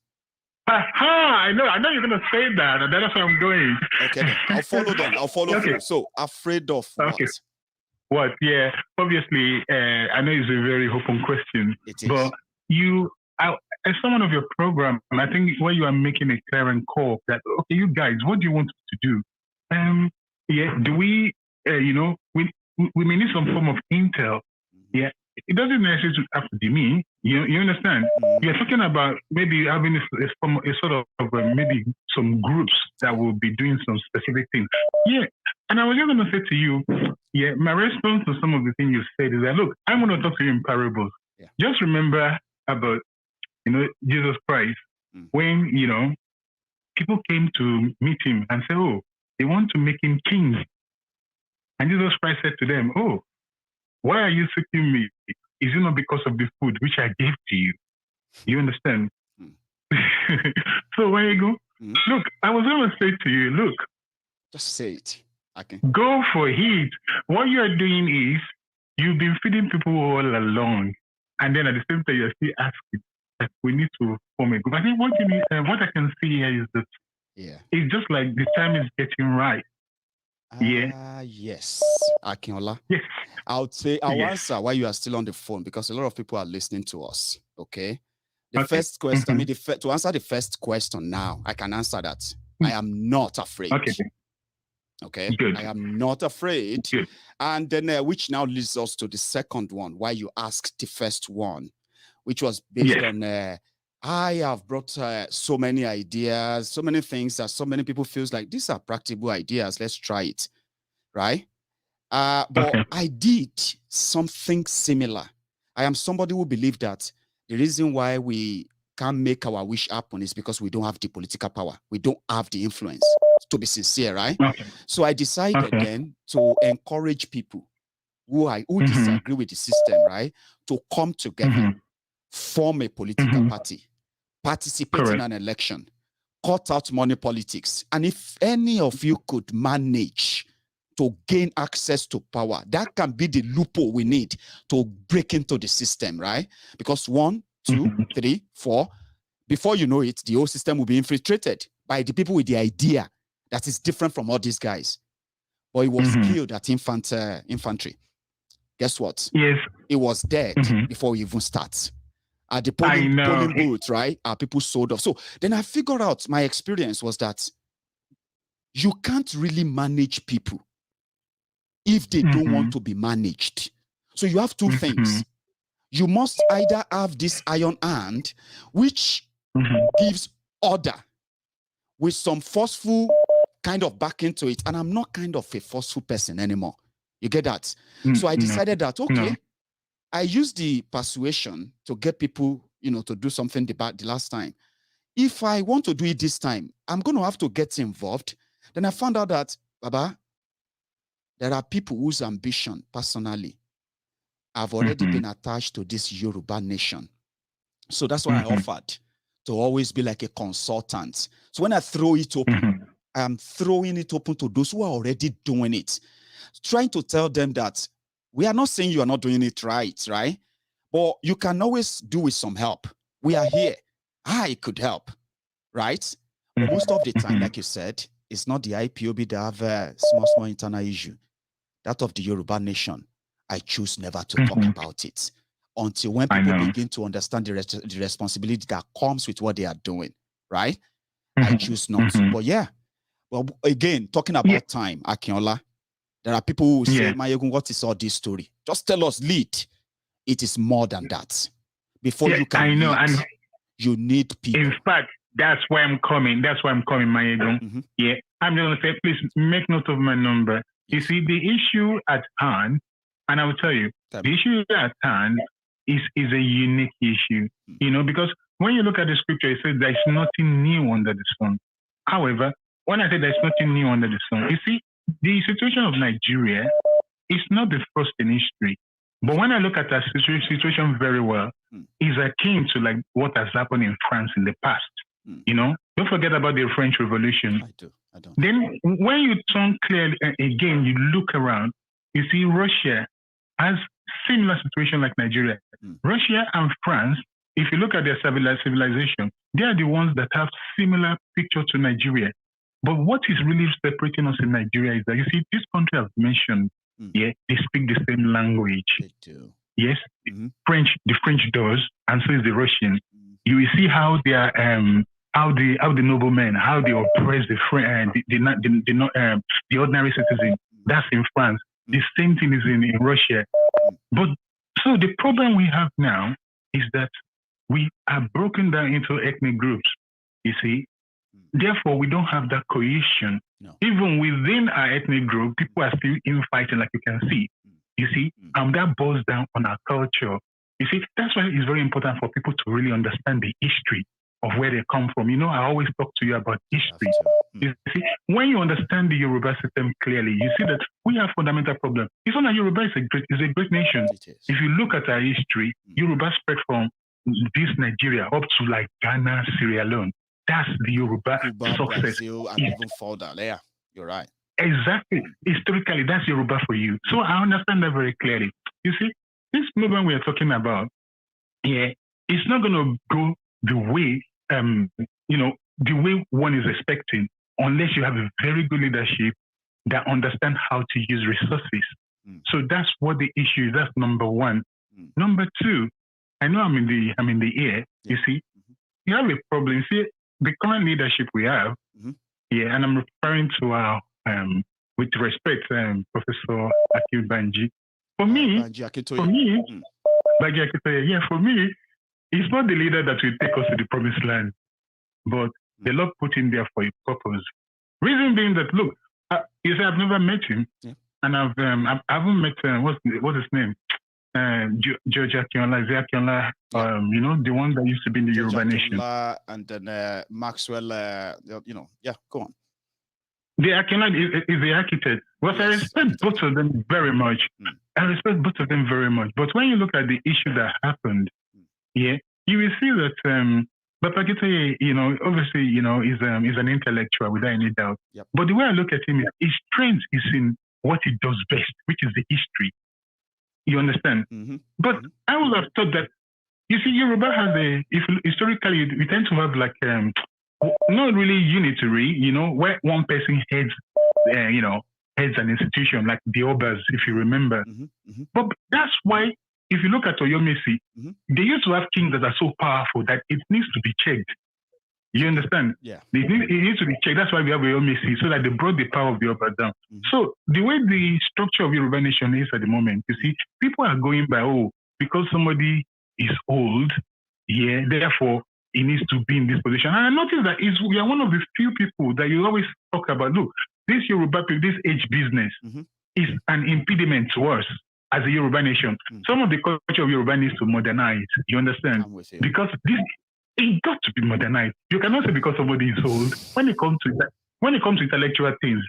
Aha! I know you're gonna say that, and that's where I'm going. Okay, then. I'll follow them. I'll follow through. So, afraid of what? Okay. What? Yeah. Obviously, I know it's a very open question. It is. But as someone of your program, I think where you are making a clearing call that, okay, you guys, what do you want us to do? Do we, we may need some form of intel. Yeah. It doesn't necessarily have to be me. You understand? You're talking about maybe having a sort of maybe some groups that will be doing some specific things. Yeah. And I was just going to say to you, my response to some of the things you said is that, look, I'm going to talk to you in parables. Yeah. Just remember about, Jesus Christ, when, people came to meet him and say, oh, they want to make him king. And Jesus Christ said to them, oh, why are you seeking me? Is it not because of the food which I gave to you? You understand? So where you go? Look, I was going to say to you, look. Just say it. Okay. Go for it. What you are doing is you've been feeding people all along. And then at the same time, you're still asking that we need to form a group. I think what I can see here is that it's just like the time is getting right. Yes, Akinola. Yes. I'll answer while you are still on the phone because a lot of people are listening to us. Okay. The first question, to answer the first question now, I can answer that. I am not afraid. Okay. Good. I am not afraid. Good. And then, which now leads us to the second one, why you asked the first one, which was based on I have brought so many ideas, so many things that so many people feels like these are practical ideas. Let's try it, right? But I did something similar. I am somebody who believes that the reason why we can't make our wish happen is because we don't have the political power. We don't have the influence, to be sincere, right? So I decided then to encourage people who disagree with the system, right, to come together, form a political party, participate in an election, cut out money politics. And if any of you could manage to gain access to power, that can be the loophole we need to break into the system, right? Because 1, 2, 3, 4, before you know it, the whole system will be infiltrated by the people with the idea that is different from all these guys. But it was killed at infantry. Guess what? Yes. It was dead before we even start. At the polling booth, right? Our people sold off. So then I figured out my experience was that you can't really manage people if they don't want to be managed. So you have two things. You must either have this iron hand, which gives order with some forceful kind of back into it. And I'm not kind of a forceful person anymore. You get that? So I decided that, okay, I used the persuasion to get people, to do something the last time. If I want to do it this time, I'm going to have to get involved. Then I found out that, Baba, there are people whose ambition, personally, have already been attached to this Yoruba nation. So that's why I offered to always be like a consultant. So when I throw it open, I'm throwing it open to those who are already doing it, trying to tell them that we are not saying you are not doing it right? But you can always do with some help. We are here. I could help, right? But most of the time, like you said, it's not the IPOB that have a small internal issue. That of the Yoruba nation, I choose never to talk about it until when people begin to understand the responsibility that comes with what they are doing, right? I choose not to. But yeah, well, again, talking about time, Akinola, there are people who say, Maiyegun, what is all this story? Just tell us, lead. It is more than that. Before you can lead, and you need people. In fact, that's where I'm coming. That's where I'm coming, Maiyegun. Yeah, I'm going to say, please make note of my number. You see, the issue at hand, and I will tell you, the issue at hand is a unique issue, because when you look at the scripture, it says there's nothing new under the sun. However, when I say there's nothing new under the sun, you see, the situation of Nigeria is not the first in history. But when I look at that situation very well, it's akin to like what has happened in France in the past. Don't forget about the French Revolution. I don't. Then when you turn clearly again, you look around, you see Russia has similar situation like Nigeria. Russia and France, if you look at their civilization, they are the ones that have similar picture to Nigeria. But what is really separating us in Nigeria is that, you see, this country I've mentioned, they speak the same language. They do. Yes, the French does, and so is the Russian. You will see how they are, how the noblemen, how they oppress the ordinary citizen. That's in France. The same thing is in Russia. But so the problem we have now is that we are broken down into ethnic groups. You see, therefore we don't have that cohesion. No. Even within our ethnic group, people are still infighting, like you can see. You see, and that boils down on our culture. You see, that's why it's very important for people to really understand the history of where they come from. I always talk to you about history. You see, when you understand the Yoruba system clearly, you see that we have fundamental problems. It's not that Yoruba is a great nation. If you look at our history, Yoruba spread from this Nigeria up to like Ghana, Sierra Leone. That's the Yoruba success. Brazil, and even further. Yeah, you're right. Exactly. Historically, that's Yoruba for you. So I understand that very clearly. You see, this movement we are talking about, it's not going to go the way, the way one is expecting, unless you have a very good leadership that understand how to use resources. So that's what the issue is. That's number one. Number two, I know I'm in the air. You see, you have a problem. See, the current leadership we have, and I'm referring to our, with respect, Professor Akil Banji. For me, he's not the leader that will take us to the promised land, but the Lord put him there for a purpose. Reason being that, look, you say I've never met him, and I haven't met what's his name, George Akinola, the one that used to be in the Yoruba Nation, and then Maxwell, go on. The Akinola is the architect. Well, I respect both of them very much. But when you look at the issue that happened, you will see that Papa Gita, obviously, is an intellectual without any doubt. But the way I look at him is his strength is in what he does best, which is the history. You understand? But I would have thought that, you see, Yoruba has historically, we tend to have like, not really unitary, where one person heads an institution, like the Obas, if you remember. But that's why, if you look at Oyomesi, they used to have kings that are so powerful that it needs to be checked. You understand? Yeah. It needs to be checked. That's why we have Oyomesi, so that they brought the power of the Oba down. So the way the structure of Yoruba nation is at the moment, you see, people are going by, because somebody is old, therefore he needs to be in this position. And I noticed that we are one of the few people that you always talk about. Look, this Yoruba people, this age business is an impediment to us as a Yoruba nation. Some of the culture of Yoruba needs to modernize. You understand? Because it got to be modernized. You cannot say because somebody is old. When it comes to intellectual things,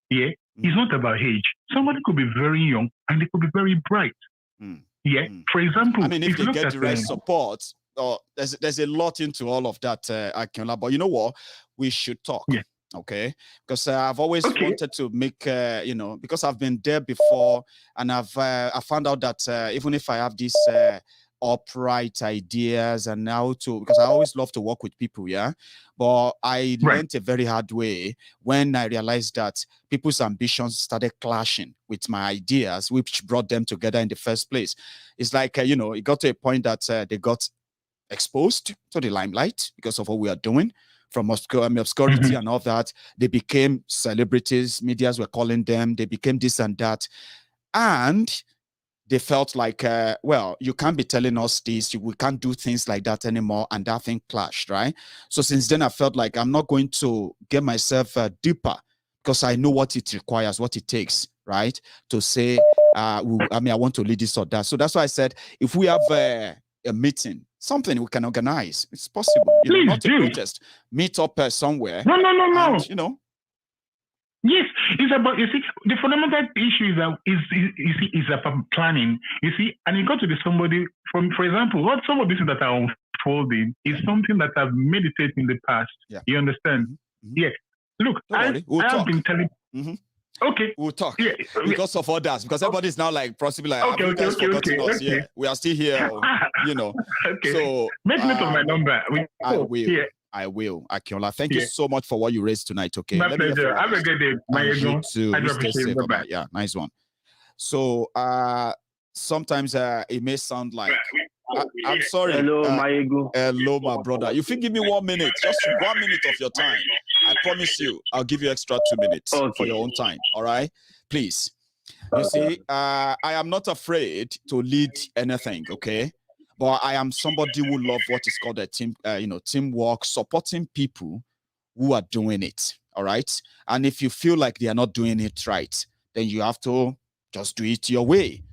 it's not about age. Somebody could be very young and they could be very bright. For example, I mean, if they get the right support, there's a lot into all of that, Akinola. But you know what? We should talk. Okay, because I've always wanted to make, you know, because I've been there before, and I found out that even if I have these upright ideas and how to, because I always love to work with people, yeah, but I learned a very hard way when I realized that people's ambitions started clashing with my ideas, which brought them together in the first place. It's like, you know, it got to a point that they got exposed to the limelight because of what we are doing. From obscurity and all that, they became celebrities. Medias were calling them. They became this and that, and they felt like, well, you can't be telling us this. We can't do things like that anymore, and that thing clashed, right? So since then, I felt like I'm not going to get myself deeper because I know what it requires, what it takes, right? To say, I want to lead this or that. So that's why I said, if we have a meeting, something we can organize. It's possible. You know, not a protest. Meet up somewhere. No. And, you know. Yes, it's about, you see, the fundamental issue is about planning. You see, and you got to be somebody from, for example, what some of this that are unfolding is something that I've meditated in the past. Yeah. You understand? Yes. Look, I have been telling. Okay. We'll talk. Yeah. Because of others. Because everybody's now like possibly like, have you guys forgotten us? Yeah. We are still here, you know. Okay. So make note of my number. I will. Yeah. I will, Akinola. Thank you so much for what you raised tonight. Okay. My pleasure. Have a good day. You too. I appreciate it. Bye-bye. Yeah, nice one. So sometimes it may sound like I'm sorry. Hello, Maiyegun. Hello, my brother. You can give me 1 minute, just 1 minute of your time. I promise you, I'll give you extra 2 minutes for your own time. All right, please. You see, I am not afraid to lead anything. Okay, but I am somebody who loves what is called a team. Teamwork, supporting people who are doing it. All right, and if you feel like they are not doing it right, then you have to just do it your way.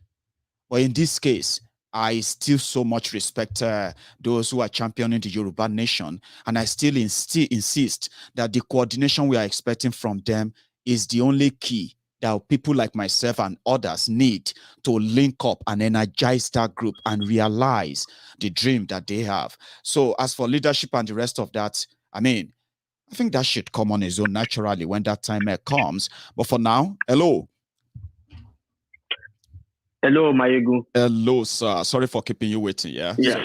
But in this case, I still so much respect those who are championing the Yoruba nation, and I still insist that the coordination we are expecting from them is the only key that people like myself and others need to link up and energize that group and realize the dream that they have. So as for leadership and the rest of that, I mean, I think that should come on its own naturally when that time comes. But for now, hello. Hello, Maiyegun. Hello, sir. Sorry for keeping you waiting. Yeah. Yeah. So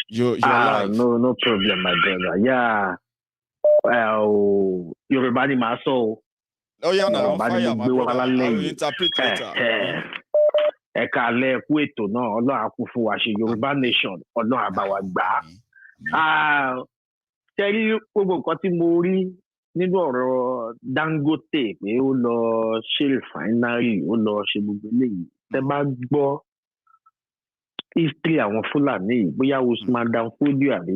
you're alive. No problem, my brother. Yeah. Well, Yoruba ni ma so. Oh yeah, no. Fire, my brother. I will interpret later. Ẹ káalẹ́ kú ètò náà, Ọlọ́run á kú fún wa ṣe Yorùbá nation, Ọlọ́run á bá wa gbà. Tẹ́rí gbogbo nǹkan tí mo rí nínú ọ̀rọ̀ Dangote pé ó lọ ṣe refinery, ó lọ ṣe gbogbo eléyìí. Tẹ́ bá gbọ́ history àwọn Fulani, bóyá Usman Dan Fodio àbí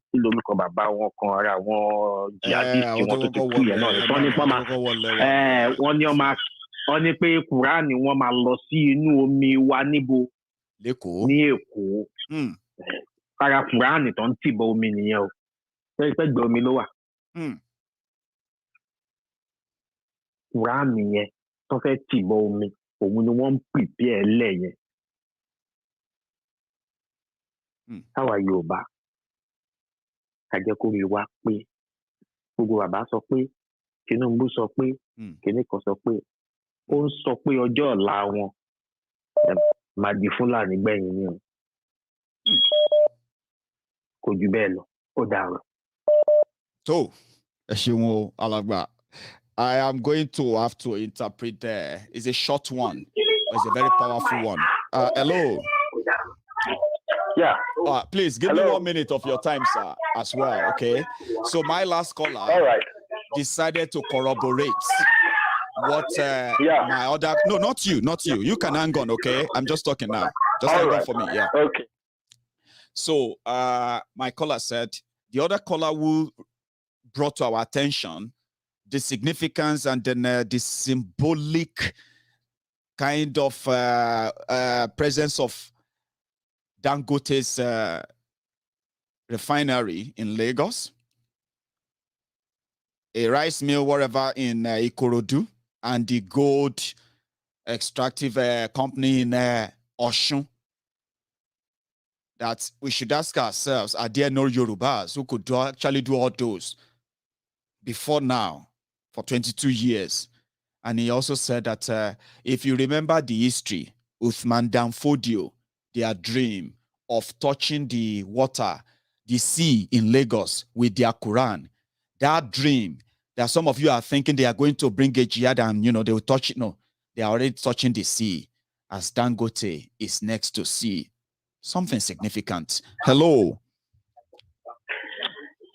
kí lórúkọ bàbá wọn kan ara àwọn jihadist tí wọ́n tó ti kú yẹn náà ni wọ́n ní wọ́n ní pé Kùránì wọ́n máa lọ sí inú omi wa níbo ní Èkó. Ara Kùránì tó ń tìbọ̀ omi nìyẹn o. Pẹ́gbẹ́ omi ló wà. Kùránì yẹn tó fẹ́ tìbọ̀ omi, òun ni wọ́n ń prepare lẹ̀ yẹn. Táwa Yorùbá àjẹkórí wa pé gbogbo bàbá sọ pé Tinubu sọ pé kíní kan sọ pé ó ń sọ pé ọjọ́ ọ̀la wọn máa di Fúlàní gbẹ̀yìn ni o. Kò jù bẹ́ẹ̀ lọ, ó dàrú. So, ẹ ṣeun o, alàgbà. I am going to have to interpret there. It's a short one. It's a very powerful one. Hello. Yeah. Please give me 1 minute of your time, sir, as well. Okay. So my last caller decided to corroborate what my other. No, not you. You can hang on. Okay. I'm just talking now. Just hang on for me. Yeah. Okay. So my caller said the other caller who brought to our attention the significance and then the symbolic kind of presence of Dangote's refinery in Lagos, a rice mill wherever in Ikorodu, and the gold extractive company in Osun. That we should ask ourselves, are there no Yorubas who could actually do all those before now for 22 years. And he also said that if you remember the history, Uthman Danfodio, their dream of touching the water, the sea in Lagos with their Quran, that dream that some of you are thinking they are going to bring a jihad and, you know, they will touch it. No, they are already touching the sea as Dangote is next to sea. Something significant. Hello.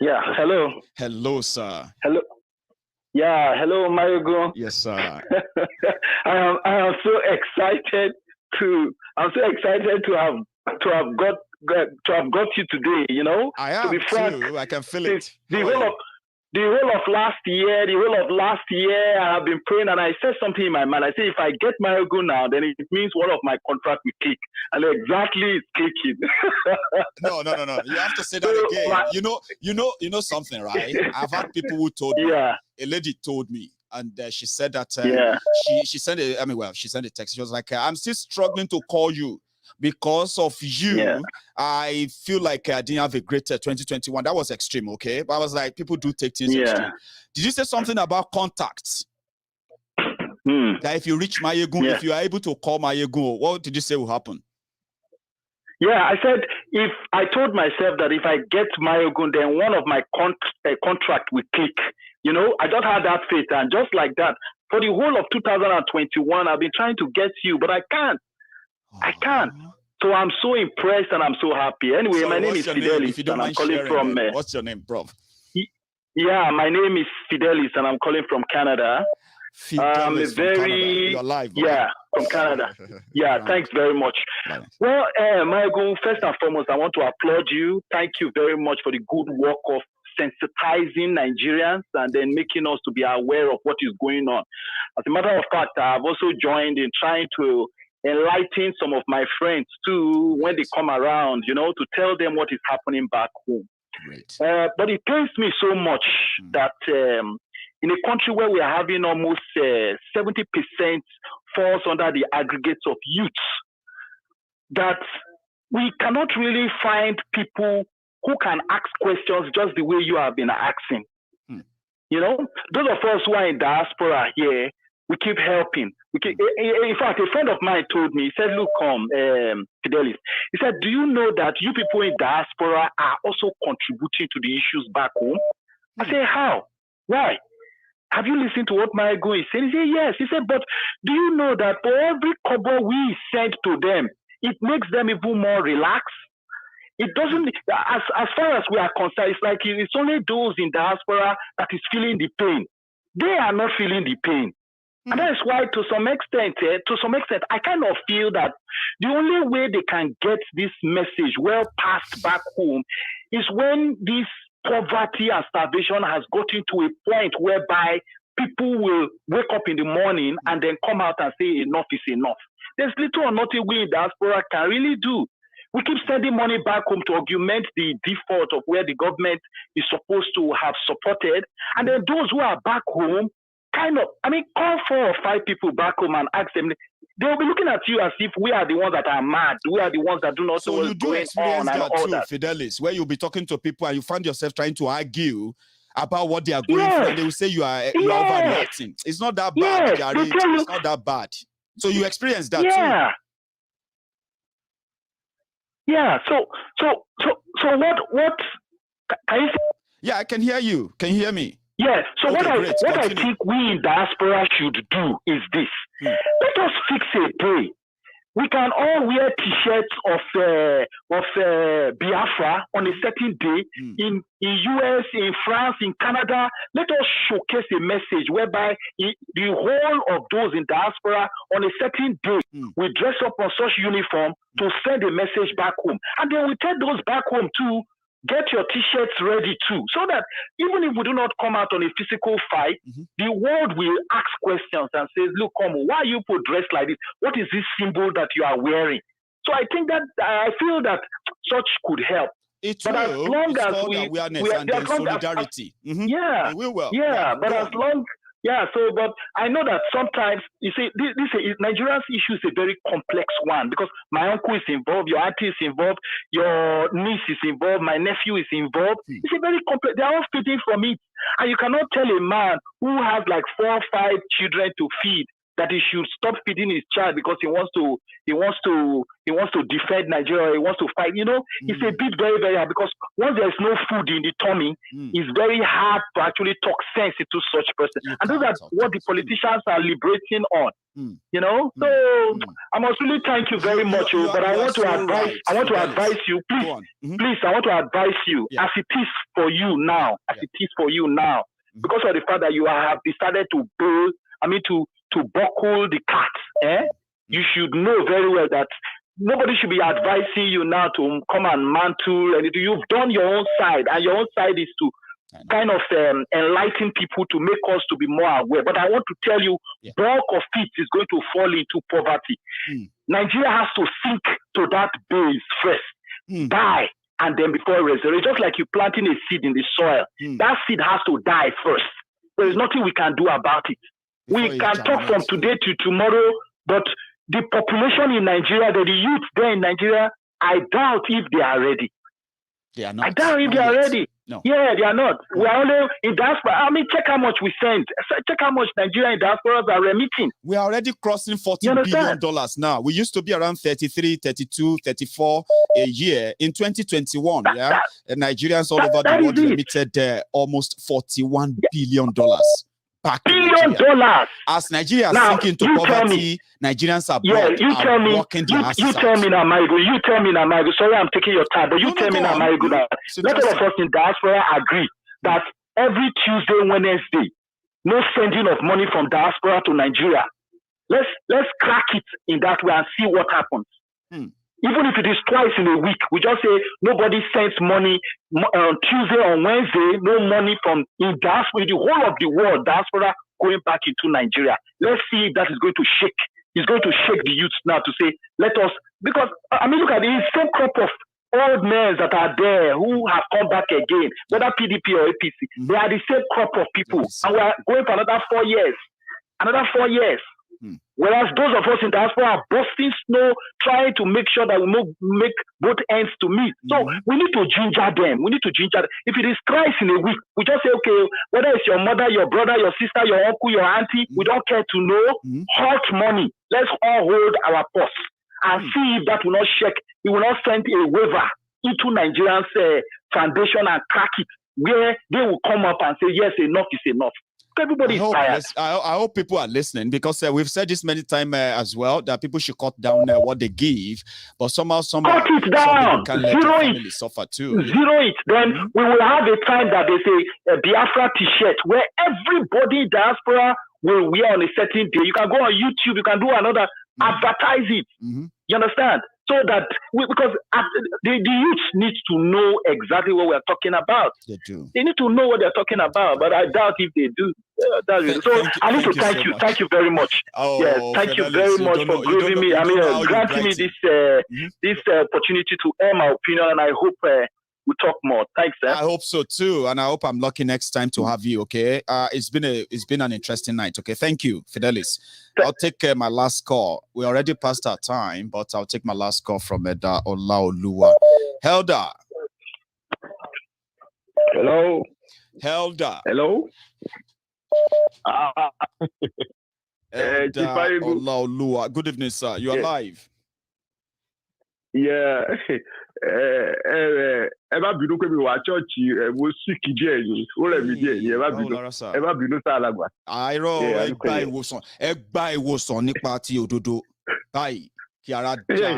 Yeah, hello. Hello, sir. Hello. Yeah, hello, Maiyegun. Yes, sir. I am so excited to have got you today. You know, I am to be frank, too. I can feel it. The whole of last year, I have been praying, and I said something in my mind. I said, if I get Maiyegun now, then it means one of my contract will click, and exactly it's clicking. No. You have to say that again. You know something, right? I've had people who told me. Yeah. A lady told me, and she said that she sent she sent a text. She was like, I'm still struggling to call you. Because of you, I feel like I didn't have a great 2021. That was extreme, okay? But I was like, people do take things extreme. Did you say something about contacts? That if you reach Maiyegun, if you are able to call Maiyegun, what did you say will happen? Yeah, I said I told myself that if I get Maiyegun, then one of my contract will click. You know, I just had that faith, and just like that, for the whole of 2021, I've been trying to get you, but I can't. I can't. So I'm so impressed and I'm so happy. Anyway, so my name is Fidelis, and I'm calling from. What's your name, bro? Yeah, my name is Fidelis, and I'm calling from Canada. Fidelis from Canada. You're live, bro. Yeah, from Canada. Yeah, thanks very much. Well, Maiyegun, first and foremost, I want to applaud you. Thank you very much for the good work of sensitizing Nigerians and then making us to be aware of what is going on. As a matter of fact, I've also joined in trying to enlighten some of my friends too when they come around, you know, to tell them what is happening back home. But it pains me so much that in a country where we are having almost 70% falls under the aggregates of youth, that we cannot really find people who can ask questions just the way you have been asking. You know, those of us who are in diaspora here, we keep helping. In fact, a friend of mine told me, he said, look, Fidelis, he said, do you know that you people in diaspora are also contributing to the issues back home? I said, how? Why? Have you listened to what Maiyegun is saying? He said, yes. He said, but do you know that for every kobo we send to them, it makes them even more relaxed? It doesn't, as far as we are concerned, it's like it's only those in diaspora that is feeling the pain. They are not feeling the pain. And that is why, to some extent, I kind of feel that the only way they can get this message well passed back home is when this poverty and starvation has gotten to a point whereby people will wake up in the morning and then come out and say enough is enough. There's little or nothing we in diaspora can really do. We keep sending money back home to augment the default of where the government is supposed to have supported. And then those who are back home, call 4 or 5 people back home and ask them, they'll be looking at you as if we are the ones that are mad. We are the ones that do not know what's going on and all that. Fidelis, where you'll be talking to people and you find yourself trying to argue about what they are going through, and they will say you are overreacting. It's not that bad, Gary. It's not that bad. So you experience that too. Yeah. So what? Can you? Yeah, I can hear you. Can you hear me? Yes. So what I think we in diaspora should do is this. Let us fix a day. We can all wear T-shirts of Biafra on a certain day in US, in France, in Canada. Let us showcase a message whereby the whole of those in diaspora on a certain day we dress up on such uniform to send a message back home, and then we tell those back home too. Get your T-shirts ready too, so that even if we do not come out on a physical fight, the world will ask questions and say, look, why are you put dressed like this? What is this symbol that you are wearing? So I think that I feel that such could help. But as long as we awareness and solidarity. Yeah, we will. Yeah, but as long Yeah, so, but I know that sometimes, you see, Nigeria's issue is a very complex one because my uncle is involved, your auntie is involved, your niece is involved, my nephew is involved. It's a very complex, they are all feeding from it. And you cannot tell a man who has like 4 or 5 children to feed that he should stop feeding his child because he wants to defend Nigeria, he wants to fight. You know, it's a bit very, very hard because once there's no food in the tummy, it's very hard to actually talk sense into such person. And those are what the politicians are liberating on. You know, so I must really thank you very much. But I want to advise. I want to advise you, please, please. I want to advise you as it is for you now, because of the fact that you have decided to build. To buckle the cat, you should know very well that nobody should be advising you now to come and mantle. And you've done your own side, and your own side is to kind of enlighten people to make us to be more aware. But I want to tell you, bulk of it is going to fall into poverty. Nigeria has to sink to that base first, die, and then before resurrect. Just like you planting a seed in the soil, that seed has to die first. There is nothing we can do about it. We can talk from today to tomorrow, but the population in Nigeria, the youth there in Nigeria, I doubt if they are ready. They are not. I doubt if they are ready. No. Yeah, they are not. We are only in diaspora. I mean, check how much we send. Check how much Nigeria in diaspora are remitting. We are already crossing $40 billion now. We used to be around 33, 32, 34 a year. In 2021, Nigerians all over the world remitted almost $41 billion. $1 billion. As Nigeria is sinking to poverty, Nigerians are walking the asses You tell me now, Maiyegun. You tell me now, Maiyegun. Sorry, I'm taking your time, but you tell me now, Maiyegun. Let all of us in diaspora agree that every Tuesday, Wednesday, no sending of money from diaspora to Nigeria. Let's crack it in that way and see what happens. Even if it is twice in a week, we just say nobody sends money on Tuesday or Wednesday, no money from in diaspora, the whole of the world, diaspora going back into Nigeria. Let's see if that is going to shake. It's going to shake the youth now to say, let us, because, I mean, look at the same crop of old men that are there who have come back again, whether PDP or APC, they are the same crop of people. And we are going for another 4 years. Another 4 years. Whereas those of us in diaspora are busting snow, trying to make sure that we make both ends to meet. So we need to ginger them. We need to ginger them. If it is twice in a week, we just say, okay, whether it's your mother, your brother, your sister, your uncle, your auntie, we don't care to know. Hot money. Let's all hold our purse and see if that will not shake. It will not send a waiver into Nigerians' foundation and crack it, where they will come up and say, yes, enough is enough. Everybody is tired. I hope people are listening, because we've said this many times as well, that people should cut down what they give, but somehow cut it down. Can let the family suffer too. Zero it. Then we will have a time that they say a Biafra t-shirt where everybody in diaspora will wear on a certain day. You can go on YouTube, you can do another, advertise it. You understand? So that because the youth need to know exactly what we're talking about. They do. They need to know what they're talking about, but I doubt if they do. I need to thank you. Thank you very much. Yes, thank you very much for giving me. I mean, granting me this opportunity to air my opinion, and I hope we talk more. Thanks, sir. I hope so too, and I hope I'm lucky next time to have you. Okay, it's been an interesting night. Okay, thank you, Fidelis. I'll take my last call. We already passed our time, but I'll take my last call from Eda Olaoluwa. Helda. Hello. Helda. Hello. Elda Olaoluwa. Good evening, sir. You are live. Yeah. Eba binu kwe mi wa church mo sick díẹ̀ ni o re mi díẹ̀ ni eba binu sa alagba airo egba ìwòsàn nípa ti òdodo báyìí kí ara ja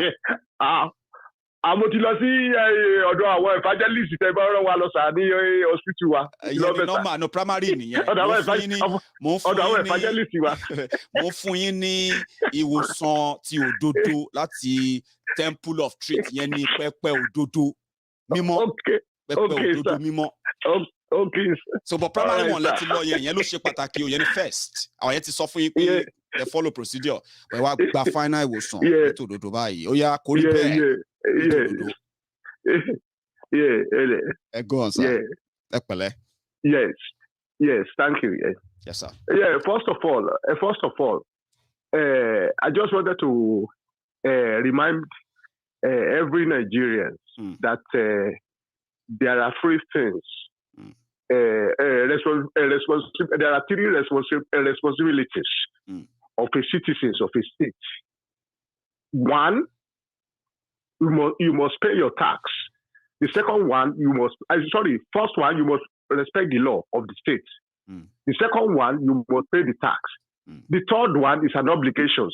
mo ti lọ sí ọ̀dọ̀ àwọn evangelist tẹ́ bá rán wa lọ sa ní hospital wa normal no primary nìyẹn mo fún yín ní ìwòsàn ti òdodo láti Temple of Truth yẹn ní pẹpẹ òdodo mímọ́ pẹpẹ òdodo mímọ́. Okay. So but primary one láti lọ yẹn ló ṣe pàtàkì o yẹn ní first àwọn yẹn ti sọ fún yín pé ẹ follow procedure pé wá gba final ìwòsàn ètò òdodo báyìí ó yá kórìí bẹ́ẹ̀ ètò òdodo. Ẹ go on sir ẹ pẹ̀lẹ́. Yes. Yes, thank you. Yes. Yes, sir. Yeah, first of all, I just wanted to remind every Nigerian that there are three things. There are three responsibilities of a citizens of a state. One, you must pay your tax. The second one, first one, you must respect the law of the state. The second one, you must pay the tax. The third one is an obligation.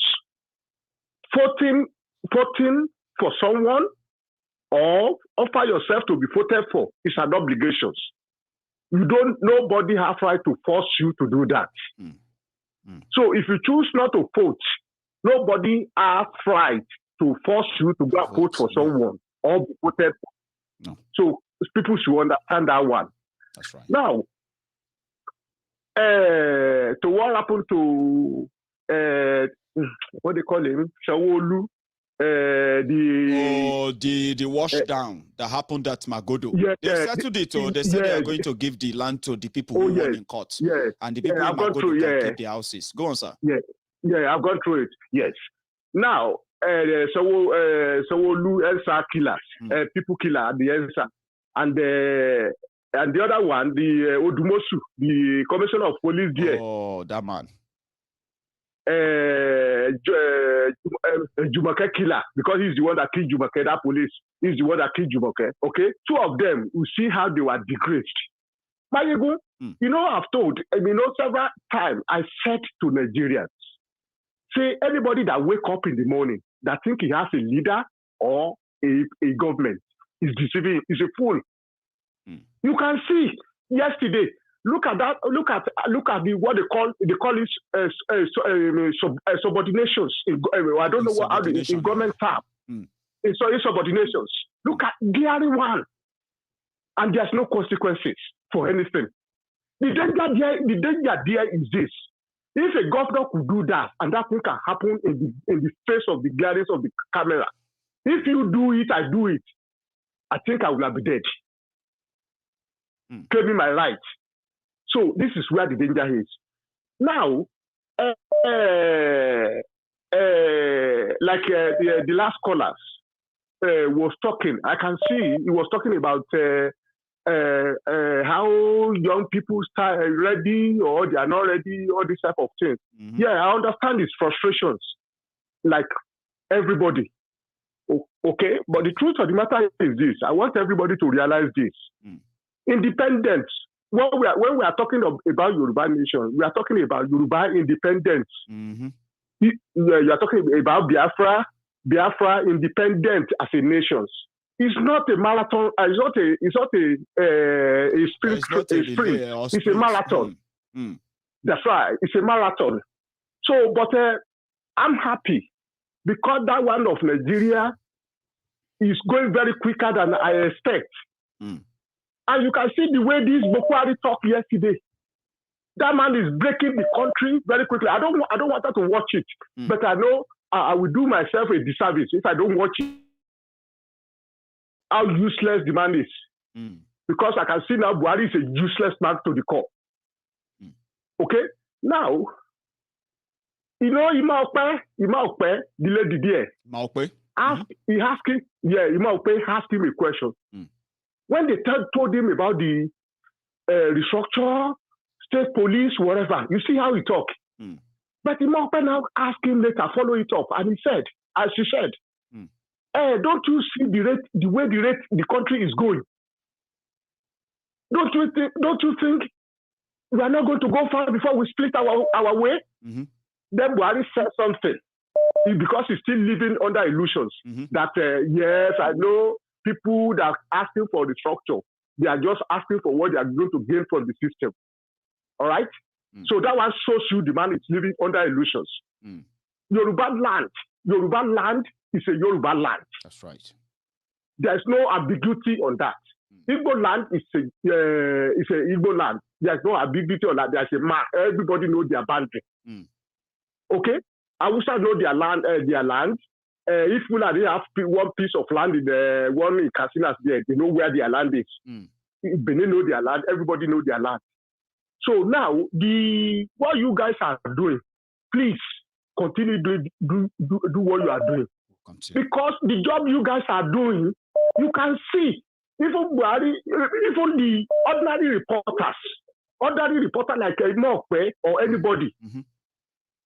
Voting for someone or offer yourself to be voted for is an obligation. Nobody has right to force you to do that. So if you choose not to vote, nobody has right to force you to go vote for someone or be voted for. No. So people should understand that one. That's right. Now, to what happened to what they call him, Shawolu, the wash down that happened at Magodo. They settled it, or they said they are going to give the land to the people who won in court. And the people in Magodo can keep the houses. Go on, sir. Yeah, I've gone through it. Yes. Now, Sawolu Elsa killers, people killer, the Elsa, and the other one, the Odumosu, the commissioner of police there. Oh, that man. Jumoke killer, because he's the one that killed Jumoke, that police. He's the one that killed Jumoke. Okay? Two of them, you see how they were degraded. Maiyegun, I've told, several times I said to Nigerians, say anybody that wake up in the morning that think he has a leader or a government is deceiving, is a fool. You can see yesterday. Look at that. Look at what they call it subordinations. I don't know what in government term. It's subordinations. Look at Buhari one, and there's no consequences for anything. The danger there is this: if a governor could do that, and that thing can happen in the face of the glares of the camera. If you do it, I do it. I think I will have been dead. Give me my right. So this is where the danger is. Now, the last callers was talking. I can see he was talking about how young people start ready or they are not ready, all this type of things. Yeah, I understand his frustrations, like everybody. Okay, but the truth of the matter is this: I want everybody to realize this. Independence. When we are talking about Yoruba nation, we are talking about Yoruba independence. You are talking about Biafra independent as a nation. It's not a marathon. It's not a sprint. It's a marathon. That's right. It's a marathon. So, but I'm happy because that one of Nigeria is going very quicker than I expect. And you can see the way this Buhari talked yesterday. That man is breaking the country very quickly. I don't want her to watch it, but I know I will do myself a disservice if I don't watch it. How useless the man is, because I can see now Buhari is a useless man to the core. Okay, now Ima Okpe, the lady there. He asked him, Ima Okpe asked him a question. When they told him about the restructure, state police, whatever, you see how he talked. But Ima Okpe now asked him later, follow it up, and he said, as she said, don't you see the way the country is going? Don't you think we are not going to go far before we split our way? Then Buhari said something because he's still living under illusions that yes, I know people that are asking for the structure, they are just asking for what they are going to gain from the system. All right? So that one shows you the man is living under illusions. Yoruba land is a Yoruba land. That's right. There's no ambiguity on that. Igbo land is a Igbo land. There's no ambiguity on that. There's a map. Everybody knows their boundary. Okay? Hausa know their land. If Fulani have one piece of land in the one in Kasinas there, they know where their land is. If Benin know their land, everybody know their land. So now, what you guys are doing, please continue do what you are doing. Because the job you guys are doing, you can see, even the ordinary reporters like Mokwe or anybody,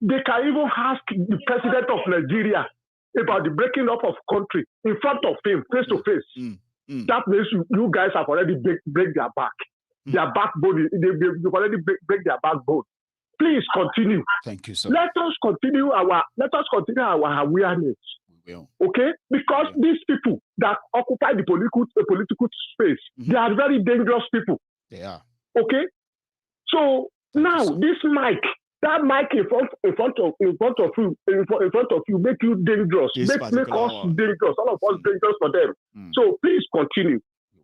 they can even ask the president of Nigeria about the breaking up of country in front of him, face to face. That means you guys have already break their back. Their backbone, they've already break their backbone. Please continue. Thank you, sir. Let us continue our awareness. We will. Okay? Because these people that occupy the political space, they are very dangerous people. They are. Okay? So now this mic, that mic in front of you make you dangerous. Make us dangerous. All of us dangerous for them. So please continue.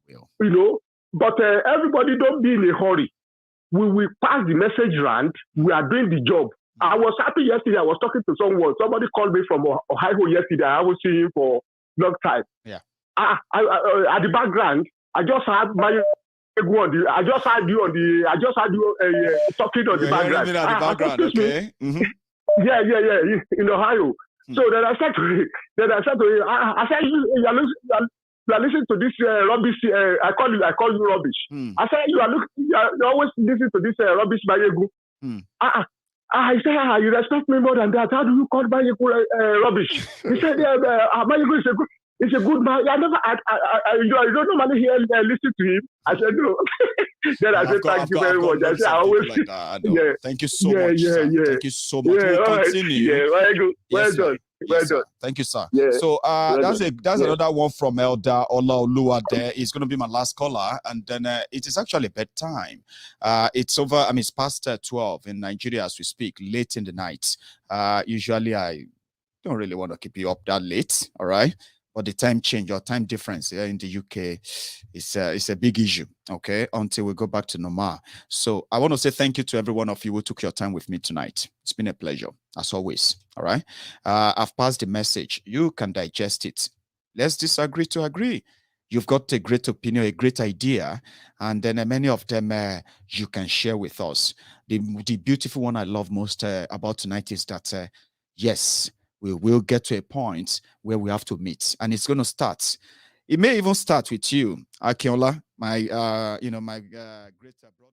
You know, but everybody don't be in a hurry. We will pass the message round. We are doing the job. I was happy yesterday. I was talking to someone. Somebody called me from Ohio yesterday. I was seeing him for a long time. Yeah. At the background, I just had Maiyegun I just had you talking on the background. The background, okay. Yeah. In Ohio. So then I said to him, I said, you are listening to this rubbish. I call you rubbish. I said, you always listening to this rubbish Maiyegun. I said, you respect me more than that. How do you call Maiyegun rubbish? He said, Maiyegun is a good man. I don't normally listen to him. I said, no. Then I said, thank you very much. I said, I always. Like Thank you so much. Sir. Thank you so much. We'll continue. Well done. Well done. Thank you, sir. Yeah. So that's another one from Elder Olaoluwa there. It's going to be my last caller, and then it is actually bedtime. It's over. I mean, it's past 12 in Nigeria as we speak, late in the night. Usually, I don't really want to keep you up that late. All right. But the time change or time difference here in the UK is a big issue, okay, until we go back to normal. So I want to say thank you to every one of you who took your time with me tonight. It's been a pleasure, as always, all right? I've passed the message. You can digest it. Let's disagree to agree. You've got a great opinion, a great idea, and then many of them you can share with us. The beautiful one I love most about tonight is that, yes, we will get to a point where we have to meet, and it's going to start. It may even start with you, Akinola, my great brother.